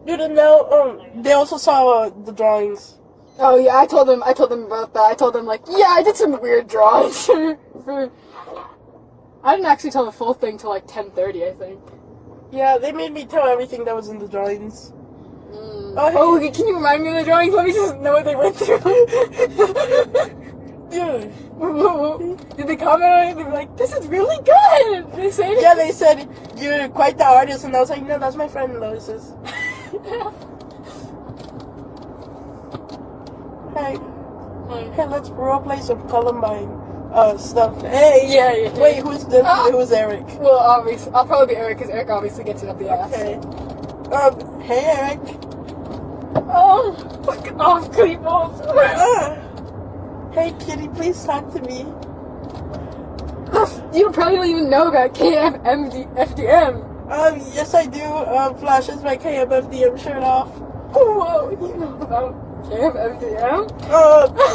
S6: Dude, and now, they also saw the drawings.
S13: Oh yeah, I told them about that. I told them, like, yeah, I did some weird drawings. I didn't actually tell the full thing till like 10:30, I think.
S6: Yeah, they made me tell everything that was in the drawings.
S13: Oh, okay, can you remind me of the drawings? Let me just know what they went through. Dude. Did they comment on it? They were like, this is really good! Did they say anything?
S6: Yeah, they said, you're quite the artist, and I was like, no, that's my friend Lois's. Hey, let's roleplay some Columbine stuff. Hey!
S13: Yeah.
S6: Wait, who's Eric?
S13: Well, obviously, I'll probably be Eric, because Eric obviously gets it up the ass.
S6: Okay. Hey, Eric.
S13: Oh, fuck off, Cleveland.
S6: Hey, kitty, please talk to me.
S13: You probably don't even know about KFMDM.
S6: Yes, I do. Flashes my KFMDM shirt off.
S13: Whoa, you know about KFMDM?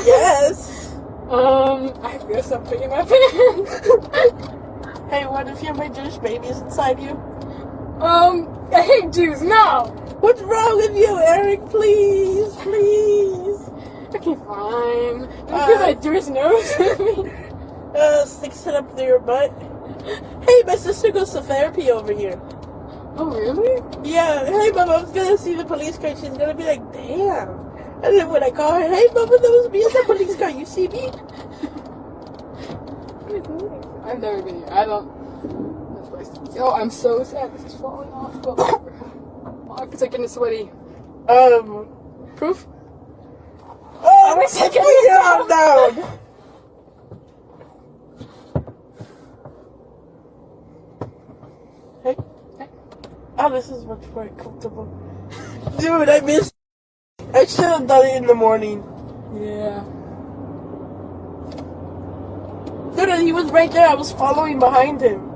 S6: Yes.
S13: I feel something in my pants.
S6: Hey, what if you have my Jewish babies inside you?
S13: I hate Jews, no!
S6: What's wrong with you, Eric? Please.
S13: Okay, fine. Don't you feel that Jewish nose with me?
S6: Sticks it up to your butt. Hey, my sister goes to therapy over here.
S13: Oh, really?
S6: Yeah. Hey, my mom's gonna see the police car. She's gonna be like, damn. And then when I call her, hey, mama, that was me in the police car. You see me?
S13: I've never been here. I don't... Oh, I'm so sad. This is falling off. It's like getting sweaty.
S6: Proof? Oh,
S13: I wish I could
S6: down. Hey. Oh, this is much more comfortable. Dude, I missed. I should have done it in the morning.
S13: Yeah.
S6: Dude, and he was right there. I was following behind him.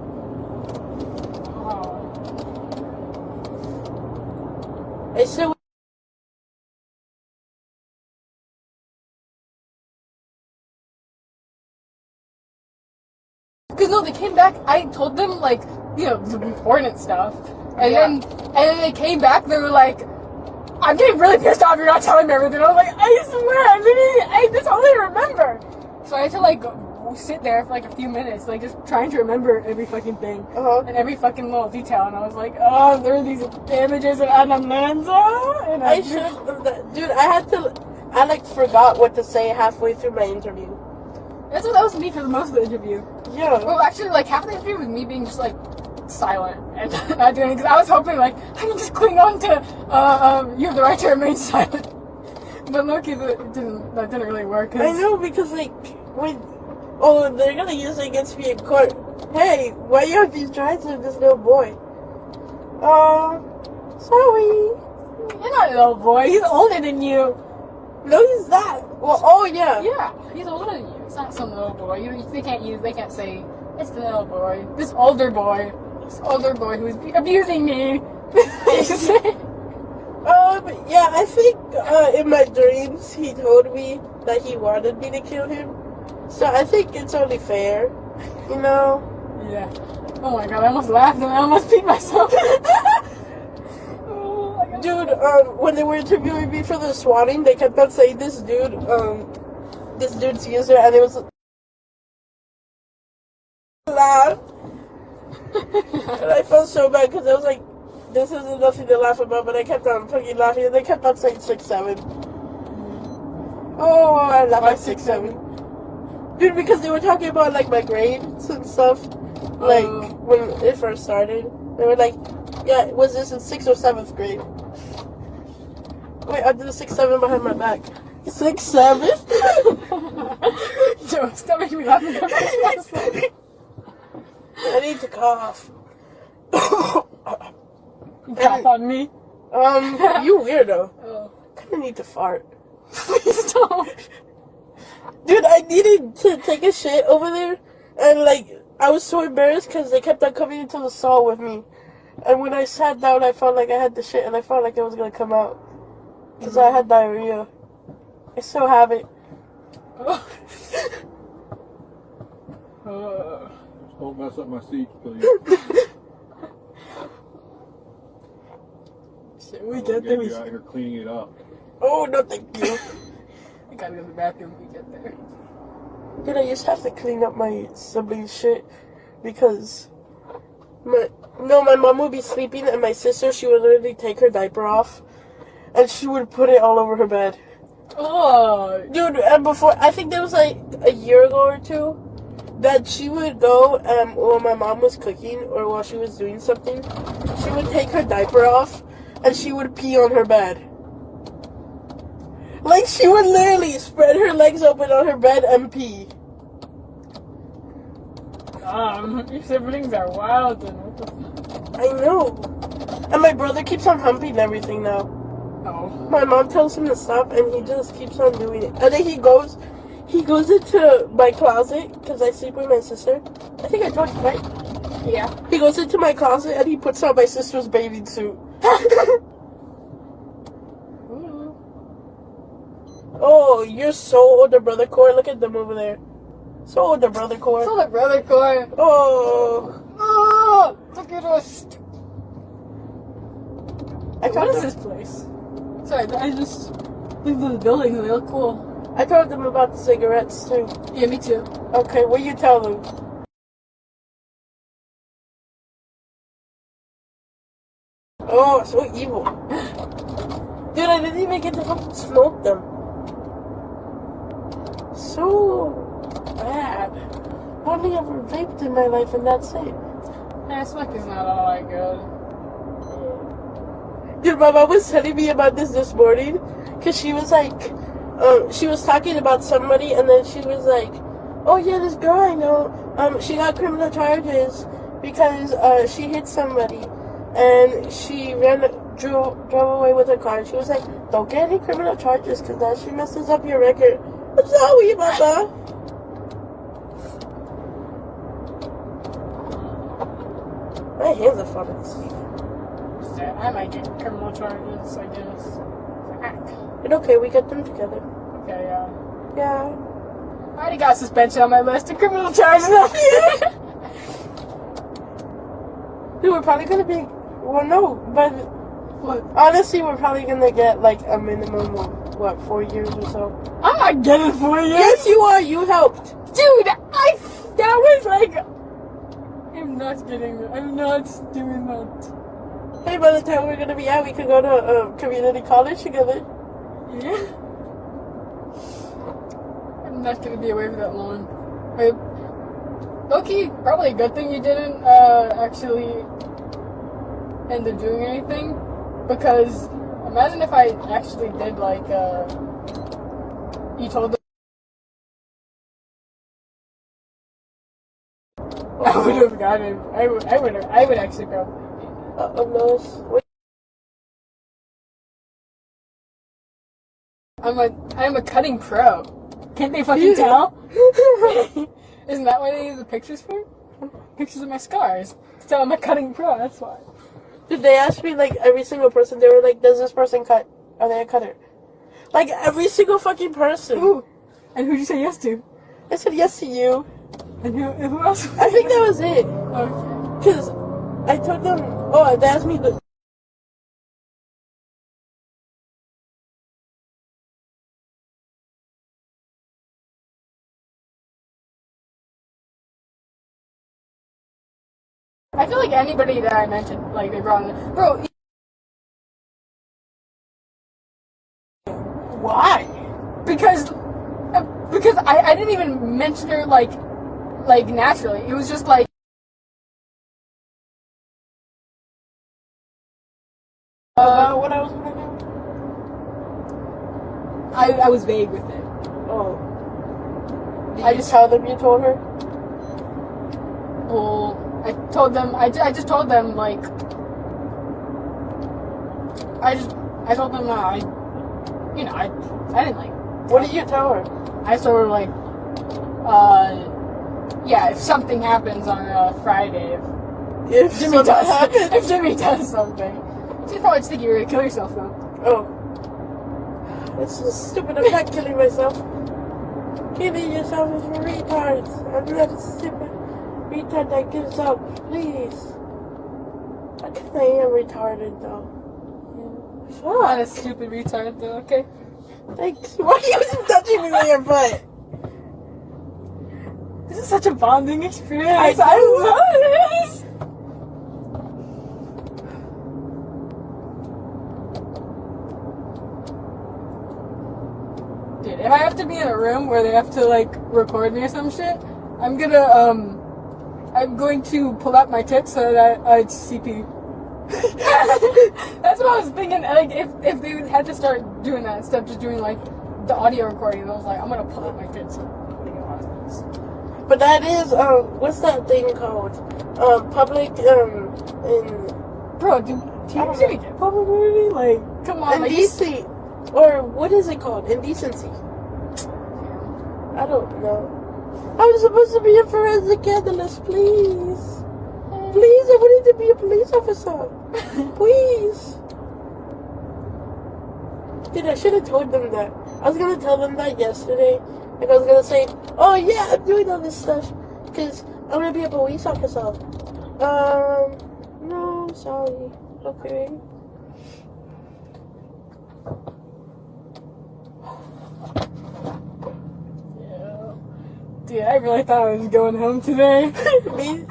S6: I said.
S13: Because no, they came back. I told them like, the important stuff, and then they came back. They were like, "I'm getting really pissed off. You're not telling me everything." I was like, "I swear, that's all I remember." So I had to like sit there for like a few minutes, like just trying to remember every fucking thing and every fucking little detail. And I was like, "Oh, there are these images of Anamanza." And
S6: I should have, dude. I like forgot what to say halfway through my interview.
S13: That was me for most of the interview.
S6: Yeah.
S13: Well, actually, like half the interview was me being just like silent and not doing it because I was hoping like I can just cling on to you have the right to remain silent. But lucky that didn't really work.
S6: I know, because like they're gonna use it against me in court. Hey, why you have these drawings of this little boy? Sorry.
S13: You're not a little boy. He's older than you.
S6: No, he's not. Well, oh yeah.
S13: Yeah, he's older than you. It's not some little boy. They can't say it's the little boy. This older boy who's abusing me.
S6: Yeah, I think in my dreams he told me that he wanted me to kill him. So I think it's only fair, you know?
S13: Yeah. Oh my god, I almost laughed and I almost peed myself.
S6: Dude, when they were interviewing me for the swatting, they kept on saying this dude's user, and it was laugh. And I felt so bad because I was like, this isn't nothing to laugh about, but I kept on fucking laughing, and they kept on saying 6'7". Oh, I laughed at 6'7". Dude, because they were talking about like my grades and stuff, like when it first started. They were like, yeah, was this in 6th or 7th grade? Wait, I did a 6'7" behind my back. 6'7"?
S13: Yo, stop making me laugh.
S6: I need to cough.
S13: Cough on me?
S6: You weirdo.
S13: Oh.
S6: I kinda need to fart.
S13: Please don't.
S6: Dude, I needed to take a shit over there, and like, I was so embarrassed because they kept on coming into the stall with me. And when I sat down, I felt like I had the shit, and I felt like it was gonna come out. Because I had diarrhea. I still have it.
S22: Don't mess up my seat, please.
S6: We get
S22: there. You're out here cleaning it up.
S6: Oh, no, thank you.
S13: I gotta go to the bathroom when we get there.
S6: Dude, I just have to clean up my siblings' shit because my mom would be sleeping and my sister, she would literally take her diaper off and she would put it all over her bed.
S13: Oh,
S6: dude, and before, I think there was like a year ago or two that she would go while my mom was cooking or while she was doing something, she would take her diaper off and she would pee on her bed. Like, she would literally spread her legs open on her bed and pee.
S13: Your siblings are wild.
S6: I know. And my brother keeps on humping everything now.
S13: Oh.
S6: My mom tells him to stop, and he just keeps on doing it. And then he goes into my closet, because I sleep with my sister. I think I told you, right?
S13: Yeah.
S6: He goes into my closet, and he puts on my sister's bathing suit. Oh, you're so older brother core. Look at them over there. So older brother core.
S13: So older brother core.
S6: Oh.
S13: Oh, look at us.
S6: What
S13: is this place? Sorry, I just look at the buildings and they look cool.
S6: I told them about the cigarettes too.
S13: Yeah, me too.
S6: Okay, what you tell them? Oh, so evil. Dude, I didn't even get to fucking smoke them. So bad. I've only ever vaped in my life and that's it.
S13: Yeah, smoking's not all that good.
S6: Dude, my mom was telling me about this morning, because she was like, she was talking about somebody, and then she was like, oh yeah, this girl I know, she got criminal charges because she hit somebody, and she drove away with her car, and she was like, don't get any criminal charges, because that she messes up your record. I'm sorry about that. My hands are falling asleep.
S13: I might get criminal charges, I guess.
S6: It's okay, we get them together.
S13: Okay, yeah.
S6: Yeah.
S13: I already got suspension on my list of criminal charges up here.
S6: Dude, we're probably gonna be, well, no, but honestly, we're probably gonna get like a minimum of, 4 years or so.
S13: I'm not getting 4 years.
S6: Yes, you are, you helped.
S13: Dude, that was like, I'm not getting that. I'm not doing that.
S6: Hey, by the time we're gonna be out, we could go to community college together.
S13: Yeah. I'm not gonna be away for that long. Low-key, probably a good thing you didn't actually end up doing anything, because imagine if I actually did like you told them. I would have gotten. I would actually probably. I'm a cutting pro. Can't they fucking tell? Isn't that what they use the pictures for? Pictures of my scars. So I'm a cutting pro, that's why.
S6: Did they ask me, like, every single person? They were like, does this person cut? Are they a cutter? Like, every single fucking person.
S13: Who? And who'd you say yes to?
S6: I said yes to you.
S13: And who else?
S6: I think that was it.
S13: Okay.
S6: Because I told them, oh, they asked me the...
S13: I feel like anybody that I mentioned, like, they brought in... Bro... Why? Because I didn't even mention her, like, naturally. It was just, like...
S6: About what I was gonna do?
S13: I was vague with it.
S6: Oh. Did you tell them you told her?
S13: Well, I told them, I just told them, like... I told them I didn't, like...
S6: What did you tell her?
S13: I told her, like, yeah, if something happens on Friday, if Jimmy does something, she's probably just thinking you're gonna kill yourself, though.
S6: Oh. That's so stupid. I'm not killing myself. Killing yourself is for retards. I'm not a stupid retard that gives up. Please. I guess I am retarded, though.
S13: I'm not a stupid retard, though, okay?
S6: Thanks. Why are you touching me with your butt?
S13: This is such a bonding experience. I love this. Dude, if I have to be in a room where they have to, like, record me or some shit, I'm going to pull out my tits so that it's CP. That's what I was thinking. Like, if they had to start doing that instead of just doing, like, the audio recording, I was like, I'm gonna pull out my tits and putting it on this.
S6: But that is, what's that thing called? Public,
S13: Bro, do you see me public nudity? Like, come on.
S6: Indecent. Or, what is it called? Indecency. I don't know. I'm supposed to be a forensic analyst, please. Please, I wanted to be a police officer. Please. Dude, I should have told them that. I was going to tell them that yesterday. Like, I was going to say, oh yeah, I'm doing all this stuff. Because I'm going to be a police officer. No, sorry. Okay.
S13: Dude, I really thought I was going home today.
S6: Me?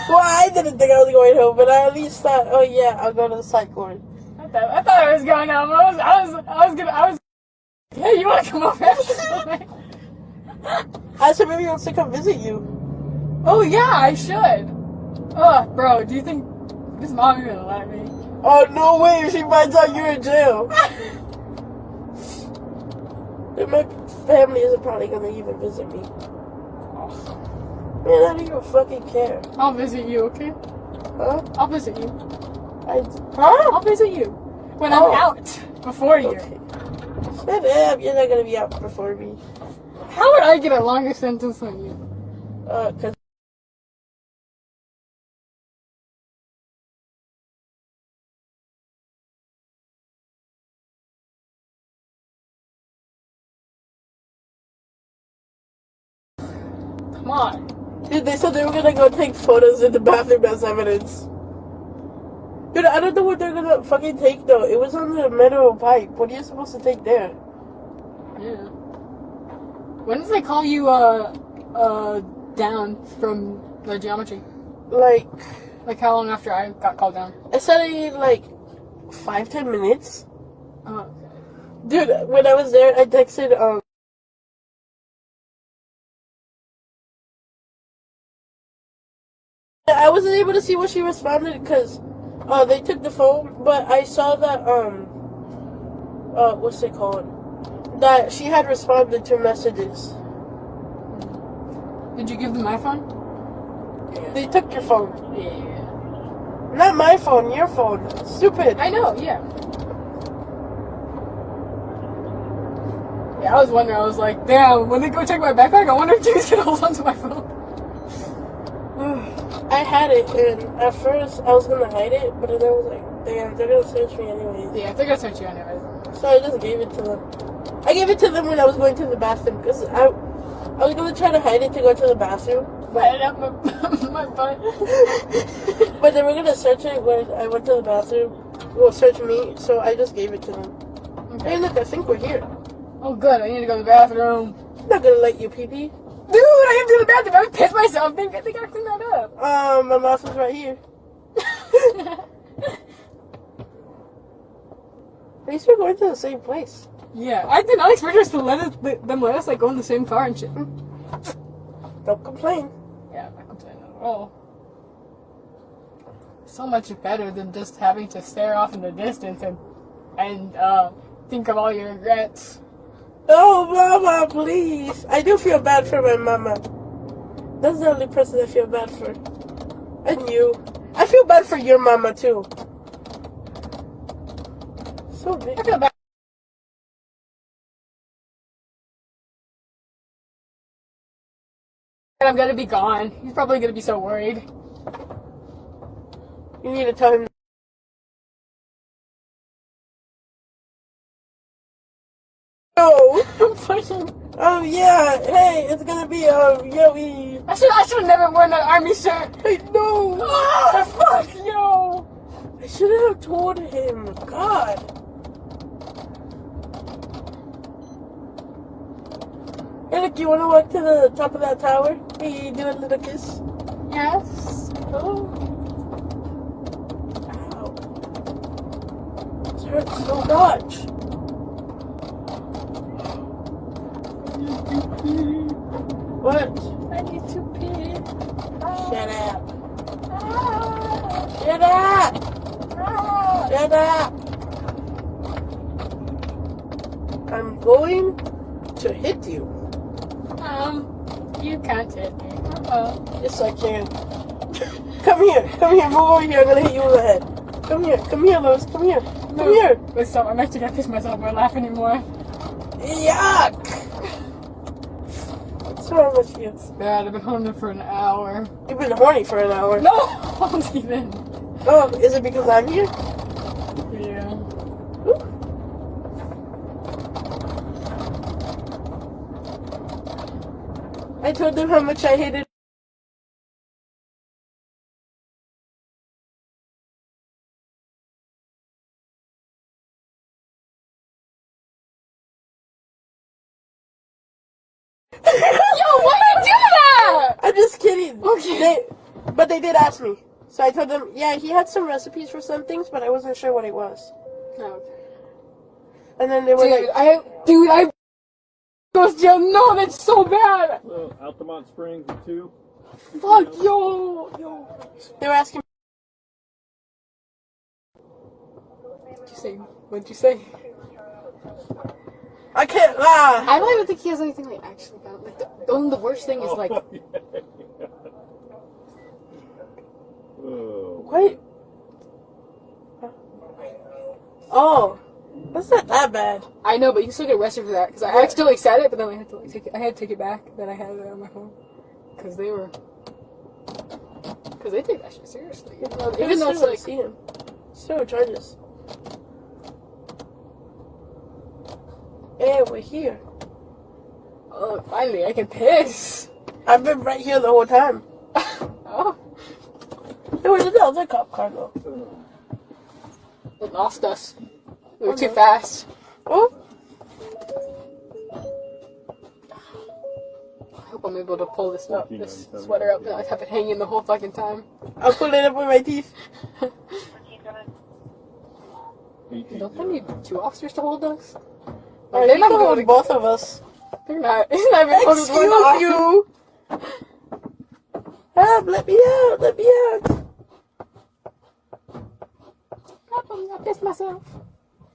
S6: Well, I didn't think I was going home, but I at least thought, oh yeah, I'll go to the psych ward.
S13: I thought I was going home. I was. Yeah, you want to come over?
S6: I said maybe I'll still come visit you.
S13: Oh yeah, I should. Bro, do you think this mom is gonna let me?
S6: Oh no way! If she finds out you're in jail. Then my family isn't probably gonna even visit me. Man, I don't even fucking care.
S13: I'll visit you, okay?
S6: Huh?
S13: I'll visit you.
S6: Huh?
S13: I'll visit you when I'm out before you.
S6: Okay. Shut up! You're not gonna be out before me.
S13: How would I get a longer sentence than you?
S6: 'Cause
S13: Come on.
S6: Dude, they said they were gonna go take photos in the bathroom as evidence. Dude, I don't know what they're gonna fucking take though. It was on the metal pipe. What are you supposed to take there?
S13: Yeah. When did they call you, down from the geometry?
S6: Like
S13: how long after I got called down?
S6: I said it in like 5-10 minutes. Dude, when I was there, I texted, I wasn't able to see what she responded because, they took the phone, but I saw that, what's it called? That she had responded to messages.
S13: Did you give them my phone?
S6: Yeah. They took your phone.
S13: Yeah.
S6: Not my phone, your phone. Stupid.
S13: I know, yeah. Yeah, I was wondering. I was like, damn, when they go check my backpack, I wonder if Jimmy's gonna hold onto my phone.
S6: I had it, and at first I was gonna hide it, but then I was like, damn, they're gonna search me anyways.
S13: Yeah, they're gonna search you anyways.
S6: So I just gave it to them. I gave it to them when I was going to the bathroom, because I was gonna try to hide it to go to the bathroom.
S13: But I didn't have my butt.
S6: But they were gonna search it when I went to the bathroom. Well, search me, so I just gave it to them. Okay. Hey, look, I think we're here.
S13: Oh, good. I need to go to the bathroom.
S6: I'm not gonna let you pee-pee.
S13: Dude, I have to go to the bathroom. I pissed myself. They gotta clean that up.
S6: My mouth is right here. At least we're going to the same place.
S13: Yeah, I did not expect us to let us like go in the same car and shit.
S6: Don't complain.
S13: Yeah, I'm not complaining at all. So much better than just having to stare off in the distance and think of all your regrets.
S6: Oh, Mama, please. I do feel bad for my mama. That's the only person I feel bad for. And you. I feel bad for your mama, too. So big.
S13: I feel bad. I'm gonna be gone. He's probably gonna be so worried.
S6: You need to tell him. No. Oh yeah. Hey, it's gonna be Yoey.
S13: I should have never worn that army shirt.
S6: I know.
S13: Ah, fuck yo.
S6: I should have told him. God. Hey, look, you wanna walk to the top of that tower? Hey, do a little kiss.
S13: Yes.
S6: Oh. Ow. This hurts so much. What?
S13: I need to pee.
S6: Shut up. Shut up. Shut up. I'm going to hit you.
S13: You can't hit me.
S6: Yes, I can. Come here, move over here. I'm gonna hit you in the head. Come here, Lois. Come here. Come here.
S13: Wait, stop. I'm actually gonna piss myself if I laugh anymore.
S6: Yuck! What's wrong with you?
S13: It's bad. I've been horny for an hour.
S6: You've been horny for an hour?
S13: No! Don't even.
S6: Oh, is it because I'm here?
S13: Yeah.
S6: Ooh. I told them how much I hated.
S13: Yo, why did you do that?
S6: I'm just kidding.
S13: Okay.
S6: But they did ask me. So I told them, yeah, he had some recipes for some things, but I wasn't sure what it was.
S13: No.
S6: And then they were like...
S13: I goes to jail. No, that's so bad.
S22: Altamont Springs at 2.
S13: Fuck, yo.
S6: They were asking...
S13: What'd you say?
S6: I can't lie.
S13: I don't even think he has anything like actually bad. Like the worst thing is like...
S6: Wait. Oh, that's not that bad.
S13: I know, but you can still get arrested for that because I accidentally said it, but then I had to take it. I had to take it back. Then I had it on my phone because they take that shit seriously. Even though it's like
S6: see him. So charges. Hey, we're here.
S13: Oh, finally, I can piss.
S6: I've been right here the whole time.
S13: Oh.
S6: It was the other cop car though.
S13: It lost us. We were too fast.
S6: Oh.
S13: I hope I'm able to pull this sweater up and I have it hanging the whole fucking time.
S6: I'll pull it up with my teeth.
S13: Don't they need 2 officers to hold us?
S6: Or they're not holding both of us.
S13: They're not. It's not even
S6: Excuse you. Help, let me out. Let me out.
S13: Help, I'm gonna piss myself.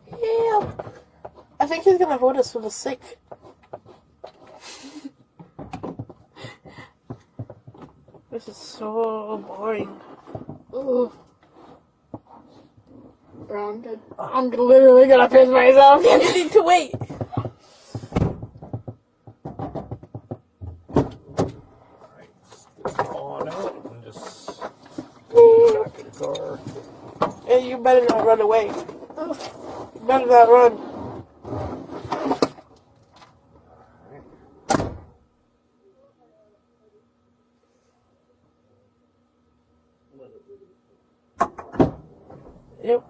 S6: Help. I think he's gonna hold us for the sick. This is so boring.
S13: Ooh. Bro, I'm literally gonna piss myself.
S6: You need to wait.
S22: car.
S6: Hey, you better not run away. You better not run. Yep.